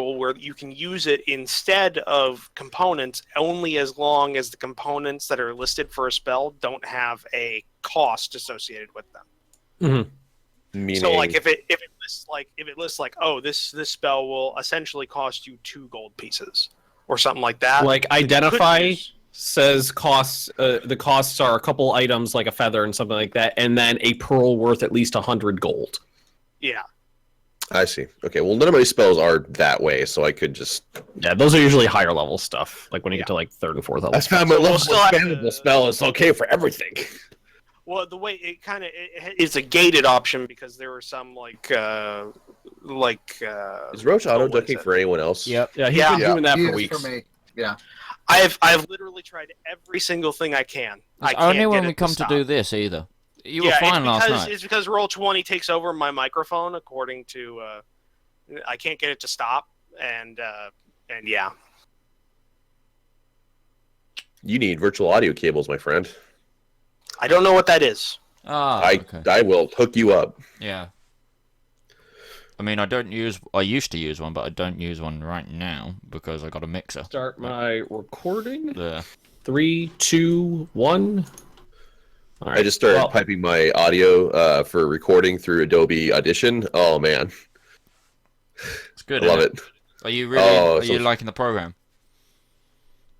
rule where you can use it instead of components only as long as the components that are listed for a spell don't have a cost associated with them. Meaning... So, like, if it lists like, oh, this spell will essentially cost you 2 gold pieces or something like that. Like, identify says costs. The costs are a couple items, like a feather and something like that, and then a pearl worth at least 100 gold. Yeah. I see. Okay, well, none of my spells are that way, so I could just... Yeah, those are usually higher level stuff, like when you get to, like, 3rd and 4th level. I found my level expandable spell is okay for everything. Well, the way it kind of it's a gated option because there were some like is Roach auto ducking for anyone else? Yep. Yeah, he's been doing that for weeks. For me. Yeah. I've literally tried every single thing I can. Only when we come to do this either. You were fine last night. It's because Roll20 takes over my microphone according to I can't get it to stop and yeah. You need virtual audio cables, my friend. I don't know what that is. I will hook you up. Yeah. I mean, I used to use one, but I don't use one right now because I got a mixer. Start my recording. There. 3, 2, 1. All right. I just started piping my audio for recording through Adobe Audition. Oh man, it's good. I love it. Are you really? Are you liking the program?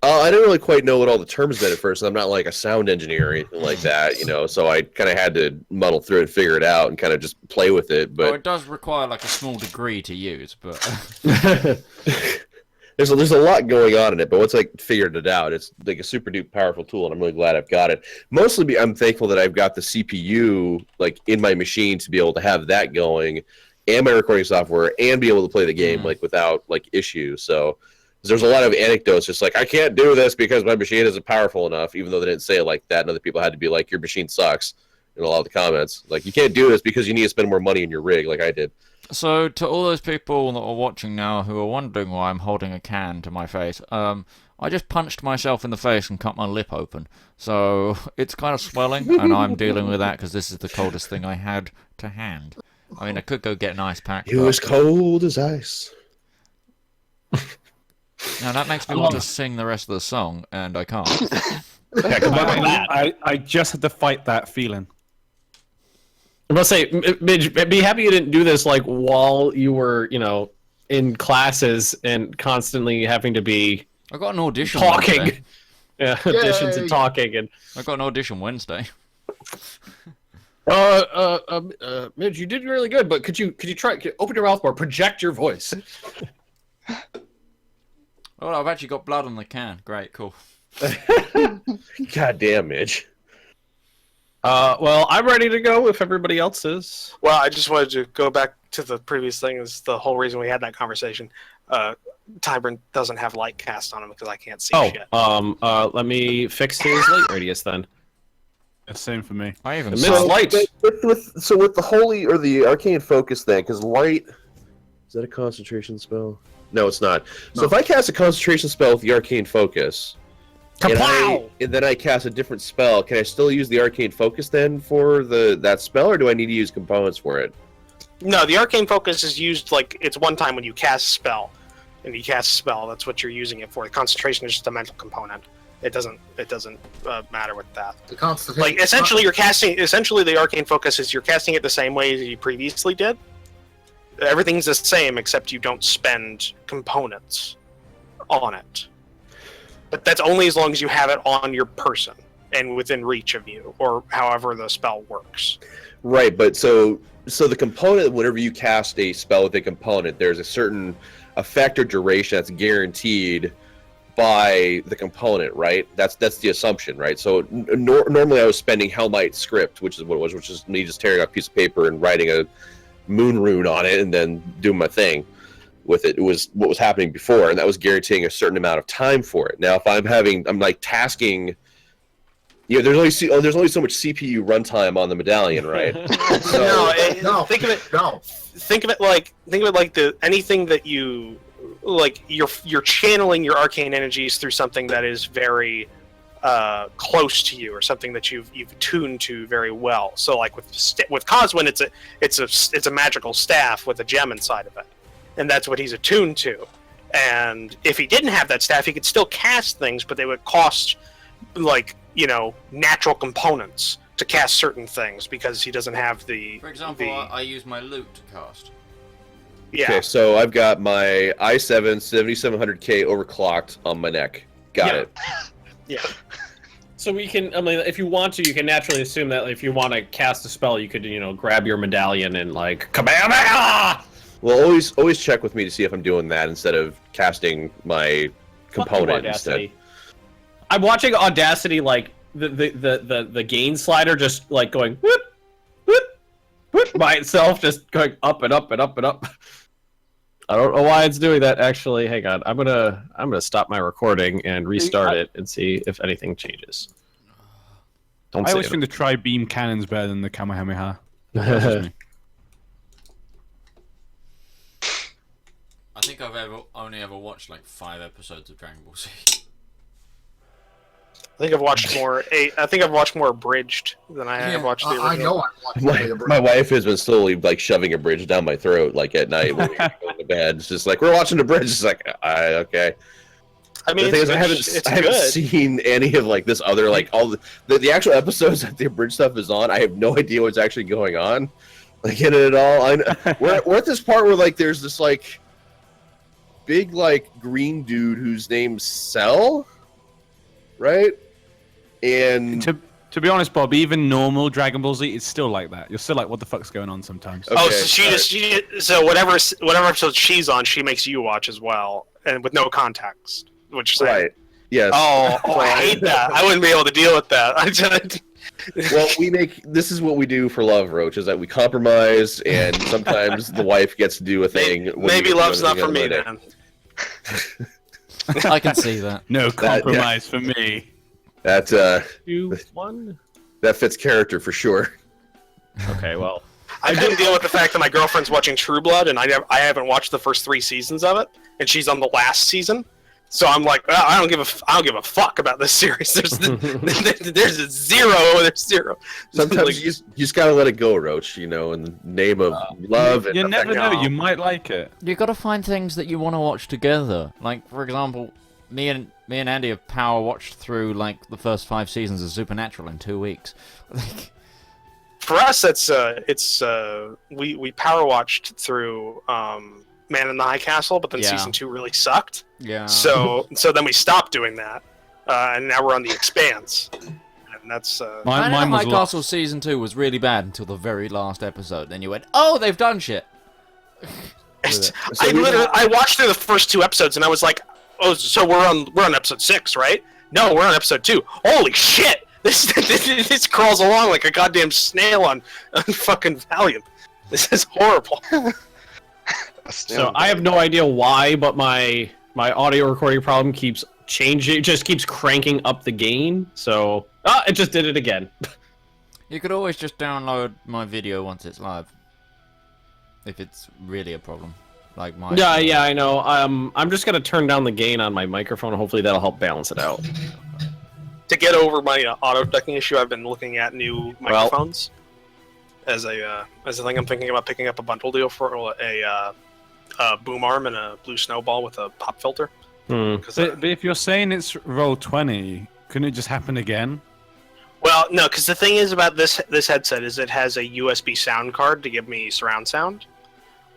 I didn't really quite know what all the terms meant at first. I'm not like a sound engineer or anything like that, you know. So I kind of had to muddle through it and figure it out and kind of just play with it. But it does require like a small degree to use, but there's a lot going on in it. But once I figured it out, it's like a super duper powerful tool, and I'm really glad I've got it. Mostly, I'm thankful that I've got the CPU like in my machine to be able to have that going, and my recording software, and be able to play the game like without like issue. So. There's a lot of anecdotes, just like, I can't do this because my machine isn't powerful enough, even though they didn't say it like that, and other people had to be like, your machine sucks, in a lot of the comments. Like, you can't do this because you need to spend more money in your rig, like I did. So, to all those people that are watching now who are wondering why I'm holding a can to my face, I just punched myself in the face and cut my lip open. So, it's kind of swelling, and I'm dealing with that because this is the coldest thing I had to hand. I mean, I could go get an ice pack. It was cold as ice. Now that makes me want to sing the rest of the song, and I can't. I just had to fight that feeling. I must say, Midge, be happy you didn't do this like while you were, you know, in classes and constantly having to be. I got an audition. Talking. Wednesday. Yeah, auditions and talking, and I got an audition Wednesday. Midge, you did really good, but could you try open your mouth more, project your voice? Oh, I've actually got blood on the can. Great, cool. God damn, Midge. Well, I'm ready to go if everybody else is. Well, I just wanted to go back to the previous thing. Is the whole reason we had that conversation. Tybran doesn't have light cast on him because I can't see shit. Let me fix his light radius then. Same for me. I even saw light. With the holy or the arcane focus thing, because light is that a concentration spell? No, it's not. So if I cast a concentration spell with the arcane focus, and then I cast a different spell, can I still use the arcane focus then for that spell, or do I need to use components for it? No, the arcane focus is used like it's one time when you cast a spell, and you cast a spell. That's what you're using it for. The concentration is just a mental component. It doesn't matter with that. The concentration. Like essentially, you're casting. Essentially, the arcane focus is you're casting it the same way as you previously did. Everything's the same except you don't spend components on it. But that's only as long as you have it on your person and within reach of you, or however the spell works. Right, but so the component, whenever you cast a spell with a component, there's a certain effect or duration that's guaranteed by the component, right? That's the assumption, right? So normally I was spending Hellmite script, which is what it was, which is me just tearing out a piece of paper and writing a moon rune on it and then doing my thing with it. It was what was happening before, and that was guaranteeing a certain amount of time for it. Now if I'm like tasking, you know, there's only so much CPU runtime on the medallion, right? No. Think of it like anything that you like. You're channeling your arcane energies through something that is very close to you, or something that you've tuned to very well. So like with Coswin, it's a magical staff with a gem inside of it, and that's what he's attuned to. And if he didn't have that staff, he could still cast things, but they would cost, like, you know, natural components to cast certain things because he doesn't have the. For example, I use my loot to cast. Yeah. Okay, so I've got my i7 7700K overclocked on my neck. Got it. Yeah. So we can, I mean, if you want to, you can naturally assume that if you want to cast a spell, you could, you know, grab your medallion and like, Kamehameha! Well, always check with me to see if I'm doing that instead of casting my component instead. I'm watching Audacity, like the gain slider just like going whoop, whoop, whoop by itself, just going up and up and up and up. I don't know why it's doing that. Actually, hang on. I'm gonna stop my recording and restart it and see if anything changes. I always think the tri-beam cannon's better than the Kamehameha. I think I've only ever watched like 5 episodes of Dragon Ball Z. I think I've watched more. I think I've watched more abridged than I have watched the original. I know I've watched My wife has been slowly like shoving a bridge down my throat, like at night when we go to bed. It's just like we're watching the bridge. It's like, okay. I mean, The thing is, I haven't seen any of like this other like all the actual episodes that the abridged stuff is on. I have no idea what's actually going on, like in it at all. We're at this part where like there's this like big like green dude whose name's Cell, right? And to be honest, Bob, even normal Dragon Ball Z is still like that. You're still like, what the fuck's going on sometimes. Okay, so whatever episode she's on, she makes you watch as well, and with no context. Which is right. Yes. Oh, I hate that. I wouldn't be able to deal with that. Well, this is what we do for love, Roach, is that we compromise, and sometimes the wife gets to do a thing. Maybe love's not for me, then. I can see that. No compromise for me. That 2-1. That fits character for sure. Okay, well, I couldn't deal with the fact that my girlfriend's watching True Blood, and I haven't watched the first 3 seasons of it, and she's on the last season. So I'm like, well, I don't give a fuck about this series. There's a zero. There's zero. Sometimes like, you just gotta let it go, Roach. You know, in the name of love. You never know. You might like it. You got to find things that you want to watch together. Like, for example, me and Andy have power watched through like the first 5 seasons of Supernatural in 2 weeks. For us, we power watched through Man in the High Castle, but then season 2 really sucked. Yeah. So then we stopped doing that, and now we're on the Expanse, and that's. Man in the High Castle season 2 was really bad until the very last episode. Then you went, oh, they've done shit. I watched through the first 2 episodes, and I was like, oh, so we're on episode 6, right? No, we're on episode 2. Holy shit! This crawls along like a goddamn snail on fucking Valium. This is horrible. So I have no idea why, but my audio recording problem keeps changing. It just keeps cranking up the gain. So it just did it again. You could always just download my video once it's live, if it's really a problem. Like my. Yeah, I know. I'm just gonna turn down the gain on my microphone. Hopefully that'll help balance it out. To get over my auto ducking issue, I've been looking at new microphones as a thing. I'm thinking about picking up a bundle deal for a boom arm and a blue snowball with a pop filter. But if you're saying it's roll 20, couldn't it just happen again? Well, no, because the thing is about this headset is it has a USB sound card to give me surround sound,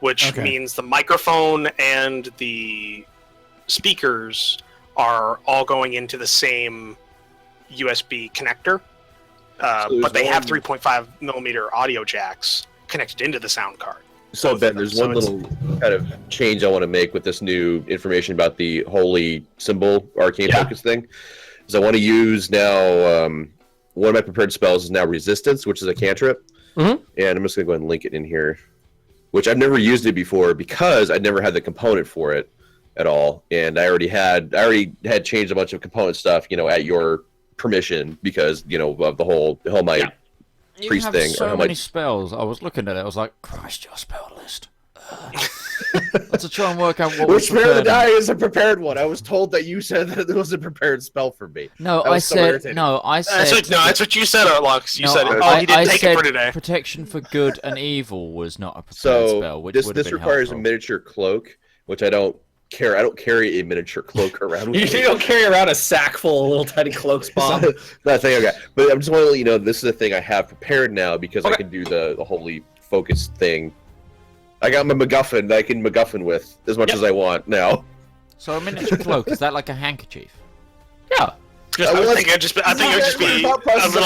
which means the microphone and the speakers are all going into the same USB connector, but they have 3.5 millimeter audio jacks connected into the sound card. So Ben, there's one little kind of change I want to make with this new information about the holy symbol arcane focus thing. Is I want to use now one of my prepared spells is now resistance, which is a cantrip, and I'm just gonna go ahead and link it in here, which I've never used it before because I never had the component for it at all, and I already had changed a bunch of component stuff, you know, at your permission because you know of the whole Hellmite priest thing. You have so many spells. I was looking at it. I was like, Christ, your spell list. Let's try and work out what. Which Spare the Die is a prepared one. I was told that you said that it was a prepared spell for me. No, I said. That's what you said, Arlox. You said, he didn't take it for today. Protection for good and evil was not a prepared spell. Which this requires a miniature cloak. which I don't care. I don't carry a miniature cloak around with You me. don't carry around a sack full of little tiny cloaks, Bob. That thing, okay. But I'm just want to let you know this is a thing I have prepared now because I Okay. can do the holy focus thing. I got my MacGuffin that I can MacGuffin with as much Yep. as I want now. So a miniature cloak, is that like a handkerchief? Yeah. I think it'd just be a little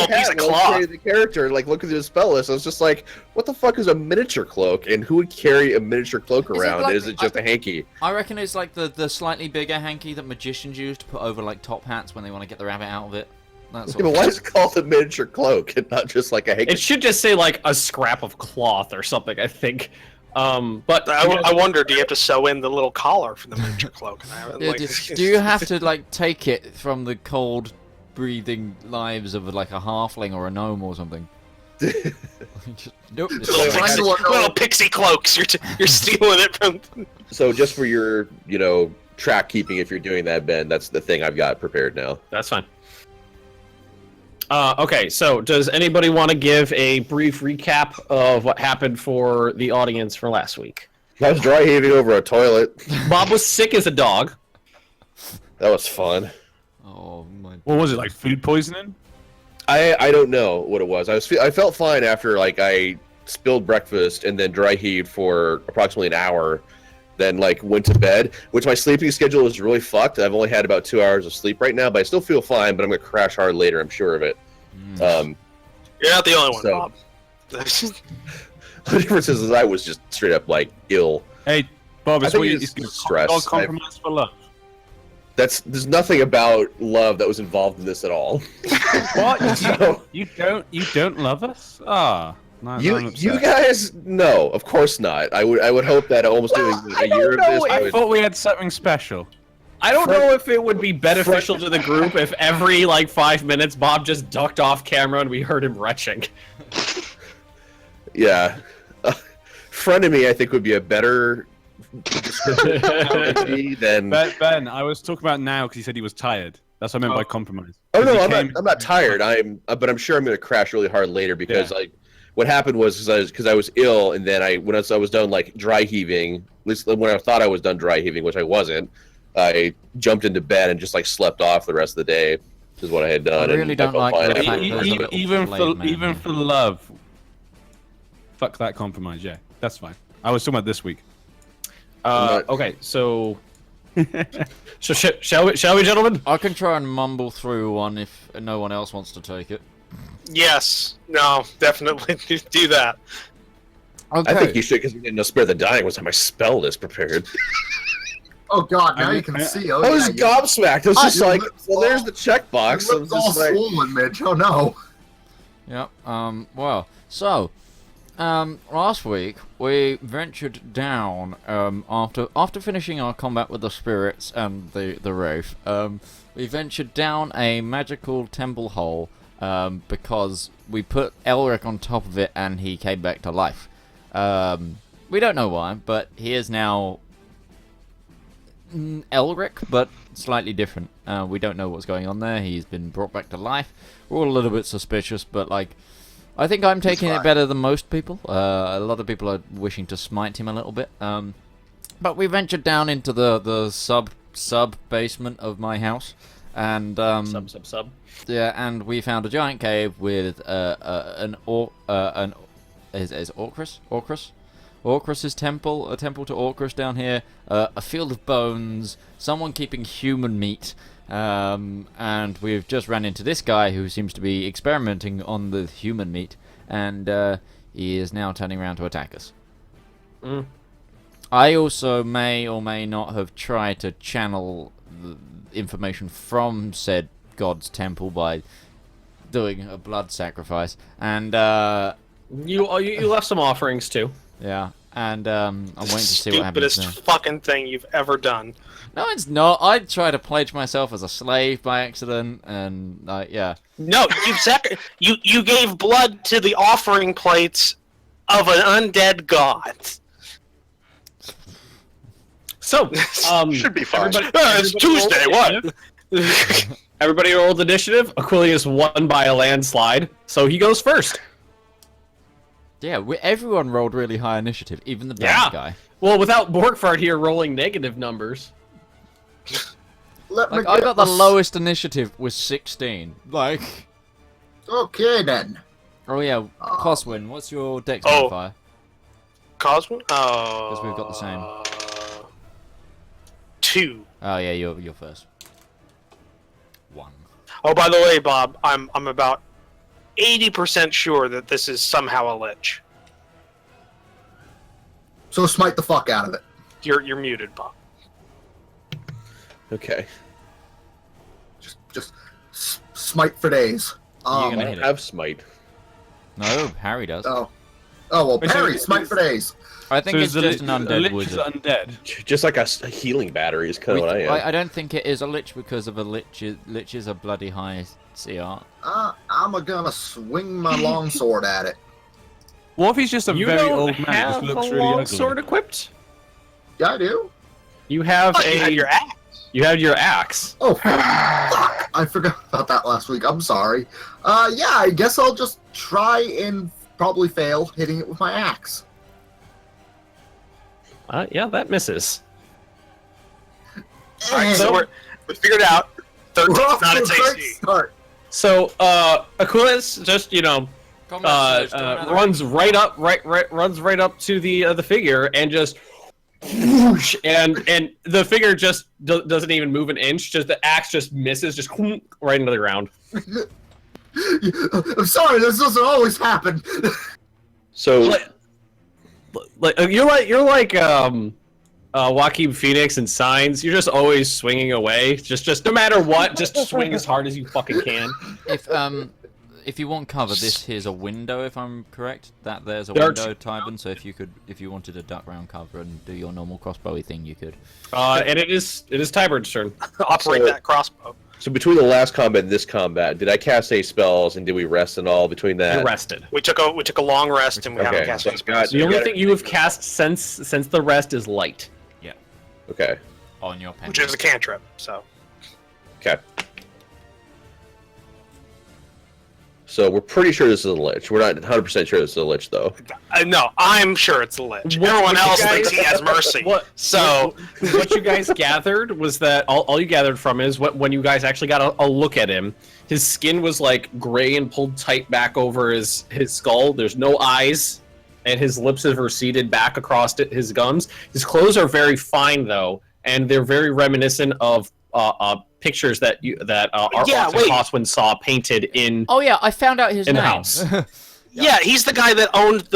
piece of cloth. The character, like, look at the spell list. I was just like, what the fuck is a miniature cloak? And who would carry a miniature cloak Is it around? like- Is it just a hanky? I reckon it's like the slightly bigger hanky that magicians use to put over like top hats when they want to get the rabbit out of it. That Yeah, sort but of why thing. is it called a miniature cloak and not just like a hanky? It should just say like a scrap of cloth or something, I think. But I wonder, do you have to sew in the little collar for the miniature cloak? Yeah, do you have to like take it from the cold breathing lives of like a halfling or a gnome or something? Just, nope. it's little, fine. Right. little pixie cloaks? You're stealing it from. So just for your, track keeping, if you're doing that, Ben, that's the thing I've got prepared now. that's fine. Okay, so does anybody want to give a brief recap of what happened for the audience for last week? I was dry heaving over a toilet. Bob was sick as a dog. That was fun. Oh my. What was it, like food poisoning? I don't know what it was. I felt fine after like I spilled breakfast and then dry heaved for approximately an hour, then like went to bed. Which my sleeping schedule is really fucked. I've only had about 2 hours of sleep right now, but I still feel fine. But I'm gonna crash hard later. I'm sure of it. You're not the only one, So- Bob. The difference is I was just straight up like ill. Hey, Bob, I it's think what you it's it's stress. dog compromise for lunch. There's nothing about love that was involved in this at all. What? So- You don't love us? Ah, no, I'm You upset. guys, no, of course not. I would hope that almost doing a year of this. I would- thought we had something special. I don't know if it would be beneficial to the group if every like 5 minutes Bob just ducked off camera and we heard him retching. Yeah, frenemy I think would be a better description of me than. Ben, I was talking about now because he said he was tired. That's what I meant by compromise. Oh no, He I'm came- not tired. But I'm sure I'm going to crash really hard later because like what happened was because I was ill and then when I was done like dry heaving, at least when I thought I was done dry heaving, which I wasn't, I jumped into bed and just like slept off the rest of the day. Is what I had done. I really and don't felt like fine the fact afterwards. there's a little even blade for man even here. for love. Fuck that compromise. Yeah, that's fine. I was talking about this week. Okay, so shall we, gentlemen? I can try and mumble through one if no one else wants to take it. Yes. No. Definitely do that. Okay. I think you should because we didn't spare the dying was how my spell list prepared. Oh god, now I you can mean, see. Oh, I was yeah, gobsmacked. I was just your like, lips well, there's all- the checkbox. I your was lips all just like, swollen, Mitch. Oh no. Yep. Well, so, last week we ventured down after finishing our combat with the spirits and the wraith. We ventured down a magical temple hole because we put Elric on top of it and he came back to life. We don't know why, but he is now Elric, but slightly different. We don't know what's going on there. He's been brought back to life. We're all a little bit suspicious, but like, I think I'm taking it fine. better than most people. A lot of people are wishing to smite him a little bit. But we ventured down into the sub basement of my house, and Sub. yeah, and we found a giant cave with is Orchrus's temple, a temple to Orchrus down here, a field of bones, someone keeping human meat, and we've just ran into this guy who seems to be experimenting on the human meat, and he is now turning around to attack us. I also may or may not have tried to channel the information from said god's temple by doing a blood sacrifice, and You left some offerings too. yeah, and I'm waiting to see what happens Stupidest there. fucking thing you've ever done. No, it's not. I tried to pledge myself as a slave by accident, and yeah. No, you gave blood to the offering plates of an undead god. So, Should be fine. everybody- It's everybody Tuesday. roll What? Everybody rolled initiative. Aquilius won by a landslide, so he goes first. Yeah, everyone rolled really high initiative, even the bad Yeah. guy. Well, without Borkvard here rolling negative numbers. Let me Like, I get got the my lowest initiative with 16. Like, Okay then. oh yeah, Coswin, what's your dex Oh. modifier? Cosmo? Oh. Because we've got the same. 2. Oh yeah, you're first. 1. Oh, by the way, Bob, I'm about 80% sure that this is somehow a lich. So smite the fuck out of it. You're muted, Bob. Okay. Just smite for days. You're I gonna don't hit it. have smite. No, Harry does. Oh well, Wait, so parry, it's- smite for days. I think So it's is just an a undead lich wizard. is undead. Just like a healing battery is kind of what I am. I don't think it is a lich because of a lich. Lich is a bloody high CR. I'm gonna swing my longsword at it. What if he's just a You very don't old man have who just looks a really long ugly? sword equipped. Yeah, I do. You have Oh, you had your axe. You have your axe. Oh, fuck. I forgot about that last week. I'm sorry. Yeah, I guess I'll just try and probably fail hitting it with my axe. Yeah, that misses. Alright, so And we figured it out. 13 we're off not to a its great AC. start. So, Aquilus just runs right up to the figure and just whoosh, and the figure just doesn't even move an inch. Just the axe just misses, just right into the ground. I'm sorry, this doesn't always happen. So You're like Joaquin Phoenix in Signs. You're just always swinging away. Just no matter what, just swing as hard as you fucking can. If you want cover, this here's a window. If I'm correct, there's a There are window, Tybin. So if you wanted to duck round cover and do your normal crossbowy thing, you could. And it is Tyburn's turn. Operate that crossbow. So between the last combat and this combat, did I cast any spells and did we rest and all between that? You're rested. We took a long rest and we haven't cast so any I've got- spells. The only got thing you have cast since the rest is light. Okay. On your pen. Which is a cantrip, so. Okay. So we're pretty sure this is a lich. We're not 100% sure this is a lich, though. No, I'm sure it's a lich. What- Everyone what you else guys- thinks he has mercy. So, what you guys gathered was that all you gathered from is when you guys actually got a look at him, his skin was like gray and pulled tight back over his skull. There's no eyes, and his lips are receded back across his gums. His clothes are very fine though, and they're very reminiscent of pictures that our Coswin saw painted in. Oh yeah, I found out his In the name. house. yeah, he's the guy that owned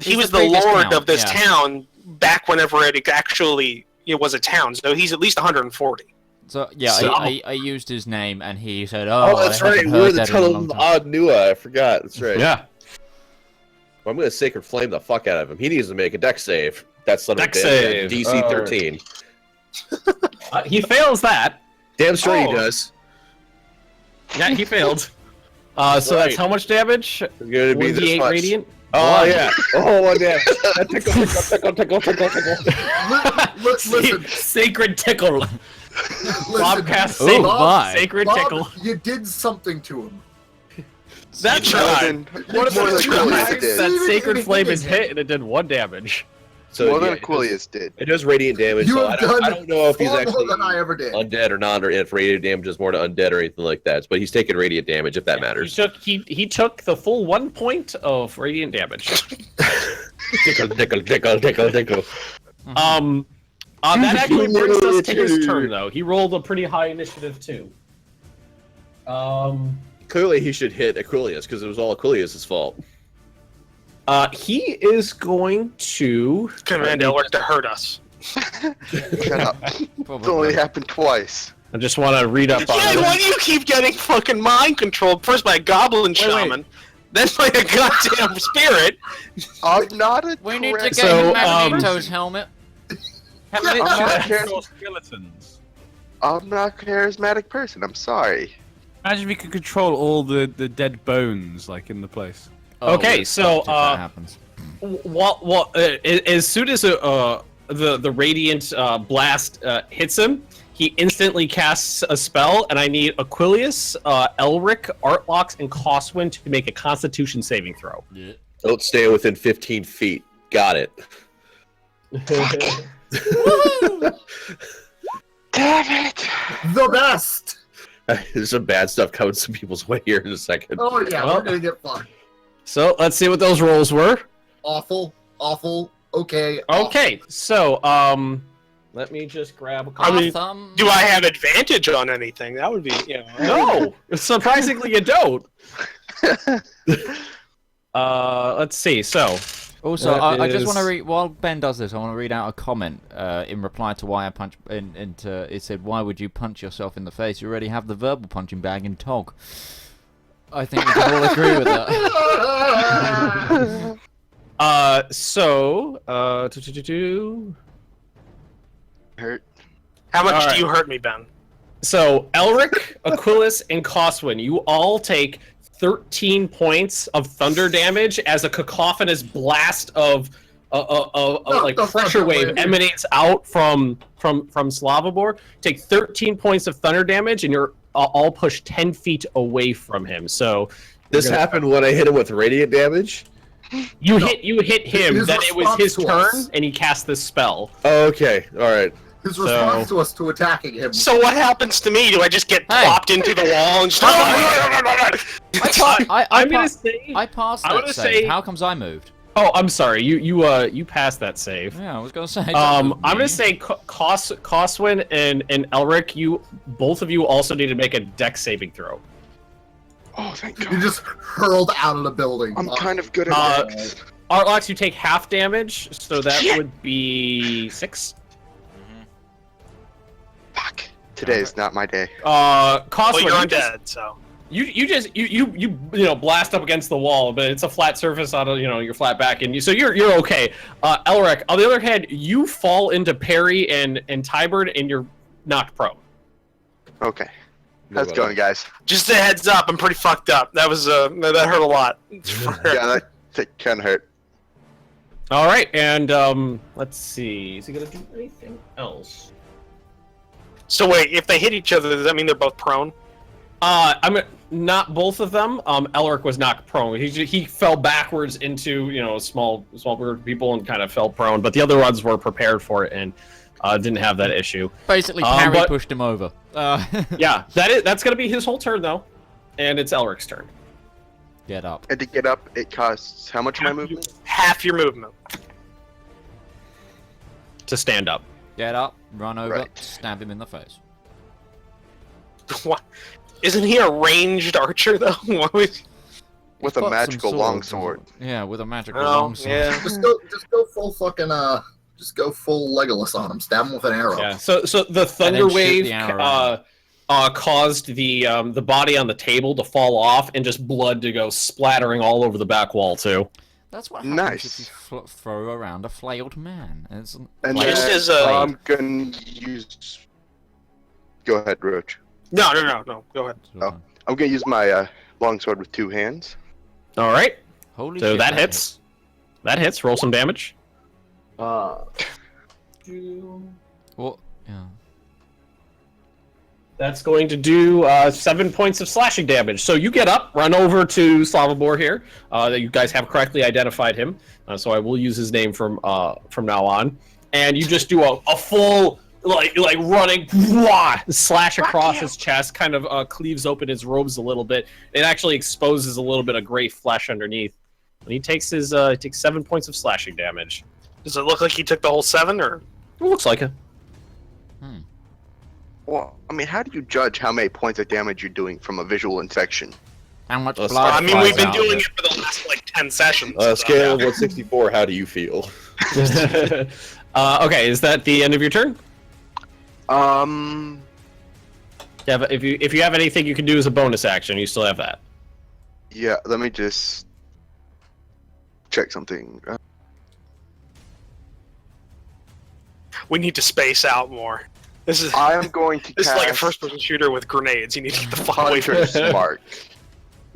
he He's was the the previous lord count, of this yeah. town back whenever it actually was a town. So he's at least 140. So yeah, So- I used his name, and he said, Oh, "Oh, that's I right. haven't We're heard the that in a long tunnel time." odd Nua. I forgot. That's right. Yeah. Well, I'm going to Sacred Flame the fuck out of him. He needs to make a dex save. That's son of a Dex bitch. save. DC 13. He fails that. Damn straight he Oh. does. Yeah, he failed. So that's Right. how much damage? It's going to be this 1d8 much. radiant. Oh, One. yeah. Oh, one damn. Tickle. Listen, Sacred tickle. Bob cast Oh, my. sacred Bob, tickle. you did something to him. That's You right. tried. What More than than Aquilius twice. did? That sacred Even flame hitting is him. hit and it did 1 damage. So, More than yeah, Aquilius did. it does radiant damage, You so have I done don't know if he's far actually more than I ever did. undead or not, or if radiant damage is more to undead or anything like that. But he's taking radiant damage, if that matters. He took the full 1 point of radiant damage. Tickle. That actually brings us to his turn though. He rolled a pretty high initiative too. Clearly, he should hit Aquilius because it was all Aquilius' fault. He is going to Command Elric to hurt us. Shut up. It's Probably. only happened twice. I just want to read up on Yeah, it. why do you keep getting fucking mind controlled? First by a goblin shaman, then by a goddamn spirit. I'm not a We need to correct- get So, him Magneto's helmet. I'm not, Skeletons. I'm not a charismatic person. I'm sorry. Imagine if you could control all the dead bones, like, in the place. Okay, we're so, fucked if that happens. As soon as the radiant blast hits him, he instantly casts a spell, and I need Aquilius, Elric, Artlox, and Coswin to make a Constitution saving throw. Yeah. Don't stay within 15 feet. Got it. Damn it! The best. There's some bad stuff coming some people's way here in a second. Oh yeah, Well. we're gonna get fucked. So let's see what those rolls were. Awful. Awful. Okay. awful. Okay, so let me just grab a I mean, Thumb. do I have advantage on anything? That would be, No, surprisingly you don't. Let's see. So Also, That I just want to is- read while Ben does this. I want to read out a comment in reply to why I punch. It said, "Why would you punch yourself in the face? You already have the verbal punching bag in Tog." I think we can all agree with that. Hurt. how much Alright. do you hurt me, Ben? So Elric, Aquilus, and Coswin, you all take 13 points of thunder damage as a cacophonous blast of like the pressure thunder wave wave. emanates out from Slavobor. Take 13 points of thunder damage, and you're all pushed 10 feet away from him. So This happened when I hit him with radiant damage. you hit him. His Then it was his response to turn, us. and he cast this spell. Oh, okay, all right. His response to us to attacking him. So what happens to me? Do I just get Hey. plopped into the wall and just... I'm gonna say. I passed I'm that gonna save. say- How comes I moved? Oh, I'm sorry. You passed that save. Yeah, I was gonna say. I'm gonna say Coswin and Elric, both of you also need to make a dex saving throw. Oh, thank You God. just hurled out of the building. I'm kind of good at Uh, that. Artlox, you take half damage, so that Shit. would be 6. Fuck. Today is not my day. Well, Coswin, you're you just- undead, so... you blast up against the wall, but it's a flat surface on your flat back, and you're okay. Elric, on the other hand, you fall into Perry and Tybert, and you're knocked prone. Okay. How's it going, guys? Just a heads up, I'm pretty fucked up. That was, that hurt a lot. Yeah, that kind of hurt. All right, and let's see. Is he gonna do anything else? So wait, if they hit each other, does that mean they're both prone? Not both of them. Elric was knocked prone. He fell backwards into a small group of people and kind of fell prone. But the other ones were prepared for it and didn't have that issue. Basically, Parry but- pushed him over. Yeah, that's gonna be his whole turn though, and it's Elric's turn. Get up. And to get up, it costs how much of my movement? Half your movement. To stand up. Get up. Run over. Right. Stab him in the face. What? Isn't he a ranged archer, though? Why would- With He's a got some magical swords. longsword. Yeah, with a magical Oh, longsword. yeah. Just go full fucking just go full Legolas on him. Stab him with an arrow. Yeah. So the thunder then shoot wave the arrow. caused the body on the table to fall off and just blood to go splattering all over the back wall too. That's what happens Nice. if you throw around a flailed man. It's And flailed Just then as a- I'm gonna use. Go ahead, Roach. No. Go ahead. Oh. I'm gonna use my longsword with 2 hands. All right. Holy So shit, that hits. That hits. Roll some damage. What? Yeah. That's going to do 7 points of slashing damage. So you get up, run over to Slavobor here. That you guys have correctly identified him. So I will use his name from now on. And you just do a full like running slash across his chest, kind of cleaves open his robes a little bit. It actually exposes a little bit of gray flesh underneath. And he takes 7 points of slashing damage. Does it look like he took the whole 7, or? It looks like it. Well, I mean, how do you judge how many points of damage you're doing from a visual infection? How much Let's- blood I mean, flies we've been out of doing it? it for the last, 10 sessions. Scale of 164, how do you feel? Okay, is that the end of your turn? Yeah, If you have anything you can do as a bonus action, you still have that. let me just check something. We need to space out more. This is I am going to this is cast like a first-person shooter with grenades. You need to get the fuck away from Hunter's Mark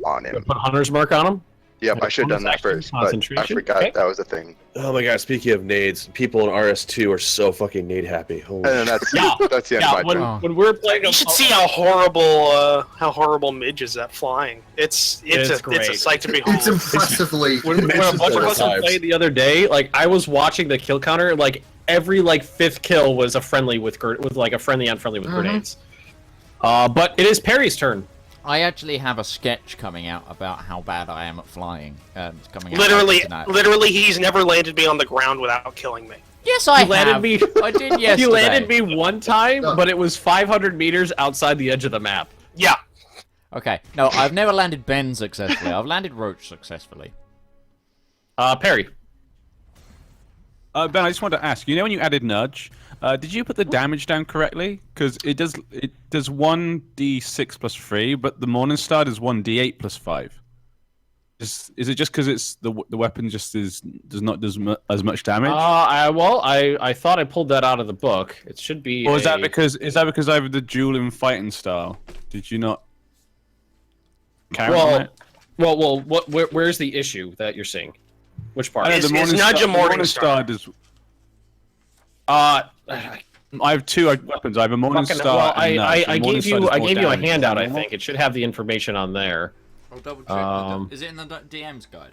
on him. Put Hunter's Mark on him? Yep, I should have done that first, but I Concentration. forgot Okay. that was a thing. Oh my god! Speaking of nades, people in RS2 are so fucking nade happy. Holy And then that's Yeah, that's the end Yeah, of my turn. Oh. when we're playing, You should see how horrible Midge is at flying. It's a great. sight to behold. It's impressively. when a bunch of us were playing the other day, like I was watching the kill counter, and, like every like fifth kill was a friendly with like a friendly on friendly with grenades. But it is Perry's turn. I actually have a sketch coming out about how bad I am at flying. It's coming out Literally, later tonight. literally, he's never landed me on the ground without killing me. Yes, I You landed have. me- I did yesterday. You landed me one time, Oh. but it was 500 meters outside the edge of the map. Yeah, Okay, no, I've never landed Ben successfully. I've landed Roach successfully. Perry. Ben, I just wanted to ask. You know, when you added nudge, did you put the damage down correctly? Because it does 1d6 plus 3, but the Morning Star does 1d8 plus 5. Is it just because it's the weapon just does not do as much damage? I thought I pulled that out of the book. It should be. Or is that because I have the dueling fighting style? Did you not count on it? Where's the issue that you're seeing? Which part? I know, Is Nudge a Morning Star? does. I I have two weapons. I have a Morning fucking, Star. well, and Nudge. I The Morning gave Star you does I more gave you a damage. handout. I Normal? think it should have the information on there. I'll double check. Is it in the DM's guide?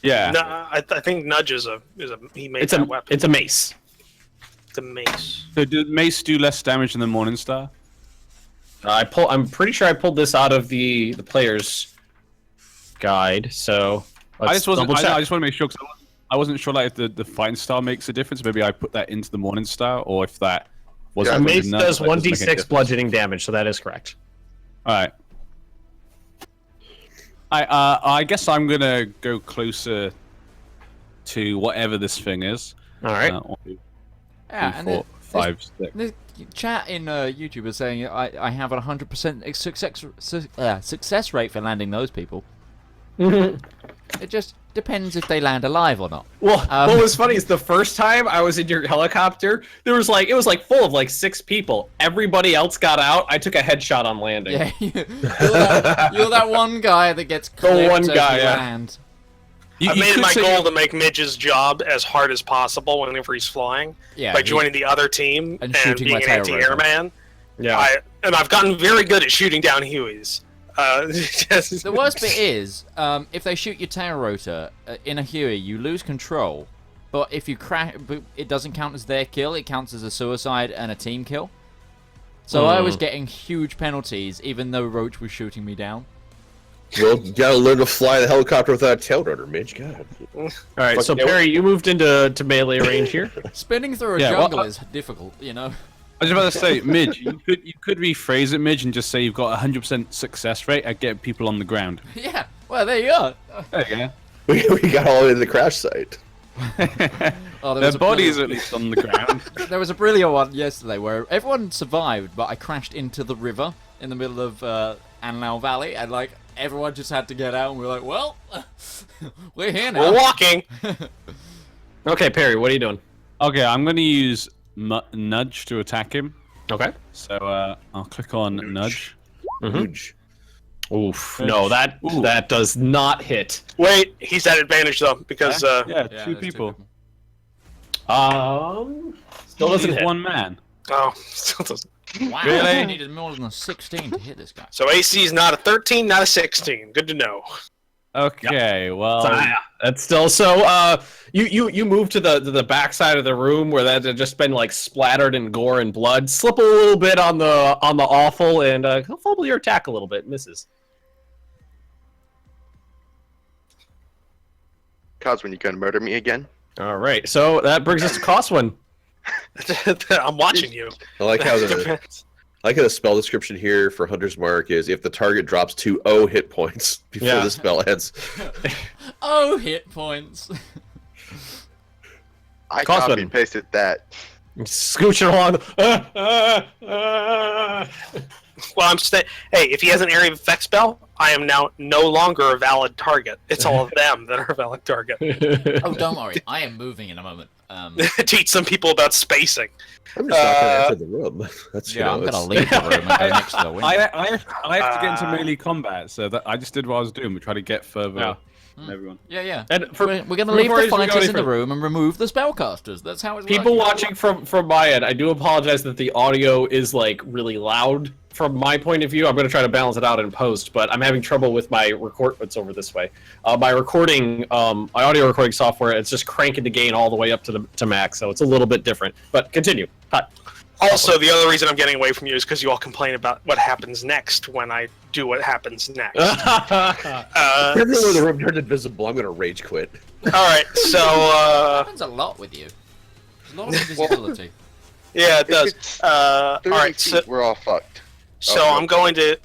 Yeah. no, I think Nudge is a he made It's that a weapon. it's a mace. It's a mace. So do Mace do less damage than the Morning Star? I'm pretty sure I pulled this out of the player's guide. So I just wasn't. double check. I just want to make sure because I wasn't sure like if the fighting style makes a difference. Maybe I put that into the Morning Star, or if that wasn't. Yeah, A put mace in Nudge, does that doesn't make any 1d6 difference. bludgeoning damage, so that is correct. All right. I guess I'm gonna go closer to whatever this thing is. All right. 1, 2, Yeah, 3, and 4, 5, 6. the chat in YouTube is saying I have a 100% success rate for landing those people. It just depends if they land alive or not. Well, Um, what was funny is the first time I was in your helicopter, it was like full of like 6 people. Everybody else got out. I took a headshot on landing. Yeah, you're that one guy that gets clipped one as guy, you yeah. land. I made it could my say- goal to make Midge's job as hard as possible whenever he's flying Yeah, by he- joining the other team and and shooting being my an tail anti-airman. Yeah. I've gotten very good at shooting down Hueys. The worst bit is, if they shoot your tail rotor in a Huey, you lose control. But if you crash, it doesn't count as their kill. It counts as a suicide and a team kill. So I was getting huge penalties, even though Roach was shooting me down. Well, you gotta learn to fly the helicopter without a tail rotor, Midge. God. All right. So Fucking- Perry, you moved into melee range here. Spinning through a Yeah, well, jungle is difficult, you know. I was about to say, Midge, you could rephrase it, Midge, and just say you've got 100% success rate at getting people on the ground. Yeah, well, there you are. There you go. We got all the way to the crash site. Oh, there Their was a bodies brilliant- at least on the ground. There was a brilliant one yesterday where everyone survived, but I crashed into the river in the middle of Anlau Valley, and like everyone just had to get out, and we were like, "Well, we're here now." We're walking. Okay, Perry, what are you doing? Okay, I'm going to use Nudge to attack him. Okay. So I'll click on Nudge. Huge. Oof. No, that does not hit. Wait, he's at advantage though because Yeah, Yeah, two there's people. Still doesn't He's hit. one man. oh, still doesn't. Wow, Really? I needed more than a 16 to hit this guy. So AC is not a 13, not a 16. Good to know. Okay, well, That's still so. You move to the back side of the room where that had just been like splattered in gore and blood. Slip a little bit on the awful, and he'll fumble your attack a little bit. Misses. Cause when you gonna murder me again? All right. So that brings us to Coswin. I'm watching you. I like how the spell description here for Hunter's Mark is if the target drops to 0 hit points before Yeah. the spell ends. Oh, hit points. I Cosman. copied and pasted that. Scooching along. Well, hey, if he has an area of effect spell, I am now no longer a valid target. It's all of them that are a valid target. Oh, don't worry, I am moving in a moment. Teach some people about spacing. I'm just not gonna enter the room. That's Yeah, I'm it's- gonna leave the room and go next to the window. I have to get into melee combat, so that I just did what I was doing. We try to get further Yeah. from everyone. Yeah. And We're gonna leave the fighters in the room and remove the spellcasters. That's how it's people working. watching from my end, I do apologize that the audio is like really loud from my point of view. I'm going to try to balance it out in post, but I'm having trouble with my record. It's over this way. My recording, my audio recording software, it's just cranking the gain all the way up to max, so it's a little bit different. But continue. Hi. Also, the other reason I'm getting away from you is because you all complain about what happens next when I do what happens next. Everyone in the room turned invisible. I'm gonna rage quit. All right, so happens a lot with you. There's a lot of invisibility. yeah, it If does. it's All 30 right, feet, so we're all fucked. so Oh, I'm going to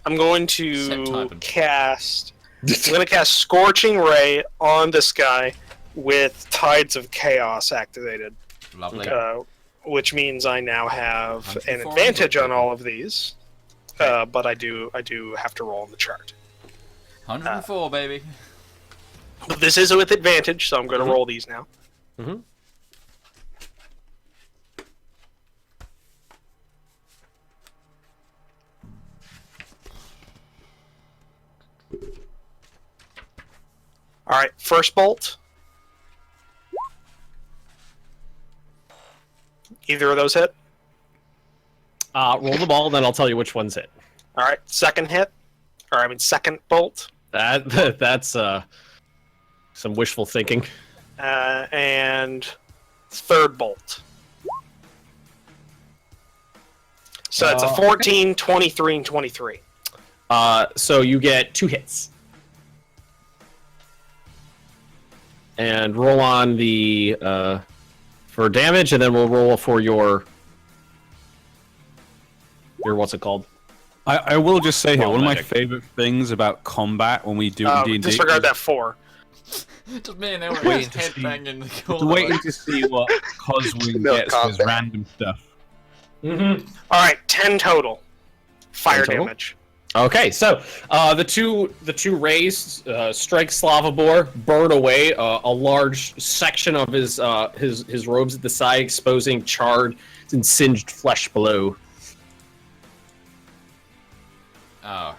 Set typing. cast. I'm going to cast Scorching Ray on this guy with Tides of Chaos activated. Lovely. Which means I now have an 104 advantage on people. all of these, but I do have to roll on the chart. 104, baby. But this is with advantage, so I'm going to roll these now. Mhm. All right, first bolt. Either of those hit. Roll the ball, then I'll tell you which one's hit. All right, second hit, second bolt, That's some wishful thinking. and third bolt. So it's a 14, 23, and 23. So you get 2 hits. And roll on the for damage, and then we'll roll for your what's it called? I will just say here, Well, one of my magic. favorite things about combat when we do in D&D Disregard that 4. Just me and Elric Wait. headbanging in the is corner. waiting to see what Coswing No gets for his combat. random stuff. Mm-hmm. All right, 10 total. Fire 10 total? damage. Okay, so the two rays strike Slavobor, burn away a large section of his robes at the side, exposing charred and singed flesh below. Oh. All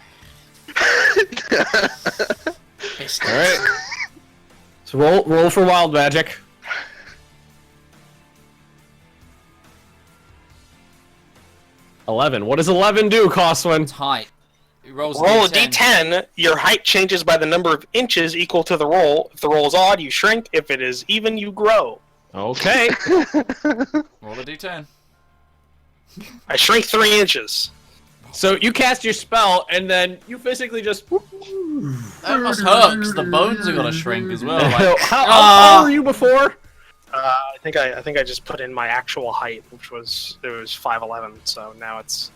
right. So roll for wild magic. $11. What does 11 do, Coswin? It's height. It rolls Roll a d10. Your height changes by the number of inches equal to the roll. If the roll is odd, you shrink. If it is even, you grow. Okay. Roll a d10. I shrink 3 inches. So you cast your spell, and then you physically just. That must hurt, 'cause the bones are gonna shrink as well. Like, How tall were you before? I think I just put in my actual height, which was 5'11", so now it's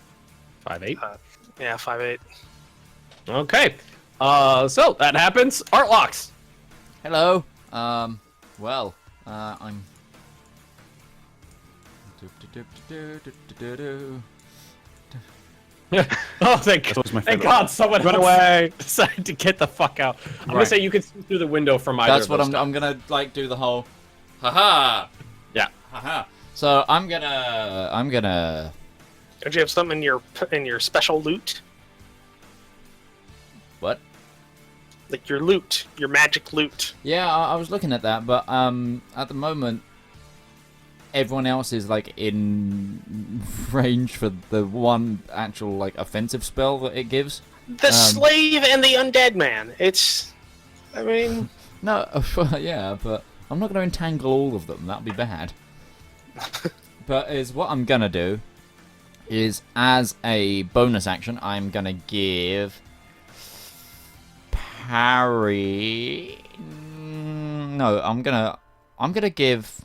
5'8". 5'8". Okay. So that happens. Art locks. hello. Well, I'm. Oh, thank That was my thank favorite. God, someone Run else away. decided to get the fuck out. I'm gonna Right. say you can see through the window from either. That's of what those I'm gonna like do the whole. Haha. Yeah. Haha. So I'm gonna. Don't you have something in your special loot? What? Like your loot, your magic loot. Yeah, I was looking at that, but at the moment, everyone else is like in range for the one actual like offensive spell that it gives. The slave and the undead man. I mean, No, yeah, but I'm not going to entangle all of them. That'd be bad. But is what I'm gonna do is, as a bonus action, I'm gonna give parry. No, I'm gonna give.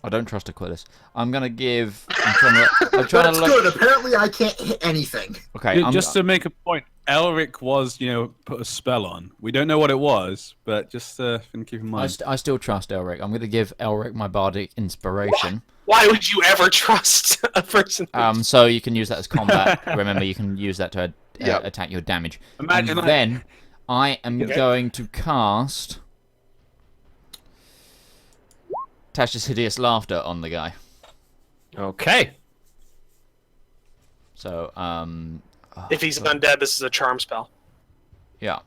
I don't trust Aquilas. I'm gonna give. I'm trying to That's look. good. Apparently, I can't hit anything. Okay, Yeah, just to make a point, Elric was, put a spell on. We don't know what it was, but just keep in mind. I still trust Elric. I'm gonna give Elric my bardic inspiration. why would you ever trust a person? So you can use that as combat. Remember, you can use that to Yep. attack your damage. Imagine and like- then I am going to cast Tasha's hideous laughter on the guy. Okay. So, If he's undead, this is a charm spell. yeah.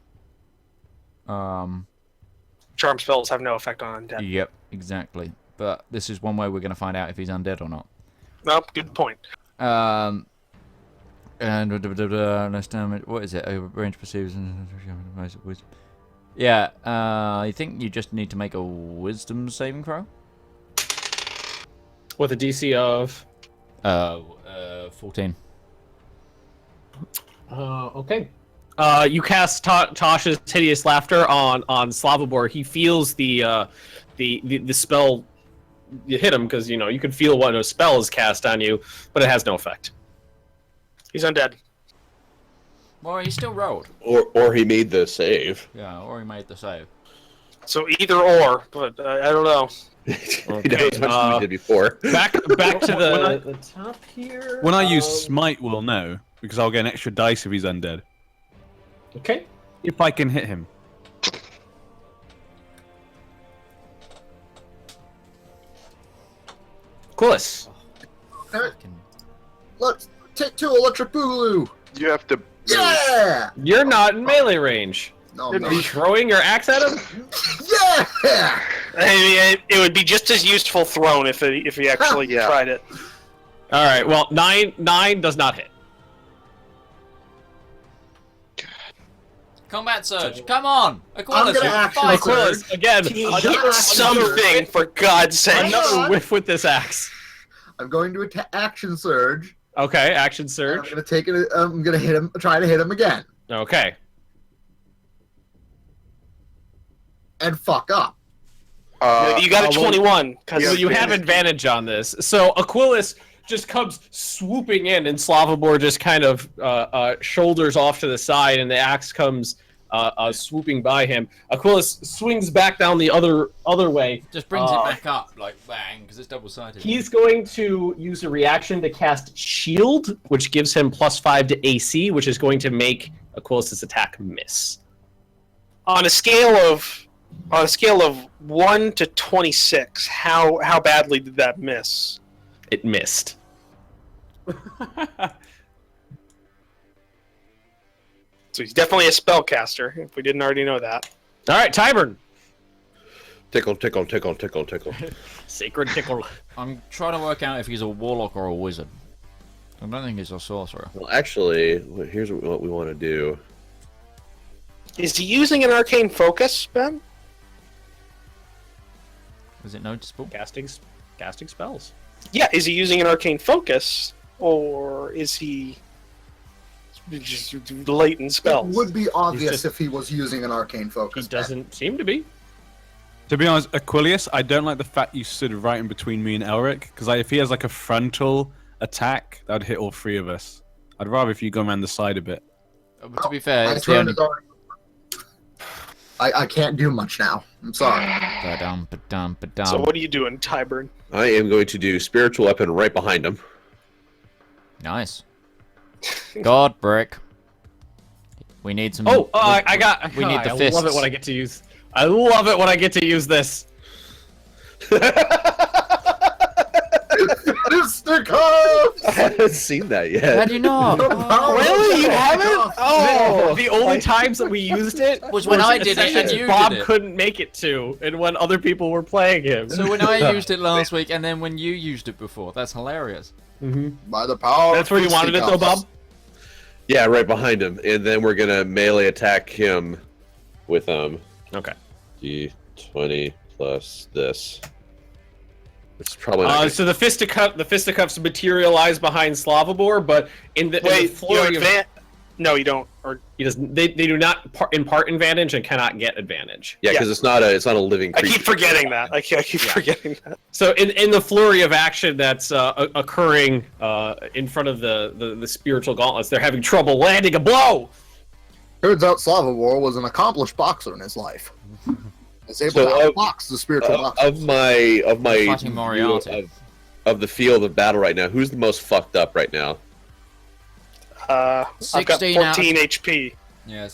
Charm spells have no effect on undead. Yep, exactly. But this is one way we're going to find out if he's undead or not. No, good point. And less damage. What is it? Range perceives. Yeah. I think you just need to make a Wisdom saving throw. With a DC of 14. Okay. You cast Tasha's hideous laughter on Slavobor. He feels the spell. You hit him because you can feel when a spell is cast on you, but it has no effect. He's undead. Well, he still rolled. Or he made the save. Yeah, or he made the save. So either or, but I don't know. He knows as much as we did before. Back to the top here. When I use Smite, we'll know, because I'll get an extra dice if he's undead. Okay. If I can hit him. Quillis. Let's take 2 electric boogaloo. You have to. Yeah. You're not in melee range. No, Are I'm you not. throwing your axe at him? Yeah. I mean, it would be just as useful thrown if he actually Yeah. tried it. All right. Well, 9 does not hit. Combat surge. Come on. I'm Aquilus, gonna you're action fine. surge. Quillis, again, Hit something, for God's sake. another whiff with this axe. I'm going to action surge. Okay, action And surge. I'm gonna take it. I'm gonna hit him. Try to hit him again. Okay. And fuck up. You got a 21. So Cause you have advantage on this. So Aquilus just comes swooping in, and Slavobor just kind of shoulders off to the side, and the axe comes swooping by him. Aquilus swings back down the other way. Just brings it back up, like bang, because it's double-sided. He's going to use a reaction to cast Shield, which gives him +5 to AC, which is going to make Aquilus' attack miss. on a scale of 1 to 26, how badly did that miss? It missed. So he's definitely a spellcaster, if we didn't already know that. All right, Tyburn. Tickle, tickle, tickle, tickle, tickle. Sacred Tickle. I'm trying to work out if he's a warlock or a wizard. I don't think he's a sorcerer. Well, actually, here's what we want to do. Is he using an arcane focus, Ben? Is it noticeable? casting spells. Yeah, is he using an arcane focus, or is he just latent It spells? would be obvious just- if he was using an arcane He focus. doesn't seem to be. To be honest, Aquilius, I don't like the fact you stood right in between me and Elric, because if he has like a frontal attack, that would hit all 3 of us. I'd rather if you go around the side a bit. But to be fair, My it's the turn only... is already. I can't do much now. I'm sorry. Ba-dum, ba-dum, ba-dum. So what are you doing, Tyburn? I am going to do spiritual weapon right behind him. Nice. God, Brick. We need some... Oh, I got. We need the I fists. love it when I get to use. I love it when I get to use this. Fisticuffs! I haven't seen that yet. How do you know? Really? You haven't? Oh! The only times that we used it Was when I did it and sessions you Bob did it. couldn't make it to, and when other people were playing him. So when I used it last week, and then when you used it before, that's hilarious. By the power. That's where you wanted it, though, Bob. Yeah, right behind him, and then we're gonna melee attack him with Okay. D20 plus this. It's probably not gonna- So the fisticuffs materialize behind Slavobor, but in the Wait, flurry you of, advan- No, you don't. Or he doesn't. They do not impart advantage and cannot get advantage. yeah, because it's not a living I creature. keep forgetting that. I keep forgetting that. So in the flurry of action that's occurring in front of the spiritual gauntlets, they're having trouble landing a blow. Turns out Slavobor was an accomplished boxer in his life. He's able So, to outbox the spiritual boxer. Of my Fighting view Moriarty. of the field of battle right now, who's the most fucked up right now? I've got 16 out of- 14 HP. Yeah,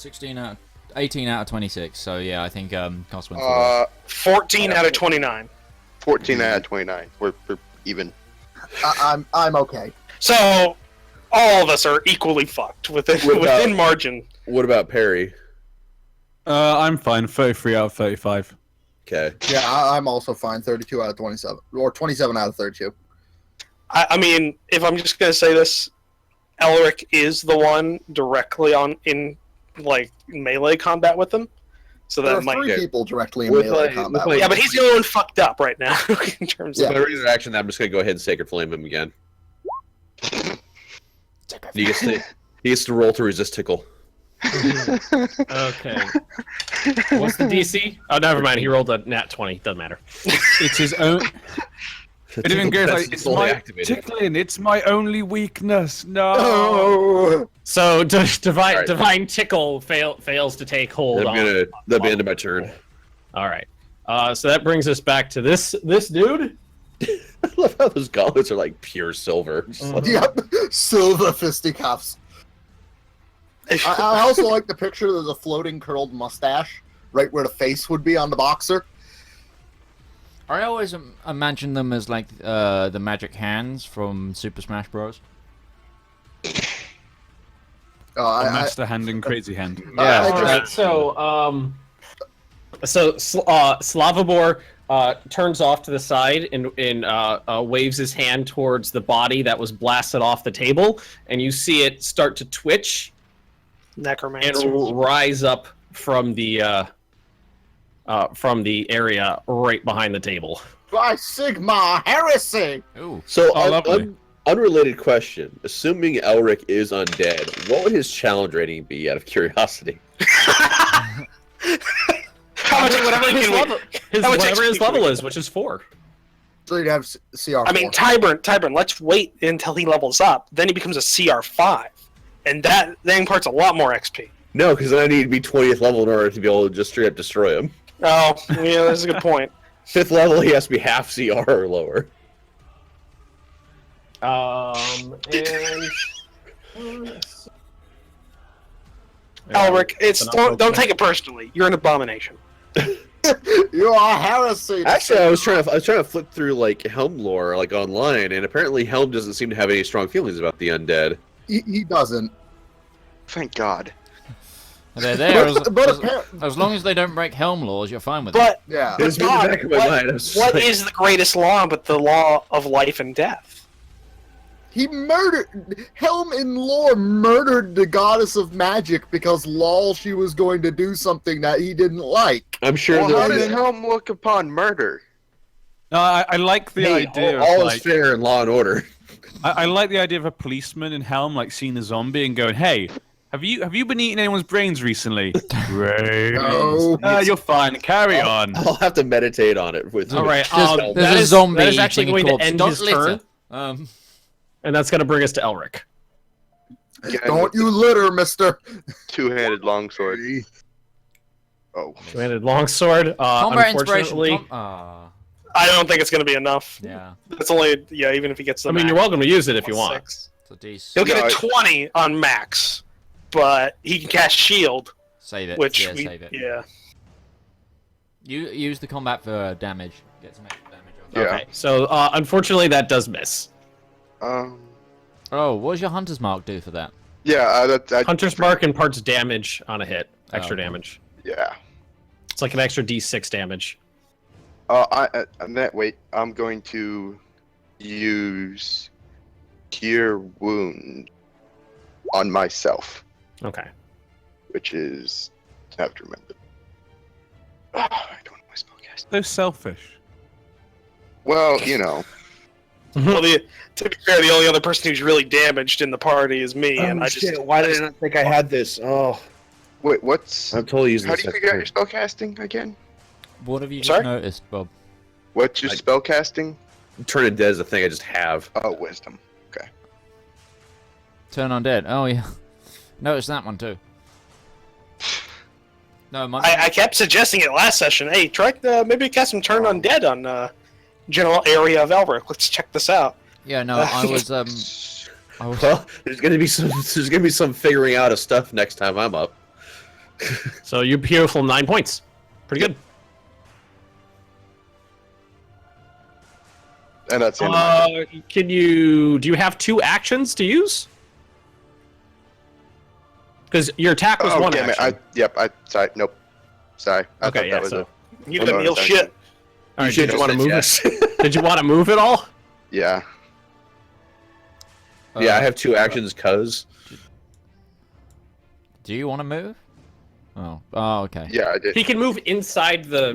18 out of 26. So yeah, I think Cost wins. 14 out of 29. 14 out of 29. We're even. I'm okay. So all of us are equally fucked within margin. What about Perry? I'm fine. 33 out of 35. Okay. Yeah, I'm also fine. 32 out of 27, or 27 out of 32. I mean, if I'm just gonna say this, Elric is the one directly in like melee combat with them, so There that are might. 3 people directly in With melee like- combat. with like- Yeah, but he's the only one fucked up right now in terms So of. by regular action, I'm just gonna go ahead and Sacred Flame him again. He gets to roll to resist tickle. Okay. What's the DC? Oh, never mind. He rolled a nat 20. Doesn't matter. It's his own. It even goes That's like, it's fully my activated. tickling. It's my only weakness. No. Oh, So divine Alright. divine tickle fails to take hold. That'll on. be the end of my turn. All right. So that brings us back to this dude. I love how those gauntlets are like pure silver. Just like- yep, silver fisticuffs. I also like the picture. There's a floating curled mustache right where the face would be on the boxer. I always imagine them as like the magic hands from Super Smash Bros. Master hand and crazy hand. Yeah, All right. So Slavobor turns off to the side and waves his hand towards the body that was blasted off the table, and you see it start to twitch Necromancer. and rise up from the area right behind the table. By Sigma heresy. Ooh. So, Oh, lovely. unrelated question. Assuming Elric is undead, what would his challenge rating be out of curiosity? How much Whatever his can we- level, how much whatever his XP can we level get? is, which is 4. So you'd have CR4. I mean, Tyburn, let's wait until he levels up. Then he becomes a CR5. And that imparts a lot more XP. No, because then I need to be 20th level in order to be able to just straight up destroy him. Oh, yeah, that's a good point. 5th level, he has to be half CR or lower. Elric, don't take it personally. You're an abomination. You are heresy. Actually, I was trying to flip through like Helm lore like online, and apparently Helm doesn't seem to have any strong feelings about the undead. He doesn't. Thank God. They're there. But As long as they don't break helm laws, you're fine with it. But Yeah. It's been in the back of my what- mind. I was just what like, is the greatest law but the law of life and death? He murdered Helm in lore murdered the goddess of magic because lol she was going to do something that he didn't like. I'm sure Well, how that does Helm look upon murder? No, I like the hey, idea. all of, is like, fair in Law and Order. I like the idea of a policeman in Helm like seeing a zombie and going, "Hey, have you been eating anyone's brains recently?" Brains. No. You're fine. Carry on. I'll have to meditate on it with. All right. Just- There's that a is- zombie that is actually eating a going to corpse. end Don't his litter. turn, and that's going to bring us to Elric. Again, Don't with you litter, mister. the two-handed longsword. Oh, Two-handed longsword. Combat inspiration. Unfortunately, I don't think it's going to be enough. Yeah. That's only even if he gets the. I mean, you're max, welcome to use it if you want. 6. It's a decent. He'll get No, a 20 on max, but he can cast shield, Save it. which yeah, we save it. yeah. You use the combat for damage. Get some extra damage off. Yeah. Okay. So unfortunately, that does miss. Oh, what does your hunter's mark do for that? Yeah, that. Hunter's mark imparts damage on a hit. Extra okay. damage. Yeah. It's like an extra D6 damage. Wait, I'm going to use Cure Wound on myself, Okay. which is. I have to remember. I don't know my spellcast. So selfish. Well, you know. Well, to be fair, the only other person who's really damaged in the party is me, and I just Why did I not think I had this? Oh, Wait, what's. I'm totally using How this. do you figure out your spellcasting again? What have you just Sorry? noticed, Bob? What's your spellcasting? Turn Dead is a thing I just have. Oh, wisdom. Okay. Turn undead. Oh yeah. Notice that one too. No, my, I kept suggesting it last session. Hey, try maybe cast some Turn Undead on general area of Elric. Let's check this out. yeah, no, I was I was Well, there's gonna be some figuring out of stuff next time I'm up. So you beautiful 9 points. Pretty good. And that's the end of my turn. Can you? Do you have 2 actions to use? Because your attack was 1 damn action. it. Sorry. Nope. Sorry. I Okay, thought yeah, that was so- You didn't kneel shit. All right, should did you want to just move said it? Did you want to move at all? Yeah. Yeah, I have 2 actions, cuz. Do you want to move? Oh, okay. Yeah, I did. He can move inside the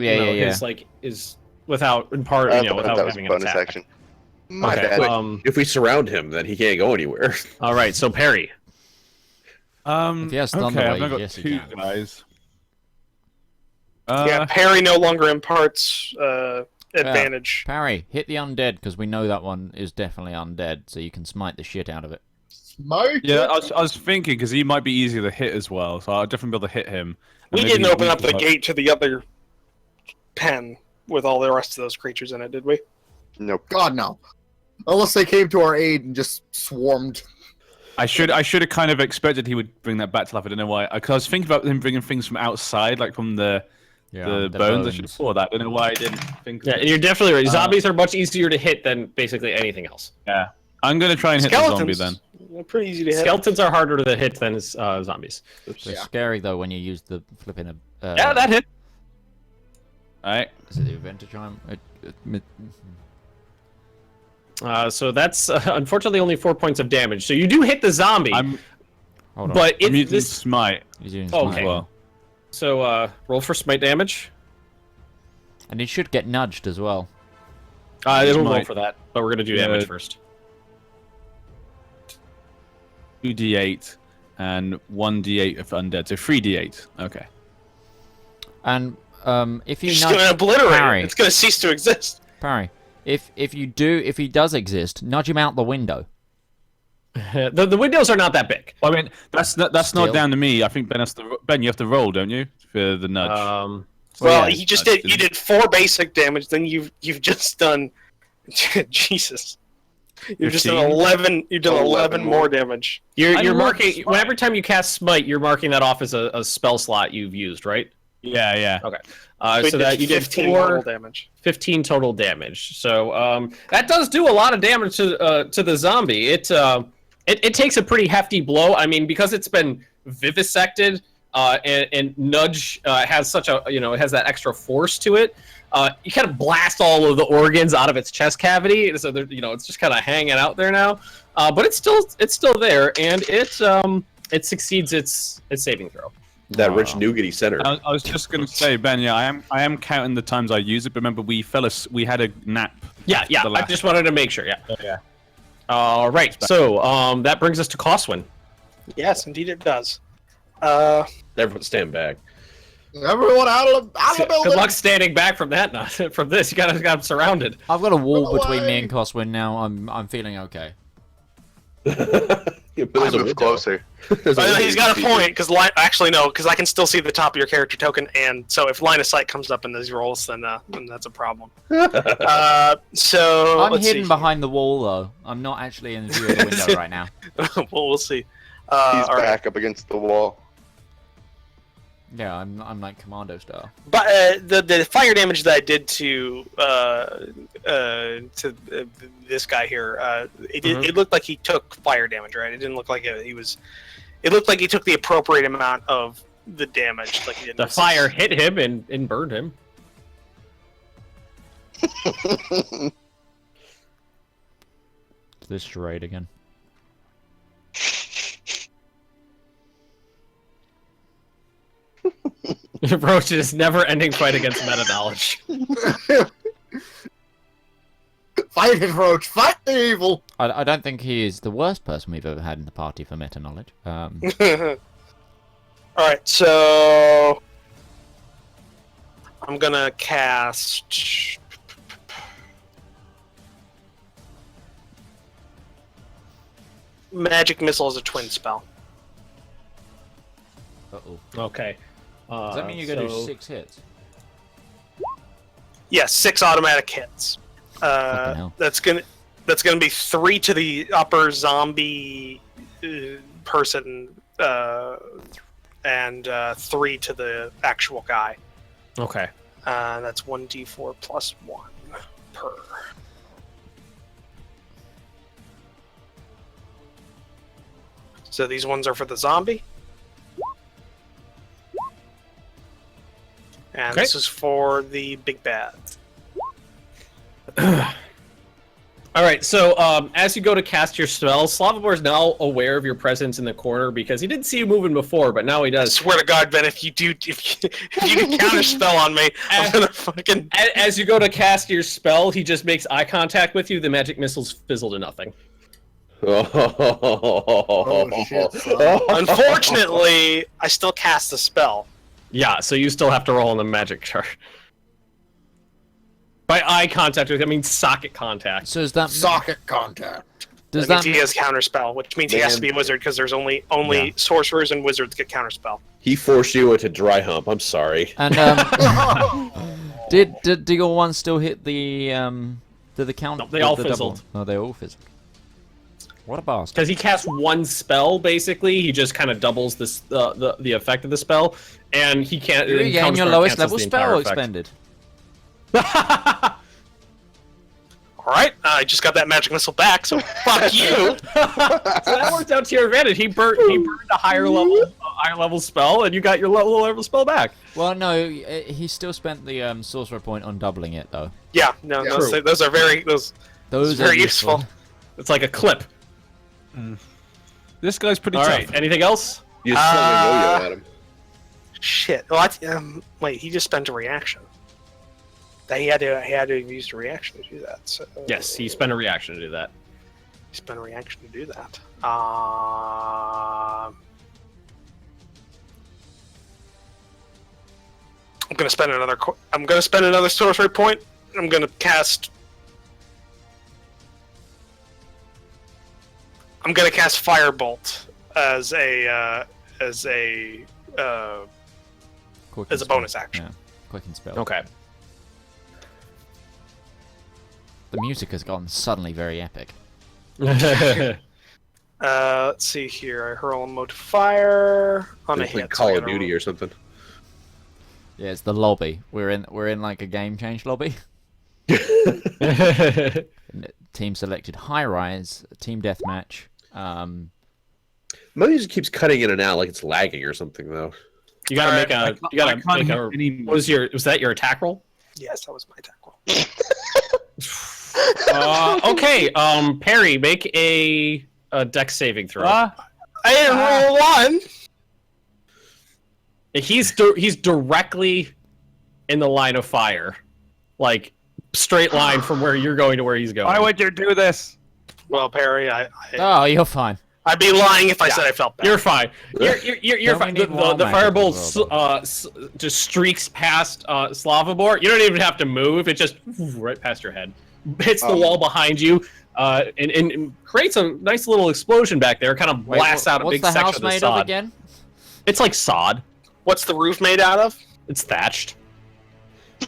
his without without I thought having that was a an bonus attack. action. My Okay. bad. If we surround him, then he can't go anywhere. All right. So Perry. If he has Thunder okay, Wave, I've got yes, he 2 can. guys. Yeah, parry no longer imparts advantage. Parry, hit the undead, because we know that one is definitely undead, so you can smite the shit out of it. Smite. Yeah, I was thinking because he might be easier to hit as well, so I'll definitely be able to hit him. We And maybe didn't he open up the can- gate to the other pen with all the rest of those creatures in it, did we? Nope. God no. Unless they came to our aid and just swarmed. I should have kind of expected he would bring that back to life. I don't know why. Because I was thinking about him bringing things from outside, like from the bones. I should have thought that. I don't know why I didn't think. Yeah, of it. you're definitely right. Zombies are much easier to hit than basically anything else. Yeah, I'm gonna try and hit the zombie Skeletons, then. they're pretty easy to hit. Skeletons are harder to hit than zombies. It's Yeah. scary, though, when you use the flipping... Yeah, that hit. All right. Is it the Adventure Chime? So that's unfortunately only 4 points of damage. So you do hit the zombie, I'm Hold on. but I'm it, using this. smite He's using Oh, smite. okay. as well. So roll for smite damage. And he should get nudged as well. It'll roll Smite. for that, but we're gonna do Yeah. damage first. 2d8 and 1d8 of undead, so 3d8. Okay. And if you You're just nudge... gonna obliterate Parry. it. It's gonna cease to exist. Parry. If he does exist, nudge him out the window. The windows are not that big. Well, I mean, that's not Still. down to me. I think Ben, you have to roll, don't you, for the nudge? Um, Well, yeah, he just that's did. You did 4 basic damage. Then you've just done. Jesus. You've just done 15? 11. You've done 11 11 more more. damage. you're I'm marking smite. whenever time you cast smite, you're marking that off as a spell slot you've used, right? yeah. Okay. So So that you did 15 total 4, damage. 15 total damage. So that does do a lot of damage to the zombie. It takes a pretty hefty blow. I mean, because it's been vivisected, and Nudge has such a it has that extra force to it. You kind of blast all of the organs out of its chest cavity, so it's just kind of hanging out there now. But it's still there, and it succeeds its saving throw. That rich nougaty center. I was just gonna say, Ben. Yeah, I am counting the times I use it. But remember, we had a nap. Yeah. The I last- just wanted to make sure. Yeah. Yeah. All right. So that brings us to Coswin. Yes, indeed it does. Everyone stand back. Everyone out of the building. Good luck standing back from that. From this, you got them surrounded. I've got a wall Go between me away. and Coswin now. I'm feeling okay. Yeah, but I there's a move window. closer. There's a But window. he's got a point because actually no, because I can still see the top of your character token, and so if line of sight comes up in these rolls, then that's a problem. So I'm let's hidden see. behind the wall, though. I'm not actually in view of the window right now. Well, we'll see. He's all right. back up against the wall. Yeah, I'm like commando style. But the fire damage that I did to this guy here, it looked like he took fire damage, right? It didn't look like he was. It looked like he took the appropriate amount of the damage. Like he didn't. The fire hit him and burned him. It's this charade again. Roach's never-ending fight against meta knowledge. Fight it, Roach. Fight the evil. I don't think he is the worst person we've ever had in the party for meta knowledge. All right, so I'm gonna cast. Magic Missile is a twin spell. Uh-oh. Okay. Does that mean you're going to do so- 6 hits? Yes, 6 automatic hits. Fucking hell. That's gonna be 3 to the upper zombie person, and 3 to the actual guy. Okay. That's 1d4 plus 1 per. So these ones are for the zombie. And Okay. this is for the big bad. All right, so as you go to cast your spell, Slavomir is now aware of your presence in the corner because he didn't see you moving before, but now he I does. swear to God, Ben, if you do counter spell on me, I'm gonna fucking. As you go to cast your spell, he just makes eye contact with you. The magic missiles fizzle to nothing. Oh, shit, son. Unfortunately, I still cast the spell. Yeah, so you still have to roll on the magic chart. By eye contact with, I mean socket contact. So is that Socket contact. does That means that he has counterspell, which means he has to be a wizard because there's only sorcerers and wizards get counterspell. He forced you into dry hump. I'm sorry. and did your one still hit the count? Nope, they all the double? fizzled. Oh, they all fizzled. What a bastard! Because he casts one spell, basically, he just kind of doubles this the effect of the spell, and he can't. You regain your lowest level spell expended. Alright, I just got that magic missile back, so fuck you! So that worked out to your advantage. He burned a higher level spell, and you got your lower level spell back. Well, no, he still spent the sorcerer point on doubling it, though. Yeah, no, Yeah. those are very Those are very useful. It's like a clip. This guy's pretty All tough. right. Anything else? You just slung a yo-yo at him. Shit. Well, wait, he just spent a reaction. That he had to use a reaction to do that. So Yes, he spent a reaction to do that. he spent a reaction to do that. I'm gonna spend another. I'm gonna spend another sorcery point. I'm gonna cast. I'm gonna cast Firebolt as a Quicken spell. bonus action. Yeah, quicken spell. Okay. The music has gotten suddenly very epic. Let's see here. I hurl a mode fire on a It's like hit. Call of Duty or something. Yeah, it's the lobby. We're in like a game change lobby. Team selected high rise, team deathmatch. My music keeps cutting in and out like it's lagging or something, though. You gotta make a. You gotta I can't make hit a. any- Was that your attack roll? Yes, that was my attack roll. Okay. Perry, make a dex saving throw. I didn't roll one. He's directly in the line of fire, like straight line from where you're going to where he's going. Why would you do this? Well, Perry, Oh, you're fine. I'd be lying if I said I felt bad. You're fine. You're Don't fine. we need more The magic firebolt as well, just streaks past Slavomir. You don't even have to move. It just right past your head, hits the wall behind you, and creates a nice little explosion back there. Kind of Wait, blasts out a what's big the section house of the made sod. of again? It's like sod. What's the roof made out of? It's thatched.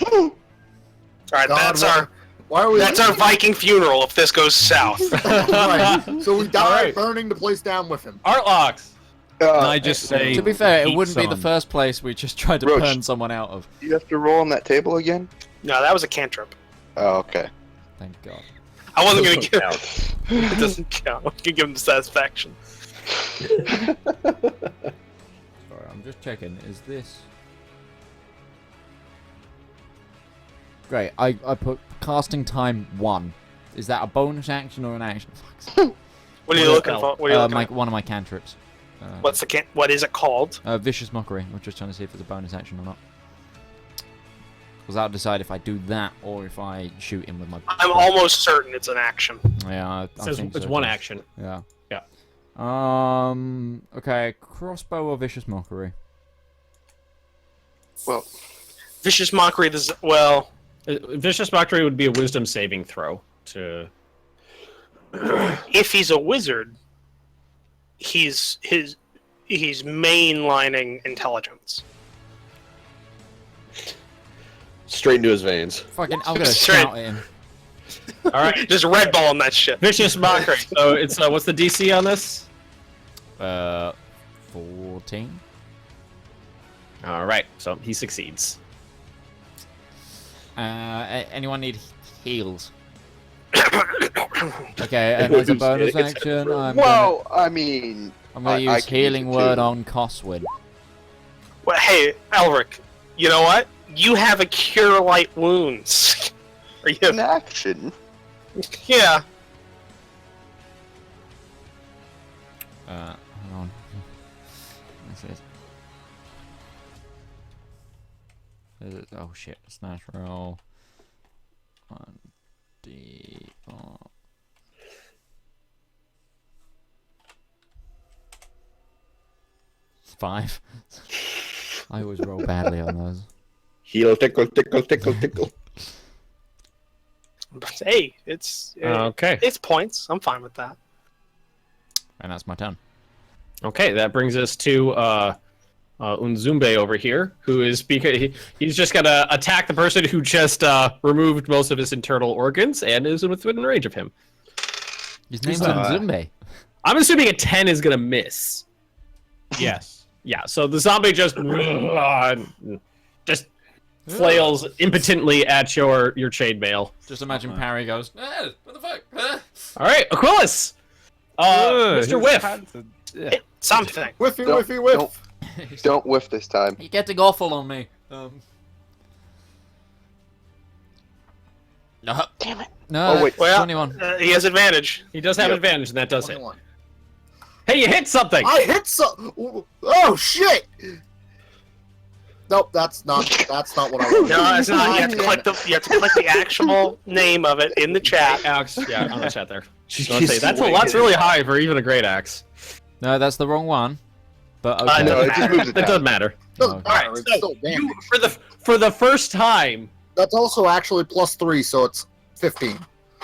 All right, God, why are we? that's our Viking funeral if this goes south. Right. So we die Alright. burning the place down with him. Art locks. Can I just say? To be fair, it heat wouldn't be the on. first place we just tried to Roach. burn someone out of. You have to roll on that table again? No, that was a cantrip. Oh, okay. Thank God. I wasn't gonna Doesn't give. count. It doesn't count. I can give him satisfaction. Sorry, I'm just checking. Is this... Great, I put casting time 1. Is that a bonus action or an action? What are you looking for? What are you looking at? One of my cantrips. What is it called? Vicious Mockery. I'm just trying to see if it's a bonus action or not. Because I'll decide if I do that or if I shoot him with my... I'm almost certain it's an action. Yeah, I It says think it's so, one too. action. Yeah. Yeah. Okay, crossbow or Vicious Mockery? Well, Vicious Mockery. Well, Vicious Mockery would be a wisdom saving throw to. if he's a wizard, he's mainlining intelligence. Straight into his veins. Fucking, I'm gonna Straight. shout at him. All right. Just red balling that shit. Vicious Mockery. So it's what's the DC on this? 14. All right. So he succeeds. Anyone need heals? Okay, and as a bonus action, Well, I mean, I'm gonna I use can use Healing it Word too. on Coswin. Well, hey, Elric, you know what? You have a Cure Light Wounds. Are you? in action. Yeah. Hold on. Is it? Oh shit! Smash roll. 1d4. 5. I always roll badly on those. Heal, tickle, tickle, tickle, tickle. But hey, it's Okay. it's points. I'm fine with that. And that's my turn. Okay, that brings us to Unzumbe over here, who is he's just gonna attack the person who just removed most of his internal organs and is within range of him. His name's Nzumbe. I'm assuming a 10 is gonna miss. Yes. Yeah, so the zombie just flails impotently at your chainmail. Just imagine Parry goes, what the fuck? All right, Aquilus, Mr. Whiff. Something. Whiffy, Don't- whiffy, whiff. Don't whiff this time. You're getting awful on me. No. Damn it. No, Oh, wait. Well, 21. He has advantage. He does have Yep. advantage, and that does hit. 21. Hey, you hit something. I hit some. Oh shit! Nope, that's not what I want. No, it's not. You have to click the actual name of it in the chat. Alex, yeah, on the chat there. She's That's really high for even a great axe. No, that's the wrong one. But I okay. know. No, it just moves it That doesn't down. matter. Doesn't Okay. matter, Alright, it's still damage. You for the first time. That's also actually +3, so it's 15.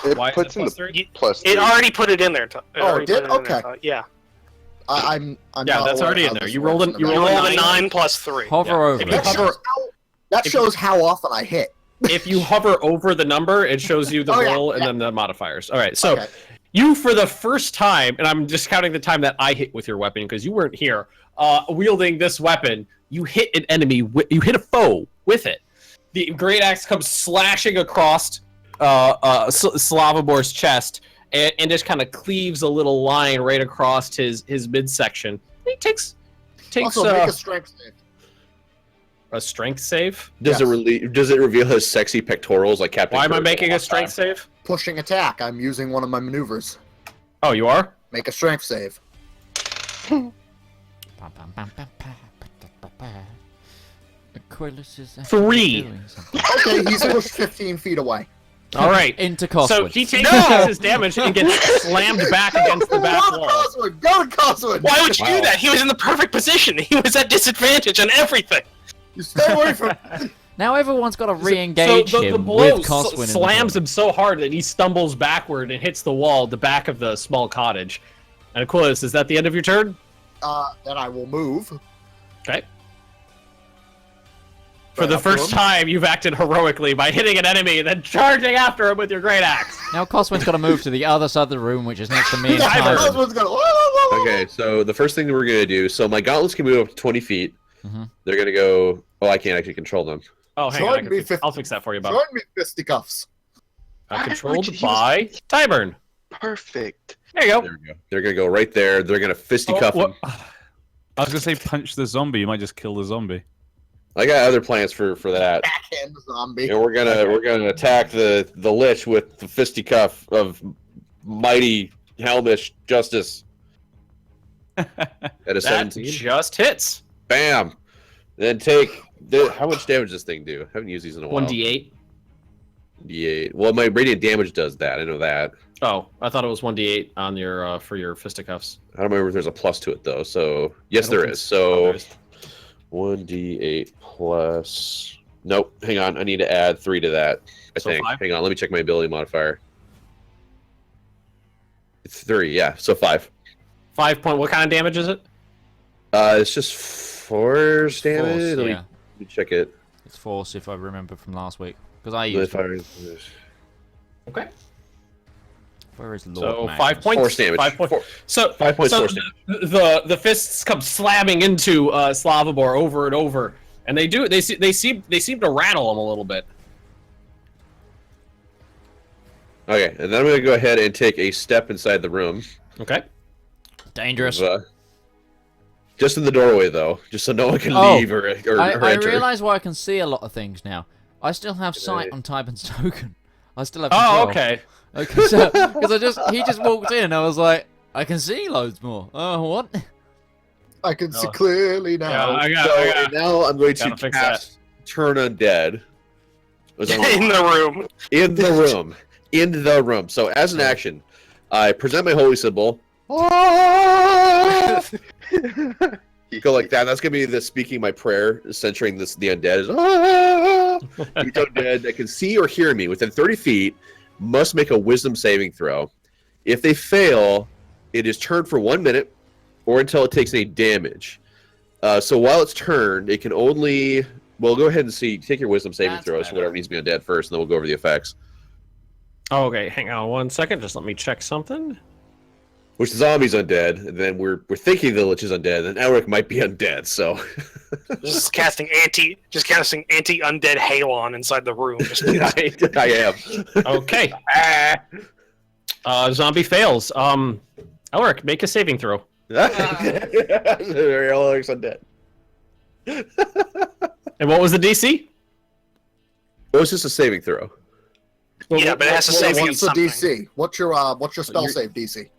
It Why is puts it in plus the 3? plus It 3. already put it in there. Oh, it did? Okay. Yeah. I'm Yeah, not that's aware already how in there. this You rolled works an- in you the You rolled back. rolled a nine. 9 plus 3. Hover Yeah. over If it. you That hover- shows that shows how often I hit. If you hover over the number, it shows you the Oh, yeah, roll and yeah. then the modifiers. All right, so Okay. you, for the first time, and I'm just counting the time that I hit with your weapon because you weren't here, wielding this weapon, you hit an enemy, you hit a foe with it. The great axe comes slashing across Slavabor's chest and just kind of cleaves a little line right across his midsection. He takes Also, make a strength save. a strength save. Does it reveal his sexy pectorals like Captain? Why am I Kirk making a last time? strength save? Pushing attack. I'm using one of my maneuvers. Oh, you are? Make a strength save. Aquilus is 3. doing something. Okay, he's pushed 15 feet away. All right. Into So Coswood. he takes his damage and gets slammed back against the back Go to wall. Coswood! Go to Coswood! Why would you Wow. do that? He was in the perfect position. He was at disadvantage on everything. You stay away from. Now everyone's got to re-engage so the him blow with Coswin in the slams room. him so hard that he stumbles backward and hits the wall at the back of the small cottage. And Aquilus, is that the end of your turn? Then I will move. Okay. For Right the up to first him. time, you've acted heroically by hitting an enemy and then charging after him with your great axe. Now Coswin's got to move to the other side of the room, which is next to me and Timer. Tyron. Coswood's gonna. Whoa, whoa, whoa, whoa. Okay, so the first thing that we're gonna do. So my gauntlets can move up to 20 feet. Mhm. They're gonna go. Oh, I can't actually control them. Oh, hang Join on. me, I'll fix that for you, Bob. Join me, fisticuffs. Controlled He was- by Tyburn. Perfect. There you go. There we go. They're gonna go right there. They're gonna fisticuff Oh, what- him. I was gonna say punch the zombie. You might just kill the zombie. I got other plans for that. Backhand zombie. And we're gonna attack the lich with the fisticuff of mighty Helmish justice at a That 17. just hits. Bam. Then how much damage does this thing do? I haven't used these in a while. 1d8. D8. Well, my radiant damage does that. I know that. Oh, I thought it was 1d8 on your for your fisticuffs. I don't remember if there's a plus to it though. So yes, I don't there think is. so. Oh, So there is. 1d8 plus. Nope. Hang on. I need to add 3 to that. I So think. 5? Hang on. Let me check my ability modifier. It's 3. Yeah. So 5. 5 point. What kind of damage is it? It's just force damage. Force, Let yeah. me check it. It's force if I remember from last week. Because I used it. Modifier. Okay. Where is Lord So Magnus? 5 points. Force damage. 5 points. So 5 points so force damage. the fists come slamming into Slavobor over and over, and they seem to rattle him a little bit. Okay, and then I'm going to go ahead and take a step inside the room. Okay. Dangerous. Just in the doorway, though, just so no one can Oh, leave or I enter. realize why I can see a lot of things now. I still have sight on Tyburn's token. I still have Oh, control. okay. Okay, so because he just walked in, I was like, I can see loads more. Oh, what? I can see clearly now. So now I'm going to gotta fix cast Turn Undead. In the room. In the room. In the room. So as an action, I present my holy symbol. Go like that. That's gonna be the speaking my prayer, centering the undead. Is each undead that can see or hear me within 30 feet must make a wisdom saving throw. If they fail, it is turned for 1 minute or until it takes any damage. So while it's turned, it can only. Well, go ahead and see. Take your wisdom saving That's throws for better. whatever needs to be undead first, and then we'll go over the effects. Okay, hang on 1 second. Just let me check something. Which the zombie's undead, and then we're thinking the Lich is undead, and Elric might be undead. So Just casting anti-undead Halon inside the room. I am. Okay. Zombie fails. Elric, make a saving throw. Elric's undead. And what was the DC? It was just a saving throw. Yeah, but it has to save What's you the something. DC? What's your spell save DC?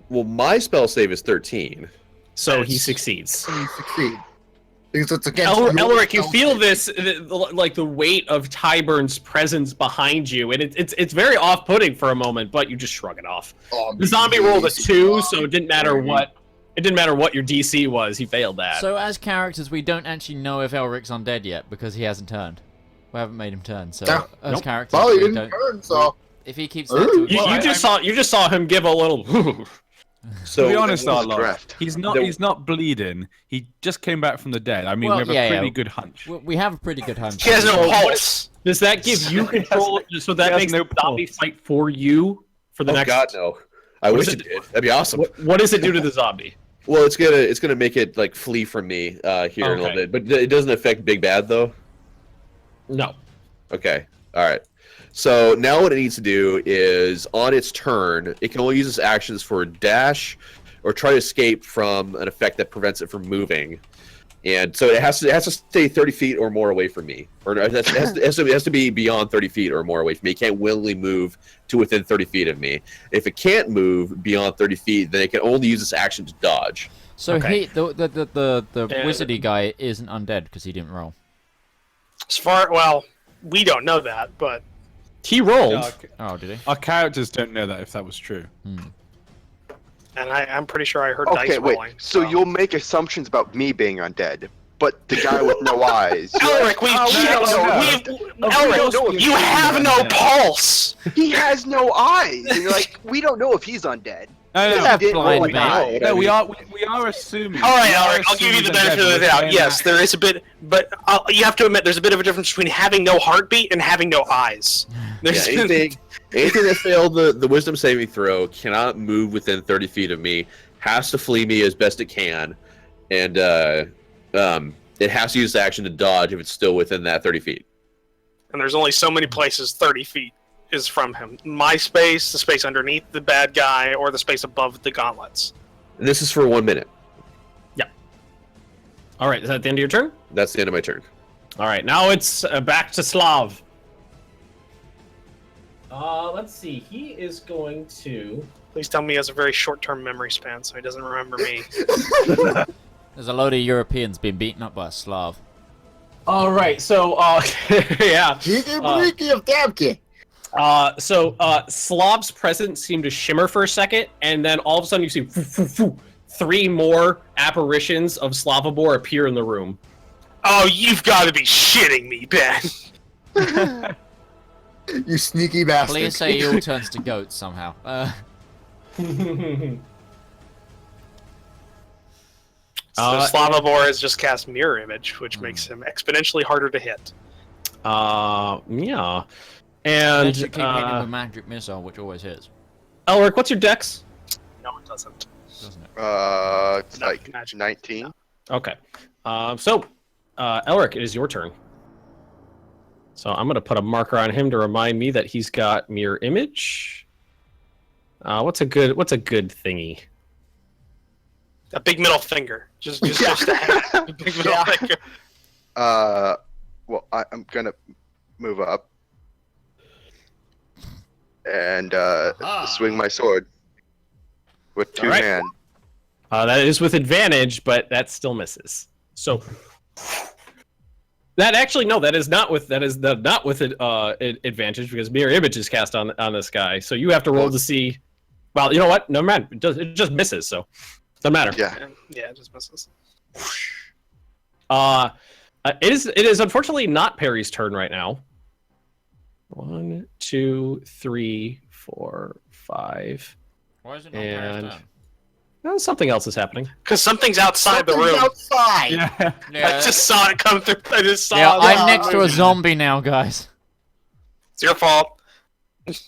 Well, my spell save is 13. So he succeeds. You succeed. Because it's against Elric, you spell feel save. this, like the weight of Tyburn's presence behind you, and it's very off-putting for a moment, but you just shrug it off. Oh, The zombie rolled a easy. 2, so it didn't matter what your DC was. He failed that. So as characters, we don't actually know if Elric's undead yet because he hasn't turned. We haven't made him turn. So Yeah. as Nope. characters, Well, he we didn't don't. turn, so If he keeps Ooh. that to you just saw him give a little. So To be honest, that was Arlo, draft. he's not bleeding. He just came back from the dead. I mean, Well, we have a yeah, pretty yeah. good hunch. we have a pretty good hunch. He has no pulse. Does that give you control? So that has makes no the zombie pulse. fight for you for the Oh next. God, no! I What wish is it it- did. That'd be awesome. What does it do to the zombie? Well, it's gonna make it like flee from me here in a little Okay. bit, but it doesn't affect Big Bad though. No. Okay. All right. So now what it needs to do is on its turn, it can only use its actions for dash or try to escape from an effect that prevents it from moving. And so it has to stay 30 feet or more away from me, or it has to be beyond 30 feet or more away from me. It can't willingly move to within 30 feet of me. If it can't move beyond 30 feet, then it can only use its action to dodge. So Okay. the And- wizardy guy isn't undead because he didn't roll. Well, we don't know that, but He rolled. Oh, did he? Our characters don't know that if that was true. and I'm pretty sure I heard Okay, dice wait. rolling. So you'll make assumptions about me being undead, but the guy with no eyes. Elric, we don't know. Elric, you have no pulse. He has no eyes, and you're like, we don't know if he's undead. No, no, Yeah, no. didn't blind roll an man. eye. No, we are assuming. All right, we are Elric, I'll give you the assuming benefit that of the they're doubt. dead. Yes, there is a bit, but you have to admit there's a bit of a difference between having no heartbeat and having no eyes. There's Yeah, anything that failed the wisdom saving throw cannot move within 30 feet of me, has to flee me as best it can, and it has to use action to dodge if it's still within that 30 feet. and there's only so many places 30 feet is from him. My space, the space underneath the bad guy, or the space above the gauntlets. And this is for 1 minute. All right, is that the end of your turn? That's the end of my turn. All right, now it's back to Slav. Let's see. He is going to. Please tell me he has a very short-term memory span, so he doesn't remember me. There's a load of Europeans being beaten up by a Slav. All right, so yeah. Cheeky of Damki. So Slav's presence seemed to shimmer for a second, and then all of a sudden you see 3 more apparitions of Slavobor appear in the room. Oh, you've got to be shitting me, Ben. You sneaky bastard. Please say he all turns to goats somehow. So Slavobor has just cast Mirror Image, which makes him exponentially harder to hit. Yeah. And And you keep hitting him with magic missile, which always hits, Elric, what's your dex? No, it doesn't. doesn't it? It's No, like magic. 19. Okay. So Elric, it is your turn. So I'm going to put a marker on him to remind me that he's got mirror image. What's a good thingy? A big middle finger. Just a big middle finger. Well, I'm gonna move up and swing my sword with two Alright. hands. That is with advantage, but that still misses. So that actually that is not with advantage because mirror image is cast on this guy. So you have to roll to see. Well, you know what? Never mind. It just misses. So doesn't matter. Yeah. Yeah, it just misses. It is unfortunately not Perry's turn right now. 1, 2, 3, 4, 5. Why is it not And Paris turn? something else is happoning. Because something's outside the room. outside. Yeah. I just saw it come through. I just saw Yeah, it. I'm next to a zombie now, guys. It's your fault.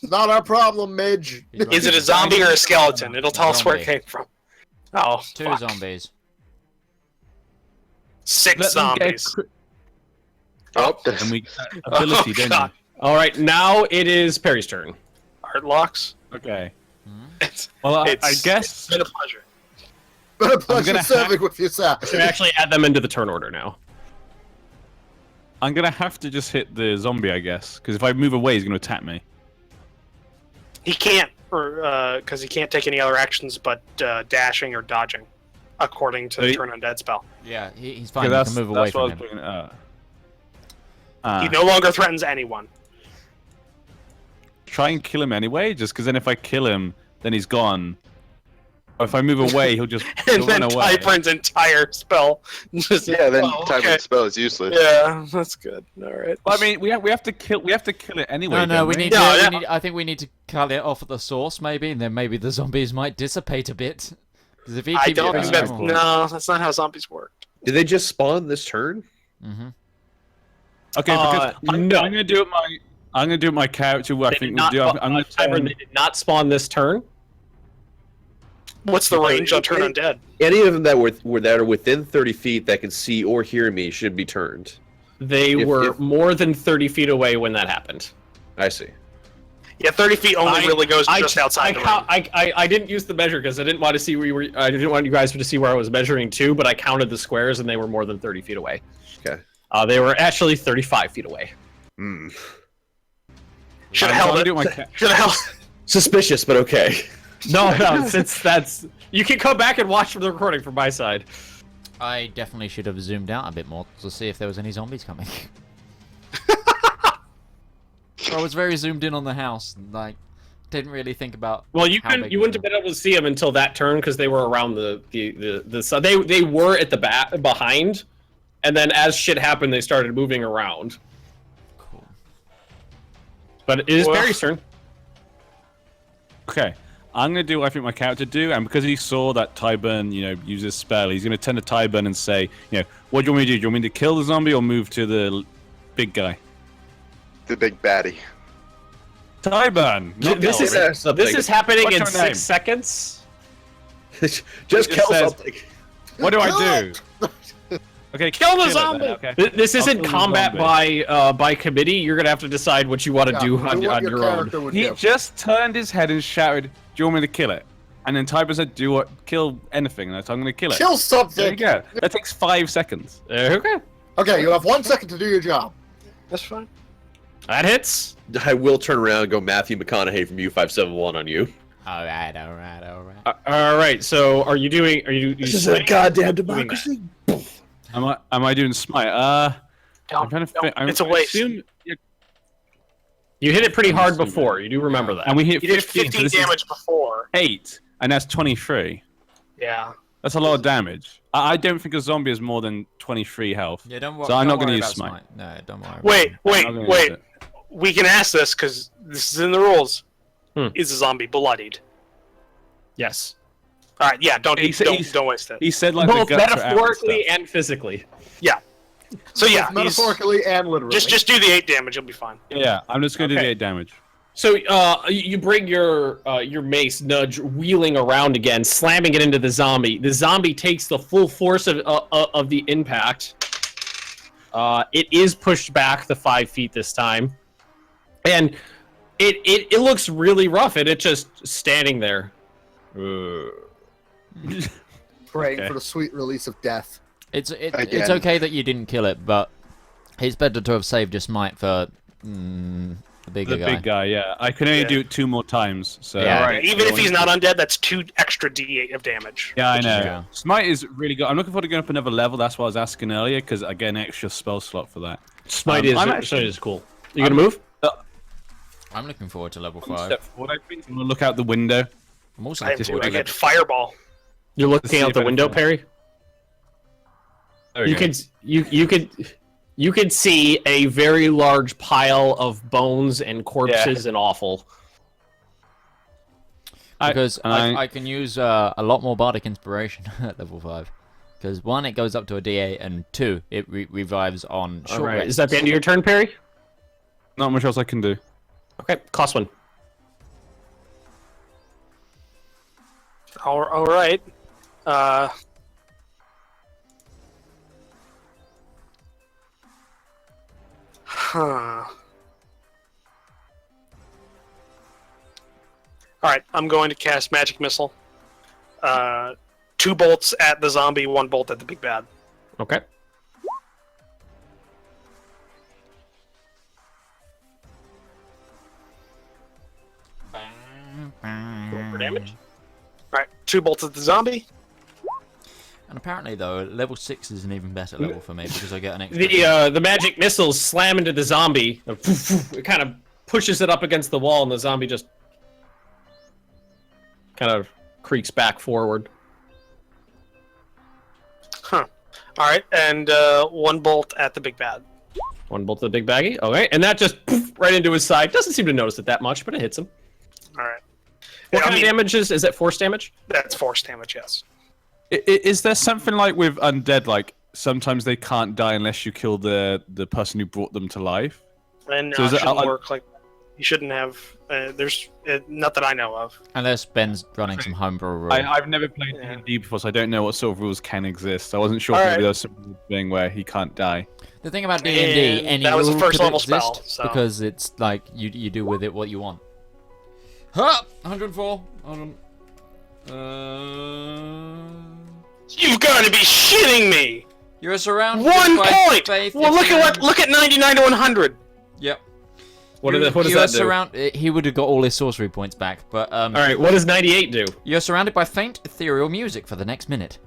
Not our problem, Midge. Is it a zombie or a skeleton? It'll tell us where it came from. Oh, Two fuck. zombies. 6 zombies. Oh, And we get that ability, don't God. All right, now it is Perry's turn. Art locks. you? Okay. It's, Well, I it's guess been a pleasure. Been a pleasure gonna serving with you, sir. I should actually add them into the turn order now. I'm gonna have to just hit the zombie, I guess, because if I move away, he's gonna attack me. He can't, because he can't take any other actions but dashing or dodging, according to So the he- Turn Undead spell. Yeah, he's fine. Okay, You can move away that's what from I was him. doing, He no longer threatens anyone. try and kill him anyway, just because then if I kill him, then he's gone. Or if I move away, he'll just And he'll then run away. Typern's entire spell. Just, yeah, then oh, time okay. and spell is useless. Yeah, that's good. All right. Well, I mean, we have to kill it anyway. No, don't we need No, to. yeah. I think we need to cut it off at the source, maybe, and then maybe the zombies might dissipate a bit. Because if he I keeps don't bringing think that's... them- No, that's not how zombies work. Did they just spawn this turn? Mhm. Okay, because no. I'm gonna do it my character. What I They think did we'll not, do. I'm gonna Tyburn, they did not spawn this turn. What's the range on Turn Undead? Any of them that that are within 30 feet that can see or hear me should be turned. They If- were if- more than 30 feet away when that happened. I see. Yeah, 30 feet only really goes just outside the ring. I didn't use the measure because I didn't want to see where you were. I didn't want you guys to see where I was measuring to, but I counted the squares and they were more than 30 feet away. Okay. They were actually 35 feet away. Hmm. Should have held it. Should have held Suspicious, but okay. No, since that's you can come back and watch the recording from my side. I definitely should have zoomed out a bit more to see if there was any zombies coming. I was very zoomed in on the house, and, like, didn't really think about. Well, you how couldn't. big You it wouldn't was. have been able to see them until that turn because they were around the side. They were at the back behind, and then as shit happened, they started moving around. Cool. But it is Well- Barry's turn. Okay, I'm gonna do what I think my character do, and because he saw that Tyburn, use his spell, he's gonna turn to Tyburn and say, what do you want me to do? Do you want me to kill the zombie or move to the big guy? The big baddie. Tyburn. This is happening What's in your 6 name? seconds. Just It kill says- something. What do I do? Okay, Kill the it then, zombie. okay. This isn't kill the combat zombie. by committee. You're gonna have to decide what you want to do on what your own. character would He do. just turned his head and shouted, "Do you want me to kill it?" And then Tyburn said, kill anything." And I said, "I'm gonna kill it." Kill There you something. go. That takes 5 seconds. Okay, Okay, you have 1 second to do your job. That's fine. that hits. I will turn around and go Matthew McConaughey from U571 on you. All right. All right. So, are you doing? Are you? This is a goddamn doing that? democracy. Am I doing smite? I'm Don't, trying to. don't. It's a waste. You hit it pretty hard before. You do remember that. And we hit You did 15, so 15 this is damage before. 8, and that's 23. Yeah. That's a lot of damage. I don't think a zombie has more than 23 health. Yeah, don't worry. So I'm not going gonna to use smite. No, don't worry. Wait, I'm wait, not gonna wait. use it. We can ask this because this is in the rules. Hmm. Is a zombie bloodied? Yes. All right. Yeah. Don't He's- don't waste it. He said like Both the guts are out and metaphorically stuff. and physically. So yeah, Both metaphorically and literally. just do the 8 damage. You'll be fine. Yeah, I'm just gonna do Okay. the 8 damage. So you bring your mace nudge wheeling around again, slamming it into the zombie. The zombie takes the full force of the impact. It is pushed back the 5 feet this time, and it looks really rough. And it's just standing there, Praying Okay. for the sweet release of death. It's Again. okay that you didn't kill it, but it's better to have saved your smite for the bigger The guy. big guy, yeah. I can only Yeah. do it 2 more times. So Yeah. Right. Even if he's not undead, that's 2 extra D8 of damage. Yeah, I Which is know. good. Smite is really good. I'm looking forward to going up another level. That's what I was asking earlier, because I get an extra spell slot for that. Smite I'm Smite actually- is cool. You gonna move? I'm looking forward to level One 5. step forward, I think. I'm gonna look out the window. I'm also I looking am forward to doing it. level. Fireball. You're see looking out if the window, anything- Perry. There we You go. could you could see a very large pile of bones and corpses and offal. Because I- I can use a lot more bardic inspiration at level 5. Because 1, it goes up to a D8, and 2, it revives on short All right, rests. is that the end of your turn, Perry? Not much else I can do. Okay, cost 1. All right. Huh. All right, I'm going to cast Magic Missile. 2 bolts at the zombie, 1 bolt at the big bad. Okay. Roll for damage. All right, 2 bolts at the zombie. And apparently, though, level 6 is an even better level for me because I get an extra. The magic missiles slam into the zombie. It kind of pushes it up against the wall, and the zombie just kind of creaks back forward. Huh. All right, and 1 bolt at the big bad. 1 bolt to the big baggie. Okay, and that just right into his side. Doesn't seem to notice it that much, but it hits him. All right. What Yeah, kind of damage is that? Force damage? That's force damage, yes. Is there something like with undead, like sometimes they can't die unless you kill the person who brought them to life? And So is it- shouldn't work like you shouldn't have. There's not that I know of. Unless Ben's running some homebrew rule. I've never played Yeah. D&D before, so I don't know what sort of rules can exist. I wasn't sure All if right. maybe there was some thing where he can't die. The thing about D&D, And any that was a rule first could level exist spell, so- because it's like you do with it what you want. Huh! 104. Hold on. You've got to be shitting me! You're surrounded 1 by point. faith Well, look at 99 to 100. Yep. What does You're that do? He would have got all his sorcery points back, but All right, what does 98 do? you're surrounded by faint ethereal music for the next minute.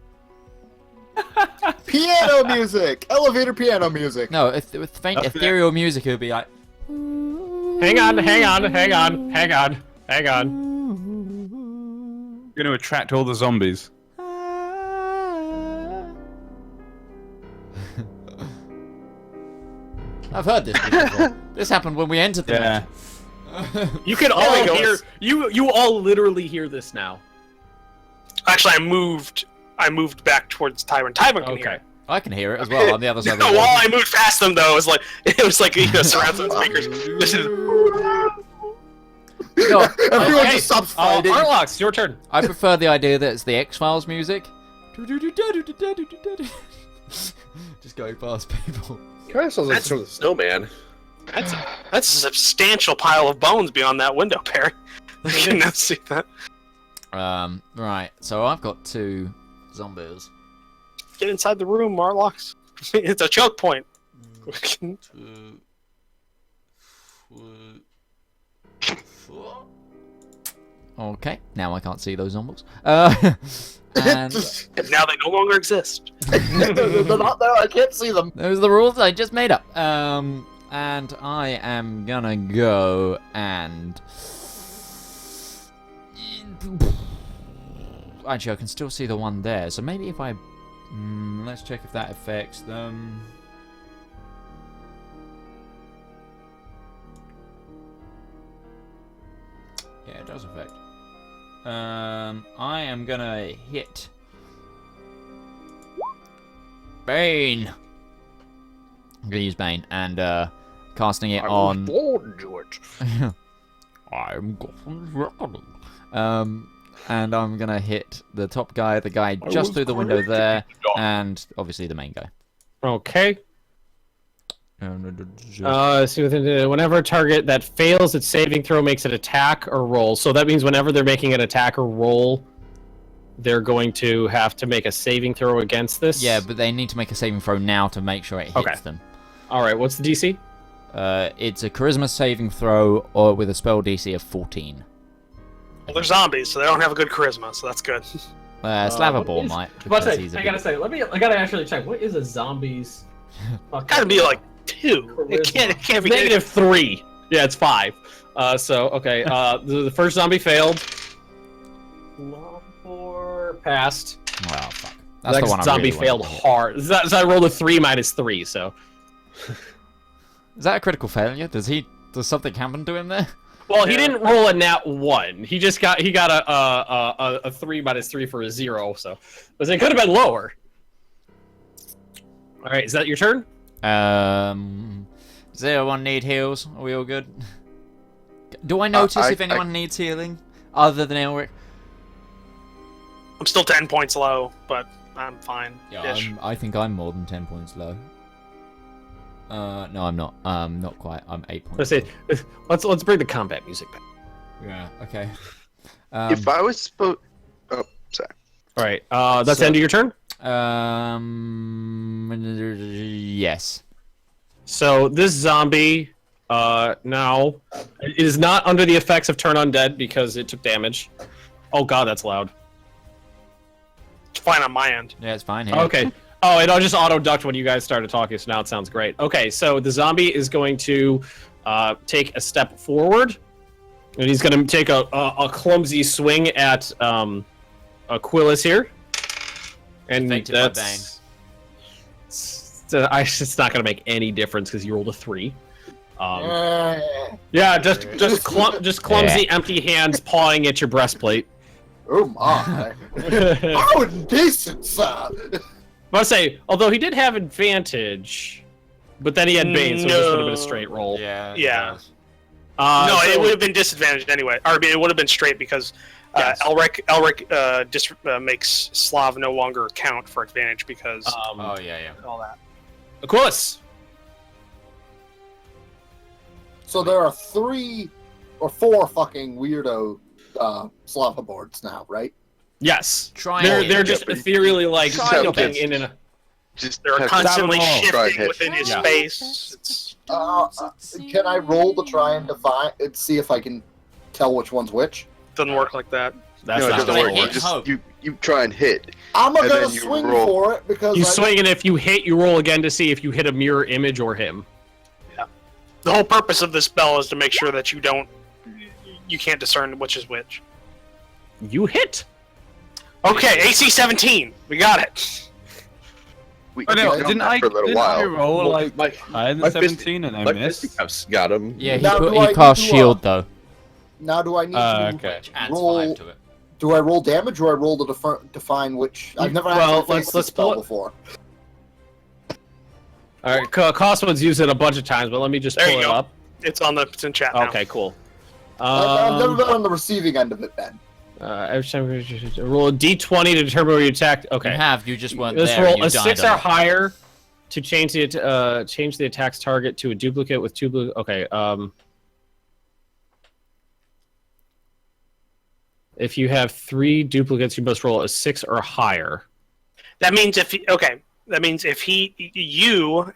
Piano music! Elevator piano music! No, if with faint That's ethereal music, it would be like. Hang on. You're going to attract all the zombies. I've heard this before. This happened when we entered the Yeah. match. You can all There we go. hear. You all literally hear this now. Actually, I moved back towards Tywin. Tywin can hear Okay. it. I can hear it as well on the other side of the No, wall. while I moved past them, though, it was like surrounds with speakers. This is No, Everyone Okay. just stops fighting. Arlox, your turn. I prefer the idea that it's the X-Files music. Just going past people. Kind of sounds like That's- from the snowman. that's a substantial pile of bones beyond that window, Perry. I can now see that. Right, so I've got 2 zombies. Get inside the room, Marlocks. It's a choke point. Okay, now I can't see those zombies. And And now they no longer exist. They're not there, I can't see them. those are the rules I just made up. And I am gonna go and... Actually, I can still see the one there, so maybe if I... let's check if that affects them. Yeah, it does affect. I am gonna hit... Bane! I'm gonna use Bane and casting it on... I'm and I'm gonna hit the top guy, the guy just through the window there, and obviously the main guy. Okay. Whenever a target that fails its saving throw makes an attack or roll. So that means whenever they're making an attack or roll, they're going to have to make a saving throw against this. Yeah, but they need to make a saving throw now to make sure it hits them. All right, what's the DC? It's a charisma saving throw or with a spell DC of 14. Well, they're zombies, so they don't have a good charisma, so that's good. Slavabor might. I gotta actually check. What is a zombie's? Gotta be like 2. It can't be negative 3. Yeah, it's 5. Okay. The first zombie failed. Passed. Well, fuck. That's That the one I zombie really failed wanted. hard. So I rolled a 3 minus 3. So. Is that a critical failure? Does something happen to him there? Well, he didn't roll a nat 1. He got a 3 minus 3 for a 0. So, but it could have been lower. All right, is that your turn? Does anyone need heals? Are we all good? Do I notice if anyone needs healing other than Elric? I'm still 10 points low, but I'm fine. Yeah, I think I'm more than 10 points low. No, I'm not. Not quite. I'm 8 points. Let's bring the combat music back. Yeah. Okay. If I was supposed... Oh, sorry. All right. That's the end of your turn. Yes. So this zombie now is not under the effects of turn undead because it took damage. Oh god, that's loud. It's fine on my end. Yeah, it's fine here. Okay. Oh, it just auto-ducked when you guys started talking, so now it sounds great. Okay, so the zombie is going to take a step forward, and he's going to take a clumsy swing at Aquilus here. And that's... It's not going to make any difference because you rolled a 3. Yeah, just clumsy, empty hands pawing at your breastplate. Oh my! How indecent, sir! I say, although he did have advantage, but then he had Bane, so it just would have been a straight roll. Yeah. Yeah. No, it would have been disadvantaged anyway. Or it would have been straight because Elric makes Slav no longer count for advantage because Oh yeah. all that. Aquilus! So there are 3 or 4 fucking weirdo Slava boards now, right? Yes. Triangle. They're just ethereally like Triangle. jumping in and They're constantly Try shifting hit. within his Yeah. space. It's, Can I roll to try and define and see if I can tell which one's which? doesn't work like that. that's No, it not doesn't gonna work. work. You just you try and hit. I'm And gonna then you swing roll. for it because You swing, and if you hit, you roll again to see if you hit a mirror image or him. The whole purpose of this spell is to make sure that you can't discern which is which. You hit. Okay, AC 17. We got it. We Oh, no, did didn't that I for a little didn't I while. roll like My higher than my fist- 17 and I my missed? fisticuffs got him. Yeah, Now, do he I cast need to, shield though. Now do I need to Okay. Adds roll? 5 to it. Do I roll damage or I roll to define which? I've never Well, actually faced let's this spell pull it- before. All right, Cosmo's used it a bunch of times, but let me just There pull you it go. up. It's in chat now. Okay, cool. I've never been on the receiving end of it, Ben. Every time we roll a d20 to determine where you attack. Okay. You just weren't Let's there. and roll you a died 6 on or it. higher to change the attack's target to a duplicate with 2 Okay. If you have 3 duplicates, you must roll a 6 or higher. That means if you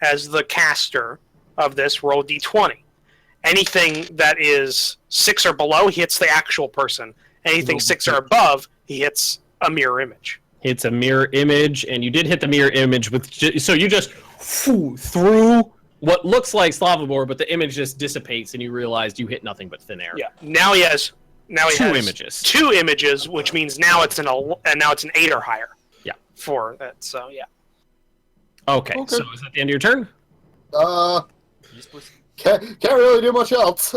as the caster of this roll d20. Anything that is 6 or below hits the actual person. Anything 6 or above, he hits a mirror image. It's a mirror image, and you did hit the mirror image with. So you just through what looks like Slavomir, but the image just dissipates, and you realized you hit nothing but thin air. Yeah. Now he has 2 images. 2 images, which means now it's an 8 or higher. Yeah. For that, so yeah. Okay. So is that the end of your turn? Can't really do much else.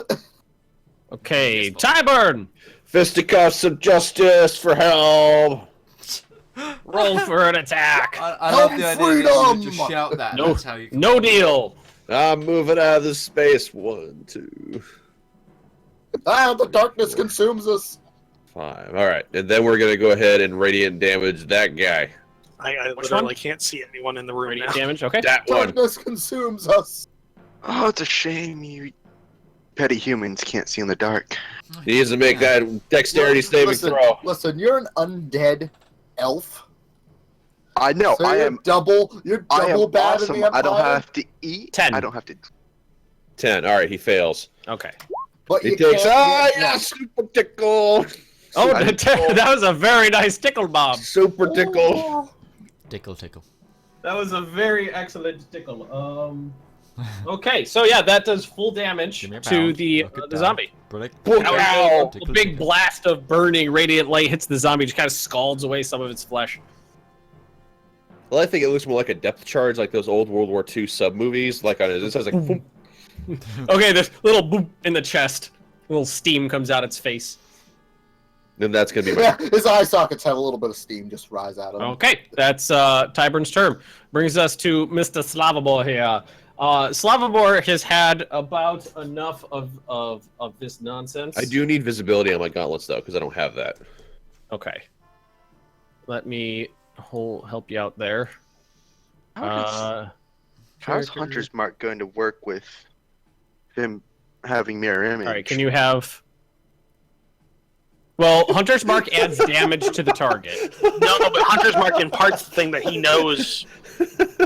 Okay, Tyburn! Fisticuffs of justice for help. Roll for an attack. I love the idea that you would just shout that. No, no deal. I'm moving out of this space. 1, 2, The darkness consumes us. 5. All right, and then we're gonna go ahead and radiant damage that guy. I Which literally one? can't see anyone in the room Radiant now. damage. Okay. That one. Darkness consumes us. Oh, it's a shame you petty humans can't see in the dark. He needs to make that dexterity saving throw. Listen, you're an undead elf. I know. So I you're am. double. You're I double am bad awesome. in the I don't Empire, have to eat. 10. I don't have to. 10. All right, he fails. Okay. but He you takes. can't Ah, get yeah, drunk. super tickle. Oh, I- that was a very nice tickle, Bob. Super tickle. Tickle, tickle. That was a very excellent tickle. Okay, so yeah, that does full damage Give me a to pound. the Look at the that. zombie. Brilliant. Ow! A big blast of burning radiant light hits the zombie, just kind of scalds away some of its flesh. Well, I think it looks more like a depth charge, like those old World War II sub movies. Like on it, it says like. Boom. Okay, there's little boop in the chest. A little steam comes out its face. Then that's gonna be my. Yeah, his eye sockets have a little bit of steam just rise out of them. Okay, that's Tyburn's turn. Brings us to Mr. Slavobor here. Slavobor has had about enough of this nonsense. I do need visibility on my gauntlets though, because I don't have that. Okay. Let me help you out there. How's character- Hunter's Mark going to work with him having mirror image? All right, can you have? Well, Hunter's Mark adds damage to the target. No, but Hunter's Mark imparts the thing that he knows.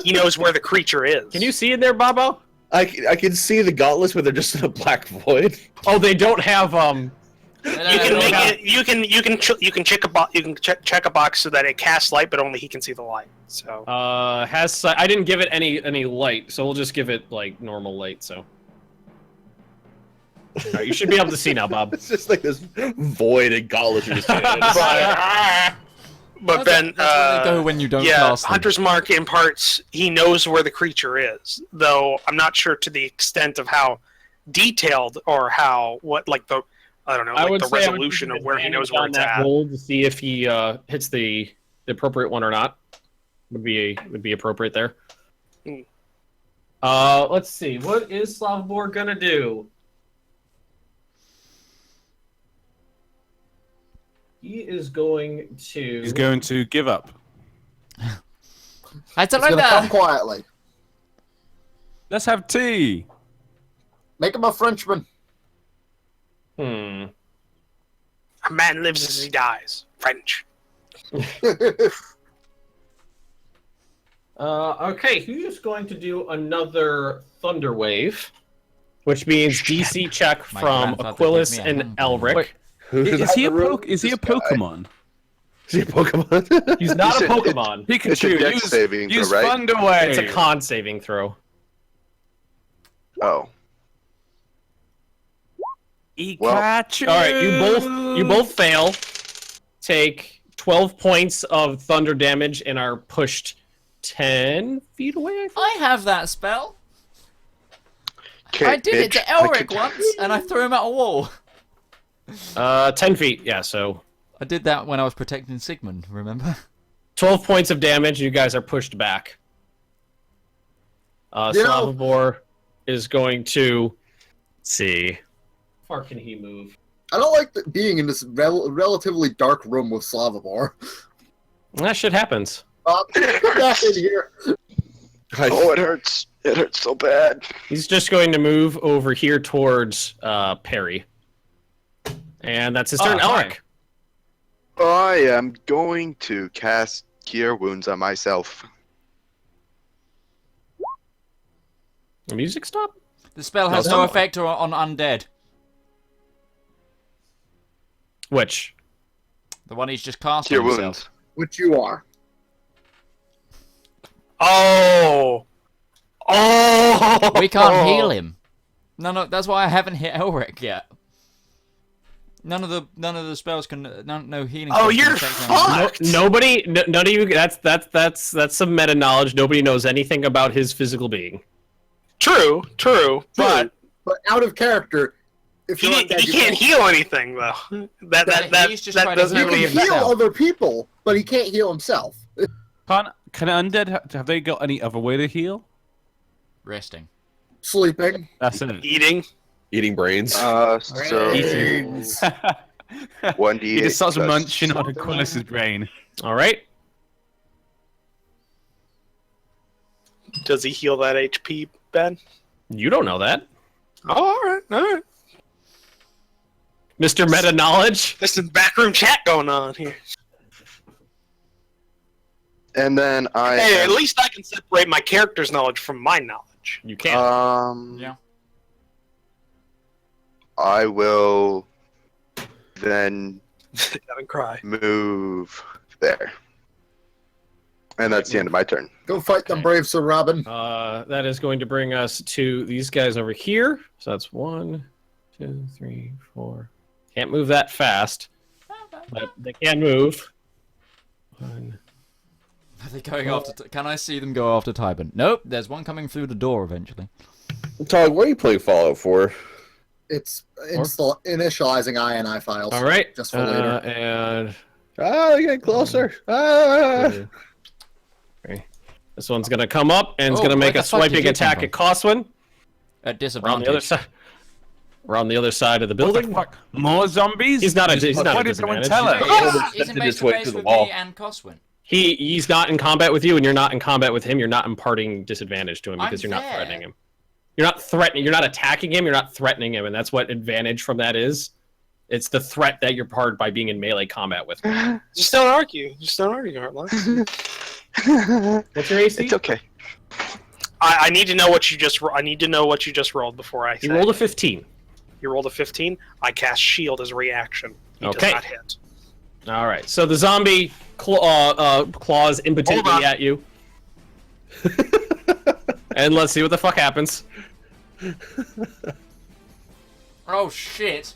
He knows where the creature is. Can you see in there, Bobo? I can see the gauntlets, but they're just in a black void. Oh, they don't have You can make it. You can check a box. You can check a box so that it casts light, but only he can see the light. So. I didn't give it any light, so we'll just give it like normal light. So. All right, you should be able to see now, Bob. It's just like this void and gauntlets are just standing in it. But then, That's where they go when you don't yeah, cast them. Hunter's Mark imparts. He knows where the creature is, though I'm not sure to the extent of how detailed or I don't know, I like would the say I would resolution give of where he knows advantage where on it's that at. roll to see if he hits the appropriate one or not. Would be appropriate there. Hmm. Let's see. What is Slavobor gonna do? He is going to. He's going to give up. I It's gonna come surrender. quietly. Let's have tea. Make him a Frenchman. Hmm. A man lives as he dies. French. Okay, who's going to do another Thunder Wave? Which means DC check My from grandfather Aquilus gave me a and hand. Elric. Wait, Who's Is he a that? is he a This guy. Pokemon? Is he a Pokemon? He's not a It's a- Pokemon. It's a Pikachu, dex saving throw, use right? Thunder Wave. It's a con saving throw. Oh. Pikachu. All right, you both fail. Take 12 points of thunder damage and are pushed 10 feet away. I think. I have that spell. Okay, I did it to bitch. I Elric can- once, and I threw him at a wall. 10 feet. Yeah, so I did that when I was protecting Sigmund, remember? 12 points of damage. You guys are pushed back. know- Slavobor is going to see. How far can he move? I don't like being in this relatively dark room with Slavobor. That shit happens. Come back in here. Oh, it hurts. It hurts so bad. He's just going to move over here towards Perry. And that's his turn. hi. Elric. I am going to cast Cure Wounds on myself. The music stop? The spell has No, no it's not. effect on undead. Which? The one he's just casting Cure himself. Wounds. Which you are. Oh. Oh. We can't heal him. No, that's why I haven't hit Elric yet. None of the spells can no healing. Oh, spells can you're affect him. fucked. Nobody, none of you. That's some meta knowledge. Nobody knows anything about his physical being. True, but But out of character, if you're he undead, you can't heal anything though. That He's just that trying to doesn't He heal really. can heal himself. other people, but he can't heal himself. Can undead have they got any other way to heal? Resting. Sleeping. That's it. Eating. Eating brains. So Brains. 1d8. He just starts plus- munching on Aquilus's brain. All right. Does he heal that HP, Ben? You don't know that. Oh, all right. Mr. Meta Knowledge. There's some backroom chat going on here. And then Hey, at least I can separate my character's knowledge from my knowledge. You can't. Yeah. I will then Don't cry. move there. And that's the end of my turn. Go fight them brave, Sir Robin. That is going to bring us to these guys over here. So that's 1, 2, 3, 4. Can't move that fast, but they can move. 1. Are they going after? Can I see them go after Tybin? Nope. There's one coming through the door eventually. Todd, what are you playing Fallout for? It's initializing INI files. All right. Just for later. And They're getting closer. Ah! okay. This one's gonna come up and it's Oh, gonna make where a the fuck did swiping you attack come at Coswin. At We're on the other disadvantage. side. We're on the other side of the What the building. fuck? More zombies? He's not a. He's not Why a did someone disadvantage. tell us? He's in Stepped base his to way base through the with wall. me and Coswin. He's not in combat with you, and you're not in combat with him. You're not imparting disadvantage to him because I'm you're not there. threatening him. You're not threatening. You're not attacking him. You're not threatening him, and that's what advantage from that is. It's the threat that you're part by being in melee combat with him. Just don't argue. Heartline. What's your AC? It's okay. I need to know what you just. I need to know what you just rolled before I say. You rolled a 15. You rolled a 15. I cast shield as a reaction. He Okay. does not hit. All right. So the zombie claws impotently Hold on. at you, and let's see what the fuck happens. Oh shit.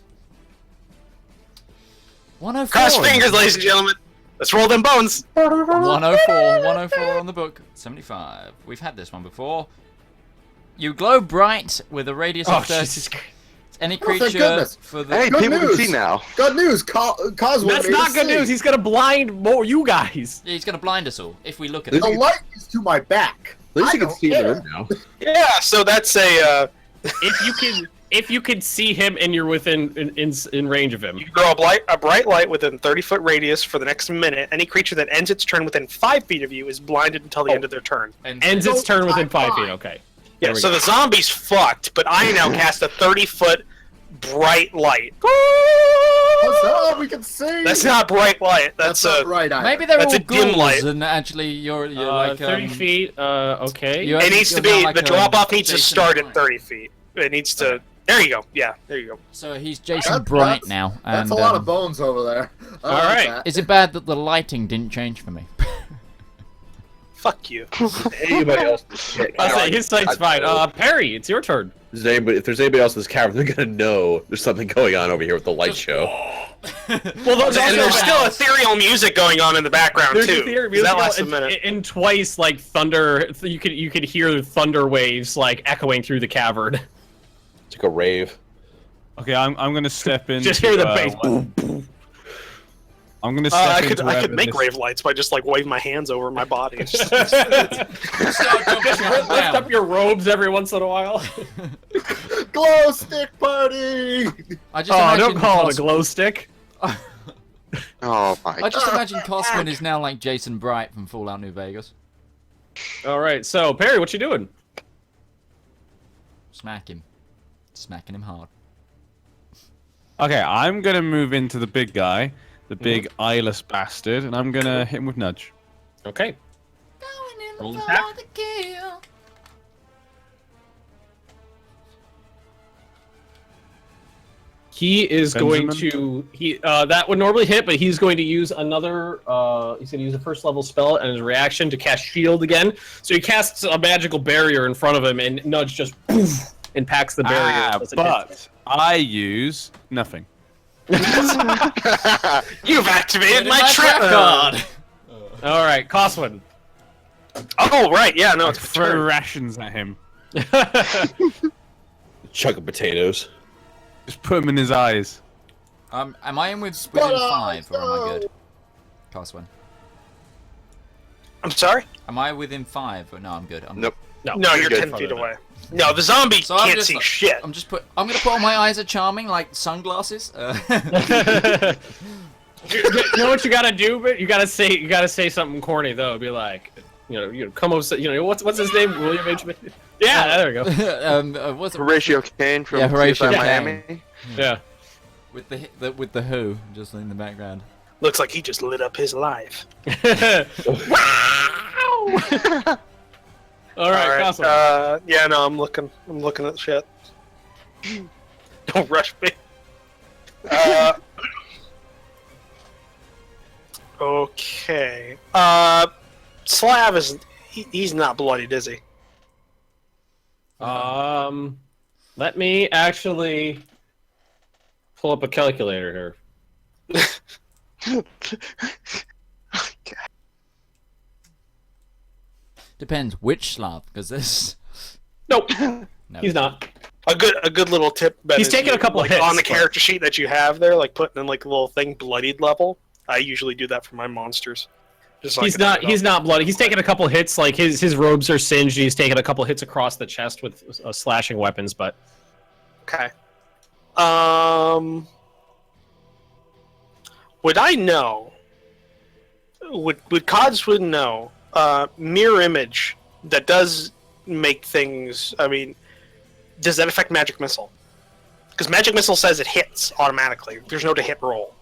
104. Cross fingers, ladies and gentlemen. Let's roll them bones. 104 on the book. 75. We've had this one before. You glow bright with a radius Oh, of 30. Jesus Christ. Any Oh, thank creature goodness. for the. Hey, Good people can news. see now. Good news. Cosmo. That's not good news. He's gonna blind more you guys. Yeah, he's gonna blind us all if we look at This- The him. light is to my back. At least I you can don't see care. them now. Yeah. So that's a. If you could see him and you're within in range of him. You grow a bright light within 30-foot radius for the next minute. Any creature that ends its turn within 5 feet of you is blinded until the end of their turn. Ends its turn within 5 feet. fine. Okay. Yeah. There we So go. the zombie's fucked, but I now cast a 30-foot bright light. Oh, we can see. That's not bright light. That's not a. right. Either. Maybe they're That's all a dim ghouls light. and actually you're like 30 feet. Okay. you're- It needs to you're now be like the a drop off needs to Jason start Bright. at 30 feet. It needs to. There you go. Yeah. There you go. So he's Jason That's- Bright that's- now. And, That's a lot of bones over there. I like Alright. that. Is it bad that the lighting didn't change for me? Fuck you. Anybody else? I say his sight's fine. Perry, it's your turn. If there's anybody else in this cavern, they're gonna know there's something going on over here with the light show. Well, And there's still ethereal music going on in the background There's too. a theory, 'cause that lasts a and, minute. and twice like thunder. You could hear thunder waves like echoing through the cavern. It's like a rave. Okay, I'm gonna step in. Just hear the bass. Boom, boom. I'm gonna step I into could wherever make this- rave lights by just like waving my hands over my body. It's just- Lift up your robes every once in a while. Glow stick party. I just Oh, imagine don't call it a Cos- glow stick. Oh my I just god. imagine Coswin is now like Jason Bright from Fallout New Vegas. All right, so Perry, what you doing? Smack him. Smacking him hard. Okay, I'm gonna move into the big guy, the big eyeless bastard, and I'm gonna hit him with nudge. Okay. Roll attack. He is going Benjamin? to that would normally hit, but he's going to use another. He's going to use a first level spell and his reaction to cast shield again. So he casts a magical barrier in front of him, and nudge just poof, impacts the barrier. as it hits But I use nothing. You've activated my trap card. All right, Coswin. Oh right, yeah, no, it's a Throw turn. rations at him. Chunk of potatoes. Just put him in his eyes. Am I in within 5 or am I good? Coswin. I'm sorry. Am I within 5? Or no, I'm good. I'm Nope. No, you're good. 10 feet away. No, the zombie So I'm can't just see like- shit. I'm gonna put on my eyes are charming like sunglasses. You know what you gotta do? But you gotta say something corny though. Be like, come over. What's his name? William H. Yeah, there we go. What's it? Horatio Kane from Horatio CSI Kane. Miami. Yeah. With the Who just in the background. Looks like he just lit up his life. All right, awesome. Yeah, no, I'm looking at shit. Don't rush me. Okay. Slav is he's not bloodied, is he? Let me actually pull up a calculator here. Depends which Slav, because this. Nope, No. he's not. A good little tip. Ben, He's is taking you, a couple like, hits, on the but- character sheet that you have there, like putting in like a little thing, bloodied level. I usually do that for my monsters. Just so I He's can not. put it He's up. not bloody. He's taking a couple hits. Like his robes are singed. He's taking a couple hits across the chest with slashing weapons. But Okay. Would I know? Would Codswood know? Mirror image that does make things. I mean, does that affect magic missile? Because magic missile says it hits automatically. There's no to hit roll.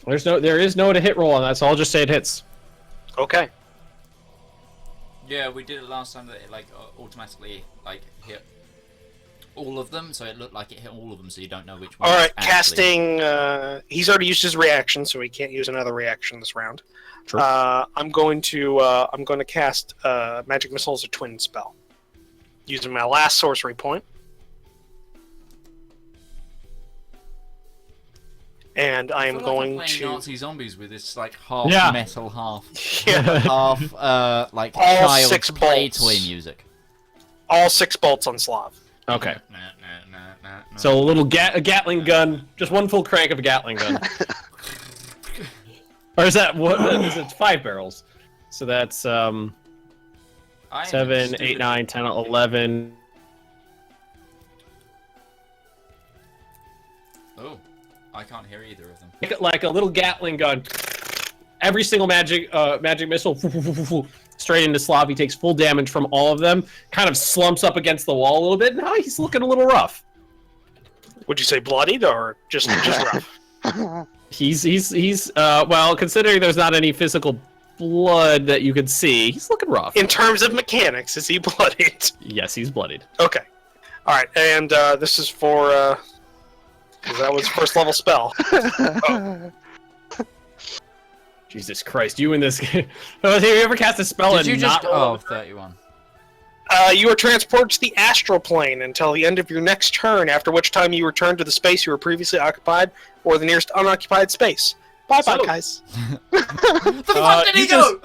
there is no to hit roll on that. So I'll just say it hits. Okay. Yeah, we did it last time that it like automatically like hit all of them, so it looked like it hit all of them, so you don't know which one. All right. Actually... Casting. He's already used his reaction, so he can't use another reaction this round. True. I'm going to cast magic missile as a twin spell, using my last sorcery point. And I am feel like I'm going playing to Nazi zombies with this like half Yeah. metal, half yeah, half like All child 6 play bolts. toy music. all 6 bolts on Slav. Okay. Nah. So a little a Gatling gun, just one full crank of a Gatling gun. Or is that what? Is it 5 barrels? So that's I am 7, stupid. 8, 9, 10, 11. Oh, I can't hear either of them. Like a little Gatling gun. Every single magic missile straight into Slav. He takes full damage from all of them. Kind of slumps up against the wall a little bit. Now he's looking a little rough. Would you say bloodied or just rough? He's well, considering there's not any physical blood that you could see, he's looking rough. In terms of mechanics, is he bloodied? Yes, he's bloodied. Okay. All right, and this is for 'cause that was first level spell. Jesus Christ, you in this game. Have you ever cast a spell Did and you not just? roll? Oh, 31. You are transported to the astral plane until the end of your next turn, after which time you return to the space you were previously occupied or the nearest unoccupied space. Bye bye, So- guys. The fuck did he go?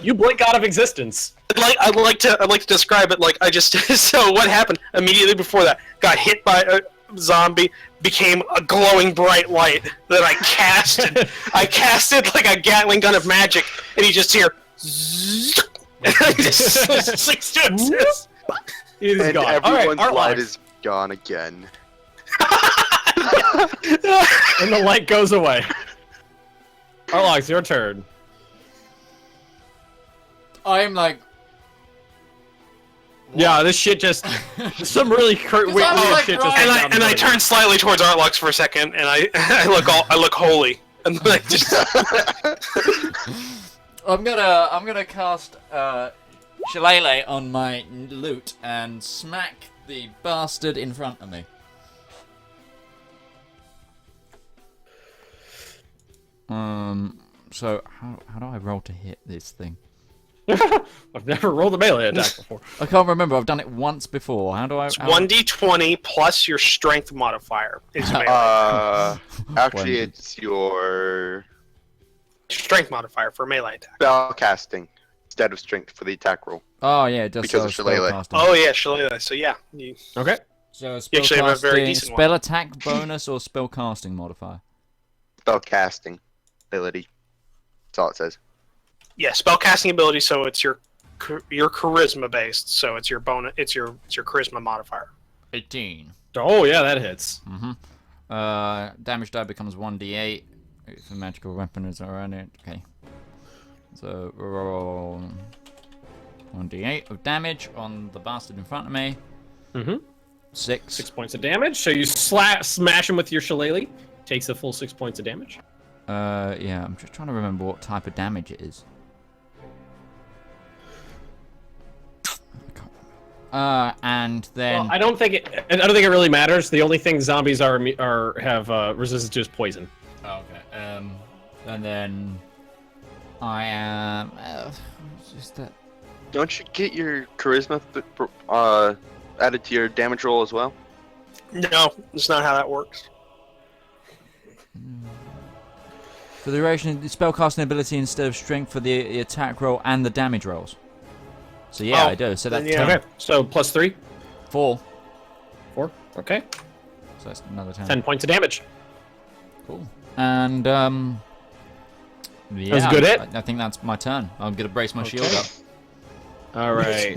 You blink out of existence. I'd like to describe it like I just. So what happened immediately before that? Got hit by a zombie, became a glowing bright light that I casted. I casted like a Gatling gun of magic, and you just hear. Zzz, and I just six to assist. He's And gone. All right, everyone's Artlox. light is gone again. And the light goes away. Arlox, your turn. I'm like. Yeah, this shit just some really weird I was like, shit right. just And went I down and the I road. turn slightly towards Artlux for a second, and I look holy, and then I just I'm gonna cast Shillelagh on my loot and smack the bastard in front of me. So how do I roll to hit this thing? I've never rolled a melee attack before. I can't remember. I've done it once before. How do I? it's 1d20 plus your strength modifier. Is melee. Actually, When- it's your Strength modifier for melee attack. spell casting instead of strength for the attack roll. Oh yeah, it does. Because of Shillelagh. spellcasting. Oh yeah, Shillelagh. So yeah, Okay. So You actually have a very spellcasting, decent one. spell attack bonus or spell casting modifier. Spell casting ability. That's all it says. yeah, spellcasting ability. So it's your charisma based. So it's your bonus. It's your charisma modifier. 18. Oh yeah, that hits. Damage die becomes 1d8 if a magical weapon is around it. Okay. So roll 1d8 of damage on the bastard in front of me. Mm-hmm. 6. 6 points of damage. So you smash him with your shillelagh. Takes the full 6 points of damage. Yeah, I'm just trying to remember what type of damage it is. And then Well, I don't think it really matters. The only thing zombies have resistance to is poison. oh, okay. And then I am. What's just that? Don't you get your charisma added to your damage roll as well? No, that's not how that works. For the duration, the spellcasting ability instead of strength for the attack roll and the damage rolls. So yeah, Oh, I do. So that's then yeah. 10. Okay. So plus 3. 4. 4. Okay. So that's another 10. 10 points of damage. Cool. And yeah, That's a good hit. I think that's my turn. I'm gonna brace my shield up. All right.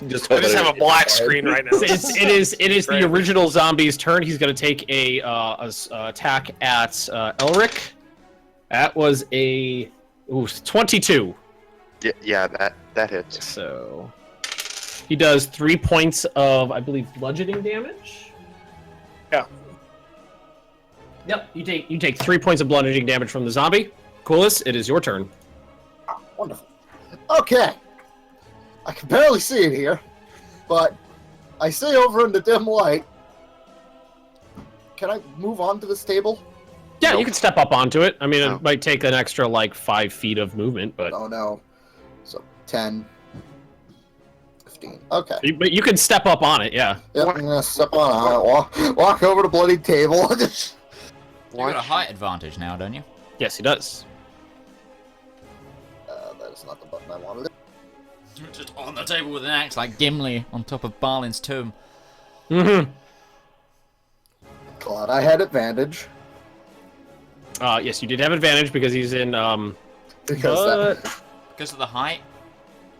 just I just have a black screen right now. It is the Great. original zombie's turn. He's going to take a attack at Elric. That was a 22. Yeah, that hits. So he does 3 points of, I believe, bludgeoning damage. Yeah. Yep. You take 3 points of bludgeoning damage from the zombie. Coolest, it is your turn. Wonderful. Okay. I can barely see it here, but I see over in the dim light. Can I move on to this table? Yeah, Nope. you can step up onto it. I mean, Oh. it might take an extra like 5 feet of movement, but Oh no. So 10, 15. Okay. but you can step up on it. Yeah. Yep, I'm gonna step on it. Walk over to bloody table. You've got a height advantage now, don't you? Yes, he does. That is not the button I wanted. Just on the table with an axe like Gimli on top of Balin's tomb. Mm-hmm. Glad I had advantage Yes, you did have advantage because he's in. because that. Because of the height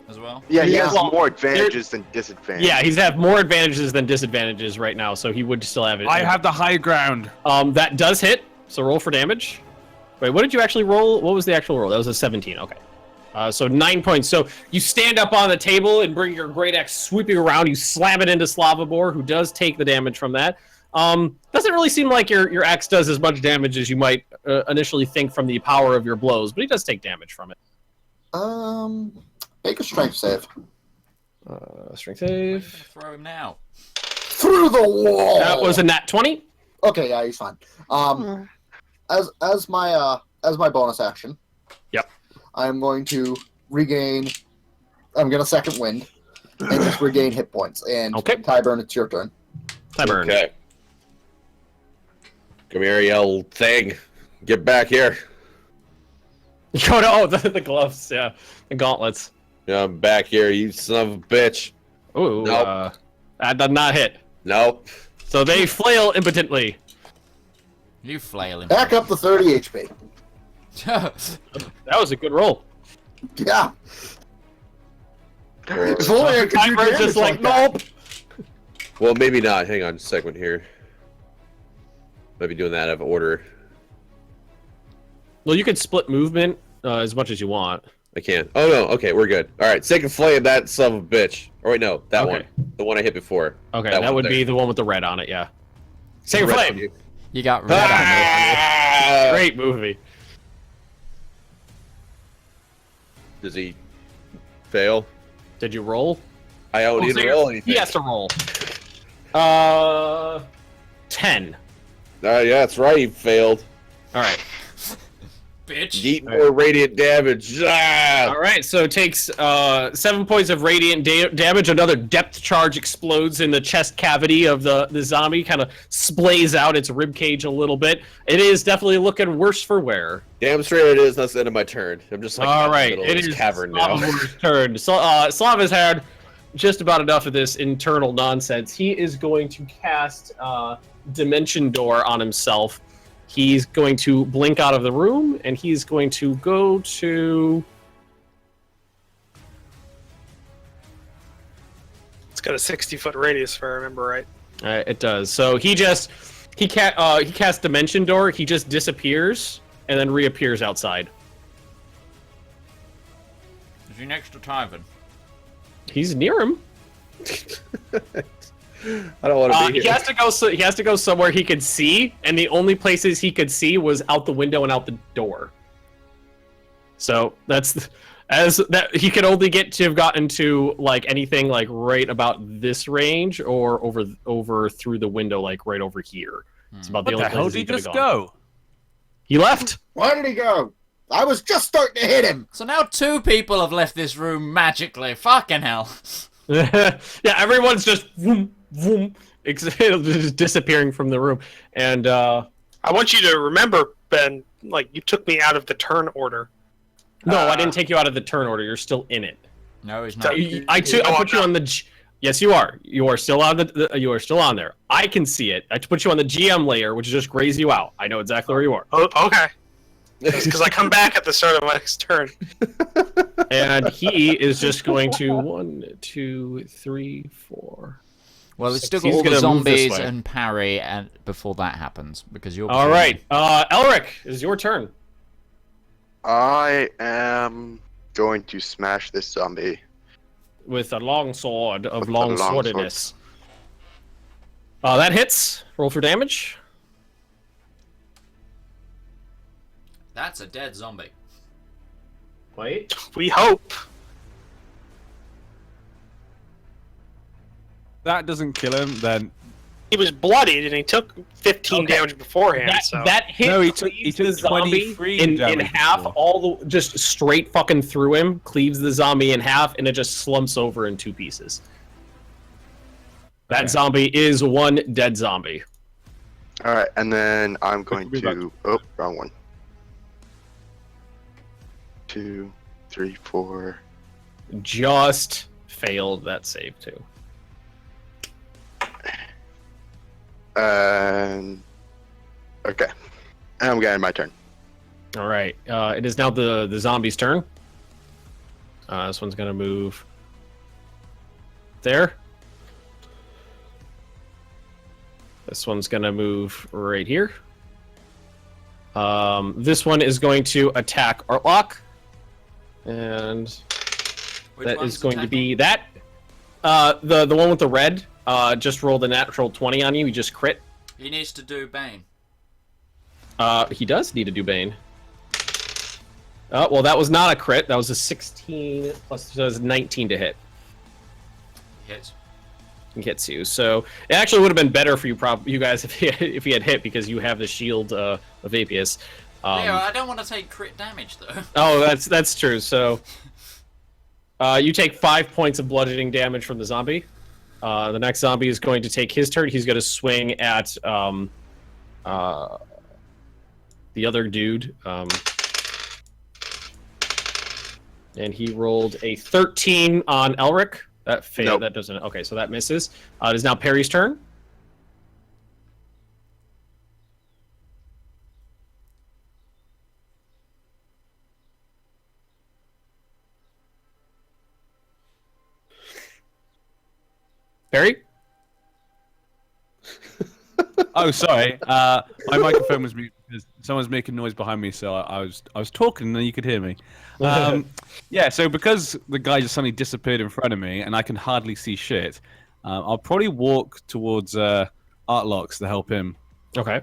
as well. Yeah, he Yeah. has Well, more advantages than disadvantages. Yeah, he's have more advantages than disadvantages right now, so he would still have it. I have the high ground. That does hit. So roll for damage. Wait, what did you actually roll? What was the actual roll? That was a 17. Okay. So 9 points. So you stand up on the table and bring your great axe sweeping around. You slam it into Slavobor, who does take the damage from that. Doesn't really seem like your axe does as much damage as you might initially think from the power of your blows, but he does take damage from it. Make a strength save. Strength I'm gonna save. throw him now. Through the wall. That was a nat 20. Okay, yeah, he's fine. As my bonus action. Yep. I'm going to regain. I'm gonna second wind and just regain hit points. And Okay. Tyburn, it's your turn. Tyburn. Okay. Come here, you old thing. Get back here. Go to the gloves, yeah, the gauntlets. Yeah, I'm back here, you son of a bitch. Ooh, Nope. that did not hit. Nope. So they flail impotently. You flail him. Back up to 30 HP. That was a good roll. Yeah. If only I could do Tyburn damage just like, that. nope. Well, maybe not. Hang on a second here. Might be doing that out of order. Well, you could split movement as much as you want. I can't. Oh, no. Okay, we're good. All right, second flame that son of a bitch. Or wait, no. That Okay. one. The one I hit before. Okay, That that one would there. be the one with the red on it, yeah. Second Red on flame. you. You got red on Ah! Great movie. Does he fail? Did you roll? I don't need so to roll anything. He has to roll. 10. Yeah, that's right. He failed. All right. Bitch. Eat more radiant damage. Ah! All right, so it takes 7 points of radiant damage. Another depth charge explodes in the chest cavity of the zombie, kind of splays out its rib cage a little bit. It is definitely looking worse for wear. Damn straight it is. That's the end of my turn. I'm just like All in right, the middle it of this is cavern now. Slava's turn. So, Slava's had just about enough of this internal nonsense. He is going to cast Dimension Door on himself. He's going to blink out of the room, and he's going to go to... It's got a 60-foot radius, if I remember right. It does. So he casts Dimension Door. He just disappears and then reappears outside. Is he next to Tyven? He's near him. I don't want to be He here. has to go. He has to go somewhere he could see, and the only places he could see was out the window and out the door. So that's as that he could only get to have gotten to like anything like right about this range or over through the window like right over here. It's about the What only the hell places did he could have just gone. go? He left. Where did he go? I was just starting to hit him. So now 2 people have left this room magically. Fucking hell. Yeah, everyone's just vroom, vroom, just disappearing from the room. And I want you to remember, Ben, like, you took me out of the turn order. no, I didn't take you out of the turn order. You're still in it. No, he's not. I put you on the. Yes, you are. You are still on you are still on there. I can see it. I put you on the GM layer, which just grays you out. I know exactly where you are. Oh, okay. Because I come back at the start of my next turn. And he is just going to 1, 2, 3, 4. Well, it's still got He's all the gonna move this zombies way. and parry and before that happens because you're. All right, Elric, it's your turn. I am going to smash this zombie. With a long sword of With a long long swordedness. That hits. Roll for damage. That's a dead zombie. Wait. We hope. That doesn't kill him, then He was bloodied and he took 15 Okay. damage beforehand. That, so that hit No, he cleaves took the zombie 23 in damage half, before. all the just straight fucking through him, cleaves the zombie in half, and it just slumps over in 2 pieces. That Okay. zombie is one dead zombie. All right, and then I'm going Be back. to. Oh, wrong one. 2, 3, 4. Just failed that save too. And okay, and I'm getting my turn. All right, it is now the zombie's turn. This one's gonna move there. This one's gonna move right here. This one is going to attack Artlock, and Which that one's is going to attacking? be that. The one with the red just rolled a natural 20 on you. He just crit. He needs to do Bane. He does need to do Bane. Well, that was not a crit. That was a 16 plus so it was 19 to hit. Hits. He hits you. So it actually would have been better for you guys if he had hit because you have the shield of Apius. Yeah, I don't want to take crit damage though. Oh, that's true. So you take 5 points of bludgeoning damage from the zombie. The next zombie is going to take his turn. He's going to swing at the other dude. And he rolled a 13 on Elric. That failed. Nope. That doesn't. Okay, so that misses. It is now Perry's turn. Perry? Oh, sorry. My microphone was muted because someone's making noise behind me, so I was talking and then you could hear me. Yeah, so because the guy just suddenly disappeared in front of me and I can hardly see shit, I'll probably walk towards Artlocks to help him. Okay.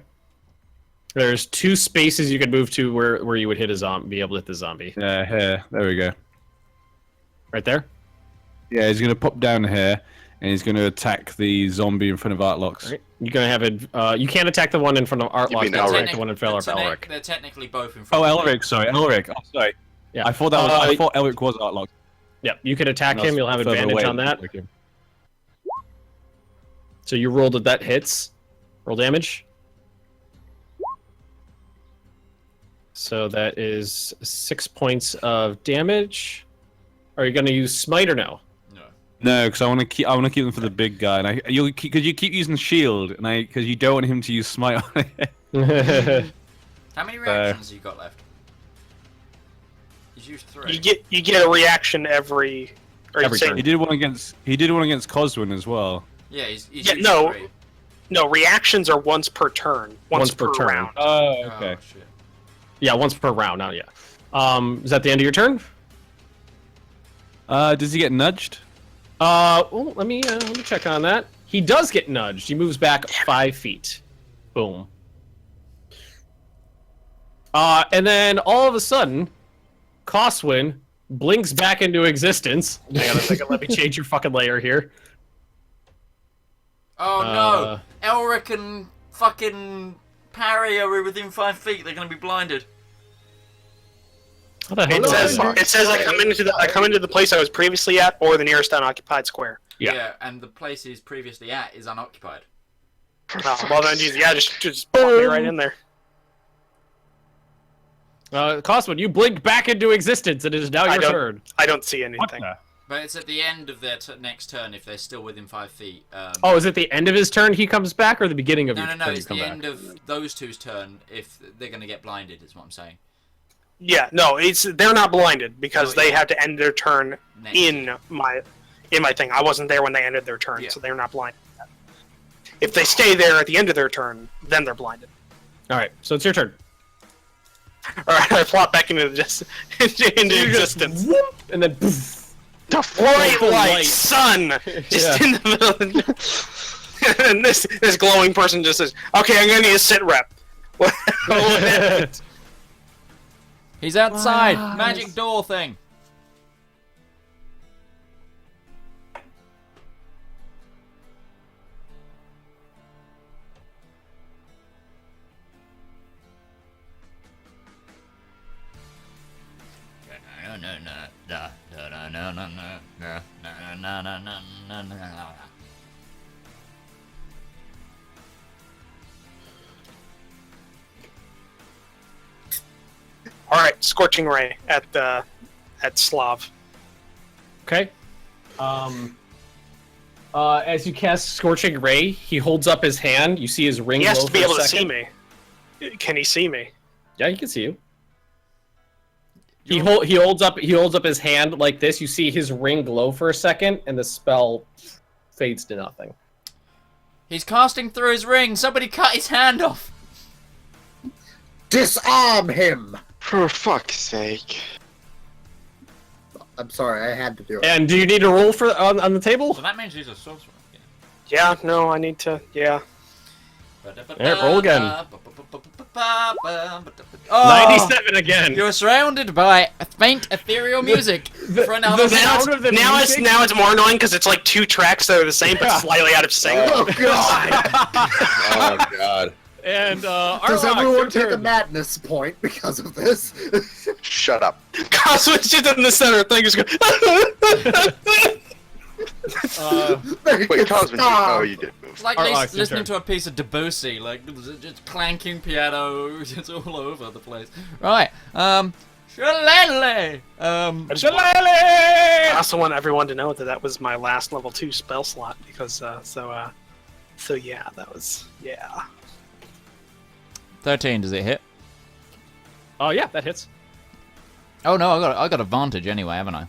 There's 2 spaces you could move to where you would hit a zombie, be able to hit the zombie. Yeah, here. There we go. Right there? Yeah, he's gonna pop down here and he's gonna attack the zombie in front of Artlocks. All right. You're gonna have it. You can't attack the one in front of Artlock. mean You can Elric? attack the one in front of Elric. They're technically both in Oh, front of me. Elric, sorry. Elric. Oh, sorry. Yeah. I thought that was. I thought Elric was Artlocks. Yeah, you could attack him. You'll have Further advantage away on than that. Elric. So you rolled that hits. Roll damage. So that is 6 points of damage. Are you going to use smite or no? No. No, because I want to keep them for the big guy, and because you keep using shield, and because you don't want him to use smite on it. How many reactions you got left? He's used 3. You get a reaction every turn. He did one against Coswin as well. Yeah, he's Yeah, used no. 3. No, reactions are once per turn. Once per turn. round. Oh, Oh, shit. Yeah, once per round. Now, yeah. Is that the end of your turn? Does he get nudged? Well, let me check on that. He does get nudged. He moves back 5 feet. Boom. And then all of a sudden, Coswin blinks back into existence. Hang on a second, let me change your fucking layer here. Oh no! Elric and fucking Parry are within 5 feet. They're gonna be blinded. What the hell? It says I come into the place I was previously at, or the nearest unoccupied square. Yeah. And the place he's previously at is unoccupied. Oh, well then, geez, yeah, just pop me right in there. Coswin, you blink back into existence. It is now your turn. I don't see anything. But it's at the end of their next turn if they're still within 5 feet. Oh, is it the end of his turn he comes back, or the beginning of your turn? No, it's the end of those two's turn if they're going to get blinded, is what I'm saying. Yeah, no, they're not blinded because they have to end their turn in my thing. I wasn't there when they ended their turn, so they're not blinded. If they stay there at the end of their turn, then they're blinded. All right, so it's your turn. All right, I plop back into existence, Whoop, and then poof. The bright light sun just in the middle. And this glowing person just says, "Okay, I'm gonna need a sit rep." He's outside. Magic door thing. All right, scorching ray at Slav. Okay. As you cast Scorching Ray, he holds up his hand. You see his ring. He has glow to be for a able to see second. me. Can he see me? Yeah, he can see you. He holds up his hand like this. You see his ring glow for a second, and the spell fades to nothing. He's casting through his ring. Somebody cut his hand off. Disarm him! For fuck's sake. I'm sorry, I had to do it. And do you need a roll for on the table? So that means he's a sorcerer. Yeah, no, I need to. Yeah. Yeah, roll again. Oh, 97 again. you're surrounded by faint ethereal music. For an the sound of the Now music? it's more annoying because it's like two tracks that are the same but slightly out of sync. Oh god! Oh god. And Does Arlok, everyone your take a turn. madness point because of this? Shut up. Cosmo's just in the center. Thing is going. Wait, Cosmin, oh, you did move. It's like Arlok, your listening turn. to a piece of Debussy, like just clanking piano, it's all over the place. Right, Shillelagh! Shillelagh! I also want everyone to know that was my last level 2 spell slot because so yeah, that was 13, does it hit? Oh yeah, that hits. Oh no, I got advantage anyway, haven't I?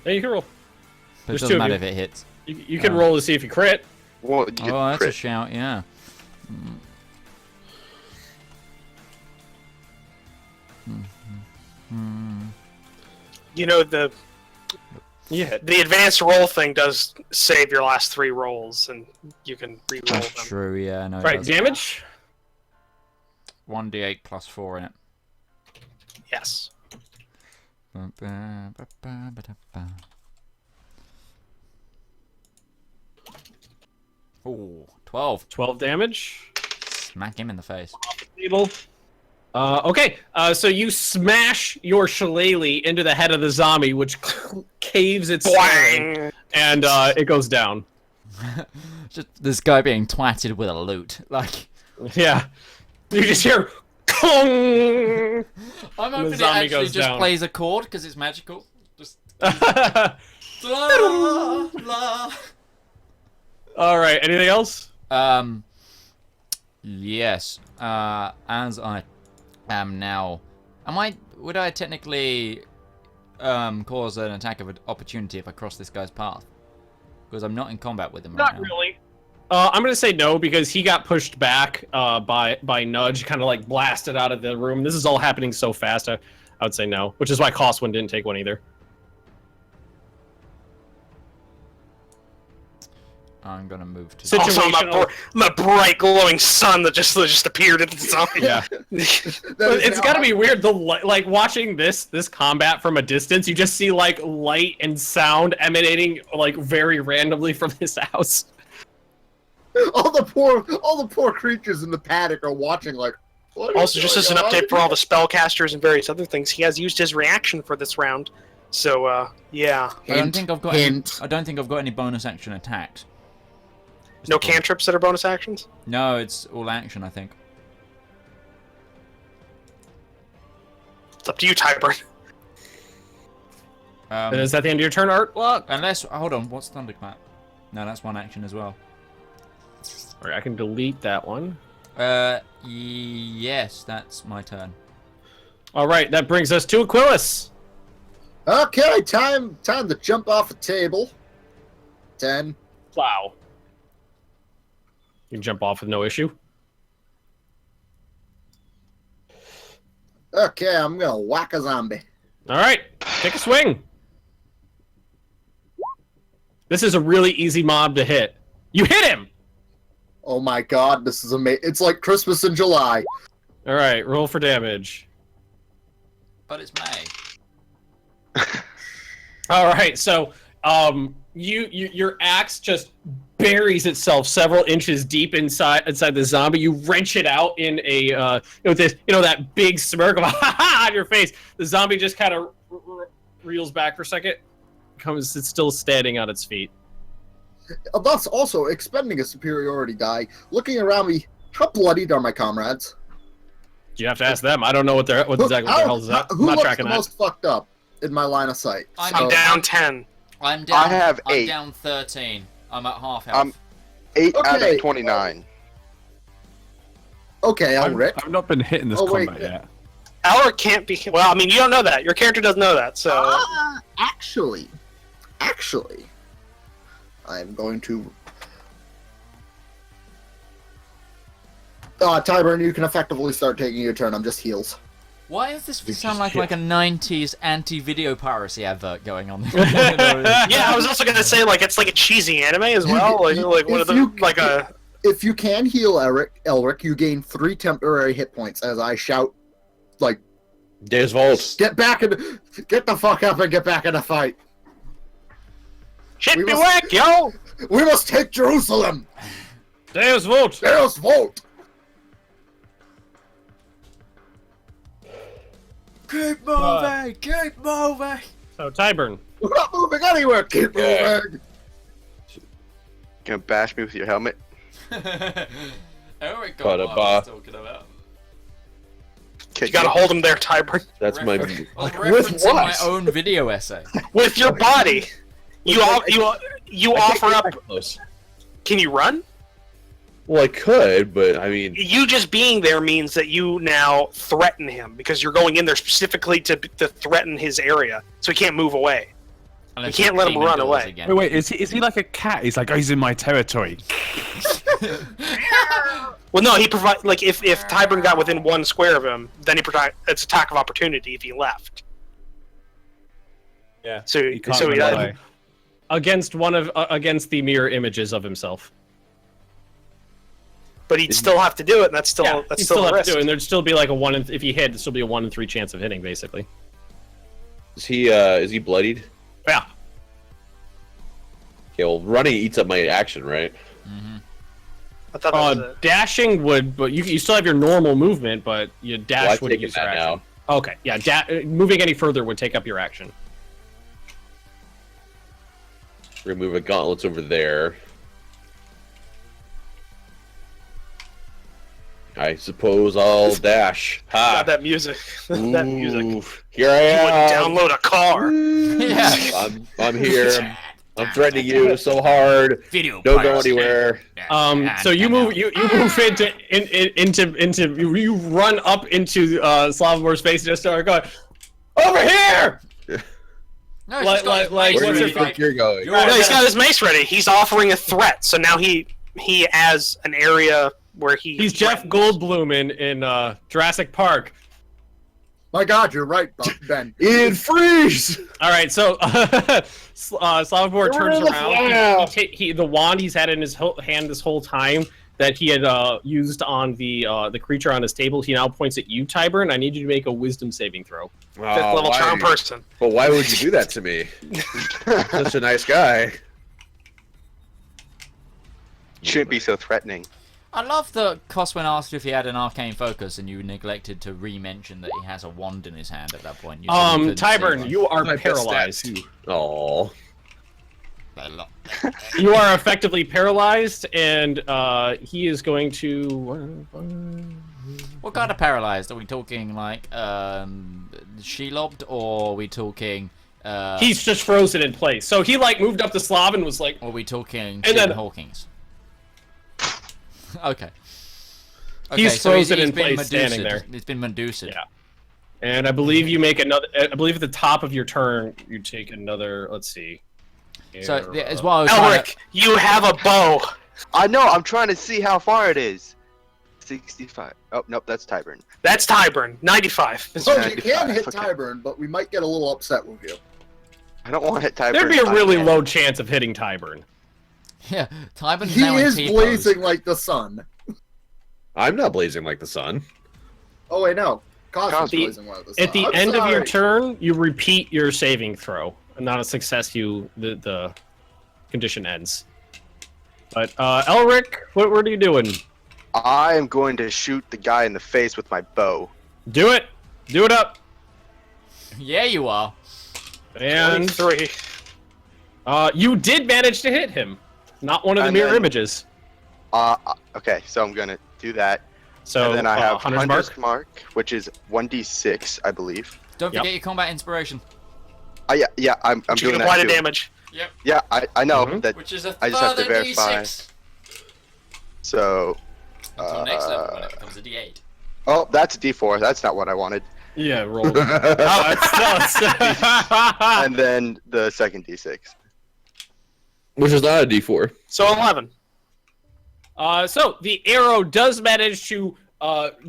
Yeah, you can roll. But it There's doesn't two of matter you. if it hits. You can roll to see if you crit. Well, you did Oh, that's a crit. shout, yeah. you know the Yeah. advanced roll thing does save your last 3 rolls and you can re-roll them. True, yeah, no. Right, damage. 1d8 plus 4 in it. Yes. Ooh, 12. 12 damage. Smack him in the face. Table. Okay, so you smash your shillelagh into the head of the zombie, which caves its skull, Bwang! and it goes down. Just this guy being twatted with a lute. Like, Yeah. You just hear Kong! I'm The hoping it zombie actually goes just down. plays a chord because it's magical. Just la, la. Alright, anything else? Yes. As I am now, would I technically cause an attack of opportunity if I cross this guy's path? Because I'm not in combat with him right Not now. really. I'm gonna say no because he got pushed back by Nudge, kind of like blasted out of the room. This is all happening so fast. I would say no, which is why Coswin didn't take one either. I'm gonna move to. Also, I'm Situational. a bright glowing sun that just appeared in the zombie. Yeah. But it's got to be weird. Like watching this combat from a distance, you just see like light and sound emanating like very randomly from this house. all the poor creatures in the paddock are watching like. What Also, is just as an going on? update for all the spellcasters and various other things, he has used his reaction for this round. So, yeah. I don't think I've got. Hint. I don't think I've got any bonus action attacks. No cantrips that are bonus actions? No, it's all action. I think. It's up to you, Tyburn. And is that the end of your turn, Art? Look. Unless, hold on, what's Thunderclap? No, that's one action as well. Alright, I can delete that one. Yes, that's my turn. Alright, that brings us to Aquilus. Okay, time to jump off the table. 10. Wow. You can jump off with no issue. Okay, I'm gonna whack a zombie. Alright, take a swing. This is a really easy mob to hit. You hit him! Oh my god, this is amazing. It's like Christmas in July. Alright, roll for damage. But it's May. Alright, so your axe just buries itself several inches deep inside the zombie. You wrench it out in a with this, that big smirk of ha ha on your face. The zombie just kind of reels back for a second. It's still standing on its feet. Thus, also expending a superiority die. Looking around me, how bloodied are my comrades? You have to ask them. I don't know what exactly what the hell is that. I'm Who not looks tracking the that. most fucked up in my line of sight? I'm down 10. I'm down. I have I'm 8. down 13. I'm at half health. I'm 8 out Okay. of 29. Okay, Elric. I've not been hitting this Oh, wait. combat yet. Alric can't be. Well, I mean, you don't know that. Your character doesn't know that, so. Actually, I'm going to. Tyburn, you can effectively start taking your turn. I'm just heals. Why does this sound like a 90s anti-video piracy advert going on? Yeah, I was also gonna say it's like a cheesy anime as well. Like one of the like a. If you can heal Elric, you gain 3 temporary hit points as I shout, like, Deus Vult. get the fuck up and get back in the fight. Shit We me must- whack, yo! We must take Jerusalem. Deus Vult! Deus Vult. Keep moving! Keep moving! So, Tyburn. We're not moving anywhere. Keep moving. Gonna bash me with your helmet? Eric But got a what I was ba- talking about. You gotta hold him there, Tyburn. That's my. I was With referencing my what? own video essay. With your body. You offer up. Close. Can you run? Well, I could, but I mean, You just being there means that you now threaten him because you're going in there specifically to threaten his area, so he can't move away. Unless You can't you let him came run indoors away. again. Wait, is he like a cat? He's like, oh, he's in my territory. Well, no, he provide if Tyburn got within 1 square of him, then it's attack of opportunity if he left. Yeah. So He can't so run yeah, away. Against the mirror images of himself. but he'd still have to do it, and that's still You that's still still a have risk. to do it, and there'd still be like if he hit, it'd still be a 1 in 3 chance of hitting, basically. is he bloodied? Yeah. Okay, well, running eats up my action, right? I thought that was it. Dashing would, but you still have your normal movement, but your Well, dash I've wouldn't taken use your that action. now. Okay, yeah. Moving any further would take up your action. Remove a gauntlets over there. I suppose I'll dash. Ha! God, that music. That music. Ooh, here I You would am. download a car. Yeah. I'm here. I'm threatening you so hard. Video Don't go piracy. anywhere. So you move into you run up into Slavamore's face and just start going over here. No, he's Like- just got his like- mace Where do what's you your ready. think you're going? You're- No, he's got his mace ready. He's offering a threat, so now he has an area where He's Jeff Goldblum in Jurassic Park. My God, you're right, Ben. Ian, freeze! All right, so Slavomir turns around. The wand he's had in his hand this whole time that he had used on the creature on his table, he now points at you, Tyburn. I need you to make a Wisdom saving throw. Fifth level charm person. But why would you do that to me? Such a nice guy. Shouldn't be so threatening. I love that Coswin asked if he had an arcane focus, and you neglected to re-mention that he has a wand in his hand at that point. Tyburn, you are My best paralyzed. stat, too. Aw. You are effectively paralyzed, and he is going to. What kind of paralyzed? Are we talking like she-lobbed, or are we talking? He's just frozen in place. So he like moved up to Slav and was like. Or are we talking And then- Hawkings? Okay. He's so frozen he's in been place, standing there. It's been Medusa. Yeah. And I believe you make another. I believe at the top of your turn, you take another. Let's see. So Here, as well, I was trying Elric, you have a bow. I know. I'm trying to see how far it is. 65. Oh nope, that's Tyburn. That's Tyburn. 95. So you 95, can hit okay. Tyburn, but we might get a little upset with you. I don't want to hit Tyburn. there'd be a really again. low chance of hitting Tyburn. Yeah, Tyburn's He now in is T-pose. blazing like the sun. I'm not blazing like the sun. Oh wait, no. Cosmo's Cosmo. blazing like the sun. At the I'm end of your sorry. turn, you repeat your saving throw. Not a success. The condition ends. But Elric, what are you doing? I am going to shoot the guy in the face with my bow. Do it. Do it up. Yeah, you are. And 23. you did manage to hit him. Not one of the And mirror then- images. Okay, so I'm gonna do that. So And then I have Hunter's Hunter's Mark. Mark, which is 1d6, I believe. Don't Yep. forget your combat inspiration, Yeah, I'm You doing can that apply too. to damage. Yeah, I know Mhm. that. which is a I just have to further verify. D6 So, until next level when it becomes a D8. oh, that's a d4. That's not what I wanted. Yeah, roll. It's And then the second d6. Which is not a D4. So 11. So the arrow does manage to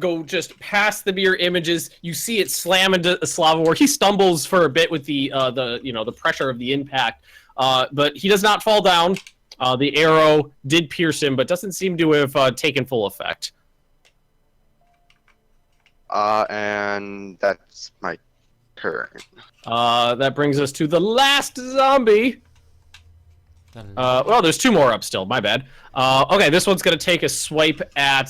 go just past the mirror images. You see it slam into Slavomir. He stumbles for a bit with the pressure of the impact, but he does not fall down. The arrow did pierce him, but doesn't seem to have taken full effect. And that's my turn. That brings us to the last zombie. Well, there's two more up still. My bad. Okay, this one's gonna take a swipe at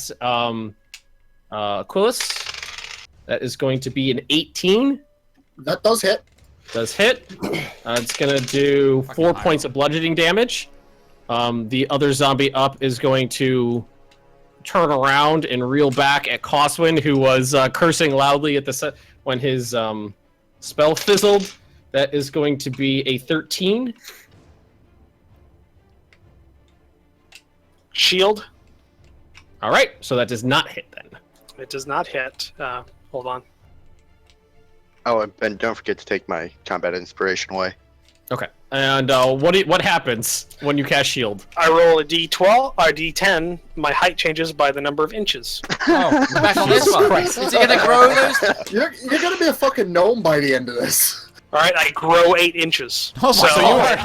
Quillis. That is going to be an 18. That does hit. Does hit. It's gonna do 4 high points of bludgeoning damage. The other zombie up is going to turn around and reel back at Coswin, who was cursing loudly at when his spell fizzled. That is going to be a 13. Shield. All right, so that does not hit then. It does not hit. Hold on. Oh, and Ben, don't forget to take my combat inspiration away. Okay. And what happens when you cast shield? I roll a D12 or D10. My height changes by the number of inches. Oh, we're back on this one. Christ. Is he gonna grow those? You're gonna be a fucking gnome by the end of this. All right, I grow 8 inches. Oh my so, God.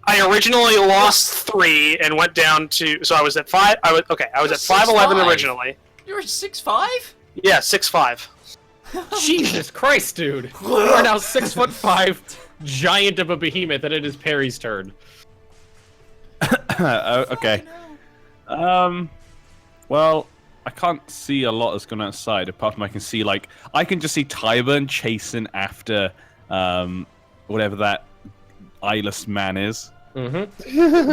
I originally lost 3 and went down to. So I was at 5. I was at 5'11" 6'5". originally. You're 6'5"? Yeah, 6'5". Jesus Christ, dude! You are now 6'5", giant of a behemoth, and it is Perry's turn. Okay. Well, I can't see a lot that's gone outside. Apart from I can just see Tyburn chasing after whatever that eyeless man is. Mm-hmm.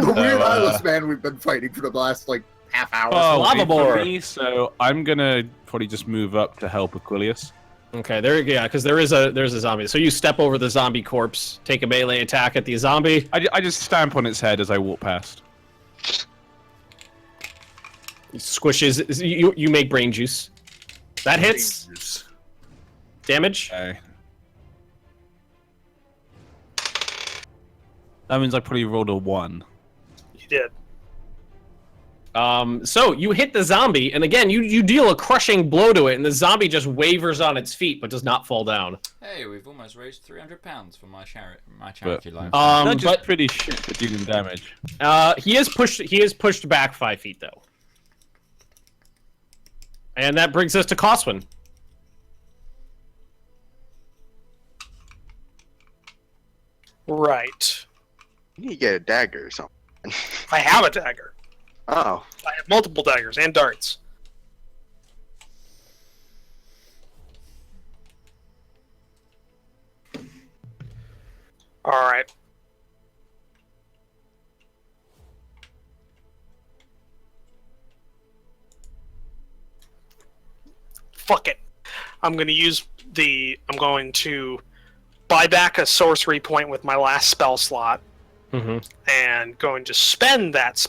The weird eyeless man we've been fighting for the last half hour. lava for boar. me, so I'm gonna probably just move up to help Aquilius. Okay, because there's a zombie. So you step over the zombie corpse, take a melee attack at the zombie. I just stamp on its head as I walk past. It squishes. You make brain juice. That hits. Damage. Okay. That means I probably rolled a 1. You did. So you hit the zombie, and again, you deal a crushing blow to it, and the zombie just wavers on its feet, but does not fall down. Hey, we've almost raised £300 for my charity line. Nudge is But pretty shit for dealing damage. he is pushed back 5 feet though, and that brings us to Coswin. Right. You need to get a dagger or something. I have a dagger. Oh. I have multiple daggers and darts. Alright. Fuck it. I'm going to buy back a sorcery point with my last spell slot. And going to spend that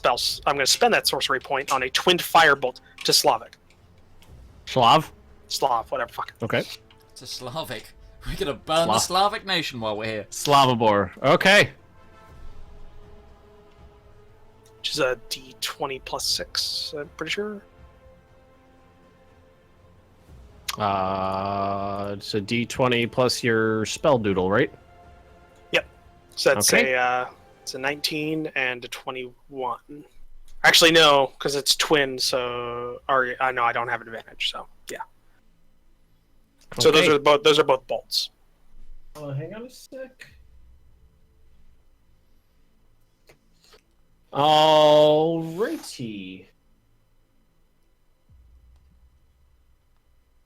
I'm going to spend that sorcery point on a twinned firebolt to Slavic. Slav, whatever. Fuck it. okay. It's a Slavic. We're gonna burn the Slavic nation while we're here. Slavobor, okay. Which is a D20 plus 6, I'm pretty sure. It's a D20 plus your spell doodle, right? Yep. So that's Okay. it's a 19 and a 21. Actually, no, because it's twin. So, or no, I don't have an advantage. So, yeah. So Okay. those are both bolts. Hang on a sec. Alrighty.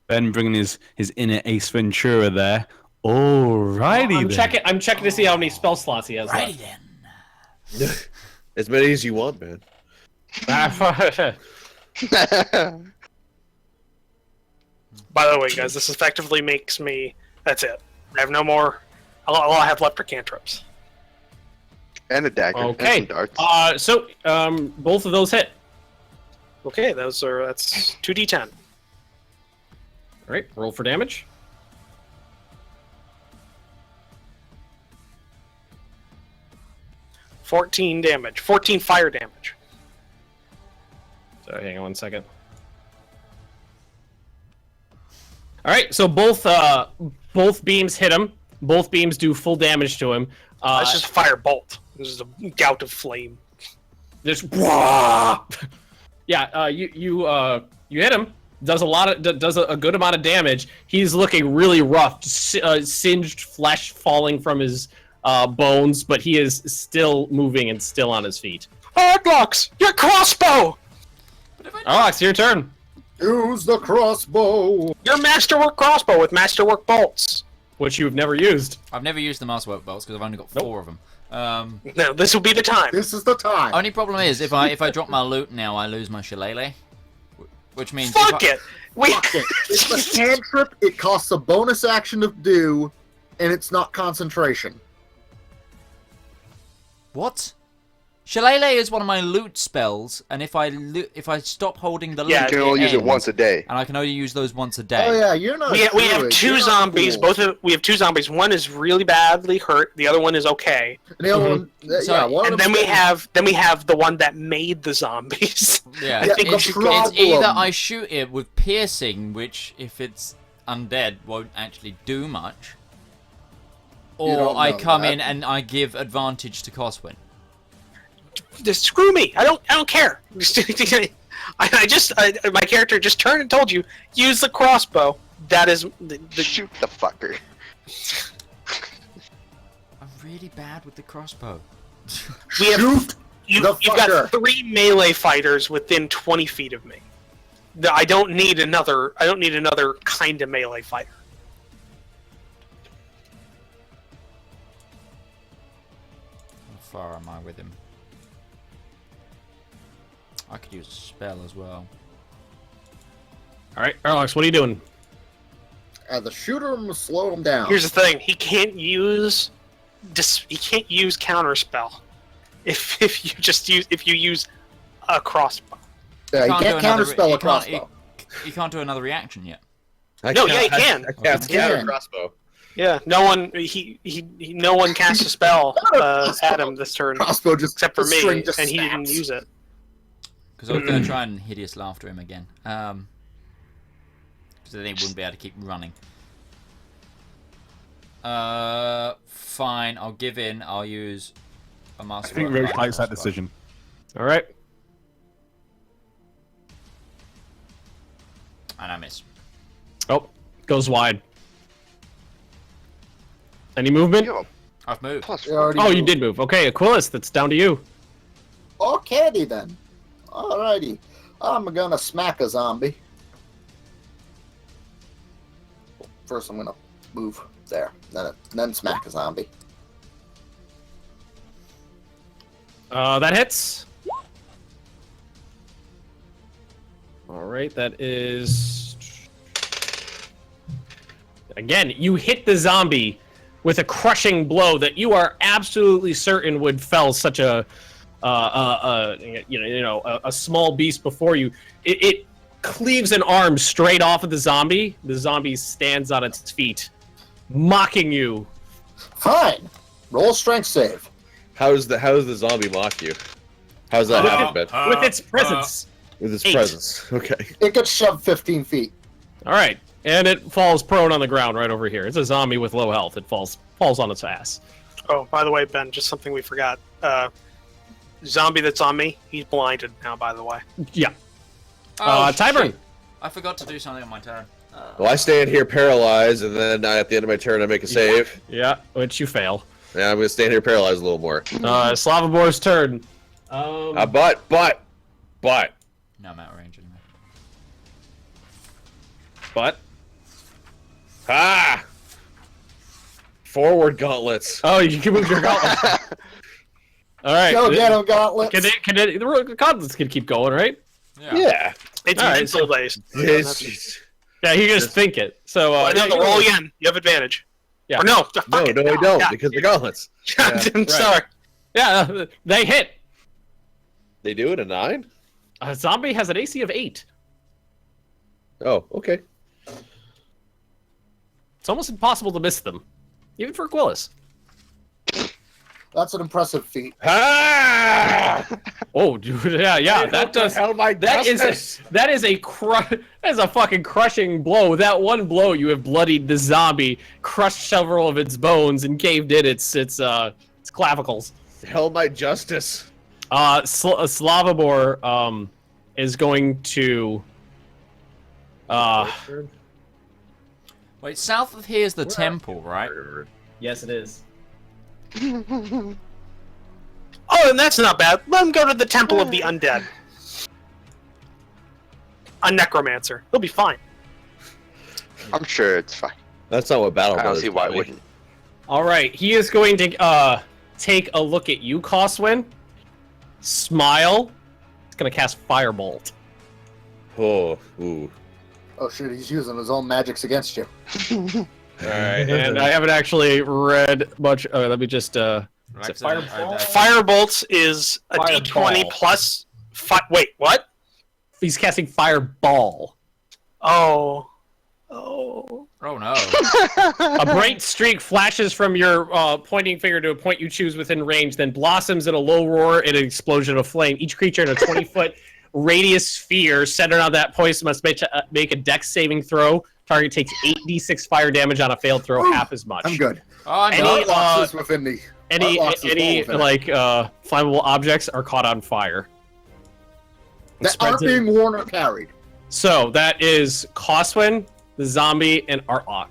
Ben bringing his inner Ace Ventura there. Alrighty then. I'm checking to see how many spell slots he has Righty left. then. As many as you want, man. By the way, guys, this effectively makes me. That's it. I have no more. All I have left are cantrips. And a dagger. Okay. And some darts. So both of those hit. Okay, that's 2d10. All right, roll for damage. $14 damage. 14 fire damage. So hang on 1 second. All right, so both beams hit him. Both beams do full damage to him. That's just a fire bolt. This is a gout of flame. Just yeah, you hit him. Does a good amount of damage. He's looking really rough, singed flesh falling from his bones, but he is still moving and still on his feet. Ardlox, your crossbow! Alex, your turn. Use the crossbow. Your masterwork crossbow with masterwork bolts. Which you've never used. I've never used the masterwork bolts because I've only got 4 of them. No, this will be the time. This is the time. Only problem is if I drop my loot now, I lose my shillelagh, which means Fuck it! It's a cantrip. It costs a bonus action to do, and it's not concentration. What? Shillelagh is one of my loot spells, and if I stop holding the loot, Yeah, You can only use it ends, once a day. and I can only use those once a day. Oh yeah, you're not. We have druid. 2 You're not zombies. cool. We have 2 zombies. One is really badly hurt. The other one is okay. And the other one, Sorry, one And of then them's we have the one that made the zombies. Yeah, Yeah, think the it's- problem- it's either I shoot it with piercing, which if it's undead won't actually do much, You or don't I know come that. in and I give advantage to Coswin. Just screw me. I don't care. My character just turned and told you use the crossbow. That is the Shoot the fucker. I'm really bad with the crossbow. we have Shoot you've the got fucker. 3 melee fighters within 20 feet of me. I don't need another kind of melee fighter. How far am I with him? I could use a spell as well. All right, Alex, what are you doing? the shooter him, slow him down. Here's the thing: he can't use counterspell if you use a crossbow. Yeah, you can't counterspell a you crossbow. You can't do another reaction yet. No, yeah, he can. I cast Yeah. counter crossbow. Yeah, no one no one cast a spell at him this turn Crossbow just except for the string me, just and he didn't snaps. use it. Because I was going to try and hideous laughter him again. Because then he wouldn't be able to keep running. Fine, I'll give in. I'll use a I master. think Roach likes that decision. All right. And I miss. Oh, goes wide. Any movement? You have I've a moved. plus You already Oh, you moved. did move. Okay, Aquilus, that's down to you. Okay, then. Alrighty. I'm gonna smack a zombie. First, I'm gonna move there, then smack a zombie. That hits. All right, that is. Again, you hit the zombie with a crushing blow that you are absolutely certain would fell such a small beast before you. It cleaves an arm straight off of the zombie. The zombie stands on its feet, mocking you. Fine. Roll strength save. How does the zombie mock you? How's that happen, Ben? With its presence. With his 8. presence. Okay. It gets shoved 15 feet. All right, and it falls prone on the ground right over here. It's a zombie with low health. It falls on its ass. Oh, by the way, Ben, just something we forgot. Zombie that's on me, he's blinded now, by the way. Yeah. Oh, Tyburn. shit. I forgot to do something on my turn. Well, I stand here paralyzed, and then at the end of my turn, I make a save. Yeah, which you fail. Yeah, I'm gonna stand here paralyzed a little more. Slavabor's turn. But. No, I'm out of range anymore. But. Forward gauntlets. Oh, you can move your gauntlet. All right. Go get him, gauntlets. The gauntlets can keep going, right? Yeah. It's All right, mental based. Yeah, you just think it. So, No, roll again. You have advantage. Yeah. Or no, No, I don't, because the gauntlets. I'm sorry. Yeah, they hit. They do it a 9? A zombie has an AC of 8. Oh, okay. It's almost impossible to miss them, even for Aquilus. That's an impressive feat. Oh, dude, yeah, that does. That is a fucking crushing blow. That one blow, you have bloodied the zombie, crushed several of its bones, and caved in its clavicles. Hell my justice. Slavobor is going to. Wait, south of here is the temple, right? Yes, it is. Oh, and that's not bad. Let him go to the Temple of the Undead. A necromancer. He'll be fine. I'm sure it's fine. That's not what battle I don't is. see why it Bobby. wouldn't. All right, he is going to take a look at you, Coswin. Smile. He's gonna cast Firebolt. Oh, ooh. Oh shit, he's using his own magics against you. All right, and I haven't actually read much. Let me just. Right, Is it Fireball? Firebolts is a Fireball. D20 plus. Wait, what? He's casting Fireball. Oh. Oh no. A bright streak flashes from your pointing finger to a point you choose within range, then blossoms in a low roar and an explosion of flame. Each creature in a 20-foot radius sphere centered on that point must make a dex saving throw. Target takes 8d6 fire damage on a failed throw, half as much. I'm good. Oh, I'm Any, not. Art locks is within me. Any Art locks is well within it. flammable objects are caught on fire. That Spreads aren't it. being worn or carried. So that is Coswin, the zombie, and Artlok.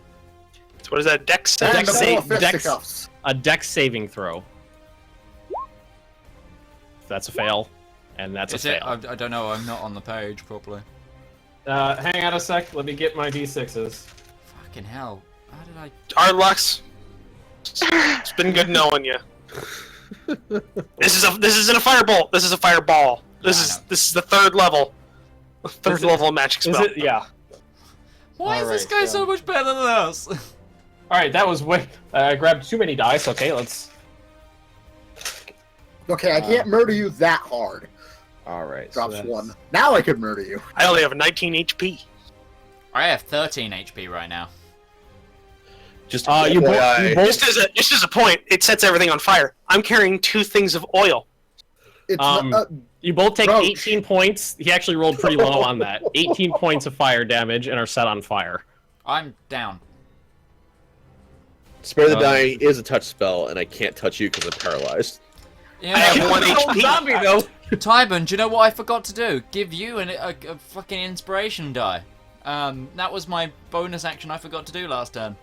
So what is that? Dex And Dex the save- ball of Dex- fisticuffs. A dex saving throw. That's a fail, and that's Is a it? fail. I don't know. I'm not on the page properly. Hang on a sec. Let me get my d6s. Fucking hell. How did I? Arlux. It's been good knowing you. This isn't a firebolt. This is a fireball. This is the third level. Third level magic Is spell. it? Yeah. Why is this Alright, guy so much better than us? All right, that was way. I grabbed too many dice. Okay, let's. Okay, I can't murder you that hard. All right. Drops one. Now I can murder you. I only have 19 HP. I have 13 HP right now. Just You FYI. both. Just as a point, it sets everything on fire. I'm carrying 2 things of oil. It's Um, not, You both take Roach. 18 points. He actually rolled pretty low on that. 18 points of fire damage and are set on fire. I'm down. Spare the Dying is a touch spell, and I can't touch you because I'm paralyzed. Yeah, I have 1 HP. Zombie though. Tybon, do you know what I forgot to do? Give you a fucking inspiration die. That was my bonus action I forgot to do last turn.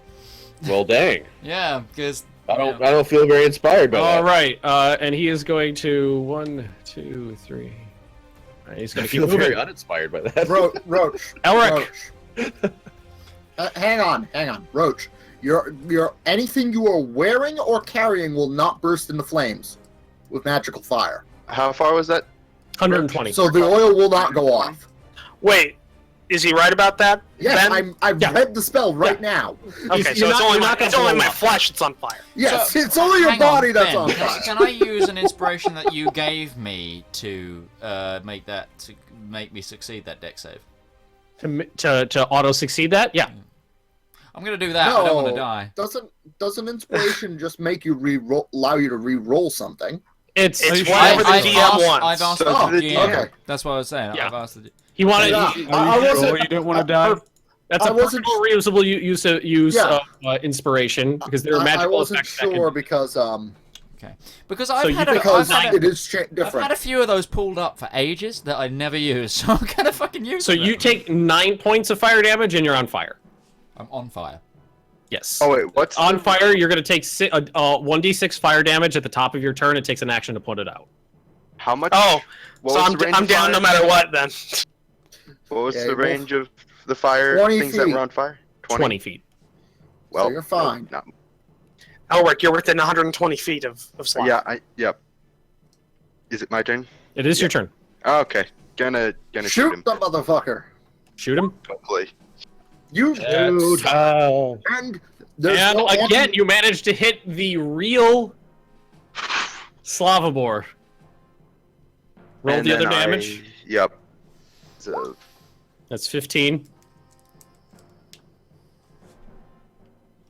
Well, dang. Yeah, because I don't feel very inspired by that. All right, and he is going to 1, 2, 3. All right, he's I going to keep feel very moving. uninspired by that. Roach. Elric. Roach. Hang on. Roach. Your anything you are wearing or carrying will not burst into flames with magical fire. How far was that? 120. So the oil will not go off. Wait, is he right about that? Yes, Ben? I've read the spell right now. Okay, so you're not it's gonna only blow my up. flesh that's on fire. Yes, So, it's only your hang on, body that's Ben, on fire. Can I use an inspiration that you gave me to make me succeed that deck save? To auto succeed that? Yeah. I'm gonna do that. I don't want to die. Doesn't inspiration just make you allow you to re-roll something? It's It's whatever the I've DM asked, wants. I've asked So the the GM. okay. That's what I was saying. Yeah. I've asked the He wanted. Yeah. he- I wasn't- You don't want to die. That's a wasn't perfectly reusable use Yeah. inspiration because they're I magical wasn't effects. that can- sure because Okay. Because I've you had think- because I've had it is I've different. Uh, had a few of those pulled up for ages that I never use, so I'm gonna fucking use So them. you take 9 points of fire damage and you're on fire. I'm on fire. Yes. Oh wait, what's On fire, you're going to take 1d6 fire damage at the top of your turn. It takes an action to put it out. how much? Oh, what so was I'm, the range I'm of down fire? no matter what then. What was Yeah, the you're both- range of the fire 20 things that feet. were on fire? 20 feet. Well, you're fine. No, Elric, you're within 120 feet of slime. yeah, yep. Is it my turn? It is your turn. Oh, okay. Gonna shoot Shoot him. the motherfucker. Shoot him. Hopefully. You dude. And there's And no again, anti- you managed to hit the real Slavobor. Roll And the other then damage. Yep. So That's 15.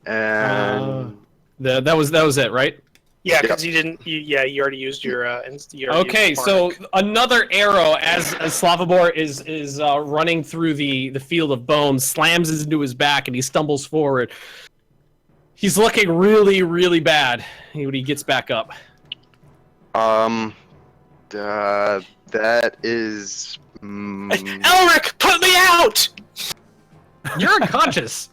and That was it, right? Yeah, because you didn't. You already used your. You already Okay, used so Bardic. another arrow as Slavobor is running through the field of bones, slams into his back, and he stumbles forward. He's looking really, really bad when he gets back up. that is. Elric, put me out! You're unconscious.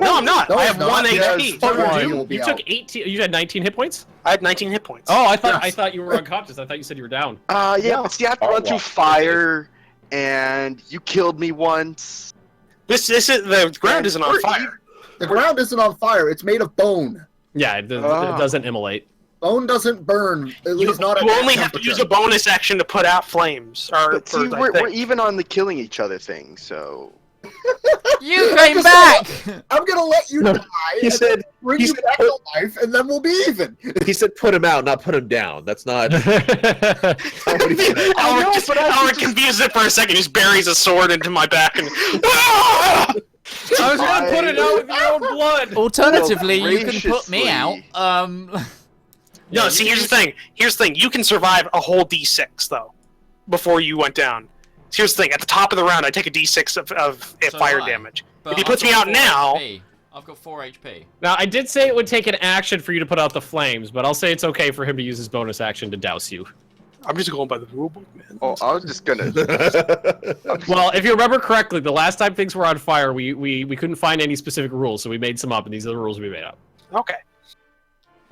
No, I'm not. No, I have not. 1 Yes. HP. Oh, Oh, you you, will be you took out. 18. You had 19 hit points. I had 19 hit points. Oh, I thought Yes. you were unconscious. I thought you said you were down. Yeah, No. but see, I have to Oh, run through wow. fire, and you killed me once. This is the ground isn't on We're fire. The ground isn't on fire. It's made of bone. Yeah, it Ah. doesn't immolate. Bone doesn't burn. At You, least not at you that only have to temperature. use a bonus action to put out flames. But see, we're even on the killing each other thing, so. You came back! I'm gonna let you die. He and said then bring he you said back put- to life, and then we'll be even. he said put him out, not put him down. That's not. That's what he said. Elric confused it for a second. Just buries a sword into my back and. I was gonna put it out with your own blood. Alternatively, you can put me graciously. out. No, see, here's the thing. Here's the thing. You can survive a whole D6 though, before you went down. So here's the thing. At the top of the round, I take a D6 of So fire do I. damage. But If he I've puts me got out 4 now- HP. I've got 4 HP. Now, I did say it would take an action for you to put out the flames, but I'll say it's okay for him to use his bonus action to douse you. I'm just going by the rulebook, man. Oh, I was just gonna. Well, if you remember correctly, the last time things were on fire, we couldn't find any specific rules, so we made some up, and these are the rules we made up. Okay.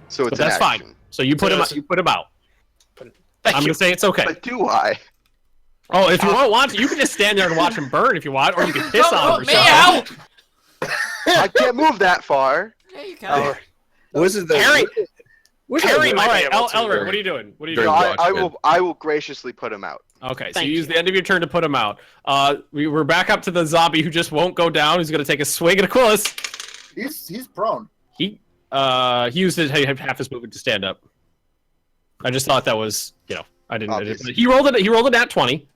So But it's that's an fine. action. So you put him Yes. you put him out. Thank I'm you. gonna say it's okay. But do I? Oh, if you want to, you can just stand there and watch him burn if you want, or you can piss Don't on him or put me something. out! I can't move that far. Yeah, you can. Elric. What is the? Harry, what's Harry the- might All be right, able to. Elric, what are you doing? What are you During doing? No, watch, I will graciously put him out. Okay, so Thank you use you. the end of your turn to put him out. We're back up to the zombie who just won't go down. He's gonna take a swing at Aquilus. He's prone. He used half his movement to stand up. I just thought that was, I didn't. Obviously. He rolled it. He rolled a nat 20.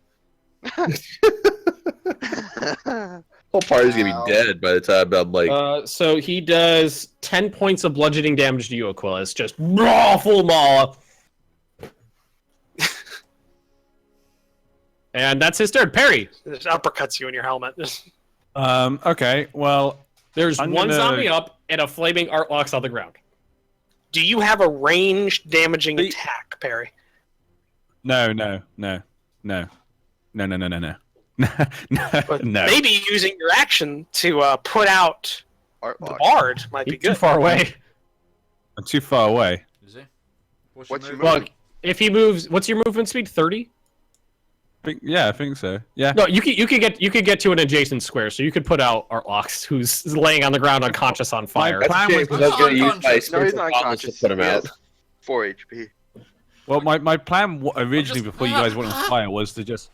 Whole party's gonna be dead by the time I'm like. So he does 10 points of bludgeoning damage to you, Aquilus. Just raw full maul. And that's his turn. Perry. Just uppercuts you in your helmet. Okay. Well, There's I'm one gonna- zombie up and a flaming art locks on the ground. Do you have a ranged damaging The- attack, Perry? no. But No. maybe using your action to put out Art the lock. bard might be He's too good. far away. I'm too far away. Is he? What's your move? Well, if he moves, what's your movement speed? 30? I think so. Yeah. No, you could get to an adjacent square, so you could put out art locks who's laying on the ground unconscious on fire. My plan was, Because I was going to use my unconscious. No, he's spiritual not gauntlets to unconscious. put him He out. has 4 HP. well, my plan originally just- before you guys went on fire was to just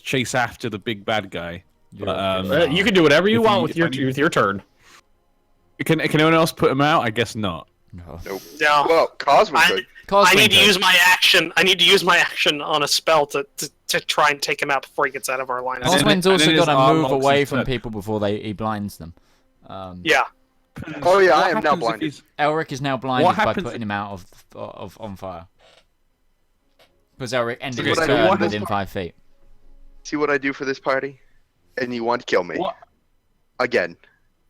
chase after the big bad guy. You're But, good. You can do whatever you If want you- with if I need- your turn. Can anyone else put him out? I guess not. No. Nope. No. Well, Cosmo I- could. I need to use my action. I need to use my action on a spell to try and take him out before he gets out of our line of And then- sight. Oswin's and also then got his to arm move locks away his from foot. people before he blinds them. Yeah. Oh yeah, What I am now happens if blinded. he's- Elric is now blinded by happens putting if- him out of on fire. Because Elric ended Okay, his so turn what within is- 5 feet. See what I do for this party? And you want to kill me. What? Again.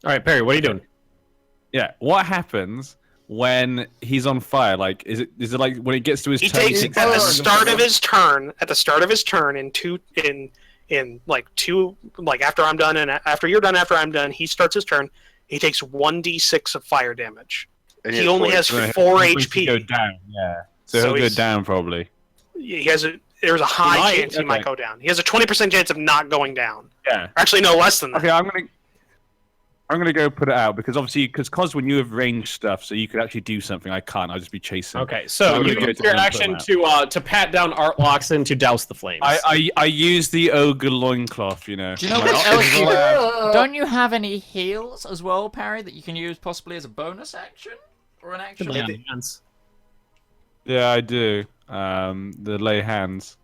All right, Perry, what are you doing? Yeah. What happens when he's on fire? Like, is it like when it gets to his He turn? takes takes at the turn? start of his turn. At the start of his turn, after I'm done and after you're done, after I'm done, he starts his turn. He takes 1d6 of fire damage. And He only has So 4 he's going to go HP. down. Yeah. So So he'll go he's- down probably. There's a high might, chance he might okay. go down. He has a 20% chance of not going down. Yeah. Actually, no, less than that. Okay, I'm gonna go put it out because obviously, because Coswin, you have ranged stuff, so you could actually do something. I can't. I'll just be chasing. Okay, So so I'm you gonna use go your to him and action put to pat down art locks and to douse the flames. I use the ogre loincloth. You know. Do you know My what options else are- you Don't you have any heals as well, Parry, that you can use possibly as a bonus action? Or an action? Lay on hands. Yeah, I do. The lay hands.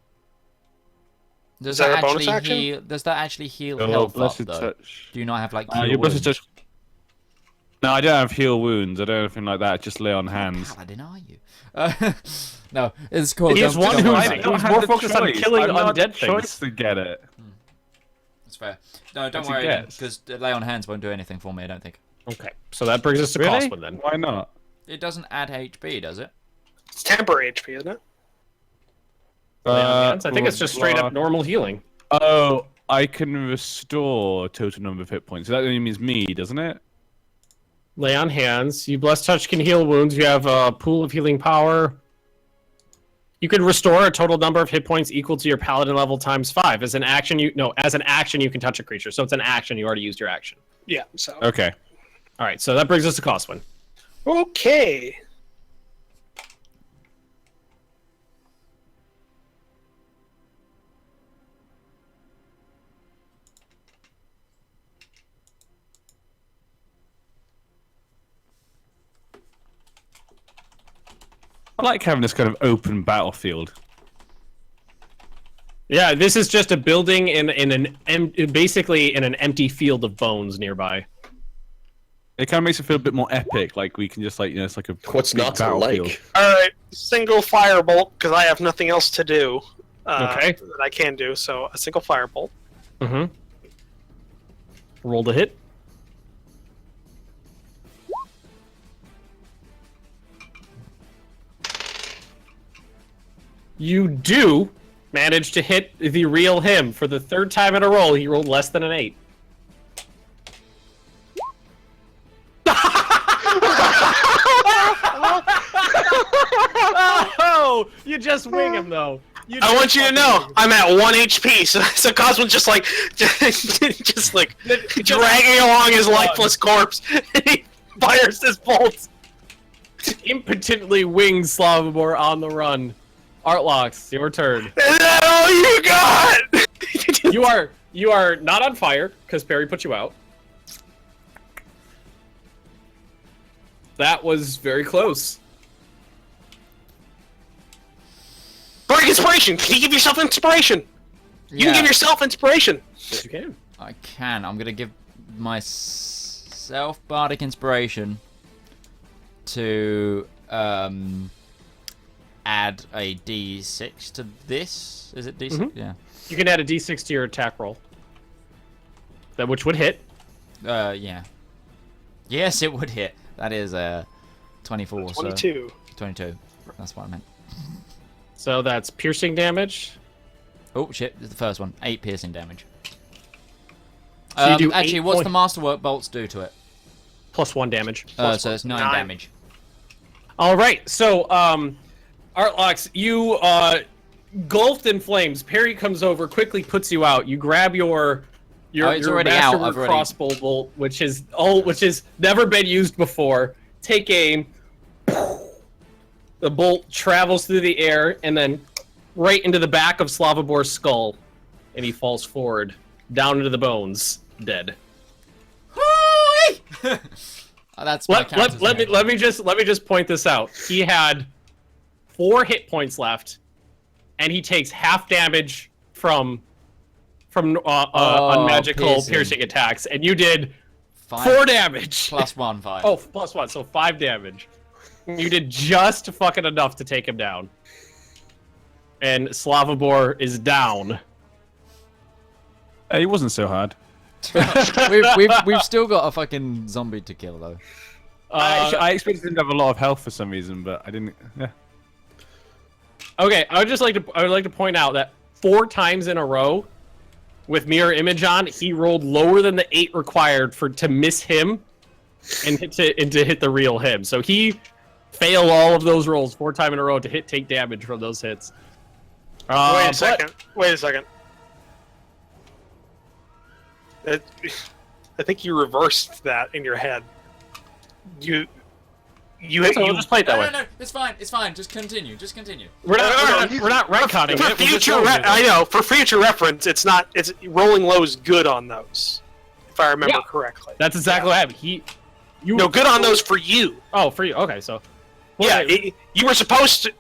Does Is that that a bonus actually action? heal? Does that actually heal Oh, health up, blessed though? touch. Do you not have like heal Your blessed wounds? touch. No, I don't have heal wounds. I don't have anything like that. Just lay on What hands. paladin are you? No, it's cool. He's don't- one don't who's- worry I about it. don't don't more have the focused on choice. killing I'm not undead the choice things. to get it. It's fair. No, don't What's he worry, get? because lay on hands won't do anything for me. I don't think Okay, so that brings us to Really? Coswin then. Why not? it doesn't add HP, does it? It's temporary HP, isn't it? Lay on hands. I think it's just straight up normal healing. Oh, I can restore total number of hit points. So that only means me, doesn't it? Lay on hands. You blessed touch can heal wounds. You have a pool of healing power. You can restore a total number of hit points equal to your paladin level times 5. As an action, you can touch a creature. So it's an action. You already used your action. Yeah. So Okay. All right, so that brings us to Coswin. okay. I like having this kind of open battlefield. Yeah, this is just a building basically in an empty field of bones nearby. It kind of makes it feel a bit more epic. Like we can just it's like a What's big not to battlefield. like? All right. Single firebolt because I have nothing else to do. Okay. That I can do. So a single firebolt. Mm-hmm. Roll the hit. You do manage to hit the real him for the 3rd time in a row. He rolled less than an 8. Oh, you just wing him though. I want you to know I'm at 1 HP. So Cosmo's just like, just like dragging along his lifeless corpse. And he fires his bolts. impotently wings Slavomir on the run. Artlocks, your turn. Is that all you got? You are not on fire because Perry put you out. That was very close. Break inspiration. Can you give yourself inspiration? You can give yourself inspiration. Yes, you can. I can. I'm gonna give myself bardic inspiration to add a D6 to this. Is it D6? Yeah. You can add a D6 to your attack roll. Which would hit. Yeah. Yes, it would hit. That is 24. 22. So 22. That's what I meant. So that's piercing damage. Oh shit! This is the first one. 8 piercing damage. So you do actually, 8 what's the masterwork bolts do to it? +1 damage. So it's 9 damage. All right. So, Artlox, you gulfed in flames. Perry comes over, quickly puts you out. You grab your it's already out. masterwork crossbow bolt, which has never been used before. Take aim. The bolt travels through the air and then right into the back of Slavabor's skull, and he falls forward, down into the bones, dead. That's my let me just point this out. He had 4 hit points left, and he takes half damage from unmagical piercing attacks, and you did 4 damage. +1, 5. Oh, +1, so 5 damage. You did just fucking enough to take him down. And Slavobor is down. It wasn't so hard. we've still got a fucking zombie to kill though. I expected him to have a lot of health for some reason, but I didn't. Yeah. Okay, I would like to point out that 4 times in a row, with mirror image on, he rolled lower than the 8 required to miss him, and to hit the real him. So he failed all of those rolls 4 times in a row to take damage from those hits. Wait a second. I think you reversed that in your head. So we'll just play it that way. No, it's fine. It's fine. Just continue. We're not retconning it. For future reference, it's rolling low is good on those, if I remember correctly. That's exactly what happened. Good on those for you. Oh, for you. Okay, so. You were supposed to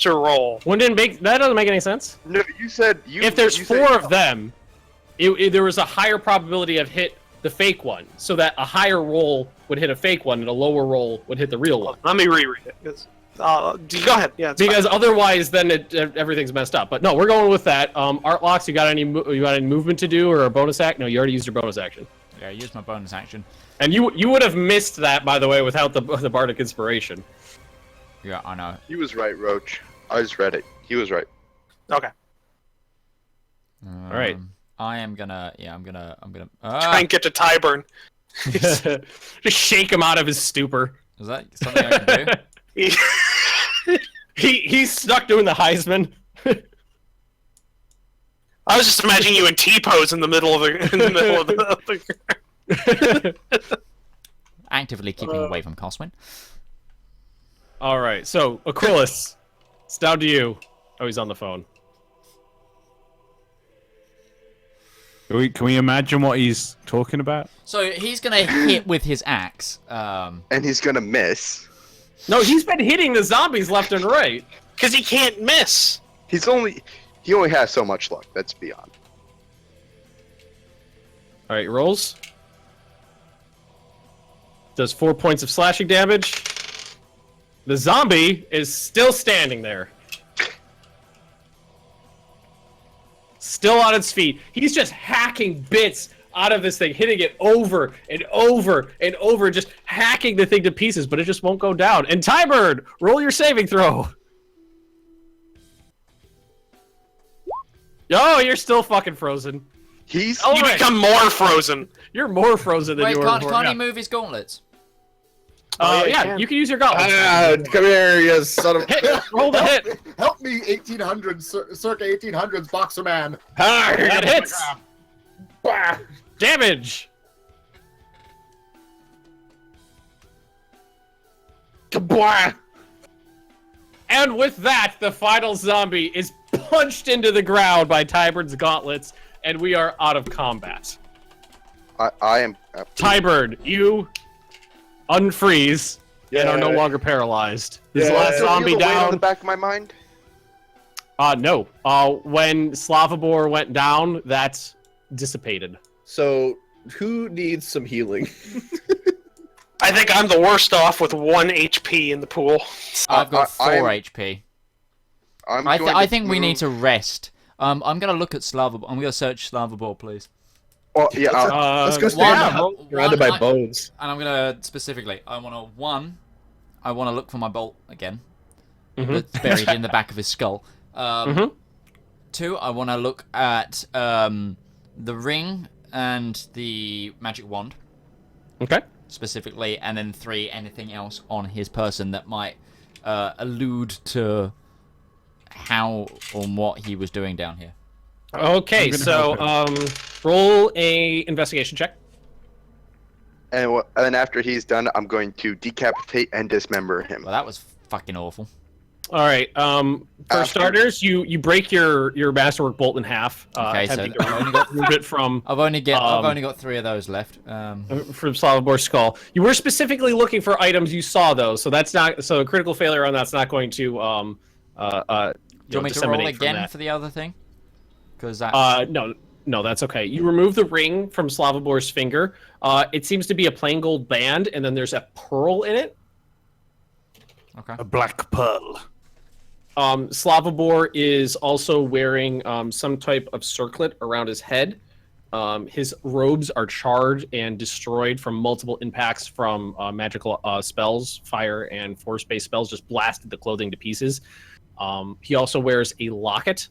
roll. That doesn't make any sense. No, you said if there's 4 of them, there was a higher probability of hit the fake one, so that a higher roll would hit a fake one and a lower roll would hit the real one. Let me reread it. Go ahead. Yeah. Because otherwise, then everything's messed up. But no, we're going with that. Artlocks, you got any movement to do or a bonus act? No, you already used your bonus action. Yeah, I used my bonus action. And you would have missed that, by the way, without the bardic inspiration. Yeah, I know. He was right, Roach. I just read it. He was right. Okay. All right. I'm gonna. Try and get to Tyburn. Just shake him out of his stupor. Is that something I can do? He's stuck doing the Heisman. I was just imagining you in T-pose in the middle of the Actively keeping away from Coswin. All right, so Aquilus, it's down to you. Oh, he's on the phone. Can we imagine what he's talking about? So he's gonna hit with his axe. And he's gonna miss. No, he's been hitting the zombies left and right. because he can't miss. He only has so much luck. That's beyond. All right, rolls. Does 4 points of slashing damage. The zombie is still standing there. Still on its feet. He's just hacking bits out of this thing, hitting it over and over and over, just hacking the thing to pieces, but it just won't go down. And Tybird, roll your saving throw. Oh, you're still fucking frozen. You become more frozen. You're more frozen than you were before. Can't he move his gauntlets? You can use your gauntlets. Come here, you son of... Roll the hit. Help me, 1800s, circa 1800s boxer man. That hits. Damage. Kablah. And with that, the final zombie is punched into the ground by Tybird's gauntlets, and we are out of combat. I am... Tybird, you unfreeze and are no longer paralyzed. This last zombie down. On the back of my mind? No. When Slavobor went down, that's dissipated. So, who needs some healing? I think I'm the worst off with 1 HP in the pool. I've got 4 I'm- HP. I'm going I to think we need move- to rest. I'm gonna look at Slava. I'm gonna search Slava Ball, please. Well, yeah, Let's go Uh, stand one- surrounded one, by bones. And I'm gonna specifically. I wanna look for my bolt again. Mhm. That's buried in the back of his skull. Mhm. 2, I wanna look at the ring and the magic wand Okay. specifically, and then 3, anything else on his person that might allude to how or what he was doing down here. Okay, I'm gonna so help roll a investigation check. and then after he's done, I'm going to decapitate and dismember him. Well, that was fucking awful. All right. For After- starters, you break your masterwork bolt in half. Okay, so attempting I've to only got remove it from I've only got 3 of those left. from Slavabor's skull. You were specifically looking for items you saw though, so that's not a critical failure on that's not going to Do you want me to roll disseminate from again that. for the other thing? Because that's No, that's okay. You remove the ring from Slavabor's finger. It seems to be a plain gold band, and then there's a pearl in it. okay. A black pearl. Slavobor is also wearing some type of circlet around his head. His robes are charred and destroyed from multiple impacts from magical spells, fire and force-based spells just blasted the clothing to pieces. He also wears a locket,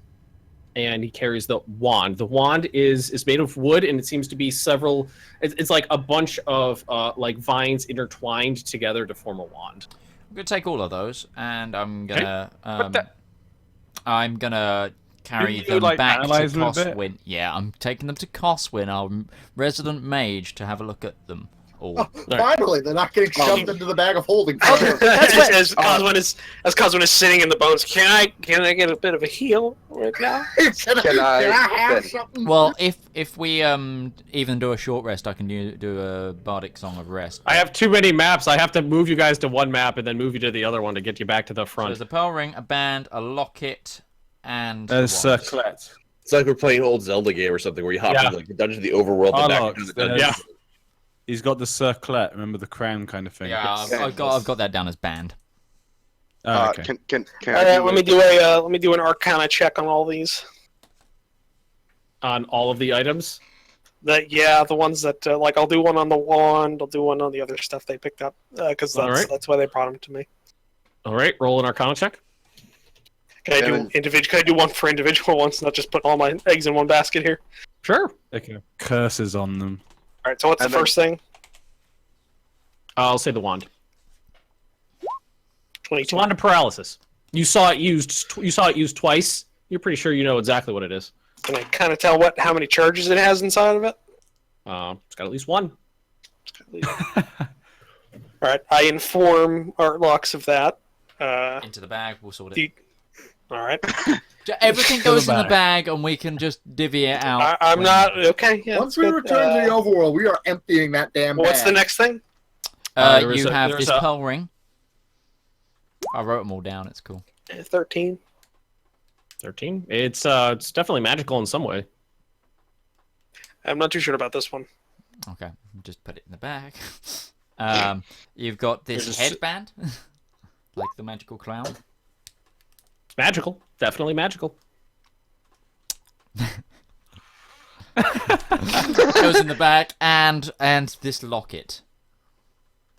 and he carries the wand. The wand is made of wood, and it seems to be several. It's like a bunch of like vines intertwined together to form a wand. I'm gonna take all of those, and I'm Okay. gonna I'm gonna carry Didn't you, them like, back to analyze them a bit? Coswin. Yeah, I'm taking them to Coswin, our resident mage, to have a look at them all. Finally, they're not getting shoved into the bag of holding. as Coswin is sitting in the bones, can I get a bit of a heal right now? Can I have then- something? Well, if we even do a short rest, I can do a bardic song of rest. I have too many maps. I have to move you guys to one map and then move you to the other one to get you back to the So front. there's a pearl ring, a band, a locket, and a A wand. circlet. It's like we're playing an old Zelda game or something where you hop Yeah. into like the dungeon of the overworld and back Harlock, into the dungeon. Yeah. He's got the circlet. Remember the crown kind of thing. Yeah, I've got that down as band. Oh, okay. Can All I right, do let me do an Arcana check on all these. On all of the items. The ones that like I'll do one on the wand, I'll do one on the other stuff they picked up because Alright. that's why they brought them to me. All right, roll an Arcana check. Can I do And- individual? Can I do one for individual ones, not just put all my eggs in one basket here? Sure. Okay. Curses on them. All right. So what's And the then- first thing? I'll say the wand. 22. Wand of paralysis. You saw it used. You saw it used twice. You're pretty sure you know exactly what it is. Can I kind of tell how many charges it has inside of it? It's got at least one. All right. I inform Artlocks of that. Into the bag, we'll sort it. The- all right. Everything Fill the goes in the bag. bag, and we can just divvy it out. I'm when- not okay. Yeah, Once that's we good. return to the overworld, we are emptying that damn bag. What's the next thing? There is You a- have there's this a- pearl ring. I wrote them all down. It's cool. 13. 13. It's definitely magical in some way. I'm not too sure about this one. Okay, just put it in the bag. You've got this There's a s- headband, like the magical clown. It's magical. Definitely magical. Goes in the bag, and this locket.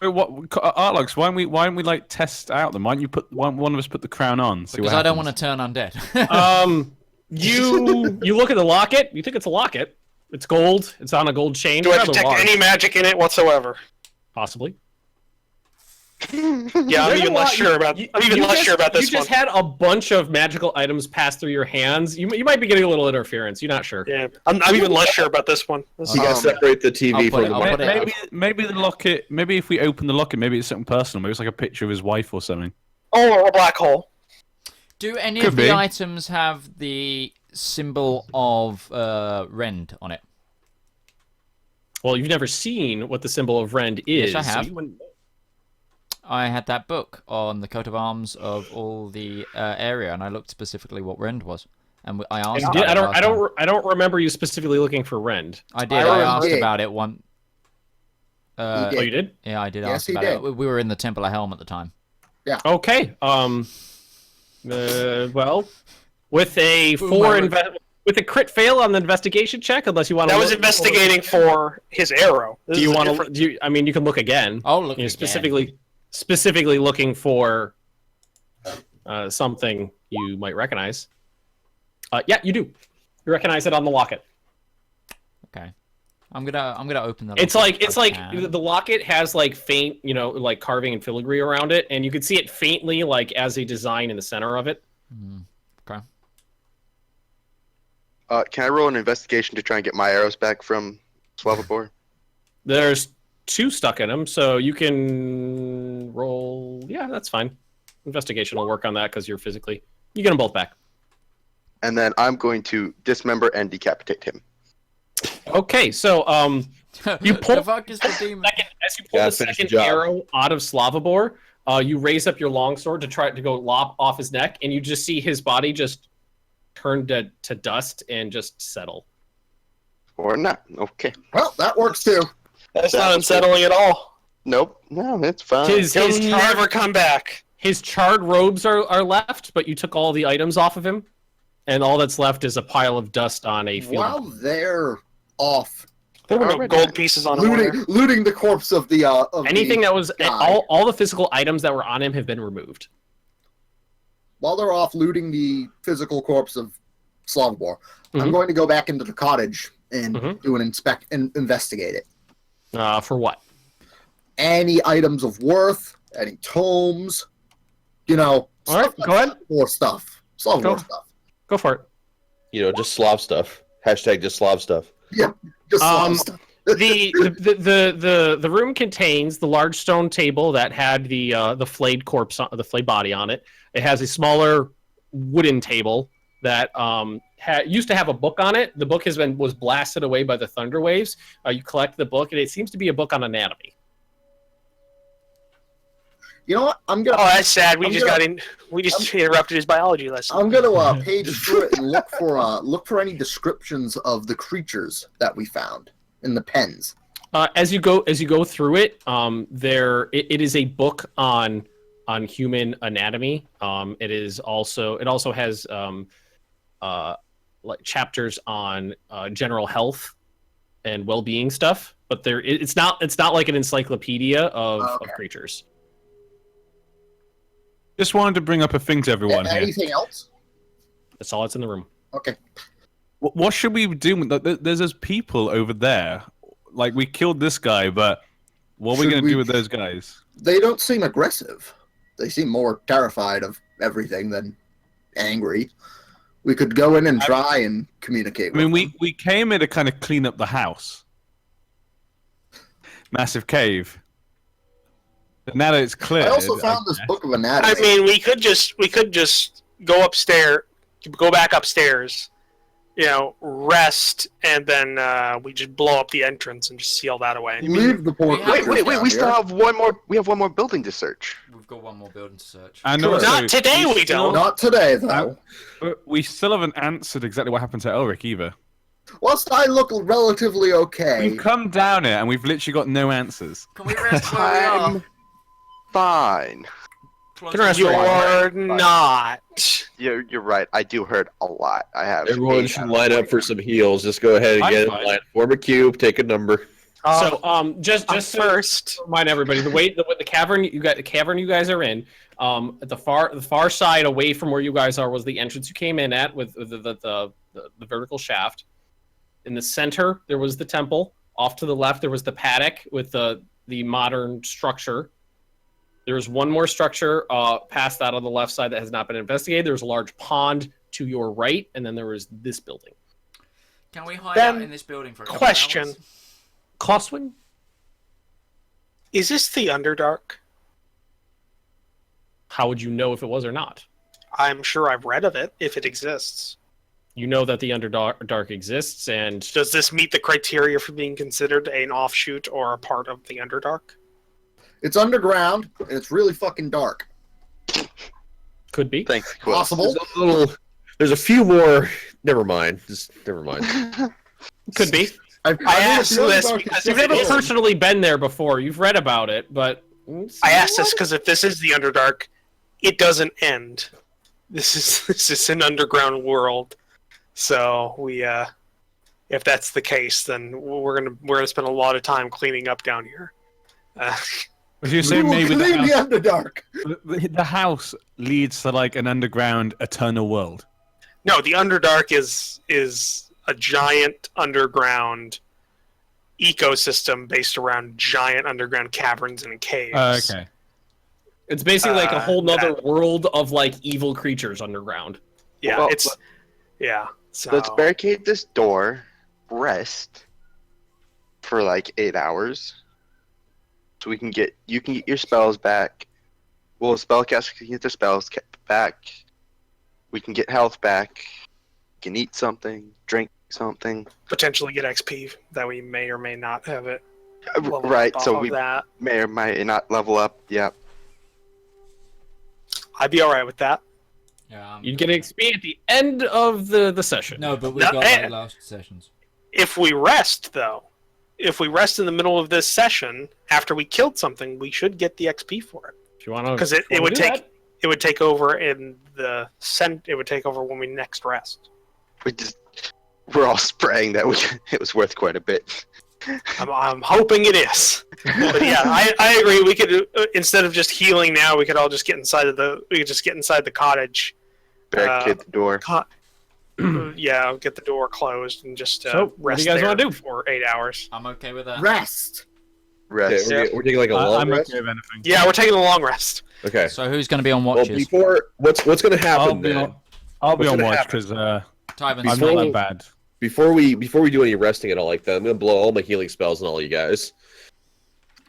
Wait, what? Artlux, why don't we like test out them? Why don't you put one of us put the crown on? See Because what I don't happens? want to turn undead. You look at the locket. You think it's a locket. It's gold. It's on a gold chain. Do I Rather detect large, any magic in it whatsoever? possibly? Yeah, I'm There's even a less lot- sure about. you- I'm even you less just- sure about this You one. just had a bunch of magical items pass through your hands. You might be getting a little interference. You're not sure. Yeah, I'm even less sure about this one. This You is- gotta separate the I'll TV put from it- the I'll put it- Maybe the locket. Maybe if we open the locket, maybe it's something personal. Maybe it's like a picture of his wife or something. Oh, or a black hole. Do any Could of the be. items have the symbol of Rend on it? Well, you've never seen what the symbol of Rend is. Yes, I so have. you wouldn't- I had that book on the coat of arms of all the area, and I looked specifically what Rend was, and I asked. You about did- it last time. I don't remember you specifically looking for Rend. I did. I I already asked did. about it one. Oh, you did? Yeah, I did Yes, ask he about did. it. We were in the Temple of Helm at the time. Okay. Well, with a Boom, with a crit fail on the investigation check, unless you want to. That was investigating for his arrow. Do you want to? I mean, you can look again. Oh, look You're again. specifically looking for something you might recognize. Yeah, you do. You recognize it on the locket. Okay. I'm gonna open that. It's like the locket has like faint, like carving and filigree around it, and you can see it faintly like as a design in the center of it. Okay. Can I roll an investigation to try and get my arrows back from Slavobor? There's 2 stuck in them, so you can roll. Yeah, that's fine. Investigation will work on that because you get them both back. And then I'm going to dismember and decapitate him. Okay, so you pull the fuck is the demon? as you pull the second arrow out of Slavobor, you raise up your longsword to try to go lop off his neck, and you just see his body just turn to dust and just settle. Or not. Okay. Well, that works too. That's not unsettling at all. Nope. No, it's fine. He'll never come back. His charred robes are left, but you took all the items off of him, and all that's left is a pile of dust on a field. While they're off There were no gold pieces on him. looting the corpse of the Anything that was guy. all the physical items that were on him have been removed. While they're off looting the physical corpse of Slavobor, I'm Mhm. going to go back into the cottage and Mhm. do an inspect and investigate it. For what? Any items of worth, any tomes, All right, go ahead. More stuff. Slavobor Go. stuff. Go for it. Just Slav stuff. Hashtag just Slav stuff. Yeah, just Slav stuff. The room contains the large stone table that had the flayed corpse, the flayed body on it. It has a smaller wooden table that used to have a book on it. The book was blasted away by the thunder waves. You collect the book, and it seems to be a book on anatomy. You know what? I'm gonna. Oh, that's sad. We just interrupted his biology lesson. I'm gonna page through it and look for any descriptions of the creatures that we found in the pens. As you go through it, it is a book on human anatomy. It also has like chapters on general health and well-being stuff. But it's not like an encyclopedia of creatures. Just wanted to bring up a thing to everyone here. Anything else? That's all that's in the room. Okay. What should we do? There's those people over there. Like, we killed this guy, but what are we going to do with those guys? They don't seem aggressive. They seem more terrified of everything than angry. We could go in and try and communicate with them. We came here to kind of clean up the house. Massive cave. But now that it's clear, I also found this book of anatomy. I mean, we could just go back upstairs, rest, and then we just blow up the entrance and just seal that away. Leave the poor Wait, we still have one more. We have one more building to search. We've got one more building to search. I know. Not today, we don't. Not today, though. We still haven't answered exactly what happened to Elric either. Whilst I look relatively okay, We've come down here and we've literally got no answers. Can we rest where we are? Fine. You're not. You're right. I do hurt a lot. I have. Everyone should line up for some heals. Just go ahead and I'm get in fine. line. Form a cube. Take a number. So just first. to remind everybody, the cavern you guys are in, at the far side away from where you guys are was the entrance you came in at with the vertical shaft. In the center there was the temple. Off to the left there was the paddock with the modern structure. There's one more structure past that on the left side that has not been investigated. There's a large pond to your right, and then there was this building. Can we hide out in this building for a couple Question. hours? Costwing? Is this the Underdark? How would you know if it was or not? I'm sure I've read of it, if it exists. You know that the Underdark exists, and Does this meet the criteria for being considered an offshoot or a part of the Underdark? it's underground and it's really fucking dark. could be. Thanks, Quill. Possible. There's a few more. Never mind. Just never mind. Could be. I asked this because You've if it never is, personally been there before. You've read about it, but I asked this because if this is the Underdark, it doesn't end. This is an underground world. So we, if that's the case, then we're gonna spend a lot of time cleaning up down here. As you say, We will maybe clean the Underdark. the house leads to like an underground eternal world. No, the Underdark is a giant underground ecosystem based around giant underground caverns and caves. Okay. it's basically like a whole nother that- world of like evil creatures underground. Yeah, Well, yeah. So Let's barricade this door, rest for like 8 hours, so you can get your spells back. Well, spellcasters can get their spells back. We can get health back. We can eat something, drink something. potentially get XP that we may or may not have it. leveled Right, up so off we of that. may or may not level up. Yeah. I'd be all right with that. Yeah. You'd get XP at the end of the session. No, but we've No, got like last sessions. If we rest, though, if we rest in the middle of this session after we killed something, we should get the XP for it If you want to, because it would take over in the it would take over when we next rest. We're all spraying that it was worth quite a bit. I'm hoping it is. But yeah, I agree. We could instead of just healing now, we could all just get inside the cottage. Barricade the door. Yeah, get the door closed and just So, what do rest you guys there wanna do? for 8 hours. I'm okay with that. Rest. Rest. Okay, we're taking like a long I'm rest. okay with anything. Yeah, we're taking a long rest. Okay. So who's going to be on Well, watches? before what's going to happen then? I'll be What's on gonna watch happen? because Tyvan's I'm not Before- that bad. Before we do any resting and all like that, I'm gonna blow all my healing spells on all you guys.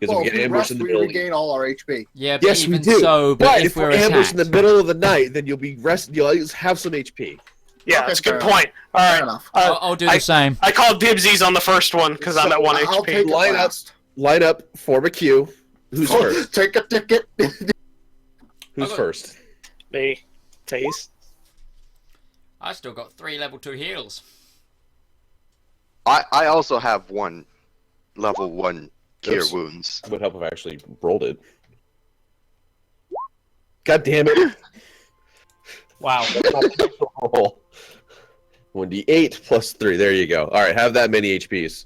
Because Well, we if get we ambushed rest, in the we middle. regain all our HP. Yeah, but Yes, we even do. so, but if we're we're ambushed in the attacked, middle of the night, then you'll at least have some HP. Yeah, Okay, that's a good fair point. All Fair right, enough. I'll do the same. I called dibsies on the first one because I'm at 1 I'll HP. take it Line up. last. Line up, form a queue. Who's Oh, first? take a ticket. Who's first? Me, Taze. I still got 3 level 2 heals. I also have one level 1 cure Oops. wounds. It would help if I actually rolled it. God damn it! Wow. Roll. 1d8 plus 3. There you go. All right, have that many HPs.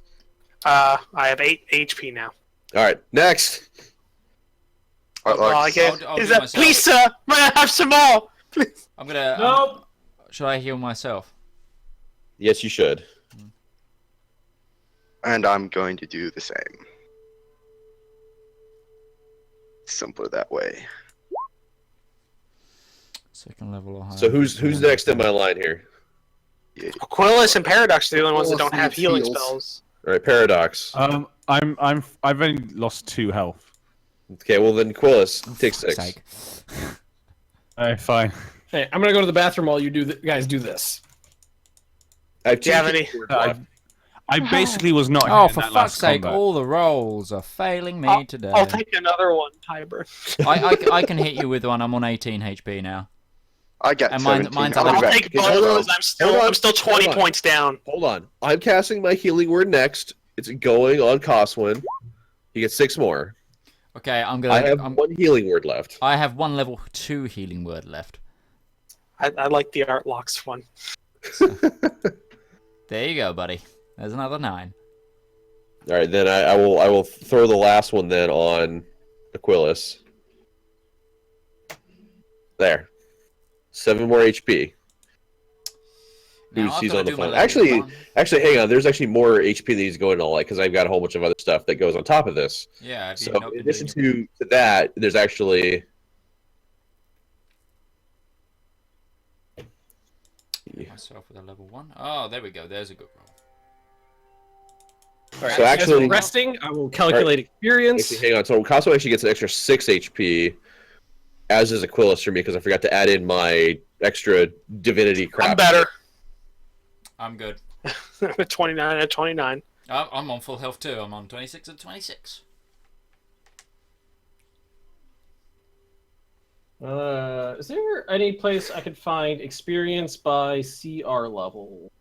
I have 8 HP now. All right, next. I'll Like, get- I'll is do that myself. please, sir? May I have some more? Please. I'm gonna. Nope. Should I heal myself? Yes, you should. and I'm going to do the same. Simpler that way. Second level or higher. So who's next in my line here? Aquilus and Paradox are the only ones that don't Aquilus have needs healing heals. spells. All right, Paradox. I've only lost 2 health. Okay, well then Quillis, take Fuck's 6. sake. Alright, fine. Hey, I'm gonna go to the bathroom while you guys do this. I have Do you have any? I basically was not. Oh, here in for that fuck's last sake! combat. All the rolls are failing me today. I'll take another one, Tiber. I can hit you with one. I'm on 18 HP now. I got And mine- 17. mine's I'll be I'll back. take both because I'm still 20 Hold on. points down. Hold on. I'm casting my healing word next. It's going on Coswin. He gets 6 more. Okay, I'm gonna. I have I'm- 1 healing word left. I have 1 level 2 healing word left. I like the Art Locks one. There you go, buddy. There's another 9. All right, then I will throw the last one then on Aquilus. There. 7 more HP. Now I've He's gotta on the do my phone. level 1. Actually, hang on. There's actually more HP that he's going all like because I've got a whole bunch of other stuff that goes on top of this. Yeah. Have you So not in been addition doing to that, there's actually. myself with a level 1? Oh, there we go. There's a good roll. All right, So as you guys are actually- resting. I will calculate experience. Actually, hang on. So Cosmo actually gets an extra 6 HP, as is Aquilus for me because I forgot to add in my extra divinity crap. I'm better. I'm good. I'm at 29 at 29. I'm on full health too. I'm on 26 and 26. Is there any place I could find experience by CR level?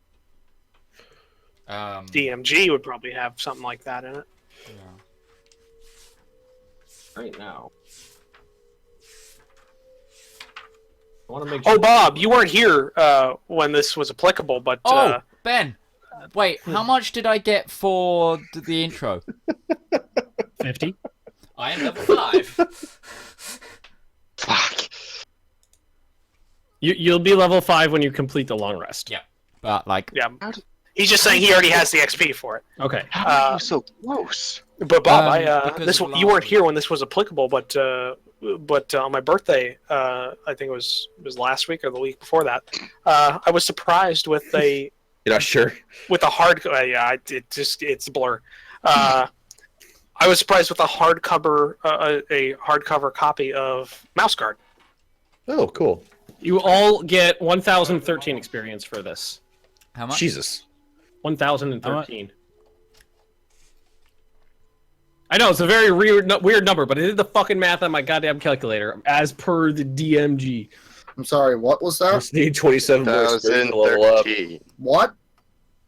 DMG would probably have something like that in it. Yeah. Right now. I want to make Oh, sure. Bob, you weren't here when this was applicable, but Oh, Ben. Wait, how much did I get for the intro? 50. I am level 5. Fuck. You'll be level 5 when you complete the long rest. Yeah. But like, yeah, he's just saying he already has the XP for it. Okay. How are you so close? But Bob, because of you weren't last here when this was applicable, but on my birthday, I think it was last week or the week before that, I was surprised with You're not sure? with a hard it's a blur. I was surprised with a hardcover copy of Mouse Guard. Oh, cool. You all get 1,013 experience for this. how much? Jesus. 1,013. I know, it's a very weird number, but I did the fucking math on my goddamn calculator as per the DMG. I'm sorry, what was that? Just need 27 more experience to level up. 1,013. What?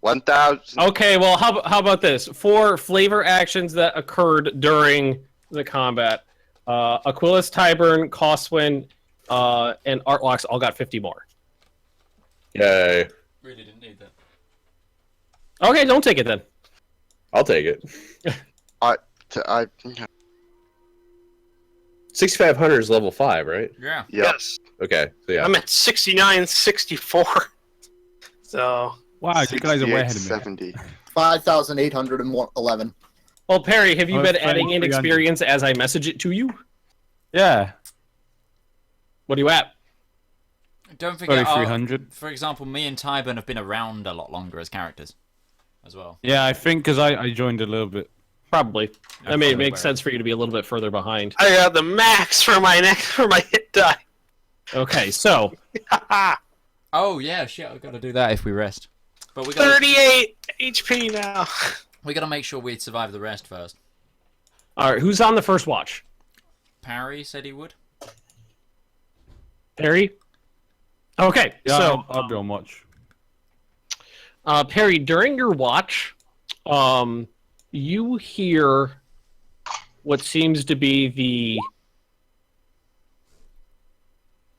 1,000. Okay, well, how about this? 4 flavor actions that occurred during the combat. Aquilus, Tyburn, Coswin, and Artlocks all got 50 more. Yay. Really didn't need that. Okay, don't take it then. I'll take it. 6,500 is level 5, right? Yeah. Yep. Yes, Okay, so yeah. I'm at 6964. So Wow, you guys are way ahead of me. 70. 5,811. Well, Perry, have you Oh, been it's adding in 300. experience as I message it to you? Yeah, What are you at? Don't forget, 3,300. for example, me and Tyburn have been around a lot longer as characters, as well. Yeah, I think because I joined a little bit. Probably. Yeah, I mean, it probably makes better. sense for you to be a little bit further behind. I got the max for my hit die. Okay, so Oh yeah, shit, I've got to do that if we rest. But we got 38 HP now. we got to make sure we survive the rest first. all right, who's on the first watch? Parry said he would. Perry. Okay, Yeah, so I'll be on watch. Perry, during your watch, you hear what seems to be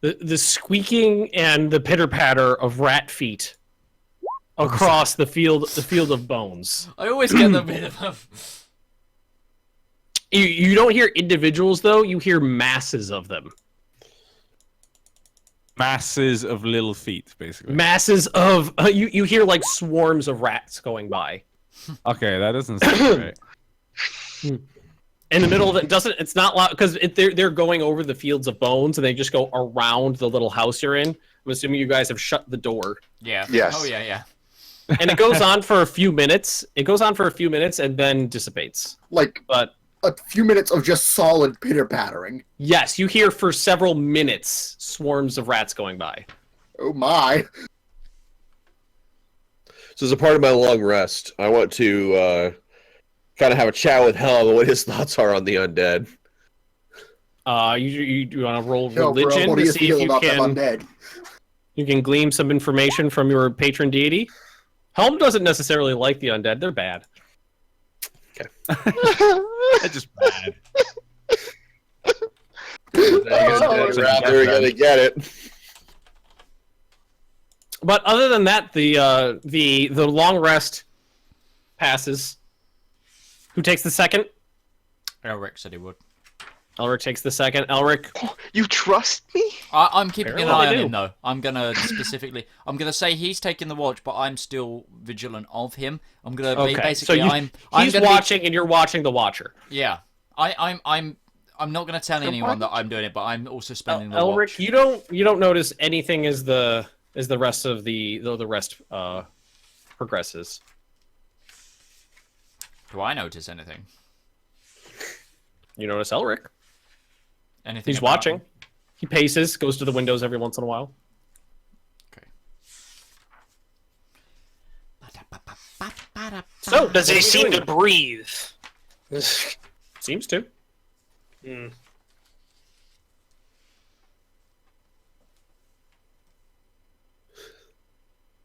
the squeaking and the pitter patter of rat feet across the field of bones. I always get the bit of. You don't hear individuals though; you hear masses of them. Masses of little feet, basically. Masses of you hear like swarms of rats going by. Okay, that doesn't sound right. In the middle of it, it's not loud because they're going over the fields of bones and they just go around the little house you're in. I'm assuming you guys have shut the door. Yeah. Yes. Oh yeah, yeah. And it goes on for a few minutes. It goes on for a few minutes and then dissipates. Like But a few minutes of just solid pitter pattering. yes, you hear for several minutes swarms of rats going by. Oh my. So as a part of my long rest, I want to kind of have a chat with Helm on what his thoughts are on the undead. You want to roll Yo, bro, religion what do to you see feel if about them undead? you can glean some information from your patron deity. Helm doesn't necessarily like the undead; they're bad. They're just bad. They're gonna get it. But other than that, the long rest passes. Who takes the second? Elric said he would. Elric takes the second. Elric, You trust me? I'm keeping an Apparently eye they on do. him though. I'm gonna say he's taking the watch, but I'm still vigilant of him. I'm gonna be okay. basically So I'm he's gonna watching, and you're watching the watcher. Yeah. I'm not gonna tell anyone that I'm doing it, but I'm also spending the watch. Elric, you don't notice anything as the rest of the rest progresses. Do I notice anything? You notice Elric. Anything? He's about watching. him? He paces, goes to the windows every once in a while. So Does he what are you seem doing? to breathe? Seems to. Hmm.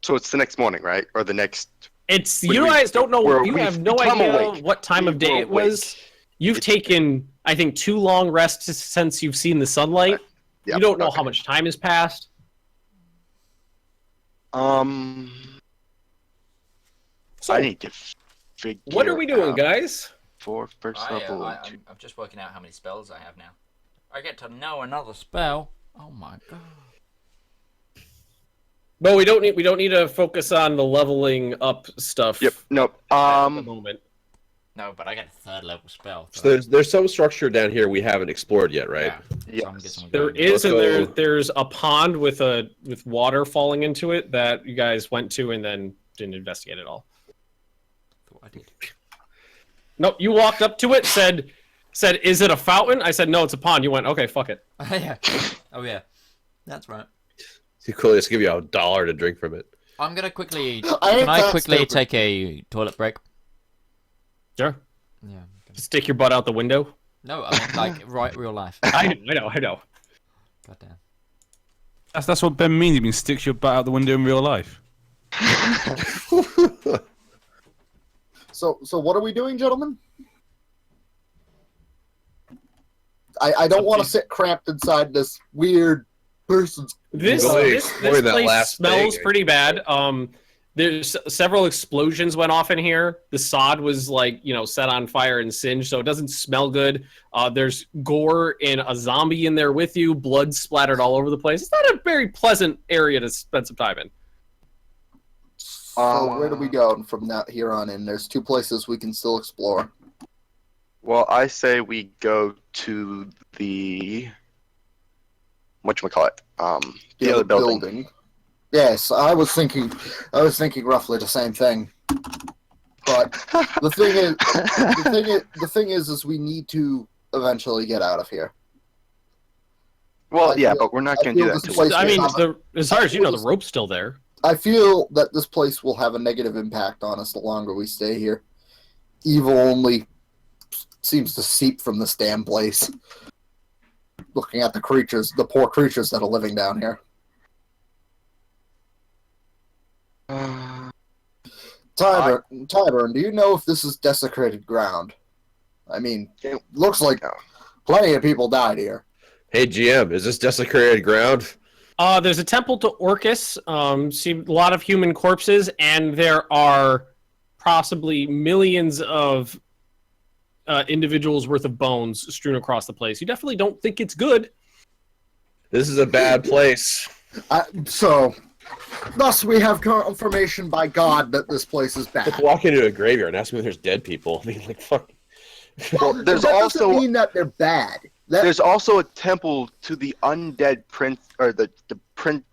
So it's the next morning, right? Or the next It's We- you we- guys don't know. You we've have no become idea awake. what time of day We're it was. You've taken, I think, 2 long rests since you've seen the sunlight. Yep, You don't know okay. how much time has passed. So, I need to figure. what are we doing, out guys? for first level? I'm just working out how many spells I have now. I get to know another spell. Oh my god. But we don't need to focus on the leveling up stuff. Yep. Nope. At the moment. No, but I get a 3rd level spell. So there's some structure down here we haven't explored yet, right? Yeah. Yes. So I'm guessing There we're going is, and Let's go. there's a pond with water falling into it that you guys went to and then didn't investigate at all. Thought I did. Nope, you walked up to it, said, "Is it a fountain?" I said, "No, it's a pond." You went, "Okay, fuck it." Yeah. Oh yeah. That's right. He could just give you $1 to drink from it. I'm gonna quickly. ain't Can I that quickly stupid. take a toilet break? Sure. Yeah. Stick your butt out the window. No, I mean like real life. I know. Goddamn. That's what Ben means. He means sticks your butt out the window in real life. So what are we doing, gentlemen? I don't want to sit cramped inside this weird person's. This Really this exploring that place last smells thing. pretty bad. There's several explosions went off in here. The sod was set on fire and singed, so it doesn't smell good. There's gore and a zombie in there with you, blood splattered all over the place. It's not a very pleasant area to spend some time in. So where do we go from that here on in? There's 2 places we can still explore. Well, I say we go to the whatchamacallit, the other building. Yes, I was thinking roughly the same thing. But the thing is we need to eventually get out of here. Well, I yeah, feel- but we're not I going to do feel that. this Till place- I mean, Wait, as far as you know, the rope's still there. I feel that this place will have a negative impact on us the longer we stay here. Evil only seems to seep from this damn place. Looking at the poor creatures that are living down here. Tyburn, do you know if this is desecrated ground? I mean, it looks like plenty of people died here. Hey GM, is this desecrated ground? There's a temple to Orcus. See a lot of human corpses, and there are possibly millions of individuals worth of bones strewn across the place. You definitely don't think it's good. This is a bad place. Thus we have confirmation by God that this place is bad. Like walk into a graveyard and ask me if there's dead people. I mean, like, fuck. Well, there's that also doesn't mean that they're bad. there's also a temple to the undead prince, or the prince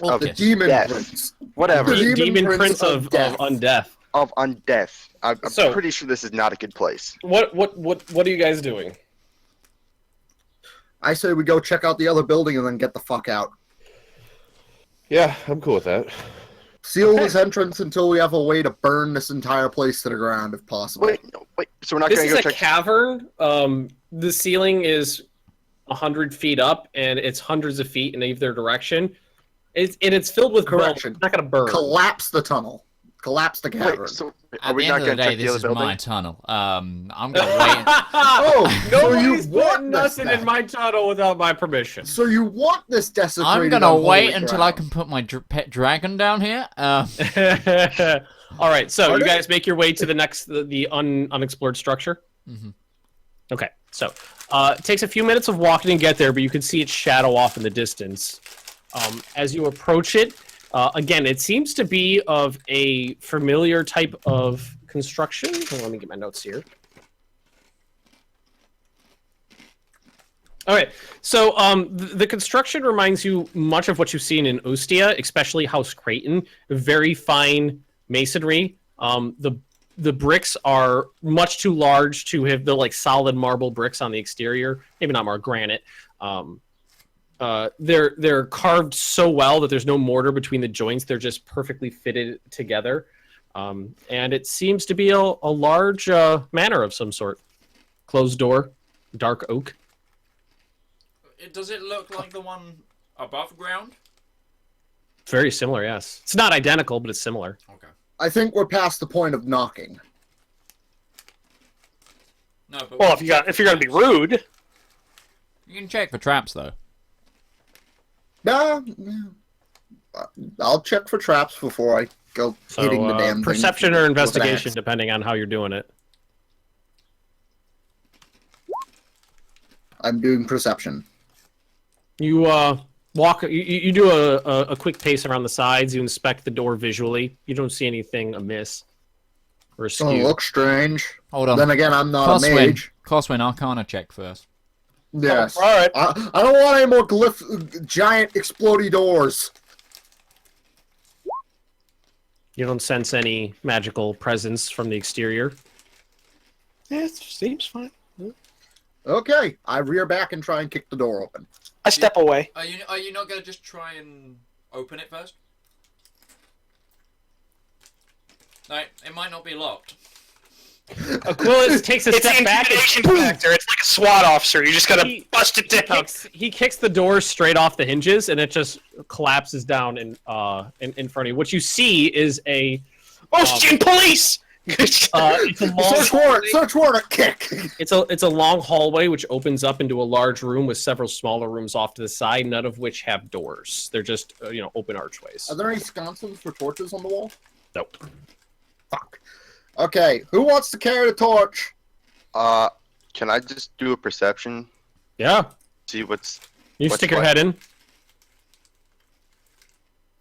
of The demon death. prince. Whatever The Demon Prince Prince of of Death. Undeath. of undeath. I'm So- pretty sure this is not a good place. What are you guys doing? I say we go check out the other building and then get the fuck out. Yeah, I'm cool with that. Seal this entrance until we have a way to burn this entire place to the ground, if possible. Wait. So we're not This going is to a go check. cavern. The ceiling is 100 feet up, and it's hundreds of feet in either direction. It's filled with Correction. bones. It's not going to burn. Collapse the tunnel. Collapse the cavern. Wait, so are At we the not end of the going to day, check the this other is building? my tunnel. I'm gonna wait. Oh, so you Nobody's want putting this nothing in then? my tunnel without my permission. So you want this desecrated? I'm gonna unholy wait until I ground. can put my pet dragon down here. All right, so Pardon? you guys make your way to the next unexplored structure. Mhm. Okay, so it takes a few minutes of walking to get there, but you can see its shadow off in the distance. As you approach it, again, it seems to be of a familiar type of construction. Hold on, let me get my notes here. All right, so the construction reminds you much of what you've seen in Ostia, especially House Creighton. Very fine masonry. The bricks are much too large to have the like solid marble bricks on the exterior. Maybe not more granite. They're carved so well that there's no mortar between the joints. They're just perfectly fitted together. And it seems to be a large manor of some sort. Closed door, dark oak. Does it look like the one above ground? Very similar, yes. It's not identical, but it's similar. Okay. I think we're past the point of knocking. No, but Well, if you're gonna be rude, you can check for traps though. Nah, I'll check for traps before I go So, hitting the damn thing. perception or with an investigation, axe. depending on how you're doing it. I'm doing perception. You walk. You do a quick pace around the sides. You inspect the door visually. You don't see anything amiss or Doesn't askew. look strange. Hold on. Then again, I'm not a Coswin, mage. Coswin, Arcana check first. Yes. all right. I don't want any more giant explodey doors. You don't sense any magical presence from the exterior. Yeah, it seems fine. Okay, I rear back and try and kick the door open. I step away. Are you not gonna just try and open it first? No, it might not be locked. Aquilus takes a It's step the back. intimidation factor. It's like a SWAT officer. You just gotta bust it down. He kicks the door straight off the hinges, and it just collapses down in front of you. What you see is a Ocean police. it's a long Search warrant, kick. it's a long hallway which opens up into a large room with several smaller rooms off to the side, none of which have doors. They're just open archways. Are there any sconces for torches on the wall? Nope. Fuck. Okay, who wants to carry the torch? Can I just do a perception? Yeah. See what's You What's stick your what? head in.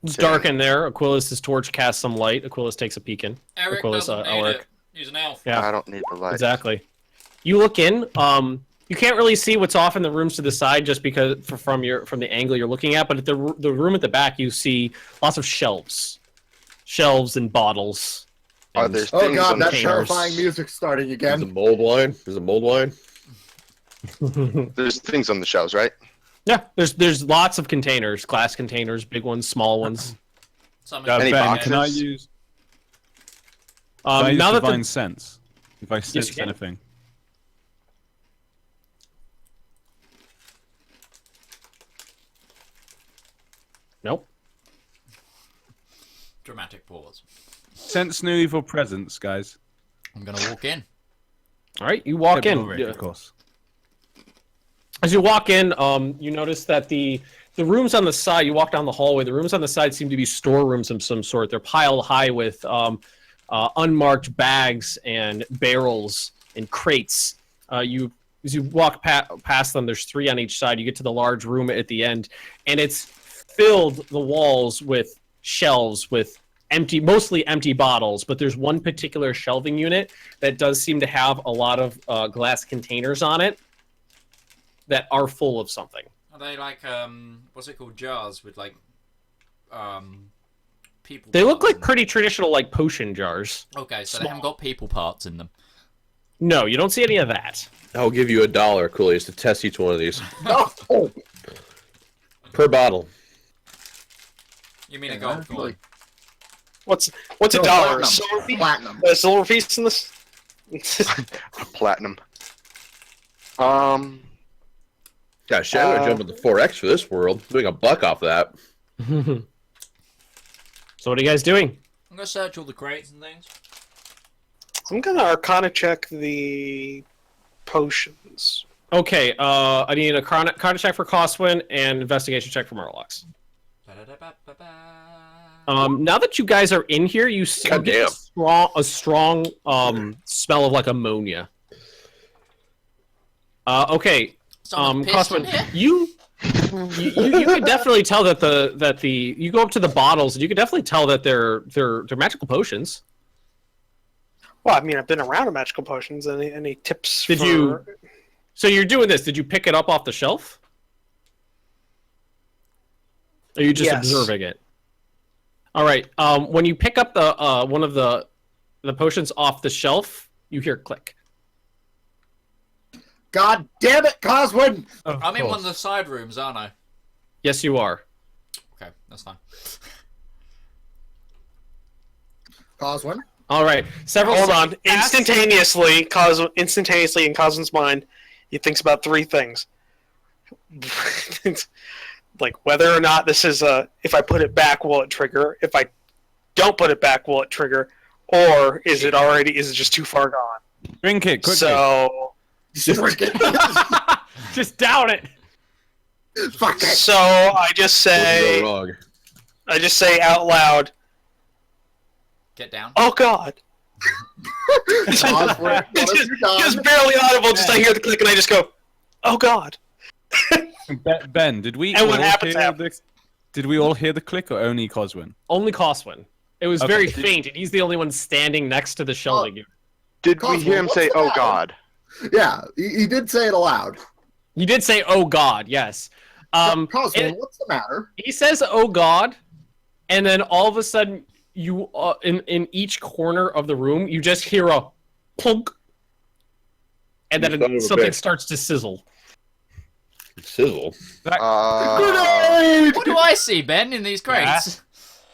It's Okay. dark in there. Aquilus' torch casts some light. Aquilus takes a peek in. Eric Aquilus, doesn't need Alaric. it. He's an elf. Yeah. I don't need the light. Exactly. You look in. You can't really see what's off in the rooms to the side just because from the angle you're looking at. But at the room at the back, you see lots of shelves and bottles. Are and- there Oh things god, on the that containers. terrifying music starting There's a again. mold wine. There's a mold wine. There's things on the shelves, right? Yeah, there's lots of containers, glass containers, big ones, small ones. Some Yeah, Any Ben, boxes? can I use, can I use Now that divine sense? If I you sense can. anything. nope. dramatic pause. Sense no evil presence, guys. I'm gonna walk in. All right, you walk in. Typical Rick, of course. As you walk in, you notice that the rooms on the side, you walk down the hallway, the rooms on the side seem to be storerooms of some sort. They're piled high with unmarked bags and barrels and crates. As you walk past them, there's 3 on each side. You get to the large room at the end, and it's filled the walls with shelves with mostly empty bottles, but there's one particular shelving unit that does seem to have a lot of glass containers on it that are full of something. Are they like what's it called? Jars with like people. They look parts like in pretty traditional, like potion jars. them. Okay, so they haven't got people parts in them. No, you don't see any of that. I'll give you $1, Coolies, to test each one of these No. Oh, per bottle. You mean a yeah, gold actually. coin? What's a No, dollar? A platinum. silver piece? Platinum. A silver piece in this? Platinum. Yeah, shit, I'm gonna jump at the 4X for this world. Doing $1 off that. So what are you guys doing? I'm gonna search all the crates and things. I'm gonna Arcana check the potions. Okay, I need a Arcana check for Coswin and investigation check for Murlocs. Now that you guys are in here, you see God damn. a strong smell of like ammonia. Okay, Someone pissed in Coswin, here? you can definitely tell that you go up to the bottles and you can definitely tell that they're magical potions. Well, I mean, I've been around magical potions. Any tips? Did you- So you're doing this? Did you pick it up off the shelf? Or are you just Yes. observing it? All right. When you pick up the one of the potions off the shelf, you hear click. God damn it, Coswin! I'm in one of the side rooms, aren't I? Yes, you are. Okay, that's fine. Coswin? All right. Several. Hold on. seconds pass. Instantaneously in Cosm's mind, he thinks about 3 things. Like whether or not this is if I put it back, will it trigger? If I don't put it back, will it trigger? Or is it just too far gone? Drink it quickly. So, Just down it. Fuck it. so I just What could say, go wrong? I just say out loud, Get down. "Oh God!" Pause for it. What have you done? Just barely audible. Just I hear the click and I just go, "Oh God!" Ben, did we And all what happens hear happens. Did we all hear the click or only Coswin? Only Coswin. It was Okay. very faint, and he's the only one standing next to the shelving unit. Did we Cosmo, hear him what's say, the "Oh matter?" God"? Yeah, he did say it aloud. You did say, "Oh God," yes. Cosmo, it- what's the matter? He says, "Oh God," and then all of a sudden, you in each corner of the room, you just hear a plunk, and You son then of a something bitch. starts to sizzle. Sizzle. What do I see, Ben, in these crates?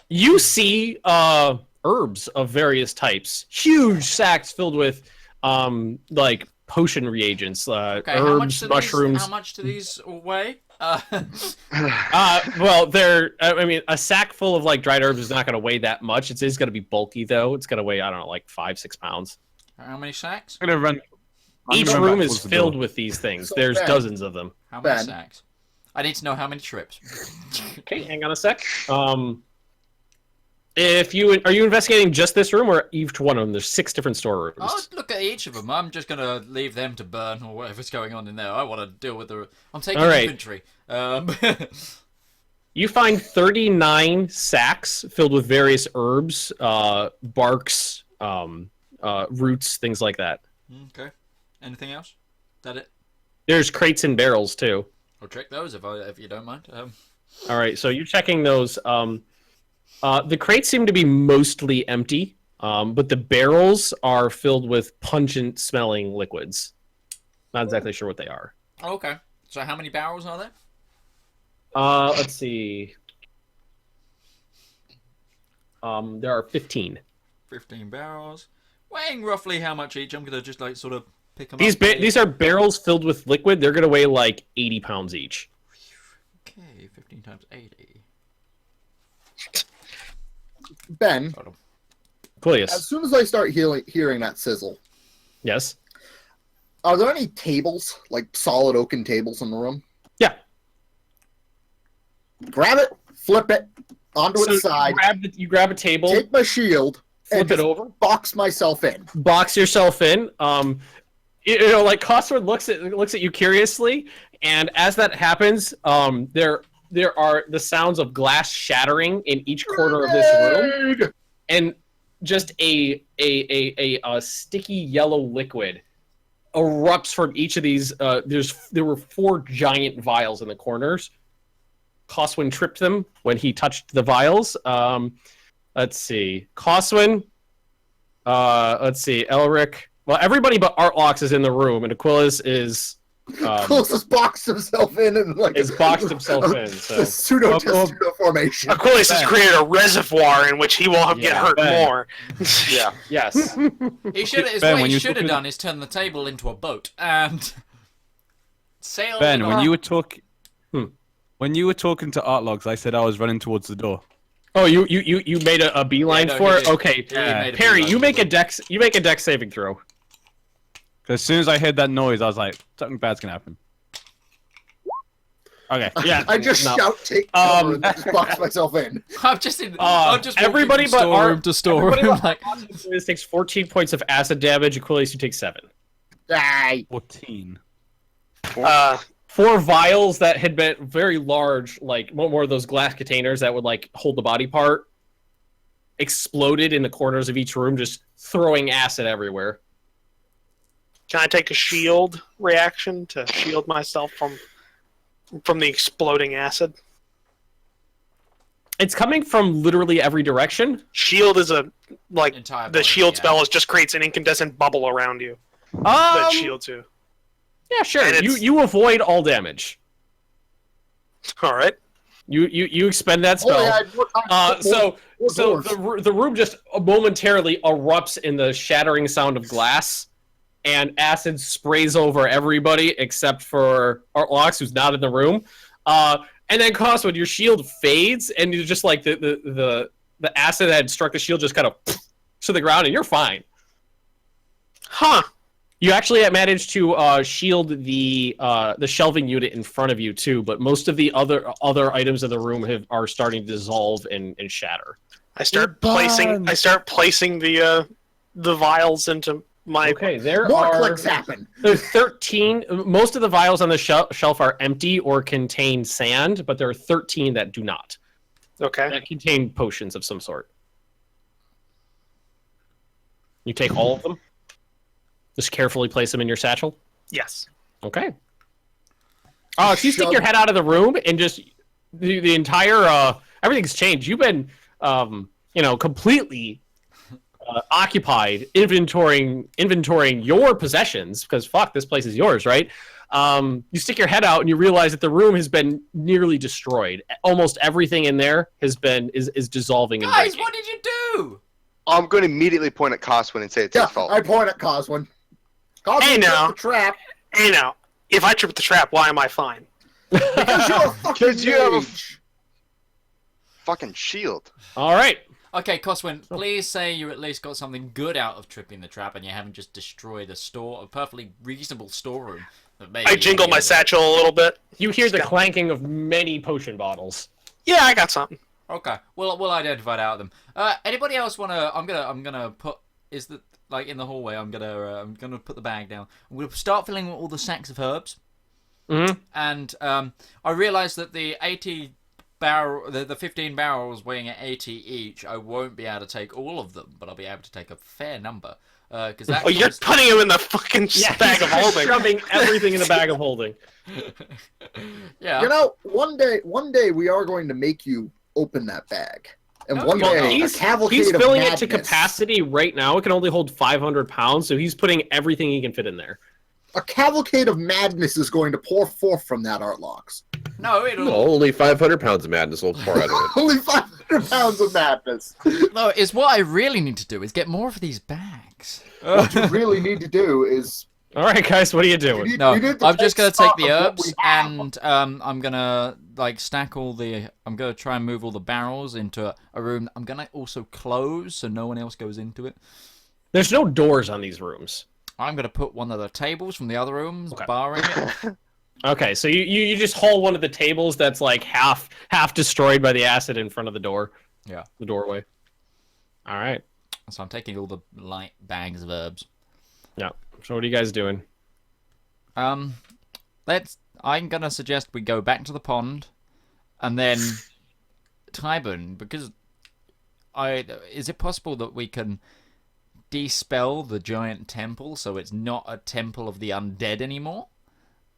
You see herbs of various types, huge sacks filled with like potion reagents, Okay, how much herbs, do mushrooms. How much do these weigh? Well, they're. I mean, a sack full of like dried herbs is not going to weigh that much. It is going to be bulky though. It's going to weigh, I don't know, like 5-6 pounds. How many sacks? I'm gonna run. Each gonna run room back is towards the filled door. with these things. So There's Ben- dozens of them. How many Ben. sacks? I need to know how many trips. Okay, hang on a sec. If you are you investigating just this room or each one of them? There's 6 different storerooms. I'll look at each of them. I'm just gonna leave them to burn or whatever's going on in there. I want to deal with the. I'm taking All right. inventory. You find 39 sacks filled with various herbs, barks, roots, things like that. Okay. Anything else? Is that it? There's crates and barrels too. I'll check those if you don't mind. All right, so you're checking those. The crates seem to be mostly empty, but the barrels are filled with pungent-smelling liquids. Not exactly sure what they are. Okay. So how many barrels are there? Let's see. There are 15. 15 barrels. Weighing roughly how much each? I'm gonna just like sort of pick them These up. these are barrels filled with liquid. They're gonna weigh like 80 pounds each. Okay, 15 times 80. Ben, Cleus. as soon as I start hearing that sizzle, Yes. are there any tables, like solid oaken tables in the room? Yeah. Grab it, flip it onto So its side, you grab a table, take my shield, flip and it over, box myself in. box yourself in. You know, like Cosworth looks at you curiously, and as that happens, there are the sounds of glass shattering in each corner of this room, Grenade! and just a sticky yellow liquid erupts from each of these. There were 4 giant vials in the corners. Coswin tripped them when he touched the vials. Let's see. Coswin. Let's see. Elric. Well, everybody but Artlox is in the room, and Aquilus is Closest boxed himself in and like is boxed himself in. So a pseudo testudo formation. Aquilus has created a reservoir in which he will get hurt Ben. more. Yeah. yes. He should. Ben, What when he you should have talking- done is turn the table into a boat and sail. Ben, it when on. you were talking, Hmm. when you were talking to Artlogs, I said I was running towards the door. Oh, you made a beeline Yeah, no, for he it. did. Okay, Yeah, he made a Perry, beeline you for make a it. dex saving throw. 'Cause as soon as I heard that noise, I was like, something bad's gonna happen. Okay. Yeah, I just no. shout, take cover, and just box myself in. I'm just in. I'm just walking everybody from but storeroom Art- to storeroom. everybody but Like, This takes 14 points of acid damage. Aquilus, you take 7. Die. 14. 4 vials that had been very large, like more of those glass containers that would like hold the body part, exploded in the corners of each room, just throwing acid everywhere. Can I take a shield reaction to shield myself from the exploding acid? It's coming from literally every direction. Shield is entire the body, shield yeah. spell is just creates an incandescent bubble around you. That shields you. Yeah, sure. And it's- You avoid all damage. All right. You expend that Oh, spell. yeah, more time- So more doors. the room just momentarily erupts in the shattering sound of glass, and acid sprays over everybody except for Artlox, who's not in the room. And then Coswood, your shield fades, and you're just like the the acid that had struck the shield just kind of to the ground, and you're fine. Huh. You actually managed to shield the shelving unit in front of you too, but most of the other items in the room are starting to dissolve and shatter. I start placing the vials into my. Okay, there More are clicks happen. there's 13. Most of the vials on the shelf are empty or contain sand, but there are 13 that do not. Okay. That contain potions of some sort. You take all of them. Just carefully place them in your satchel. Yes. Okay. If you stick your head out of the room and just the entire everything's changed. You've been completely occupied inventorying your possessions because fuck, this place is yours, right? You stick your head out and you realize that the room has been nearly destroyed. Almost everything in there is dissolving and Guys, breaking. what did you do? I'm going to immediately point at Coswin and say it's his fault. I point at Coswin. Coswin Hey, now. tripped the trap. Hey now, if I trip the trap, why am I fine? Because you're a fucking Because you have a mage. fucking shield. All right. Okay, Coswin, please say you at least got something good out of tripping the trap and you haven't just destroyed a perfectly reasonable storeroom. I jingle my satchel a little bit. You hear the clanking of many potion bottles. Yeah, I got something. Okay, we'll identify it out of them. Anybody else wanna? I'm gonna put in the hallway. I'm gonna put the bag down. I'm gonna start filling all the sacks of herbs. Mm-hmm. And I realised that the 15 barrels weighing at 80 each, I won't be able to take all of them, but I'll be able to take a fair number. Because that. Oh, you're putting him in the fucking bag of holding. Shoving everything in the bag of holding. Yeah. You know, one day we are going to make you open that bag. And Oh, one well, day, He's a cavalcade filling of it to madness, capacity right now. It can only hold 500 pounds, so he's putting everything he can fit in there. A cavalcade of madness is going to pour forth from that art locks. No, it'll. No, only 500 pounds of madness will pour out of it. Only 500 pounds of madness. No, it's what I really need to do is get more of these bags. What you really need to do is... All right, guys, what are you doing? No, you need to I'm just gonna take stock the of what herbs we have. and I'm gonna stack all the. I'm gonna try and move all the barrels into a room. I'm gonna also close so no one else goes into it. There's no doors on these rooms. I'm gonna put one of the tables from the other rooms, Okay. barring it. Okay, so you just haul one of the tables that's like half destroyed by the acid in front of the door. Yeah. The doorway. All right. So I'm taking all the light bags of herbs. Yeah. So what are you guys doing? I'm gonna suggest we go back to the pond, and then Tyburn, because is it possible that we can dispel the giant temple so it's not a temple of the undead anymore?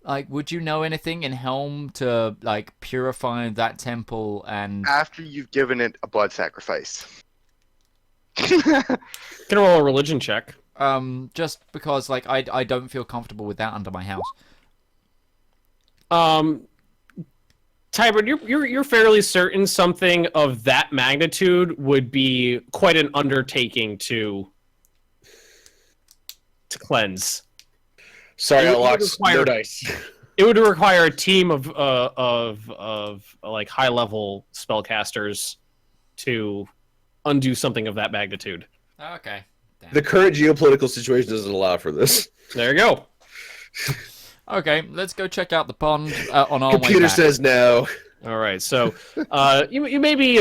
Like, would you know anything in Helm to purify that temple and? After you've given it a blood sacrifice. Gonna roll a religion check. Just because I don't feel comfortable with that under my house. Tybert, you're fairly certain something of that magnitude would be quite an undertaking to cleanse. Sorry, It I would lost no require- dice. It would require a team of high level spellcasters to undo something of that magnitude. Okay. Damn. The current geopolitical situation doesn't allow for this. There you go. Okay, let's go check out the pond on our way Computer back. says no. All right, so you maybe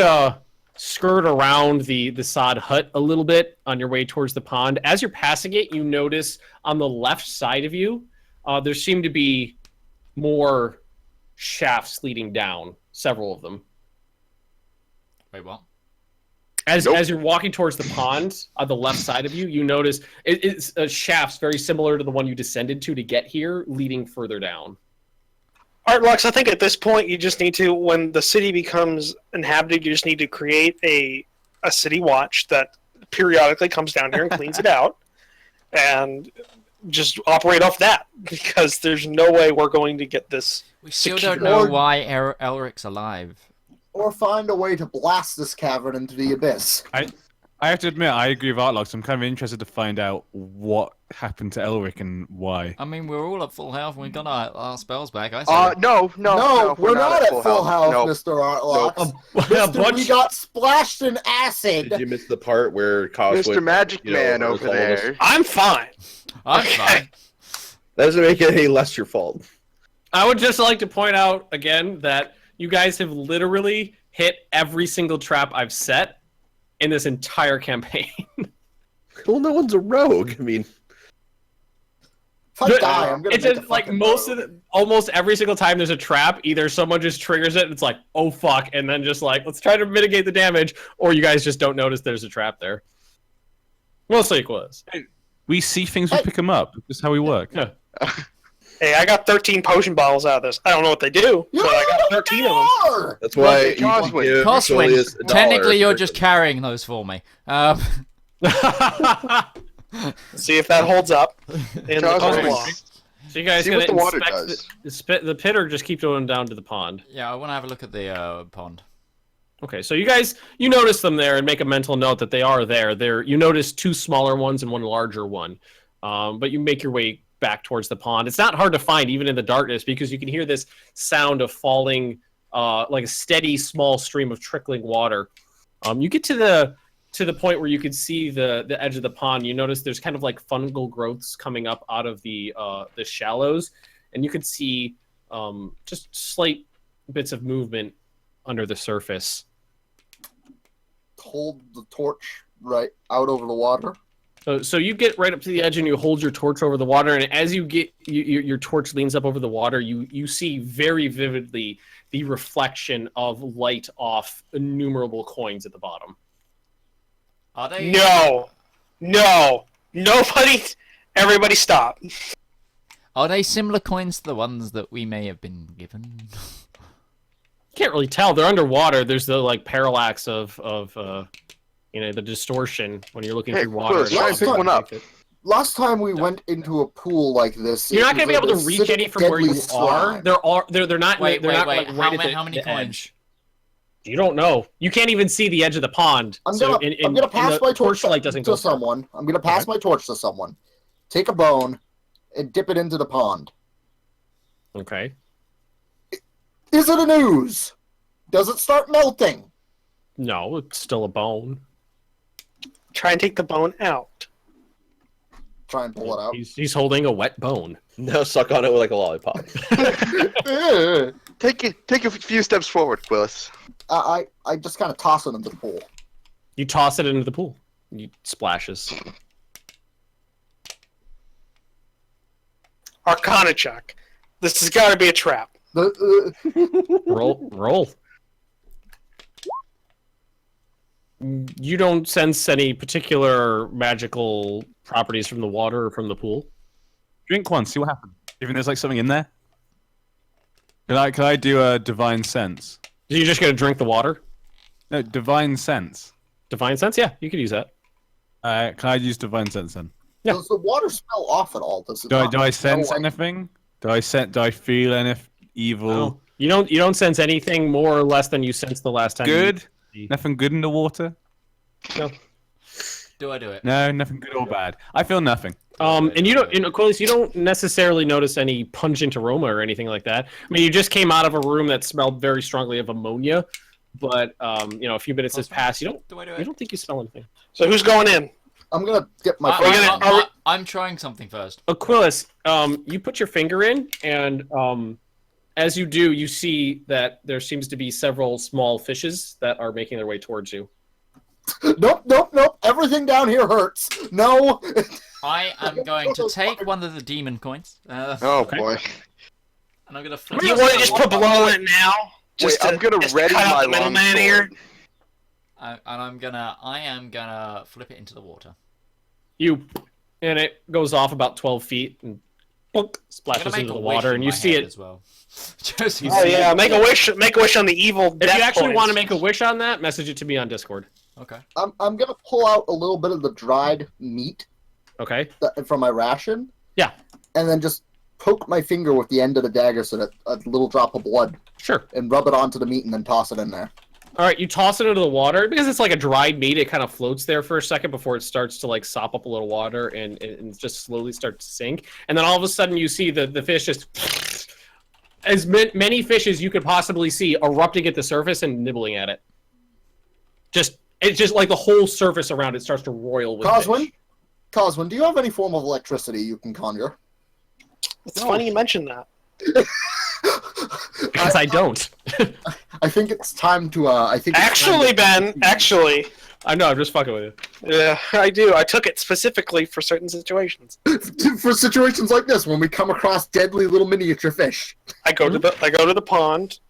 skirt around the sod hut a little bit on your way towards the pond. As you're passing it, you notice on the left side of you, there seem to be more shafts leading down, several of them. Wait, what? As you're walking towards the pond on the left side of you, you notice it's shafts very similar to the one you descended to get here, leading further down. Artlux, I think at this point you just need to, when the city becomes inhabited, you just need to create a city watch that periodically comes down here and cleans it out, and just operate off that, because there's no way we're going to get this. We still secure. don't know why Elric's alive. Or find a way to blast this cavern into the abyss. I I have to admit, I agree with Artlock, so I'm kind of interested to find out what happened to Elric and why. I mean, we're all at full health and we got our spells back. I say. No, we're not at full health, No. Mr. Artlock. Nope. We got splashed in acid. Did you miss the part where Coswick, Mr. Magic Man told over us? there. I'm fine. I'm fine. That doesn't make it any less your fault. I would just like to point out again that you guys have literally hit every single trap I've set in this entire campaign. Well, no one's a rogue. I mean, If I die, I'm gonna It's make just a like fucking almost every single time there's a trap, either someone just triggers it and it's like, oh fuck, and then just like, let's try to mitigate the damage, or you guys just don't notice there's a trap there. Mostly Equus. We see things, we pick them up. That's how we work. Yeah. Hey, I got 13 potion bottles out of this. I don't know what they do, but I got 13 of them. Are! that's why Hey, you can Coswick. give Coswin, Julius $1 technically you're for- just carrying those for me. See if that holds up in the Coswick. law. So you guys See gonna what the water inspect the pit, or just keep going down to the pond? Yeah, I want to have a look at the pond. Okay, so you guys, you notice them there and make a mental note that they are there. You notice two smaller ones and one larger one, but you make your way back towards the pond. It's not hard to find even in the darkness because you can hear this sound of falling, like a steady small stream of trickling water. You get to the point where you can see the edge of the pond. You notice there's kind of like fungal growths coming up out of the shallows, and you can see just slight bits of movement under the surface. Hold the torch right out over the water. So you get right up to the edge and you hold your torch over the water, and as you get your torch leans up over the water, you see very vividly the reflection of light off innumerable coins at the bottom. Are they? No, nobody, everybody stop. Are they similar coins to the ones that we may have been given? Can't really tell. They're underwater. There's the like parallax of the distortion when you're looking Hey, through water. Chris, try and pick one up. Last time we went into a pool like this, You're not going going to be able to reach any from where you are. They're not. Wait. They're not like right at How many the coins? edge. You don't know. You can't even see the edge of the pond. I'm gonna pass my torch torchlight doesn't go to someone. I'm gonna pass my torch to someone. Take a bone and dip it into the pond. Okay. Is it a ooze? Does it start melting? No, it's still a bone. Try and take the bone out. Try and pull it out. He's holding a wet bone. No, suck on it with like a lollipop. Ugh. Take a few steps forward, Willis. I just kind of toss it into the pool. You toss it into the pool. It splashes. Arcana check. This has got to be a trap. Roll. You don't sense any particular magical properties from the water or from the pool? Drink one, see what happens. Even there's like something in there. Can I do a divine sense? Are you just going to drink the water? No, divine sense. Divine sense? Yeah, you could use that. Can I use divine sense then? Yeah. Does the water smell off at all? Does it Do not I smell sense like- anything? Do I feel any evil? No. You don't sense anything more or less than you sensed the last time. Good? You- Nothing good in the water? No. Do I do it? No, nothing good or bad. I feel nothing. And you don't, in Aquilius, you don't necessarily notice any pungent aroma or anything like that. I mean, you just came out of a room that smelled very strongly of ammonia, but a few minutes has passed. You Do I do you it? don't think you smell anything. So who's going in? I'm gonna get my. I'm trying something first. Aquilius, you put your finger in, and as you do, you see that there seems to be several small fishes that are making their way towards you. Nope. Everything down here hurts. No. I am going to take one of the demon coins. Oh Okay. boy. And I'm going to flip Do you it. want to just put blow in it now? Wait, I'm gonna just ready cut out my the middleman here. longsword. And I am gonna flip it into the water. And it goes off about 12 feet and plunk, I'm gonna splashes make into a the wish water, in and you my see head it. as well. Just You Oh see yeah, make a wish on the evil. If death you actually points. want to make a wish on that, message it to me on Discord. Okay. I'm gonna pull out a little bit of the dried meat Okay? from my ration. Yeah. And then just poke my finger with the end of the dagger so that a little drop of blood Sure. and rub it onto the meat and then toss it in there. All right, you toss it into the water because it's like a dried meat. It kind of floats there for a second before it starts to like sop up a little water and just slowly starts to sink. And then all of a sudden, you see the fish just as many fish as you could possibly see erupting at the surface and nibbling at it. It's just like the whole surface around it starts to roil with fish. Coswin, do you have any form of electricity you can conjure? It's funny you mentioned that. Because I don't. I think it's time to. Ben, actually. I know, I'm just fucking with you. Yeah, I do. I took it specifically for certain situations. For situations like this, when we come across deadly little miniature fish. I go to the pond,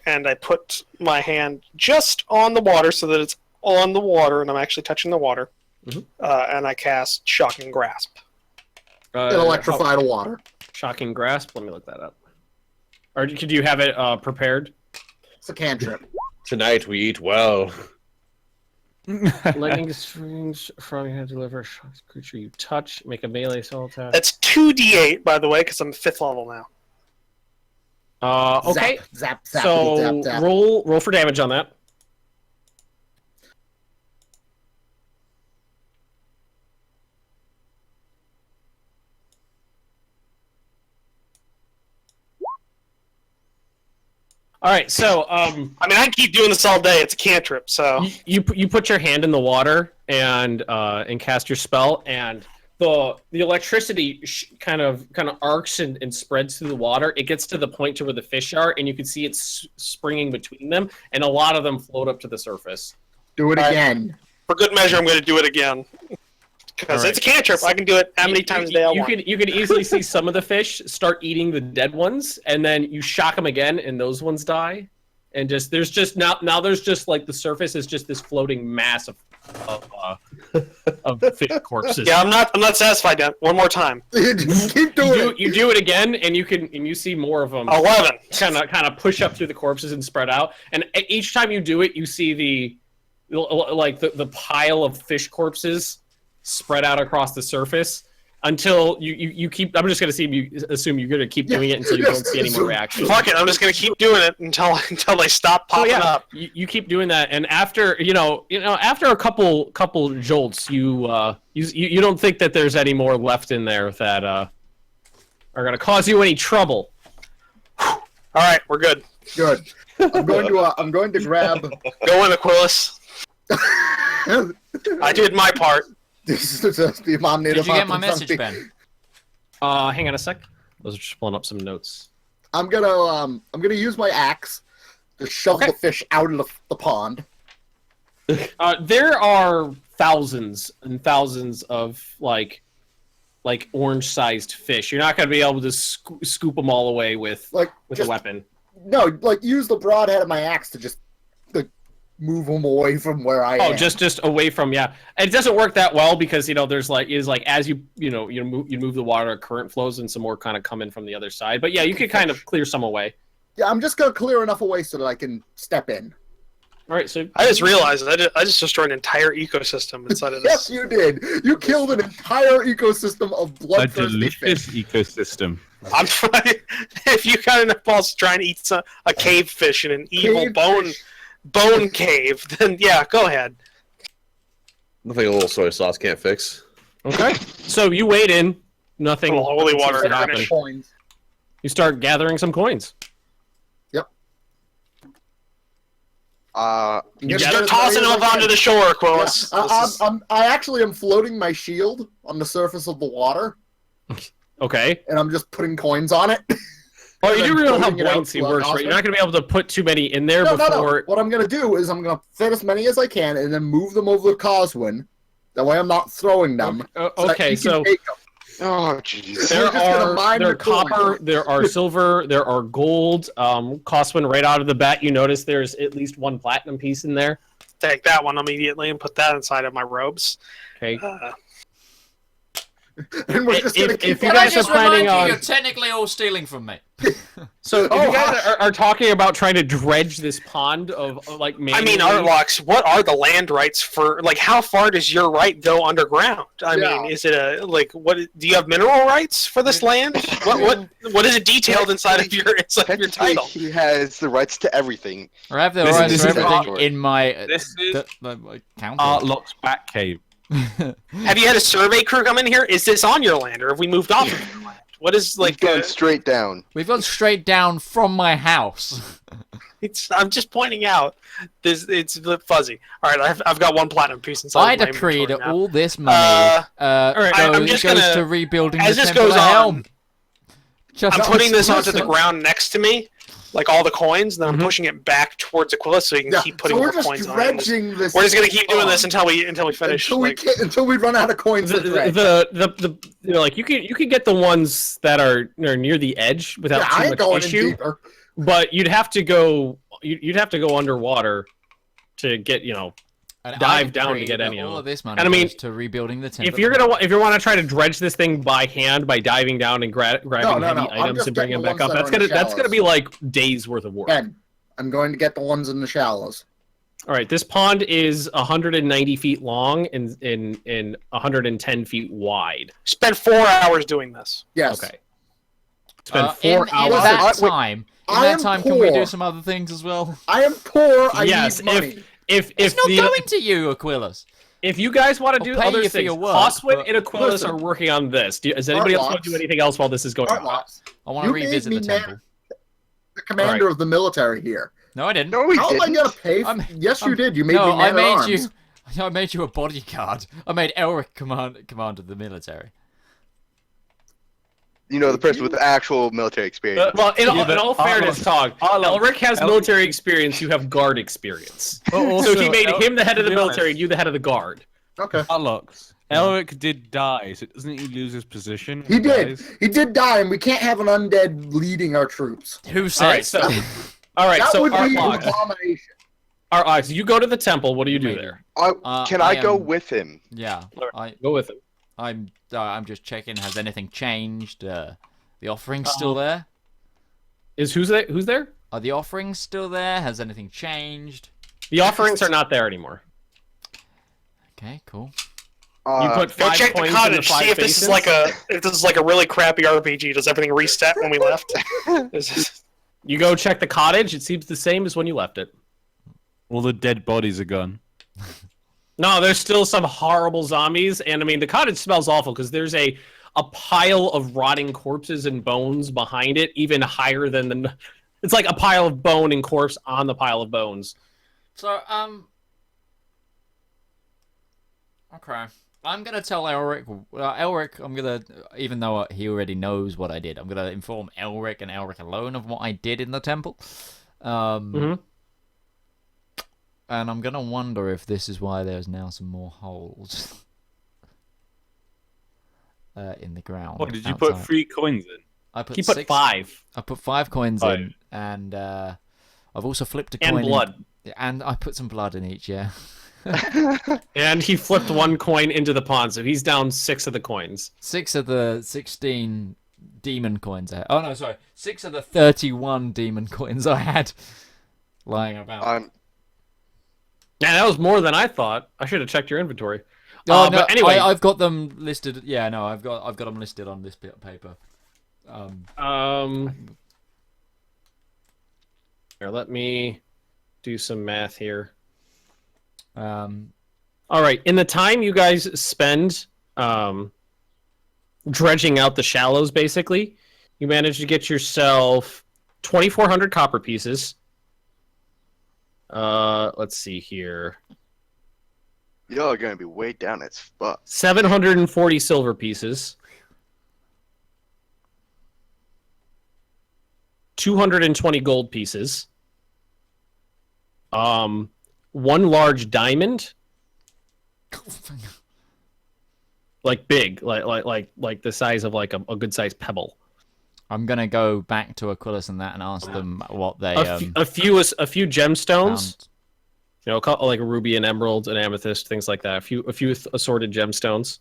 and I put my hand just on the water so that it's on the water, and I'm actually touching the water. And I cast Shocking Grasp. Electrify the water. Shocking Grasp? Let me look that up. Or could you have it prepared? It's a cantrip. Tonight we eat well. Lightning strings from your hand deliver a shock to creature you touch. Make a melee soul attack. That's 2d8, by the way, because I'm 5th level now. Okay. Zap, So zap, zap. roll for damage on that. All right, so I mean, I can keep doing this all day. It's a cantrip, so you put your hand in the water and cast your spell, and the electricity kind of arcs and spreads through the water. It gets to the point to where the fish are, and you can see it's springing between them, and a lot of them float up to the surface. Do it again. For good measure, I'm going to do it again. Because it's a cantrip. I can do it how many times a day I want. You can easily see some of the fish start eating the dead ones, and then you shock them again, and those ones die. And there's just like the surface is just this floating mass of fish corpses. Yeah, I'm not satisfied yet. One more time. Keep doing it. You do it again, and you see more of them. 11. Kind of push up through the corpses and spread out. And each time you do it, you see the pile of fish corpses spread out across the surface until you keep. I'm just gonna assume you're gonna keep doing it until you don't see any more reaction. Fuck it, I'm just gonna keep doing it until they stop popping up. You keep doing that, and after after a couple jolts, you don't think that there's any more left in there that are gonna cause you any trouble. All right, we're good. Good. I'm going to grab. Go in, Aquilus. I did my part. This is the mom Did you get my message, Ben? Hang on a sec. I was just pulling up some notes. I'm gonna use my axe to shovel the fish out of the pond. There are thousands and thousands of like orange-sized fish. You're not gonna be able to scoop them all away with a weapon. No, use the broadhead of my axe to just move them away from where I am. Oh, just away from, yeah. And it doesn't work that well because there's as you move the water, current flows and some more kind of come in from the other side. But yeah, you could kind of clear some away. Yeah, I'm just gonna clear enough away so that I can step in. All right, so I just realized I just destroyed an entire ecosystem inside of this. Yes, you did. You killed an entire ecosystem of bloodthirsty fish. A delicious ecosystem. I'm trying. If you got enough balls to try and eat a cave fish in an evil bone cave, then yeah, go ahead. Nothing a little soy sauce can't fix. okay. So you wade in, nothing. Holy water seems to happen. garnish. Coins. You start gathering some coins. Yep. You start tossing them up onto the shore, Aquilus. Yeah, I actually am floating my shield on the surface of the water, Okay. and I'm just putting coins on it. Well, you do realize how floating it out buoyancy to a works, right? You're not going to be able to put too many in there No. before. What I'm going to do is I'm going to fit as many as I can and then move them over the Coswin. That way I'm not throwing them. Okay, so Oh, jeez. there We're just gonna are mine the copper, coins. there are silver, there are gold. Coswin, right out of the bat, you notice there's at least one platinum piece in there. Take that one immediately and put that inside of my robes. Okay. And we're just gonna if keep you Can guys I just are planning remind you, on- you're technically all stealing from me. So if Oh, you guys are talking about trying to dredge this pond of like I mean, manually- Artlox, what are the land rights for? Like, how far does your right go underground? I Yeah. mean, is it what? Do you have mineral rights for this land? What is it detailed inside of your Technically, title? he has the rights to everything. I have the This rights is for everything Art- in my This is county. Artlock's back cave. Have you had a survey crew come in here? Is this on your land, or have we moved off of your land? What is Like going straight down. We've gone straight down from my house. I'm just pointing out. It's a bit fuzzy. All right, I've got one platinum piece inside. I of my decreed inventory now. all this money right, I'm just goes gonna- to rebuilding as the this Temple goes of on, Helm. Just I'm putting this onto the Listen. ground next to me, like all the coins. Then I'm Mhm. pushing it back towards Aquila so you can Yeah, keep putting so we're more just coins on it. dredging this. We're just gonna keep doing pond this until we finish. until we run out of coins to dredge. the you know, like you can get the ones that are near the edge without Yeah, I too ain't much going in issue, deeper. but you'd have to go underwater to get and dive I down to decreed get that any of all them. of this money And I mean, goes to rebuilding the Temple. if you're of Helm. if you want to try to dredge this thing by hand by diving down and grabbing No, heavy I'm items just and bringing them getting back the up, ones that are in the that's gonna shallows. be like days worth of work. Again, I'm going to get the ones in the shallows. All right, this pond is 190 feet long and 110 feet wide. Spend 4 hours doing this. Yes. Okay. Spend in 4 hours. that Wait, time, I am can we do poor. some other things as well? I am poor. I Yes, need money. If It's not going to you, Aquilus. if you guys want to I'll do pay other you for things, your work, Oswin but- and Aquilus Listen. are working on this. Does anybody else want to do Artlox. anything else while this is going on? Artlox, I want to You made revisit me the mad. temple. the commander of the military here. No, I didn't. No, we How am I didn't. gonna pay? Yes, you did. You made me man at arms. I made you a bodyguard. I made Elric commander of the military. You know, the person with the actual military experience. Well, in Yeah, but all fairness, Tog, Artlox- Elric has Elric- military experience. You have guard experience. So he made him the head of the military and you the head of the guard. Okay. Artlox. Elric did die, so doesn't he lose his position? He did. Dies? He did die, and we can't have an undead leading our troops. Who All right, says? so all right, That so would be an Artlox, abomination. Artlox, you go to the temple. What do you do there? Can I go am- with him? Yeah, Go with him. I'm just checking. Has anything changed? The offering's still there. Who's there? Who's there? Are the offerings still there? Has anything changed? The offerings are not there anymore. Okay, cool. You put Go 5 check the coins in the cottage. 5 See if this is basins. like a really crappy RPG. Does everything reset when we left? You go check the cottage. It seems the same as when you left it. All the dead bodies are gone. No, there's still some horrible zombies, and I mean the cottage smells awful because there's a pile of rotting corpses and bones behind it, even higher than the. It's like a pile of bone and corpse on the pile of bones. So okay. I'm gonna tell Elric. Elric, I'm gonna, even though he already knows what I did, I'm gonna inform Elric and Elric alone of what I did in the temple. Mhm. And I'm gonna wonder if this is why there's now some more holes in the ground. What, did you put outside. 3 coins in? I put He put 6. 5 I put 5 coins 5. in, and I've also flipped a and coin. blood, And I put some blood in each. Yeah. and he flipped 1 coin into the pond, so he's down 6 of the coins. 6 of the 16 demon coins I had. Oh no, sorry. 6 of the 31 demon coins I had lying about. Yeah, that was more than I thought. I should have checked your inventory. Oh no, but anyway, I've got them listed. Yeah, no, I've got them listed on this bit of paper. Here, let me do some math here. Um, All right, in the time you guys spend dredging out the shallows, basically, you manage to get yourself 2,400 copper pieces. Let's see here. Y'all are gonna be way down as fuck. 740 silver pieces. 220 gold pieces. 1 large diamond. Like big, like the size of like a good sized pebble. I'm gonna go back to Aquilus and that and ask them what they A few gemstones. found. You know, like a ruby, and emerald, and amethyst, things like that. A few assorted gemstones.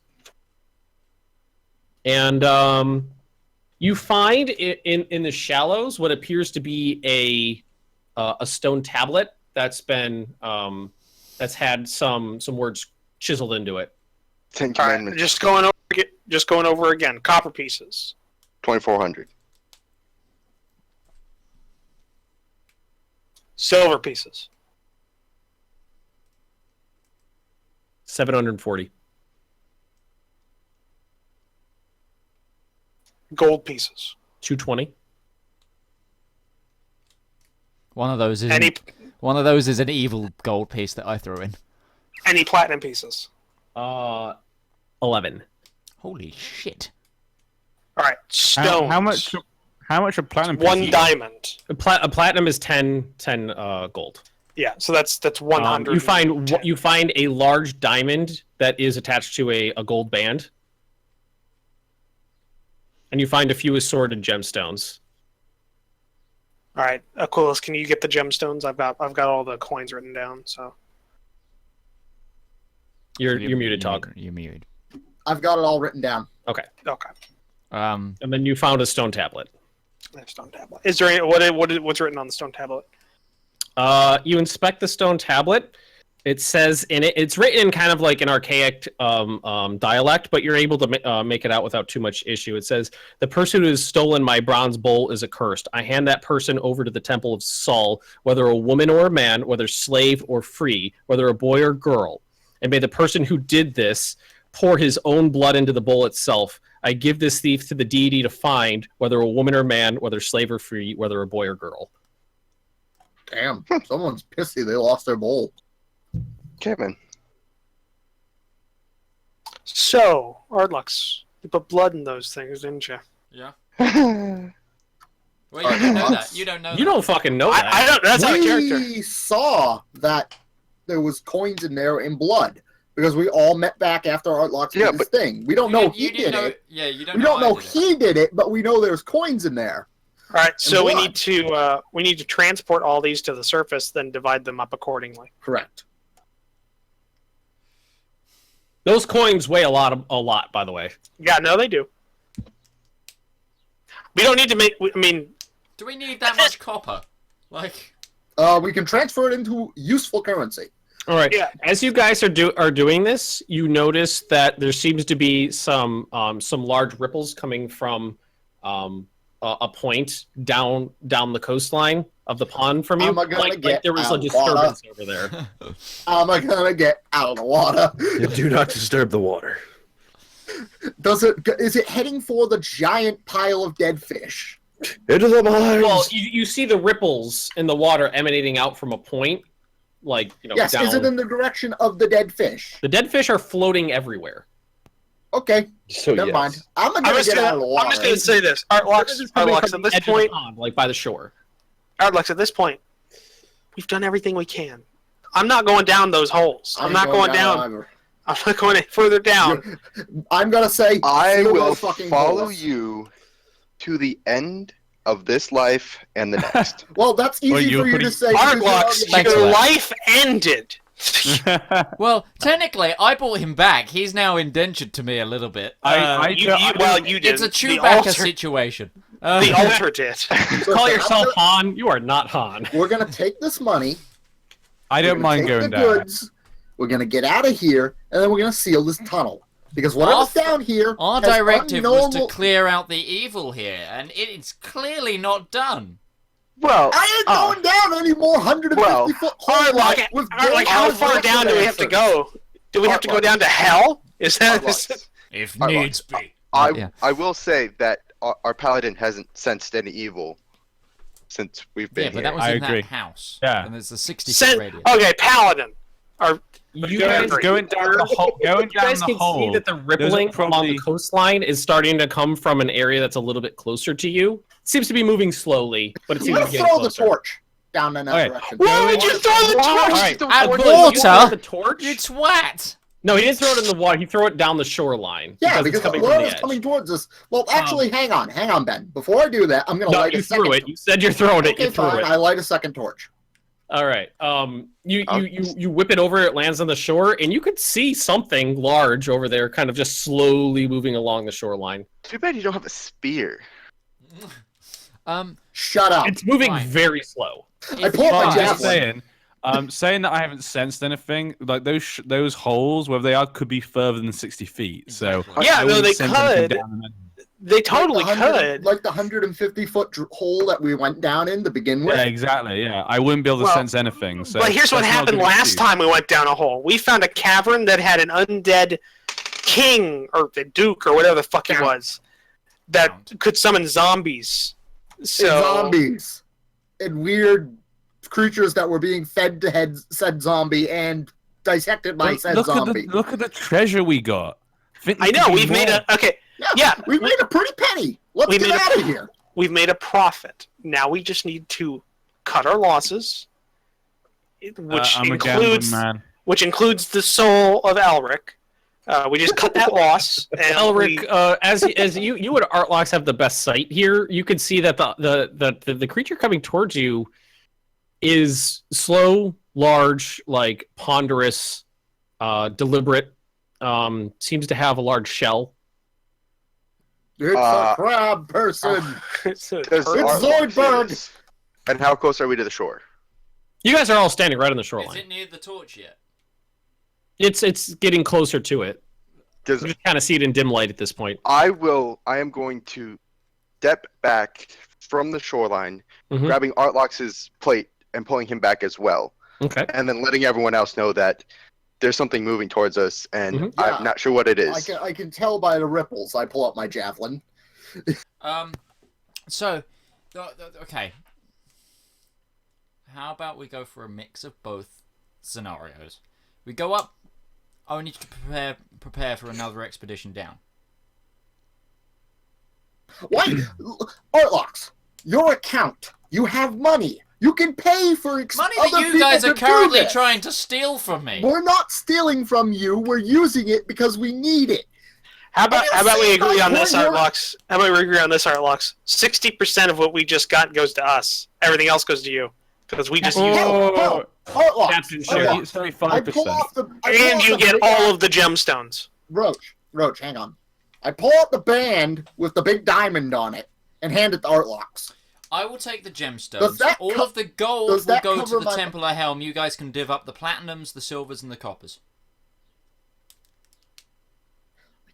And you find in the shallows what appears to be a stone tablet that's been that's had some words chiseled into it. 10 All right, Commandments. just going over again. Copper pieces. 2,400. Silver pieces. 740. Gold pieces. 220. One of those is an evil gold piece that I threw in. Any platinum pieces. 11. Holy shit! All right, stones. How much? How much a platinum? One piece? diamond. A platinum is 10 gold. Yeah, so that's 100. You find a large diamond that is attached to a gold band, and you find a few assorted gemstones. All right, Aquilus, can you get the gemstones? I've got all the coins written down. So You're muted, Tog. You're muted. I've got it all written down. Okay. Um, And then you found a stone tablet. Stone tablet. Is there any, what's written on the stone tablet? You inspect the stone tablet. It says in it, it's written in kind of like an archaic dialect, but you're able to make it out without too much issue. It says, "The person who has stolen my bronze bowl is accursed. I hand that person over to the temple of Sol, whether a woman or a man, whether slave or free, whether a boy or girl. And may the person who did this pour his own blood into the bowl itself. I give this thief to the deity to find, whether a woman or man, whether slave or free, whether a boy or girl." Damn, someone's pissy. They lost their bowl. Kevin. So, Ardlux, you put blood in those things, didn't you? yeah. Well, Well, you don't know that. You don't know. You don't fucking know that. I don't. That's not a character. We saw that there was coins in there in blood because we all met back after Artlox did his thing. We don't know he did it. Yeah, you don't. We don't know he did it, but we know there's coins in there. All right, so we blood. need to transport all these to the surface, then divide them up accordingly. Correct. Those coins weigh a lot, by the way. Yeah, no, they do. We don't need to make. I mean, do we need that much copper? Like, We can transfer it into useful currency. All right. Yeah. As you guys are doing this, you notice that there seems to be some large ripples coming from a point down the coastline of the pond from you. Am I gonna Like get there was out a of disturbance over there. Am I gonna get out of the water? Do not disturb the water. Is it heading for the giant pile of dead fish? Into the mines. Well, you see the ripples in the water emanating out from a point, like Yes, down. is it in the direction of the dead fish? The dead fish are floating everywhere. Okay, so never yes. mind. I'm gonna get out of the water. I'm just going to say this. Artlux, at this point, pond, like by the shore. Artlux, at this point, we've done everything we can. I'm not going down those holes. I'm not going down. either. I'm not going any further down. I'm gonna say I seal will those fucking follow holes. you to the end of this life and the next. Well, that's easy Well, you're for you to pretty- say. because you're Artlux, already- Thanks for your that. life ended. well, technically, I bought him back. He's now indentured to me a little bit. You did. It's a The Chewbacca altar- situation. The altar did. Call yourself Han. You are not Han. We're gonna take this money. I we're don't gonna mind take going the down. goods. We're gonna get out of here, and then we're gonna seal this tunnel. Because whatever's down here, Our has directive was to unknowable- clear out the evil here, and it's clearly not done. Well, I ain't going down any more 150 foot hole. Like, how far down do we have to go? Do we have to go down to hell? Is that? If Artlux, needs be. I will say that our paladin hasn't sensed any evil since we've been Yeah, but here. that was I in agree. that house. Yeah. And there's a 60-foot radius. Okay, paladin. You Going guys, down the hole. Going you guys down the can hole. see that the rippling along the coastline is starting to come from an area that's a little bit closer to you. It seems to be moving slowly, but it seems to Let's be getting throw the closer. torch down in that Okay. direction. Why would you throw the torch? Alright. At You throw water, the torch? you twat! No, he didn't throw it in the water. He threw it down the shoreline. Yeah, it's because coming from the whatever's edge. coming towards us. Well, actually, hang on, Ben. Before I do that, I'm gonna No, light you a second. threw it. You said you're throwing it. Okay, You threw fine. it. I light a second torch. All right. You whip it over. It lands on the shore, and you could see something large over there, kind of just slowly moving along the shoreline. Too bad you don't have a spear. Shut up. It's moving Fine. very slow. I pulled my I'm just javelin. saying that I haven't sensed anything. Like those holes, wherever they are, could be further than 60 feet. So Exactly. Yeah, I no, wouldn't they sense anything could. down there. They totally could. Like the 150-foot hole that we went down in to begin with. Yeah, exactly. Yeah, I wouldn't be able to Well, sense anything. So But here's what that's not a happened good last excuse. time we went down a hole. We found a cavern that had an undead king, or the duke, or whatever the fuck it was, that could summon zombies. So And zombies. And weird creatures that were being fed to said zombie and dissected by said zombie. Look at the treasure we got. I know we've made a yeah, we made a pretty penny. Let's We get made a- out of here. we've made a profit. Now we just need to cut our losses, which I'm a gambling includes man. the soul of Elric. We just cut that loss. And Elric, as you and Artlocks have the best sight here, you can see that the creature coming towards you is slow, large, like ponderous, deliberate. Seems to have a large shell. It's a crab person. it's a There's turtle. It's our Zoidberg! launches. And how close are we to the shore? You guys are all standing right on the Is shoreline. it near the torch yet? It's getting closer to it. Does You just kind of see it in dim light at this point. I am going to step back from the shoreline, Mhm. grabbing Artlox's plate and pulling him back as well, Okay. and then letting everyone else know that there's something moving towards us, and Mhm. Yeah. I'm not sure what it is. I can tell by the ripples. I pull up my javelin. So, okay. How about we go for a mix of both scenarios? We go up only to prepare for another expedition down. Why? Artlocks, your account. You have money. You can pay for Money other that you people guys to are do currently this. trying to steal from me. We're not stealing from you. We're using it because we need it. How about we agree on this, Point here. Artlocks? How about we agree on this, Artlocks? 60% of what we just got goes to us. Everything else goes to you because we just use it. Hell, Artlocks. Captain Sure, Sure. it's only I pull 5%. off the. I pull And off you the get big all ass- of the gemstones. Roach, hang on. I pull out the band with the big diamond on it and hand it to Artlocks. I will take the gemstones. Does that All co- of the gold does will that go to cover the my- Temple of Helm. You guys can div up the platinums, the silvers, and the coppers.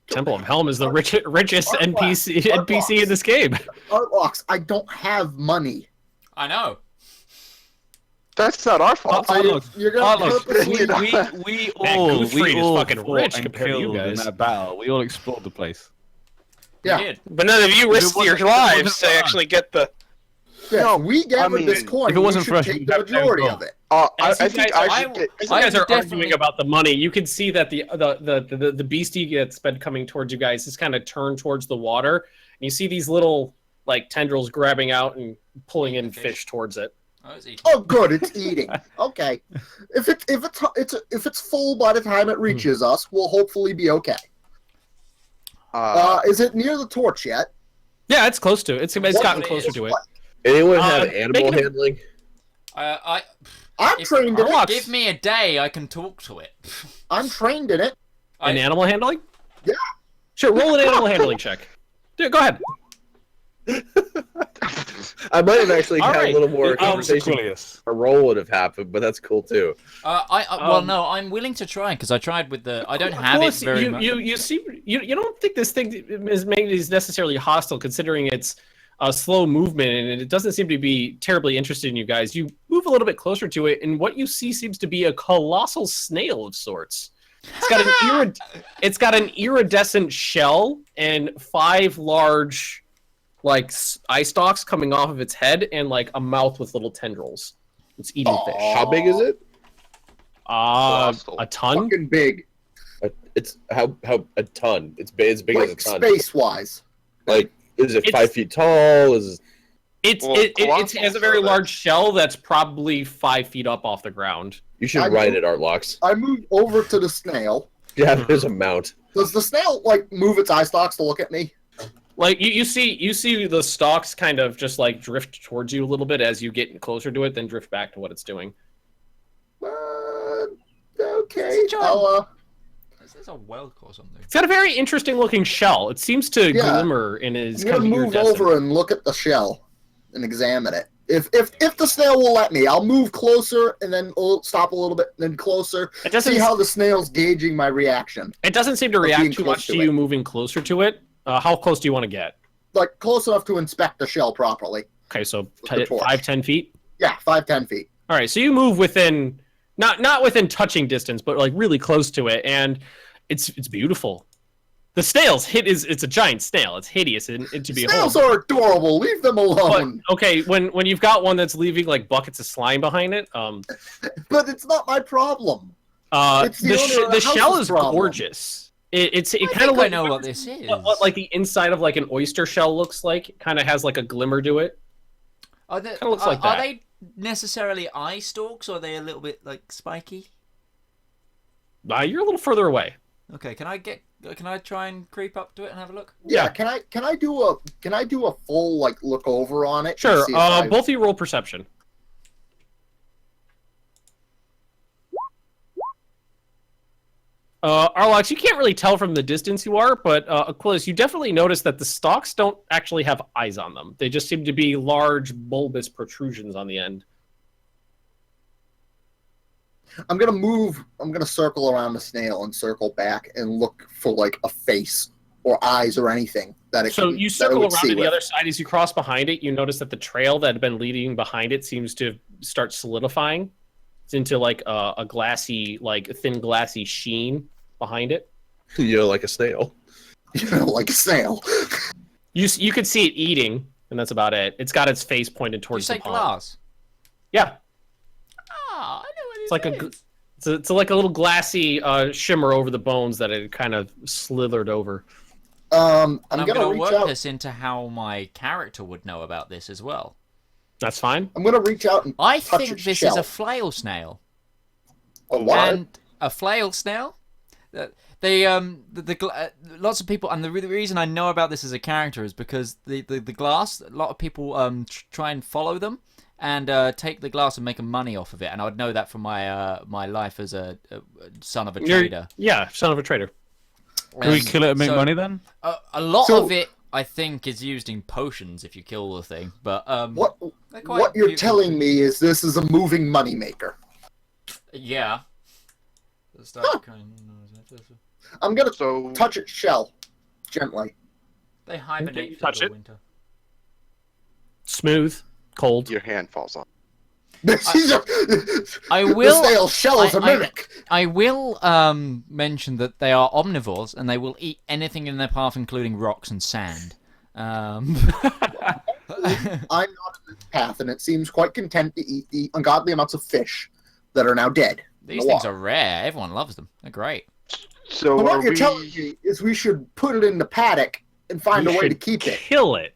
Temple of Helm is the richest Artlocks. NPC in this game. Artlocks, I don't have money. I know. That's not our fault. So you're gonna purposely- we Man, all Goothfried is fucking fought rich and compared to you killed guys. in that battle. We all explored the place. We Yeah. did. But none of you risked wasn't- your if it wasn't lives to for us. actually get the. Yeah, No, if we gathered this mean, coin, if it wasn't we for us, should we'd take the have 10 majority gold. of it. I As you think guys- I should get. As you guys are definitely- arguing about the money, you can see that the beastie that's been coming towards you guys is kind of turned towards the water, and you see these little like tendrils grabbing out and pulling in fish towards it. Oh, it's eating. Oh, good, it's eating. Okay, if it's full by the time it reaches us, we'll hopefully be okay. Is it near the torch yet? Yeah, it's close to it. It's What gotten it closer is. to it. Anyone have make animal it a- handling? I'm If- trained in it. Give me a day, I can talk to it. I'm trained in it. An animal handling? Yeah. Sure, roll an animal handling check. Dude, go ahead. I might have actually All had right. a little more conversation. Aquilius. A roll would have happened, but that's cool too. Well, no, I'm willing to try because I tried with the. I don't have it Course, very much. You don't think this thing is necessarily hostile, considering its slow movement, and it doesn't seem to be terribly interested in you guys. You move a little bit closer to it, and what you see seems to be a colossal snail of sorts. It's got an iridescent shell and 5 large, like eye stalks coming off of its head, and like a mouth with little tendrils. It's eating fish. How big is it? Colossal. A ton. Fucking big, It's how a ton. It's big as like a ton. space wise. Like, is it It's- 5 feet tall? Is It colossal has a very so that- large shell that's probably 5 feet up off the ground. you should I write mean- it, Artlocks. I moved over to the snail. Yeah, there's a mount. Does the snail like move its eye stalks to look at me? Like you see the stalks kind of just like drift towards you a little bit as you get closer to it, then drift back to what it's doing. Is this a whelk or something? It's got a very interesting looking shell. It seems to glimmer in his I'm kind gonna of move iridescent. over and look at the shell and examine it. If the snail will let me, I'll move closer and then stop a little bit, then closer. It doesn't See how the snail's gauging my reaction. It doesn't seem to being react too close much to to it. you moving closer to it. How close do you want to get? Like close enough to inspect the shell properly. Okay, so the torch. 5-10 feet. Yeah, 5-10 feet. All right, so you move within not within touching distance, but like really close to it, and it's beautiful. The snail's it's a giant snail. It's hideous and to behold. Snails are adorable. Leave them But, alone. okay, when you've got one that's leaving like buckets of slime behind it, But it's not my problem. It's the owner of the the shell house's is problem. gorgeous. It I kind think of I like know what this is. what like the inside of like an oyster shell looks like. It kind of has like a glimmer to it. Are they, Kinda looks like are that. they necessarily eye stalks, or are they a little bit like spiky? You're a little further away. Okay, can I try and creep up to it and have a look? Yeah, can I do a full like look over on it? and Sure. see if Both of you roll perception. Arlox, you can't really tell from the distance you are, but Aquilus, you definitely notice that the stalks don't actually have eyes on them. They just seem to be large, bulbous protrusions on the end. I'm gonna circle around the snail and circle back and look for like a face or eyes or anything that it So can, you that it circle would around see to the with. other side. As you cross behind it, you notice that the trail that had been leading behind it seems to start solidifying. It's into like a glassy, like thin glassy sheen behind it. Like a snail. Like a snail. You could see it eating, and that's about it. It's got its face pointed Did you towards say the pond. glass? Yeah, Ah, I know what it's like it's like a little glassy shimmer over the bones that it kind of slithered over. I'm And I'm gonna going to reach work out. this into how my character would know about this as well. That's fine. I'm gonna reach out and I touch think its this shell. is a flail snail. A what? And a flail snail. Lots of people, and the reason I know about this as a character is because the glass. A lot of people try and follow them and take the glass and make money off of it, and I would know that from my my life as a son of a trader. Yeah, son of a trader. Can we kill it and make so- money then? A lot So- of it, I think, is used in potions if you kill the thing. But they're quite What you're beautiful. telling me is this is a moving moneymaker. Yeah. I'm gonna So touch its shell gently. They hibernate you for touch the it? winter. Smooth, cold. your hand falls off. I The will. snail's shell is a mimic. I will mention that they are omnivores and they will eat anything in their path, including rocks and sand. I'm not in this path, and it seems quite content to eat the ungodly amounts of fish that are now dead. in These the things water. are rare. Everyone loves them. They're great. So But are what you're we... telling me is we should put it in the paddock and find You a way to should keep it. Kill it.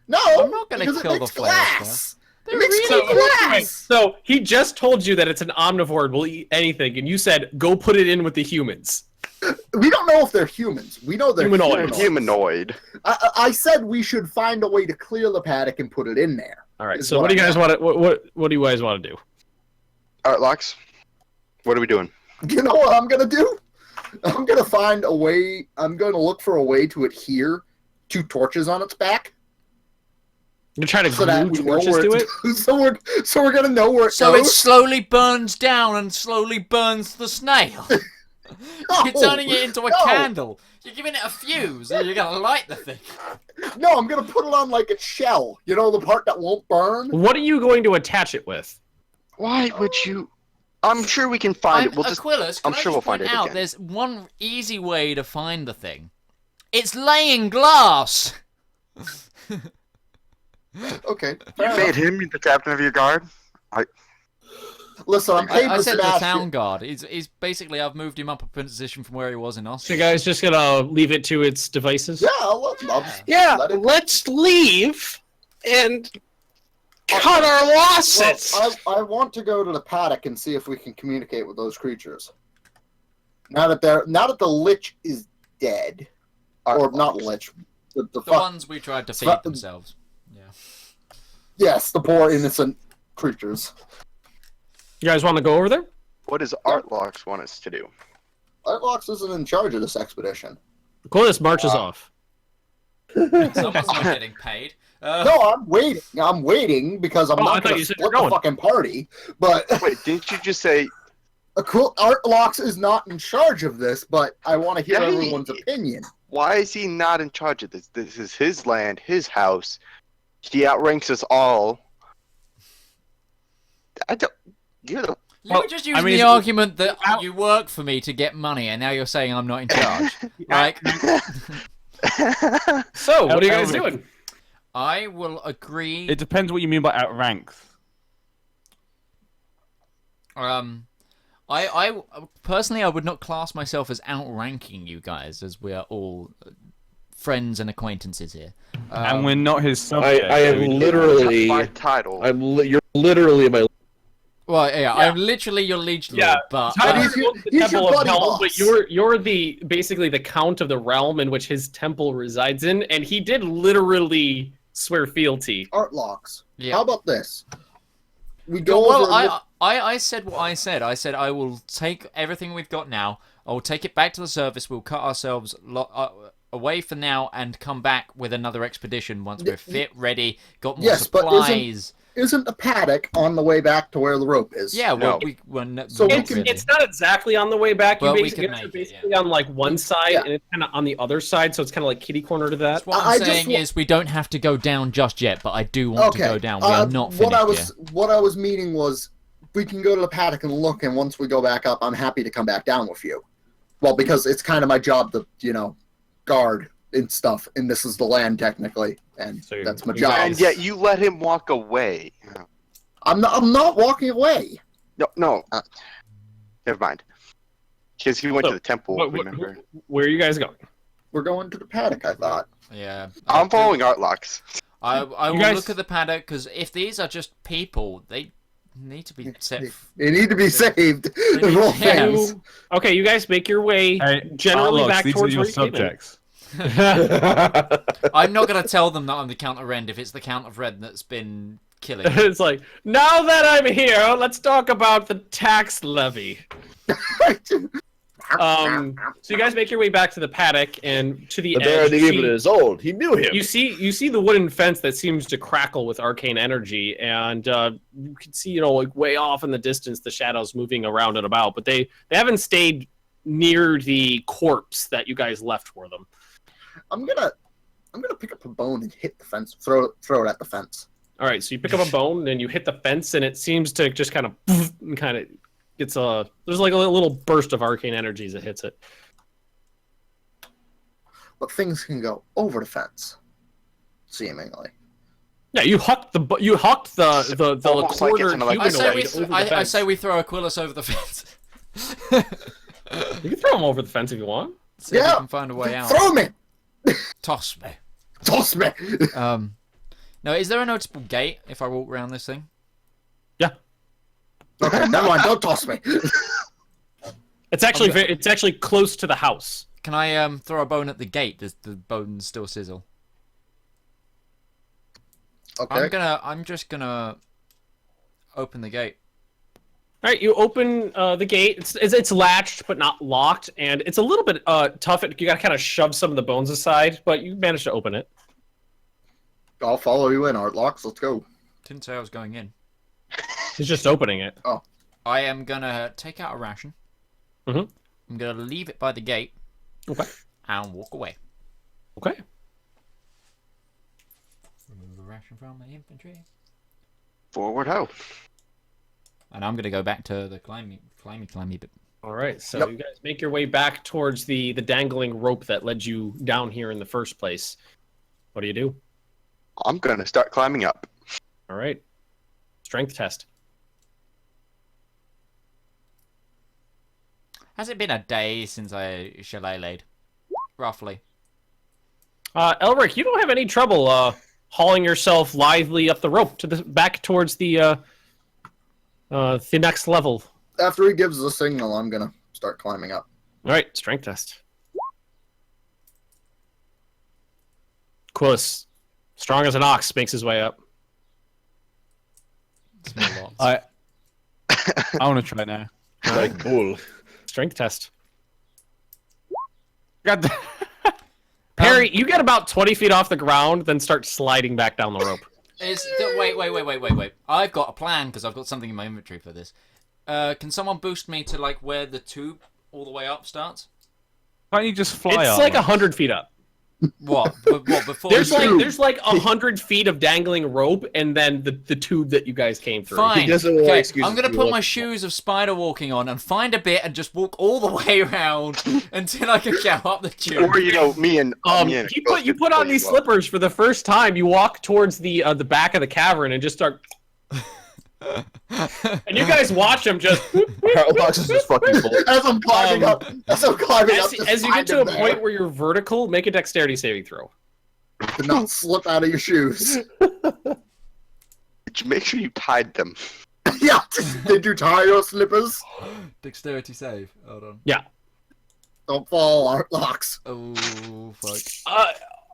No, I'm not gonna because kill it makes the flail glass. They're It makes really good glass. So he just told you that it's an omnivore and will eat anything, and you said go put it in with the humans. We don't know if they're humans. We know they're Humanoid. Humanoid. I said we should find a way to clear the paddock and put it in there. All right. Is So what what do you I guys want to what do you guys want to do? All right, Lox. What are we doing? You know what I'm gonna do? I'm gonna find a way. I'm gonna look for a way to adhere 2 torches on its back, You're trying to so that glue we know torches where to it. it's so we're gonna know where it So it goes. slowly burns down and slowly burns the snail. You're turning it into a no. candle. You're giving it a fuse, and you're gonna light the thing. No, I'm gonna put it on like its shell. You know, the part that won't burn. What are you going to attach it with? Why would you? I'm sure we can find it. We'll just. Aquilus, I'm can I sure just we'll find point it out again. there's one easy way to find the thing. It's laying glass. Okay. You fair made enough. him the captain of your guard. Listen, I'm paid I for said the Sebastian. town guard. He's basically I've moved him up a position from where he was in So Austin. you guys just gonna leave it to its devices? Yeah, I'll just Yeah, let it. let's leave and cut our Well, losses. I want to go to the paddock and see if we can communicate with those creatures. Now that the lich is dead, or not lich, the The fuck. ones we tried to feed Fuck. themselves. Yeah. Yes, the poor innocent creatures. You guys want to go over there? What does Artlocks want us to do? Artlox isn't in charge of this expedition. Clovis marches off. Someone's not getting paid. No, I'm waiting. I'm waiting because I'm I not thought going to you said split you're the going. fucking party. But Wait, didn't you just say? Artlox is not in charge of this, but I want to hear Yeah, everyone's opinion. Why is he not in charge of this? This is his land, his house. He outranks us all. I don't. You know. You were just using the argument that you work for me to get money, and now you're saying I'm not in charge. Like, So, what are you guys doing? I will agree. It depends what you mean by outranks. I personally, I would not class myself as outranking you guys, as we are all friends and acquaintances here. And we're not his subject. I am literally. My title. You're literally my. Well, yeah, I'm literally your liege lord, Yeah. but He's your Temple of buddy Hell, boss. but you're the basically the count of the realm in which his temple resides in, and he did literally swear fealty. Artlox. Yeah. How about this? We go well, over. I said what I said. I said I will take everything we've got now. I will take it back to the surface. We'll cut ourselves away for now and come back with another expedition once we're fit, ready, got more Yes, but supplies. Isn't the paddock on the way back to where the rope is? Yeah, well, No. So not It's not exactly on the way back. Well, You we basically can are make it, basically on like one side, Yeah. and it's kind of on the other side, so it's kind of like kitty corner to that. What I I'm just saying wa- is we don't have to go down just yet, but I do want to go down. We are not finished What I was meaning was we can go to the paddock and look, and once we go back up, I'm happy to come back down with you. Well, because it's kind of my job to, guard and stuff, and this is the land technically, and So that's my you job. guys- And yet you let him walk away. I'm not walking away. No. Never mind. Because he went So, to the temple. Remember? Where are you guys going? We're going to the paddock, I thought. Yeah. I'm following Artlocks. I will You guys- look at the paddock, because if these are just people, they need to be set. They need to be saved. They The need- whole yeah. thing. Okay, you guys make your way Hey, generally Artlox, back these towards are where your you came in. subjects. I'm not going to tell them that I'm the Count of Rend if it's the Count of Rend that's been killing. It's like, now that I'm here, let's talk about the tax levy. So you guys make your way back to the paddock and to the The Baron edge. of You Evil see, is old. He knew him. you see the wooden fence that seems to crackle with arcane energy, and you can see, like way off in the distance, the shadows moving around and about. But they haven't stayed near the corpse that you guys left for them. I'm gonna pick up a bone and hit the fence. Throw it at the fence. All right, so you pick up a bone and you hit the fence, and it seems to just kind of there's like a little burst of arcane energy as it hits it. But things can go over the fence, seemingly. Yeah, you hucked the Almost like quarter it's an electric I say, humanoid we, over the I fence. say we throw Aquilus over the fence. You can throw him over the fence if you want. See if we Yeah. can find a way out. Throw me! Toss me. Toss me! No, is there a noticeable gate if I walk around this thing? Okay, never mind. Don't toss me. It's actually close to the house. Can I throw a bone at the gate? Does the bone still sizzle? Okay. I'm just gonna open the gate. All right, you open the gate. It's latched but not locked, and it's a little bit tough. You got to kind of shove some of the bones aside, but you managed to open it. I'll follow you in, Artlocks. Let's go. Didn't say I was going in. He's just opening it. I am gonna take out a ration. Mhm. I'm gonna leave it by the gate. Okay. And walk away. Okay. Remove the ration from my infantry. Forward ho. And I'm gonna go back to the climby bit. All right, so Yep. you guys make your way back towards the dangling rope that led you down here in the first place. What do you do? I'm gonna start climbing up. All right. Strength test. Has it been a day since I shillelagh'd? Roughly. Elric, you don't have any trouble hauling yourself lithely up the rope to the back towards the next level. After he gives the signal, I'm gonna start climbing up. All right, strength test. Quillis, strong as an ox, makes his way up. Small lots. I want to try it now. Like bull. Strength test. God damn. Perry, you get about 20 feet off the ground, then start sliding back down the rope. Wait. I've got a plan because I've got something in my inventory for this. Can someone boost me to like where the tube all the way up starts? Can't you just fly It's up? like 100 feet up. What? What before? There's like 100 feet of dangling rope, and then the tube that you guys came through. Fine. He doesn't want Okay, excuses I'm gonna to put walk. my shoes of spider walking on and find a bit and just walk all the way around until I can get up the tube. Or me and You put on these slippers for the first time. You walk towards the back of the cavern and just start. And you guys watch him just. Carlbox is just fucking bull. As I'm climbing up, as You get to a point where you're vertical, make a dexterity saving throw. do not slip out of your shoes. Make sure you tied them. Yeah, did you tie your slippers? Dexterity save. Hold on. Don't fall, art locks. Oh fuck.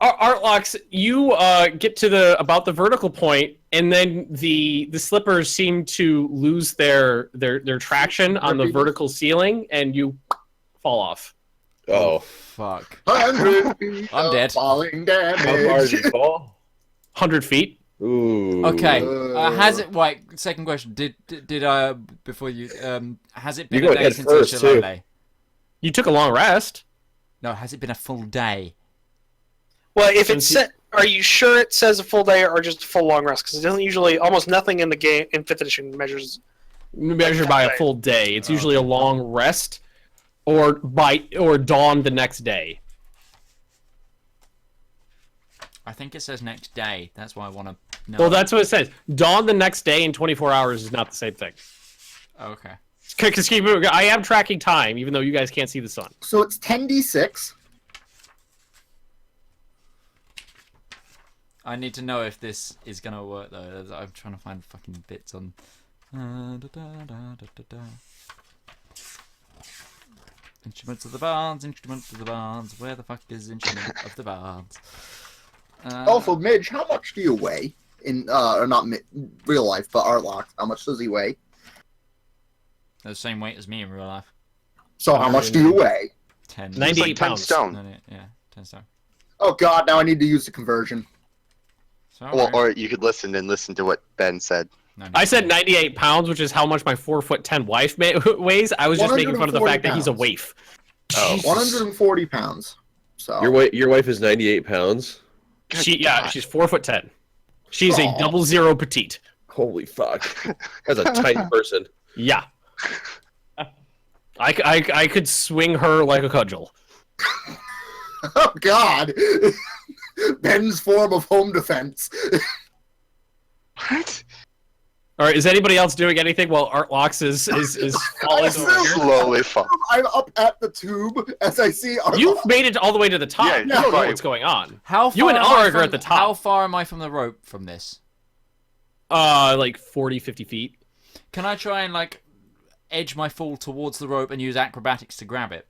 Artlocks, you get to about the vertical point, and then the slippers seem to lose their traction on the vertical ceiling, and you fall off. Oh. Fuck. 100 feet I'm of dead. falling How far did damage. he fall? 100 feet. Ooh. Okay. Has it? Wait. Second question. Did before you has it been You a go day head since first, your too. Shillelagh? You took a long rest. No. Has it been a full day? Well, if it's set, are you sure it says a full day or just a full long rest? Because it doesn't usually, almost nothing in the game in 5th edition measured by a full day. It's usually a long rest, or dawn the next day. I think it says next day. That's why I want to know. Well, that's what it says. Dawn the next day in 24 hours is not the same thing. Okay. Because I am tracking time, even though you guys can't see the sun. So it's 10d6. I need to know if this is gonna work though. I'm trying to find fucking bits on. Instruments of the barns, instruments of the barns. Where the fuck is instrument of the barns? Also, Midge, how much do you weigh? Or not real life, but Artlock. How much does he weigh? The same weight as me in real life. So how much do you weigh? 10. 98 like 10 pounds. stone. Yeah, 10 stone. Oh god, now I need to use the conversion. So, Well, or you could listen to what Ben said. no, I said 98 pounds, which is how much my 4'10" wife weighs. I was just making fun of the 140 fact that he's a pounds. waif. Oh. 140 pounds. So Your wife is 98 pounds? She's 4'10". She's a Aw. 00 petite. Holy fuck. That's a tiny person. Yeah. I could swing her like a cudgel. oh god, Ben's form of home defense. What? All right, is anybody else doing anything while Artlocks is falling still- over here? Slowly fall. I'm up at the tube as I see Artlock. You've made it all the way to the top. Yeah, you don't know right. what's going on. How far You and am I Ulrich are from- at the top. How far am I from the rope from this? Like 40, 50 feet. Can I try and like edge my fall towards the rope and use acrobatics to grab it?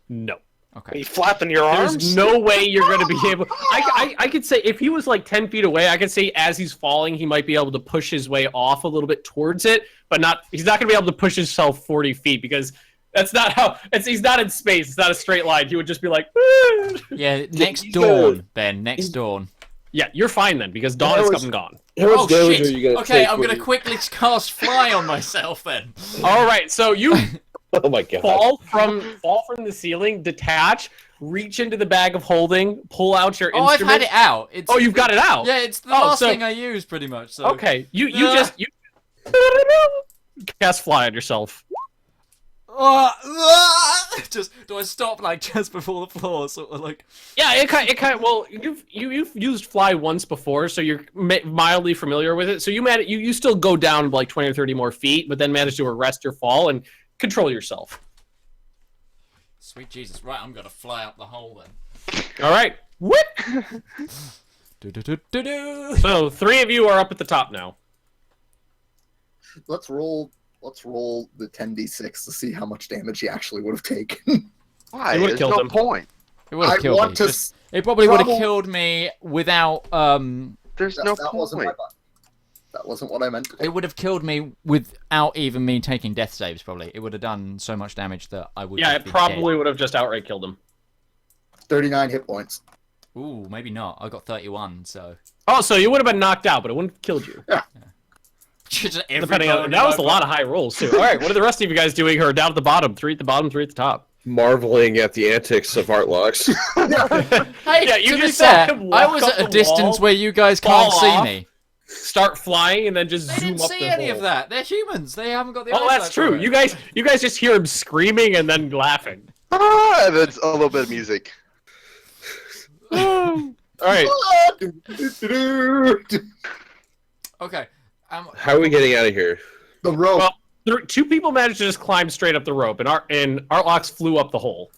No. Are Okay. you flapping your There's arms? no way you're going to be able... I could say, if he was like 10 feet away, I could say as he's falling, he might be able to push his way off a little bit towards it, but he's not going to be able to push himself 40 feet because that's not how... he's not in space. It's not a straight line. He would just be like... Yeah, next he's dawn, gonna- Ben. Next dawn. Yeah, you're fine then, because dawn is come and gone. How much Oh damage are shit! you gonna Okay, take I'm when gonna you- quickly cast fly on myself then. All right, so you Oh my god. fall from the ceiling, detach, reach into the bag of holding, pull out your Oh, I've instrument. had it out. It's, Oh, you've got it out. Yeah, it's the Oh, last so- thing I use, pretty much. So. Okay, you Ah. just cast fly on yourself. Just do I stop like just before the floor, sort of like? Yeah, it kind. Well, you've used fly once before, so you're mildly familiar with it. So you still go down like 20 or 30 more feet, but then manage to arrest your fall and control yourself. Sweet Jesus! Right, I'm gonna fly up the hole then. All right, whip. Do-do-do-do-do. So 3 of you are up at the top now. Let's roll the 10d6 to see how much damage he actually would have taken. Why? You would've There's killed no him. point. It would I have killed want me. to. It probably would have Probably- killed me without There's no That wasn't my point. button. That wasn't what I meant to do. It would have killed me without even me taking death saves, probably. It would have done so much damage that I would Yeah, just it be probably would have just outright killed him. 39 hit points. dead. Ooh, maybe not. I got 31, so... Oh, so you would have been knocked out, but it wouldn't have killed you. Just every Depending on, bone that in was my a lot of high rolls, too. All right, what are the rest of you guys doing who are down at the bottom? 3 at the bottom, 3 at the top. Marveling at the antics of Artlocks. Hey, Yeah, you to be just saw fair, him I walk was up at a the distance wall, where you guys fall can't see off, me. start flying, and then just They zoom didn't up see the any hole. of that. They're humans. They haven't got the Oh, eyesight that's for true. it. You guys just hear him screaming and then laughing. Ah, and it's a little bit of music. All right. Okay. How are we getting out of here? The rope. Well, 2 people managed to just climb straight up the rope, and Artlocks flew up the hole.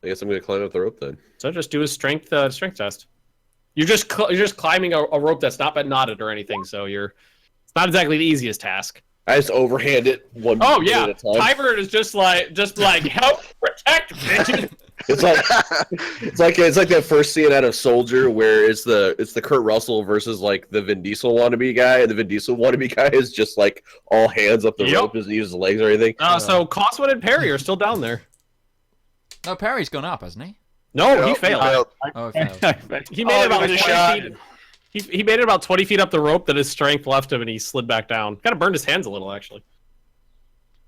I guess I'm going to climb up the rope then. So just do a strength test. You're just climbing a rope that's not been knotted or anything, so it's not exactly the easiest task. I just overhand it one Oh bit yeah, at a time. Tyvert is just like help protect bitches. It's like that first scene out of Soldier where it's the Kurt Russell versus like the Vin Diesel wannabe guy, and the Vin Diesel wannabe guy is just like all hands up the Yep. rope, doesn't use his legs or anything. So Coswood and Perry are still down there. No, Perry's gone up, hasn't he? No, he failed. Oh, okay. He made it about give it a 20 shot. feet. He made it about 20 feet up the rope. That his strength left him, and he slid back down. Kind of burned his hands a little, actually.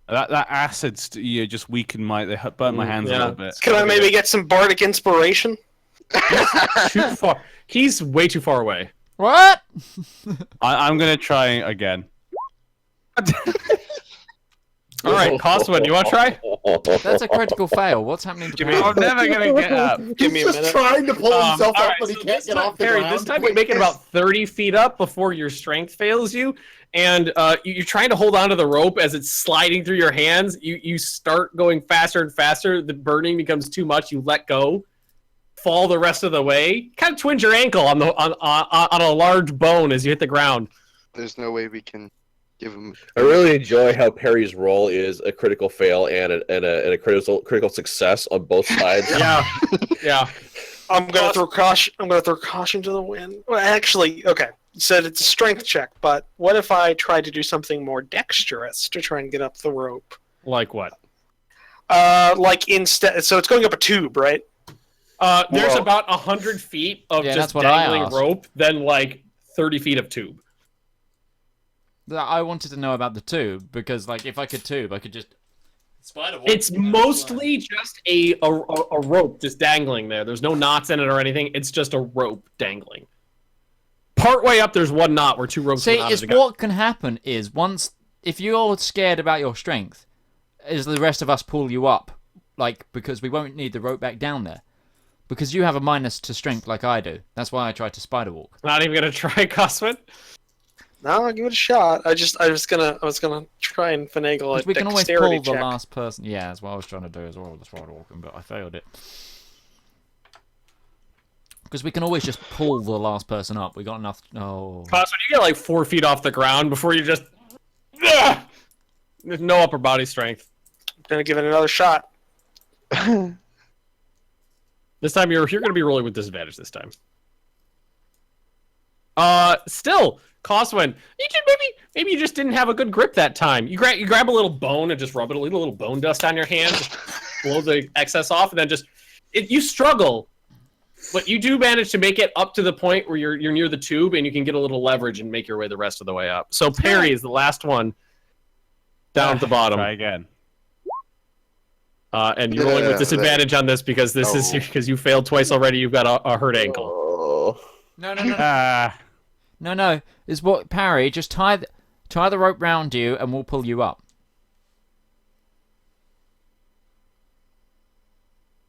That acid just weakened burnt my hands a little bit. Can I maybe get some bardic inspiration? Too far. He's way too far away. What? I'm gonna try again. All right, Coswood, you want to try? That's a critical fail. What's happening to I'm never gonna get up. Give me a He's just minute. trying to pull himself all up, right, but he so can't this get time- off the Perry, ground. this time you make it about 30 feet up before your strength fails you, and you're trying to hold onto the rope as it's sliding through your hands. You start going faster and faster. The burning becomes too much. You let go, fall the rest of the way. Kind of twinge your ankle on a large bone as you hit the ground. There's no way we can give him. I really enjoy how Perry's role is a critical fail and a critical success on both sides. Yeah. I'm gonna throw caution to the wind. Well, actually, okay. You said it's a strength check, but what if I tried to do something more dexterous to try and get up the rope? Like what? Like instead, so it's going up a tube, right? There's Whoa. about 100 feet of Yeah, just that's what I dangling asked. rope, then like 30 feet of tube. I wanted to know about the tube, because like if I could tube, I could just... Spider walk. It's mostly just a rope just dangling there. There's no knots in it or anything. It's just a rope dangling. Partway up, there's one knot where 2 ropes See, are knotted it's together. what can happen is if you're scared about your strength, is the rest of us pull you up, like, because we won't need the rope back down there. Because you have a minus to strength like I do. That's why I tried to spider walk. Not even gonna try, Cosman. No, I'll give it a shot. I was gonna try and finagle Because a we can always dexterity pull the check. last person. Yeah, that's what I was trying to do as well with the spider walking, but I failed it. Because we can always just pull the last person up. We got enough. Oh. Cosman, you get like 4 feet off the ground before you just. Ugh! There's no upper body strength. Gonna give it another shot. This time you're gonna be rolling with disadvantage this time. Still, Coswin, maybe you just didn't have a good grip that time. You grab a little bone and just rub it, a little bone dust on your hand, just blow the excess off, and then you struggle, but you do manage to make it up to the point where you're near the tube and you can get a little leverage and make your way the rest of the way up. So Perry is the last one down at the bottom. Try again. And you're rolling with disadvantage on this because because you failed twice already. You've got a hurt ankle. Oh. No. No. Is what Parry? Just tie the rope round you, and we'll pull you up.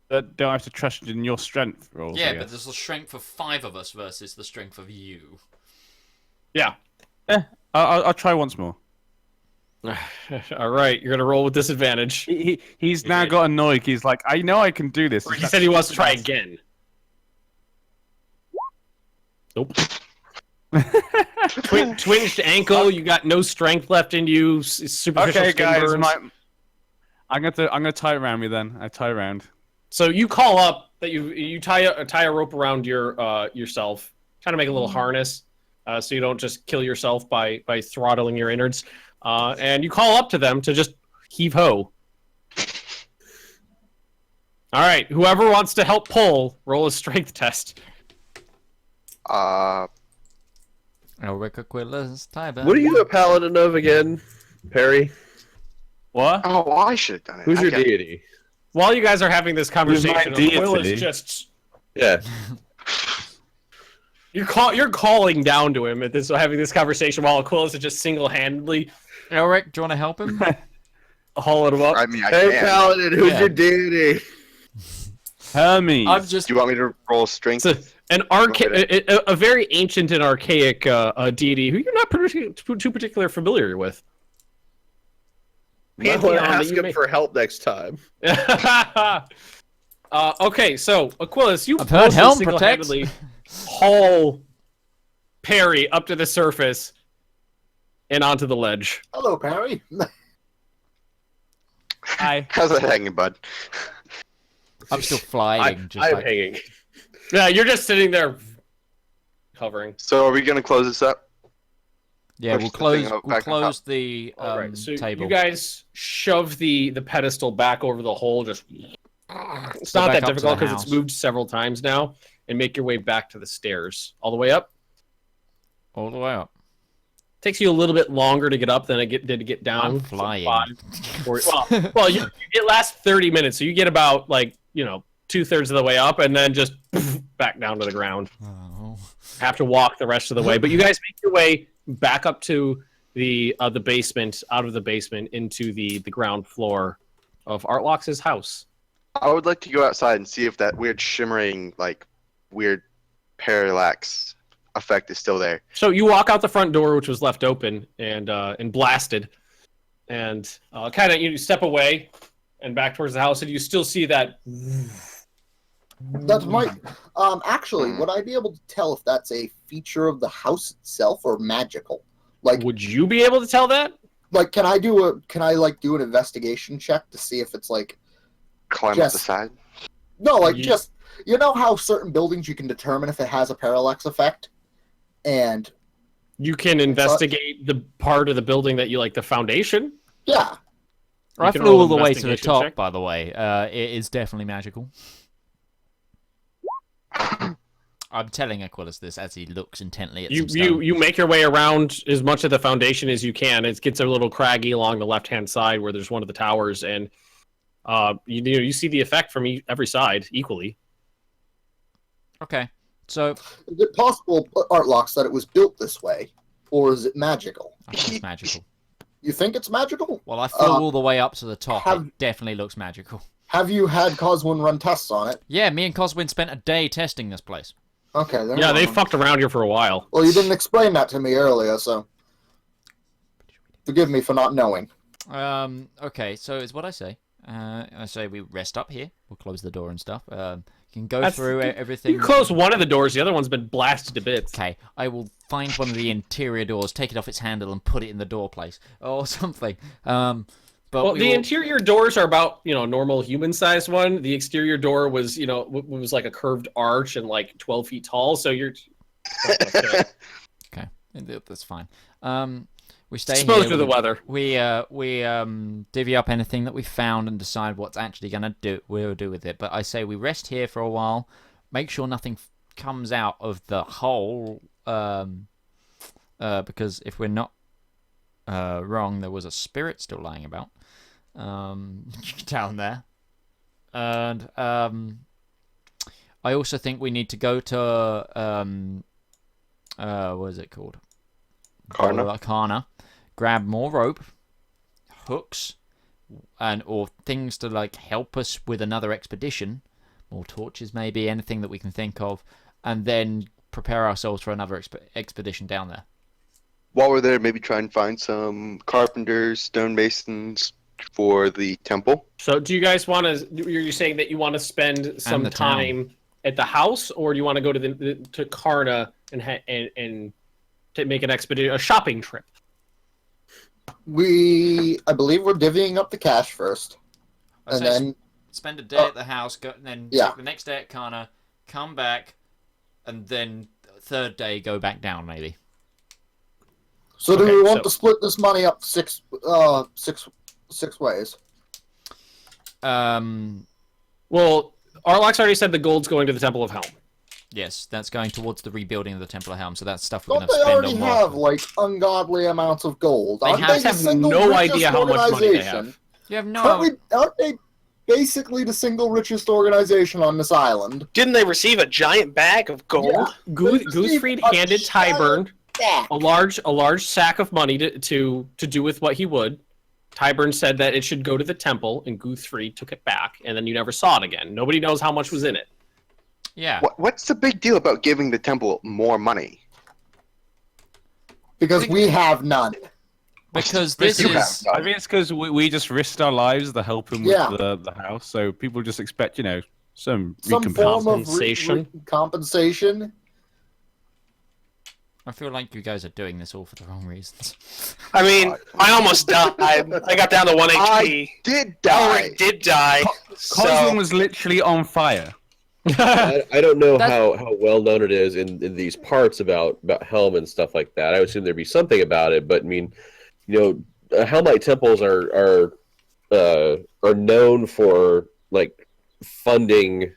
Don't have to trust in your strength rolls. I Yeah, guess. but there's the strength of 5 of us versus the strength of you. Yeah. I'll try once more. All right, you're gonna roll with disadvantage. He's now got annoyed. He's like, I know I can do this. He said he wants to try again. Nope. Twinged ankle. You got no strength left in you. Superficial Okay, skin guys, burns. I'm gonna tie it around me then. I tie around. So you call up that you tie a rope around yourself, trying to make a little harness. so you don't just kill yourself by throttling your innards. And you call up to them to just heave ho. All right, whoever wants to help pull, roll a strength test. Elric Aquila's Tiber. What are you a paladin of again, Perry? What? Oh, I should have done it. Who's I your got- deity? While you guys are having this conversation, deity? Aquila's just Yeah. you're calling down to him at this having this conversation while Aquila's is just single-handedly Elric, do you want to help him? hauling him up. I mean, I Hey, can. paladin, who's Yeah. your deity? Hermes. I'm just. Do you want me to roll strength? It's a very ancient and archaic deity who you're not too particular familiar with. I want to Pantheon that ask you him may- for help next time. Okay, so Aquilus, you I've heard also Helm single-handedly haul Perry up to the surface and onto the ledge. Hello, Perry. Hi. How's that hanging, bud? I'm still flying. I'm hanging. Yeah, you're just sitting there hovering. So are we gonna close this up? Yeah, Push we'll the close. thing up We'll back on close the All right, so table. you guys shove the pedestal back over the hole. Just it's So not back that up to difficult the because it's house. moved several times now, and make your way back to the stairs. All the way up. All the way up. Takes you a little bit longer to get up than it did to get down. I'm So flying. 5, 4 well, it lasts 30 minutes, so you get about 2/3 of the way up, and then just back down to the ground. Oh. Have to walk the rest of the way, but you guys make your way back up to the basement, out of the basement into the ground floor of Artlox's house. I would like to go outside and see if that weird shimmering, weird parallax effect is still there. So you walk out the front door, which was left open and blasted, and kind of you step away and back towards the house, and you still see that. That's right. Actually, would I be able to tell if that's a feature of the house itself or magical? Would you be able to tell that? Can I do an investigation check to see if it's Climb up Yes. the side. no, You- just you know how certain buildings you can determine if it has a parallax effect, and You can investigate the part of the building that you like, the foundation. yeah, You I can flew roll all the way to the investigation top, check. by the way. It is definitely magical. I'm telling Aquilus this as he looks intently at some stone. You make your way around as much of the foundation as you can. It gets a little craggy along the left-hand side where there's one of the towers, and you see the effect from every side equally. Okay, so is it possible, Artlocks, that it was built this way, or is it magical? I think it's magical. You think it's magical? Well, I flew all the way up to the top. have- It definitely looks magical. Have you had Coswin run tests on it? Yeah, me and Coswin spent a day testing this place. Okay, then. Yeah, they fucked around here for a while. Well, you didn't explain that to me earlier, so forgive me for not knowing. Okay, so it's what I say. I say we rest up here. We'll close the door and stuff. You can go That's- through everything. You close one of the doors, the other one's been blasted to bits. Okay, I will find one of the interior doors, take it off its handle, and put it in the door place or something. But Well, we the will- interior doors are about normal human-sized one. The exterior door was was like a curved arch and 12 feet tall. So you're Okay, that's fine. We stay exposed here. to the weather. We divvy up anything that we found and decide what's actually gonna do with it. But I say we rest here for a while, make sure nothing comes out of the hole. Because if we're not wrong, there was a spirit still lying about down there, and I also think we need to go to what is it called? Karna. Grab more rope, hooks, or things to help us with another expedition, more torches maybe, anything that we can think of, and then prepare ourselves for another expedition down there. While we're there, maybe try and find some carpenters, stonemasons for the temple. So do you guys want to? You're saying that you want to spend some the town. time at the house, or do you want to go to Karna and to make an expedition, a shopping trip? I believe we're divvying up the cash first, I and say then spend a day at the house, go, and then Yeah. take the next day at Karna, come back, and then third day go back down maybe. So do Okay, we want so- to split this money up six ways? Well, Arlox already said the gold's going to the Temple of Helm. Yes, that's going towards the rebuilding of the Temple of Helm, so that's stuff we're Don't going to they spend already on more. have like ungodly amounts of gold? They Aren't have- they the have single no richest idea how much money they organization? have. You have no. Aren't they basically the single richest organization on this island? Didn't they receive a giant bag of gold? Yeah. Goothfried handed Tyburn Yeah. a large sack of money to do with what he would. Tyburn said that it should go to the temple, and Goothfried took it back, and then you never saw it again. Nobody knows how much was in it. Yeah. What's the big deal about giving the temple more money? Because we have none. Because this You have is. none. I mean, it's because we just risked our lives to help him with Yeah. the house, so people just expect, some Some recompense. form of Compensation. compensation. I feel like you guys are doing this all for the wrong reasons. I mean, I almost died. I got down to 1 HP. Did die. Elric did die. Coswin So, was literally on fire. I don't know That's- how well known it is in these parts about Helm and stuff like that. I would assume there'd be something about it, but I mean, Helmite temples are known for like funding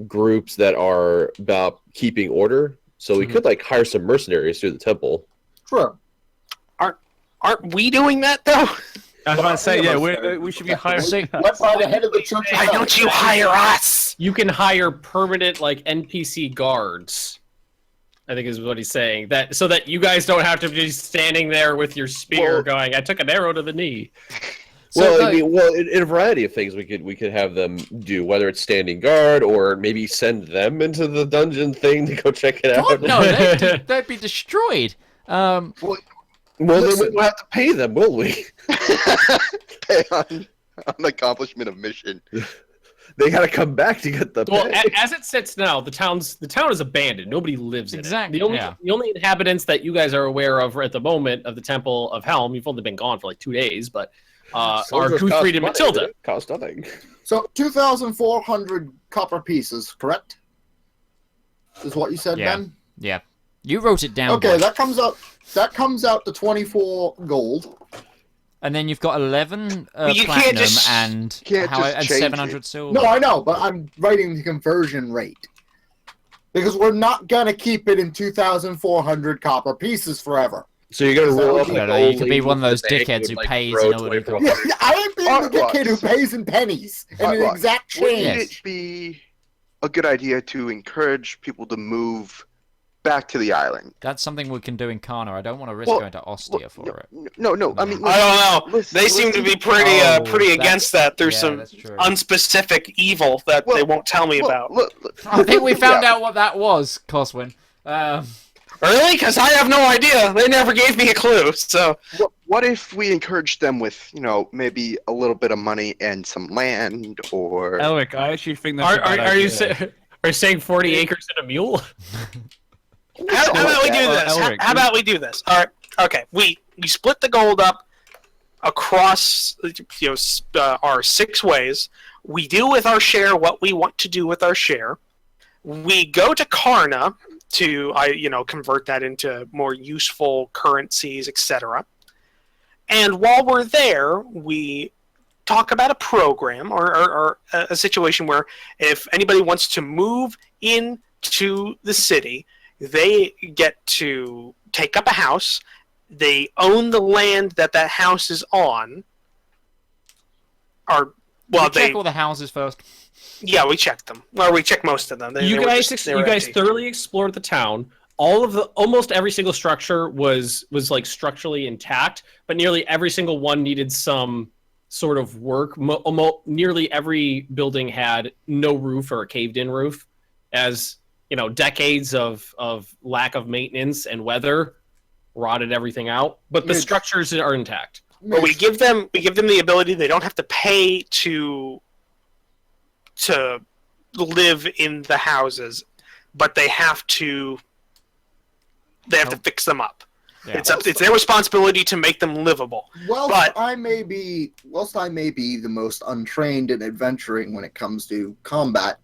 groups that are about keeping order. So we could like hire some mercenaries through the temple. True. aren't we doing that though? I was about to say, Yeah, yeah, we should be hiring. Went by the head of the church. Why don't you hire us? You can hire permanent like NPC guards. I think is what he's saying. That so that you guys don't have to be standing there with your spear Well- going, I took an arrow to the knee. So, In a variety of things we could have them do, whether it's standing guard or maybe send them into the dungeon thing to go check it out. God, no, they'd be destroyed. Well, then Listen. we'll have to pay them, will we? Pay on accomplishment of mission. They got to come back to get the Well, pay. as it sits now, the town is abandoned. Nobody lives in Exactly, it. yeah. The only inhabitants that you guys are aware of at the moment of the Temple of Helm, you've only been gone for like 2 days, but are Soldiers cost Goothfried and money, Matilda. they cost nothing. So 2,400 copper pieces, correct? Is what you said, Yeah. Ben? Yeah. You wrote it down. Okay, boy. that comes out to 24 gold. And then you've got 11 you can't platinum just- and can't how, just and change 700 it. silver. No, I know, but I'm writing the conversion rate. Because we're not gonna keep it in 2,400 copper pieces forever. So you're gonna roll up. No, you could be one of those dickheads who pays in order to. Yeah, I ain't being the Artworks. dickhead who pays in pennies and an Artworks. exact Wouldn't change. Yes. it be a good idea to encourage people to move back to the island? That's something we can do in Kana. I don't want to risk Well, going to Ostia for it. No. I mean, I don't know. listen, They seem to be listen. pretty Oh, pretty that's- against that. There's yeah, some that's true. unspecific evil that they Well, won't tell me Look, about. look, I think we found yeah. out what that was, Coswin. Really? Because I have no idea. They never gave me a clue. So What if we encourage them with, maybe a little bit of money and some land, or Elric, I actually think that's a bad Are you idea. are you saying 40 acres and a mule? how about we do Well, this? Elric, How about we do this? All right. Okay. We split the gold up across our 6 ways. We do with our share what we want to do with our share. We go to Karna to convert that into more useful currencies, etc. And while we're there, we talk about a program or a situation where if anybody wants to move into the city, they get to take up a house. They own the land that house is on. Check all the houses first. Yeah, we checked them. Well, we checked most of them. They You were guys empty. thoroughly explored the town. Almost every single structure was like structurally intact, but nearly every single one needed some sort of work. Nearly every building had no roof or a caved-in roof, as decades of lack of maintenance and weather rotted everything out. But the Midge. structures are intact. But we give them the ability. They don't have to pay to live in the houses, but they have to fix them up. Yeah. It's their responsibility to make them livable. Whilst But- I may be the most untrained in adventuring when it comes to combat,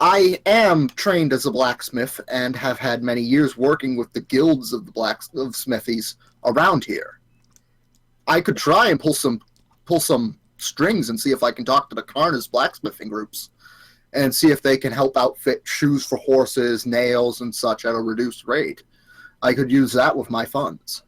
I am trained as a blacksmith and have had many years working with the guilds of the smithies around here. I could try and pull some strings and see if I can talk to the Karna's blacksmithing groups and see if they can help outfit shoes for horses, nails, and such at a reduced rate. I could use that with my funds.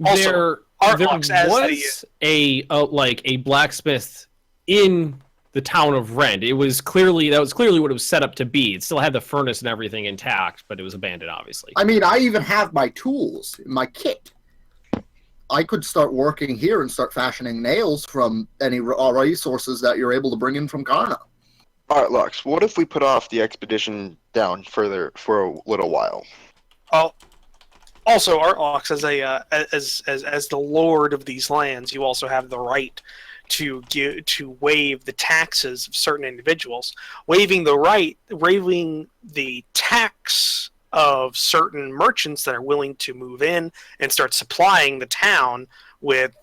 Also, there Artlocks as was a blacksmith in the town of Rend. That was clearly what it was set up to be. It still had the furnace and everything intact, but it was abandoned, obviously. I mean, I even have my tools, my kit. I could start working here and start fashioning nails from any resources that you're able to bring in from Karna. Alright, Lux, what if we put off the expedition down further for a little while? Also, Artlocks, as the lord of these lands, you also have the right to waive the taxes of certain individuals. Waiving the tax of certain merchants that are willing to move in and start supplying the town with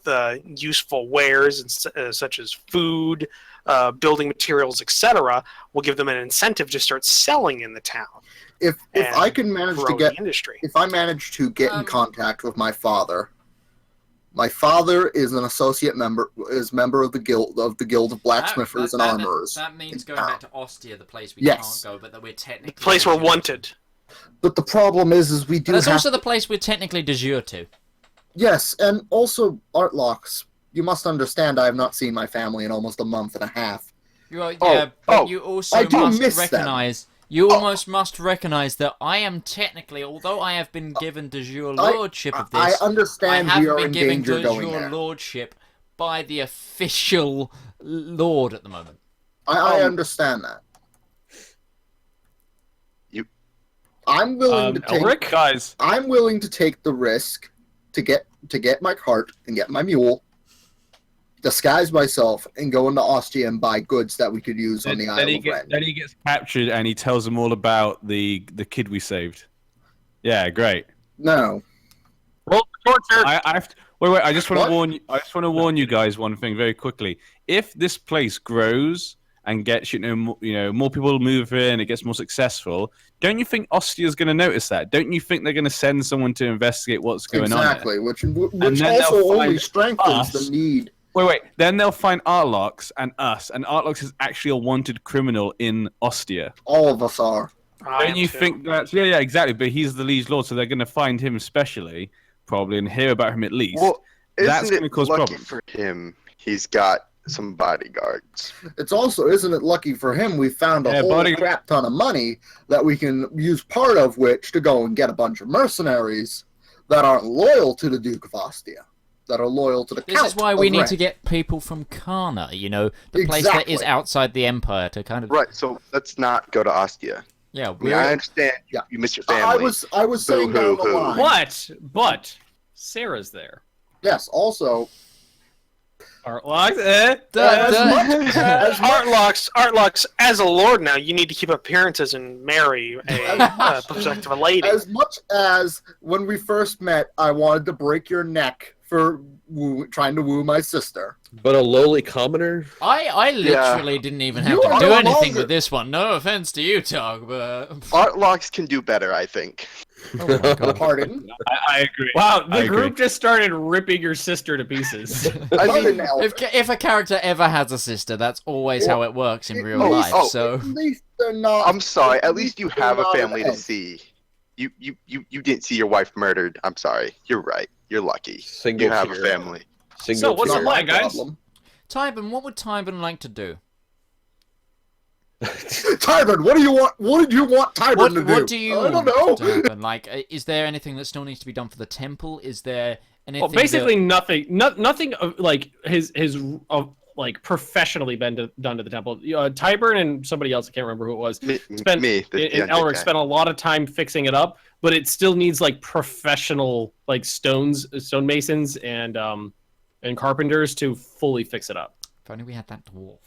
useful wares and such as food, building materials, etc., will give them an incentive to start selling in the town. If I can manage to grow get the industry. if I manage to get in contact with my father is an associate member of the guild of blacksmithers and armorers. That means going back to Ostia, the place we Yes. can't go, but that we're technically The place we're de jure. wanted. But the problem is we do But it's have also the place we're technically de jure to. Yes, and also Artlocks. You must understand I have not seen my family in almost a month and a half. You also I do must miss them. recognize. You almost must recognize that I am technically, although I have been given de jure lordship of I this, understand I we have are been in given danger de going jure there. lordship by the official lord at the moment. I understand that. I'm willing to take. Elric? Guys, I'm willing to take the risk to get my cart and get my mule, disguise myself, and go into Ostia and buy goods that we could use on the Isle of Ren. then he gets captured and he tells them all about the kid we saved. Yeah, great. No. Roll the torture. I have to, wait. I just want What? to warn you. I just want to warn you guys one thing very quickly. If this place grows and gets more people move in, it gets more successful. Don't you think Ostia's going to notice that? Don't you think they're going to send someone to investigate what's going on? Exactly, which then also they'll only find strengthens us. the need. Wait. Then they'll find Artlocks and us, and Artlocks is actually a wanted criminal in Ostia. All of us are. Don't you think that's yeah, exactly? But he's the liege lord, so they're going to find him especially, probably, and hear about him at least. Well, That's isn't gonna it cause lucky problems. for him? He's got some bodyguards. It's also, isn't it lucky for him, we found a whole crap ton of money that we can use part of which to go and get a bunch of mercenaries that aren't loyal to the Duke of Ostia, that are loyal to the This Count is why of we need Ren. to get people from Karna, the place that is Exactly. outside the Empire to kind of... Right, so let's not go to Ostia. Yeah, I mean, I understand Yeah. you miss your I family. was saying down the Boo-hoo-hoo. line. But Sarah's there. Yes, also, Artlocks, as a lord now, you need to keep appearances and marry a prospective lady. as much as when we first met, I wanted to break your neck for trying to woo my sister. But a lowly commoner? I literally didn't even have You to are do no anything longer- with this one. No offense to you, Tog, but... Artlocks can do better, I think. Oh my God. Pardon? I agree. Wow, I the agree. group just started ripping your sister to pieces. Pardon, Elric. If a character ever has a sister, that's always how it works in real Oh, life, oh. so... At least they're not. I'm sorry. At least you they're have a not family to an see. You didn't see your wife murdered. I'm sorry. You're right. You're lucky. Single You have a tier. family. Single So, what's tier. the plan, guys? problem. Tybin, what would Tybin like to do? Tybin, what do you want? What did you want Tybin to do? What do you I don't want know. to happen? Like, is there anything that still needs to be done for the temple? Is there anything Well, basically nothing. Nothing like his professionally been done to the temple. Tyburn and somebody else, I can't remember who it was. Me, Spent me the and young Elric guy. spent a lot of time fixing it up, but it still needs like professional like stonemasons and carpenters to fully fix it up. If only we had that dwarf.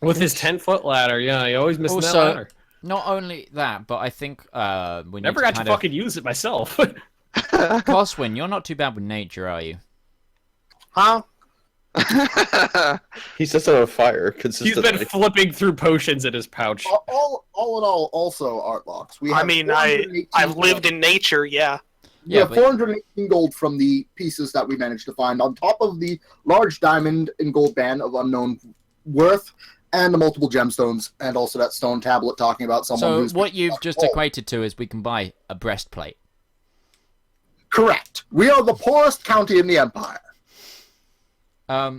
With his 10-foot ladder, yeah, you always miss that Also, ladder. not only that, but I think we need Never to got to kind fucking use it myself. of... Coswin, you're not too bad with nature, are you? Huh? He sets it on fire He's consistently. been flipping through potions in his pouch. All in all, also art locks. I mean, I've lived in nature, yeah. We have but- 418 gold from the pieces that we managed to find, on top of the large diamond and gold band of unknown worth, and the multiple gemstones, and also that stone tablet talking about someone So who's... what you've just equated to is we can buy a breastplate. Correct. We are the poorest county in the Empire. Um,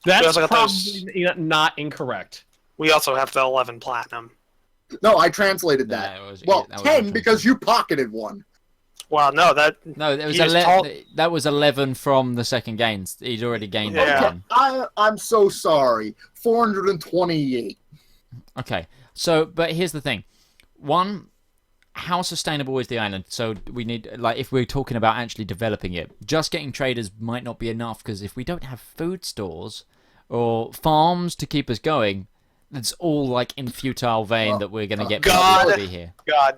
That's also got probably not incorrect. We also have the 11 platinum. No, I translated that. Yeah, it was- well, that was 10 my because you pocketed one. Well, no, that no, that was He just 11. That was 11 from the second gains. He'd already gained Yeah. one. I'm so sorry. 428. Okay, so but here's the thing: one, how sustainable is the island? So we need, like, if we're talking about actually developing it, just getting traders might not be enough, because if we don't have food stores or farms to keep us going, it's all like in futile vein that we're gonna get God. people to be here. God,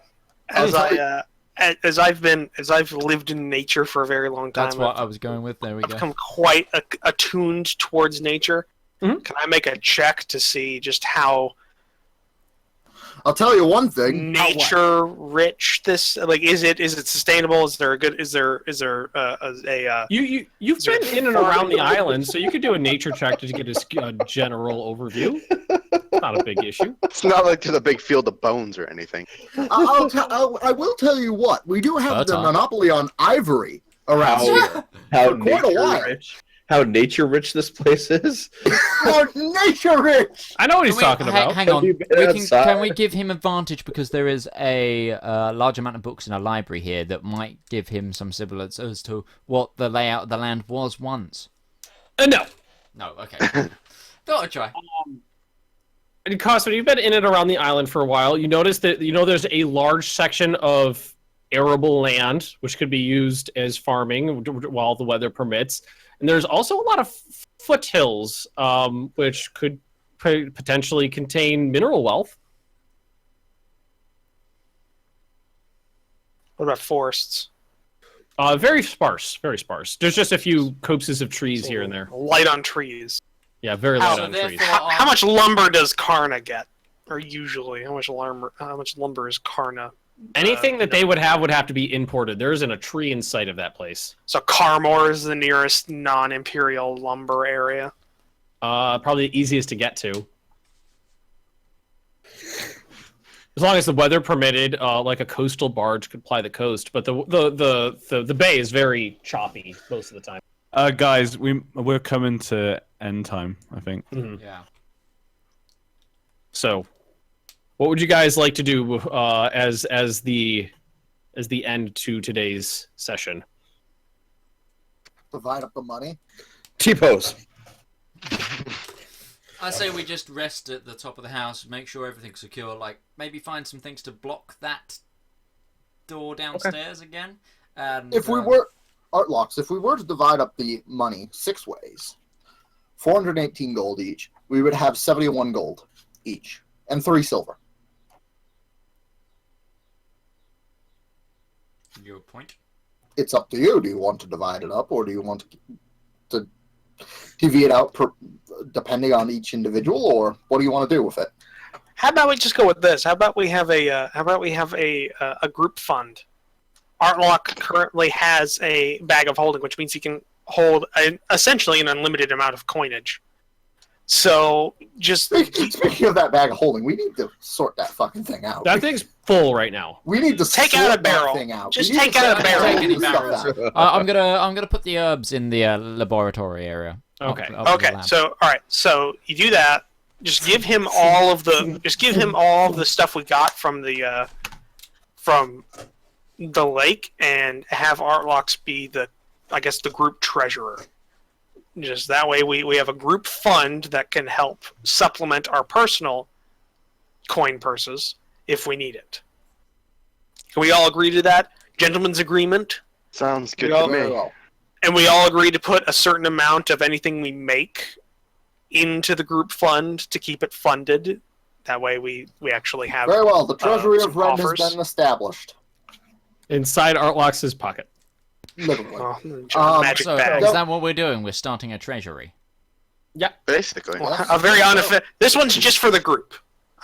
as I'll as I've lived in nature for a very long time, That's what I was going with. There we I've go. become quite attuned towards nature. Mhm. Can I make a check to see just how I'll tell you one thing. nature rich this? Like, is it sustainable? Is there a good? Is there You've Is there been in and around the island, so you could do a nature check to get a general overview. Not a big issue. It's not like there's a big field of bones or anything. I will tell you what. We do have the Fertile. monopoly on ivory around here. How For quite a while. nature rich. How nature rich this place is. For nature rich! I know what he's Can we- talking about. Hang on. Have you been Can outside? we give him advantage because there is a large amount of books in a library here that might give him some semblance as to what the layout of the land was once? No. No, okay. Thought I'd try. And Cosmo, you've been in and around the island for a while. You notice that there's a large section of arable land which could be used as farming while the weather permits, and there's also a lot of foothills which could potentially contain mineral wealth. what about forests? Very sparse, very sparse. There's just a few copses of trees here and there. Light on trees. Yeah, very light on trees. How much lumber does Karna get? Or usually, how much lumber is Karna? Anything that they would have to be imported. There isn't a tree in sight of that place. So Carmore is the nearest non-imperial lumber area. Probably the easiest to get to. As long as the weather permitted, like a coastal barge could ply the coast, but the bay is very choppy most of the time. Guys, we're coming to end time, I think. Yeah. So, what would you guys like to do as the end to today's session? Divide up the money. T-pose. I say we just rest at the top of the house, make sure everything's secure, like maybe find some things to block that door downstairs again. And If we were... Art locks, if we were to divide up the money 6 ways, 418 gold each, we would have 71 gold each, and 3 silver. Your point. It's up to you. Do you want to divide it up, or do you want to divvy it out depending on each individual, or what do you want to do with it? How about we just go with this? How about we have a group fund? Artlock currently has a bag of holding, which means he can hold essentially an unlimited amount of coinage. So just Speaking of that bag of holding, we need to sort that fucking thing out. That thing's full right now. We need to Take sort out a that barrel. thing out. Just We need take to out a sort barrel. that Take any stuff barrels. out. I'm gonna put the herbs in the laboratory area. Okay. Up in the okay. lab. So all right. So you do that. Just give him all of the stuff we got from the lake, and have Artlocks be the group treasurer. Just that way we have a group fund that can help supplement our personal coin purses if we need it. Can we all agree to that? Gentleman's agreement? Sounds good Yeah. to Very me. well. And we all agree to put a certain amount of anything we make into the group fund to keep it funded. That way we actually have... Very well. The treasury some of Ren has offers. been established. Inside Artlock's pocket. literally. Magic So, bag. is that what we're doing? We're starting a treasury. Basically. A very this one's just for the group.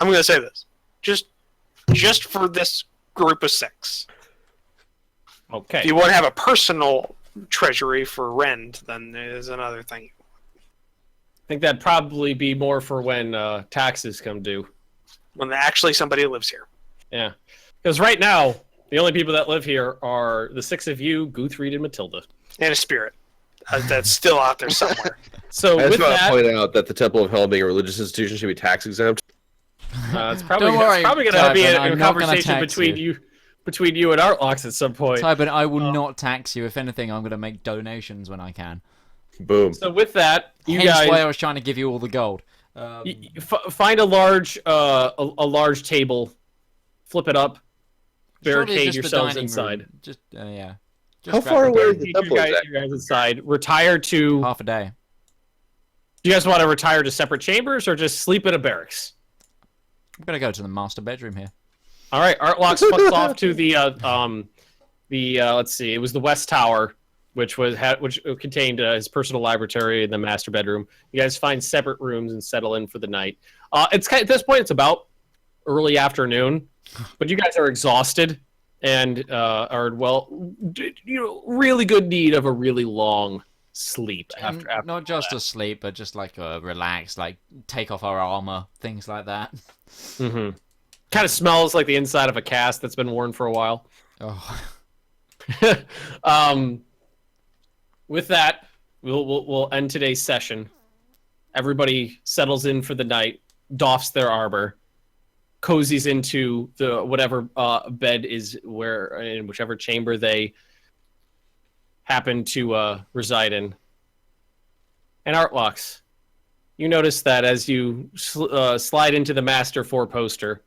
I'm going to say this. Just for this group of 6. Okay. If you want to have a personal treasury for rent, then there's another thing. I think that'd probably be more for when taxes come due. When actually somebody lives here. Yeah. Because right now, the only people that live here are the 6 of you, Guthrie, and Matilda. And a spirit. That's still out there somewhere. So I with just want to that, point out that the Temple of Hell, being a religious institution, should be tax exempt. it's probably Don't worry, going to be Tybin, a I'm not gonna conversation tax between you and Artlocks at some point. Tybin, I will not tax you. If anything, I'm going to make donations when I can. Boom. So with that, you Hence guys why I was trying to give you all the gold. find a large table, flip it up, Surely barricade just the yourselves dining inside. room. Just yeah. How grab far the away is dining the You temple? guys, Is that? you guys inside. Retire to. half a day? Do you guys want to retire to separate chambers or just sleep in a barracks? I'm gonna go to the master bedroom here. All right, Artlocks fucks off to the let's see, it was the West Tower, which contained his personal library and the master bedroom. You guys find separate rooms and settle in for the night. At this point, it's about early afternoon, but you guys are exhausted and are really good need of a really long sleep after Not just a sleep, but just like a relax, like take off our armor, things like that. Mm-hmm. Kind of smells like the inside of a cast that's been worn for a while. Oh, With that, we'll end today's session. Everybody settles in for the night, doffs their armor, cozies into the whatever bed is in whichever chamber they happen to reside in. And Artlocks, you notice that as you slide into the Master 4 poster,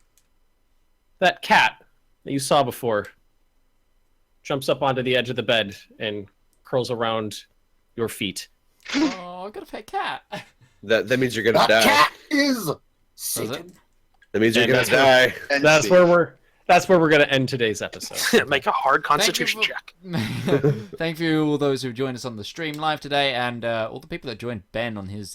that cat that you saw before jumps up onto the edge of the bed and curls around your feet. oh, I've got a pet cat. That means you're gonna That die. cat is Does it? Satan. That means you're And gonna that's die. And That's see. where we're gonna end today's episode. Make a hard constitution check. Thank you all those who've joined us on the stream live today, and all the people that joined Ben on his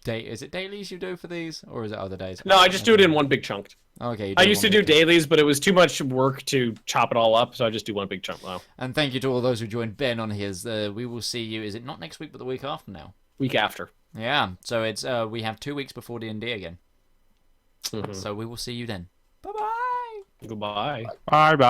day. Is it dailies you do for these, or is it other days? No, I just do it in one big chunk. Okay. you I do used to one do big- dailies, but it was too much work to chop it all up, so I just do one big chunk now. And thank you to all those who joined Ben on his. We will see you. Is it not next week, but the week after now? Week after. Yeah. So it's we have 2 weeks before D&D again. Mhm. So we will see you then. Bye bye. Goodbye. Bye bye.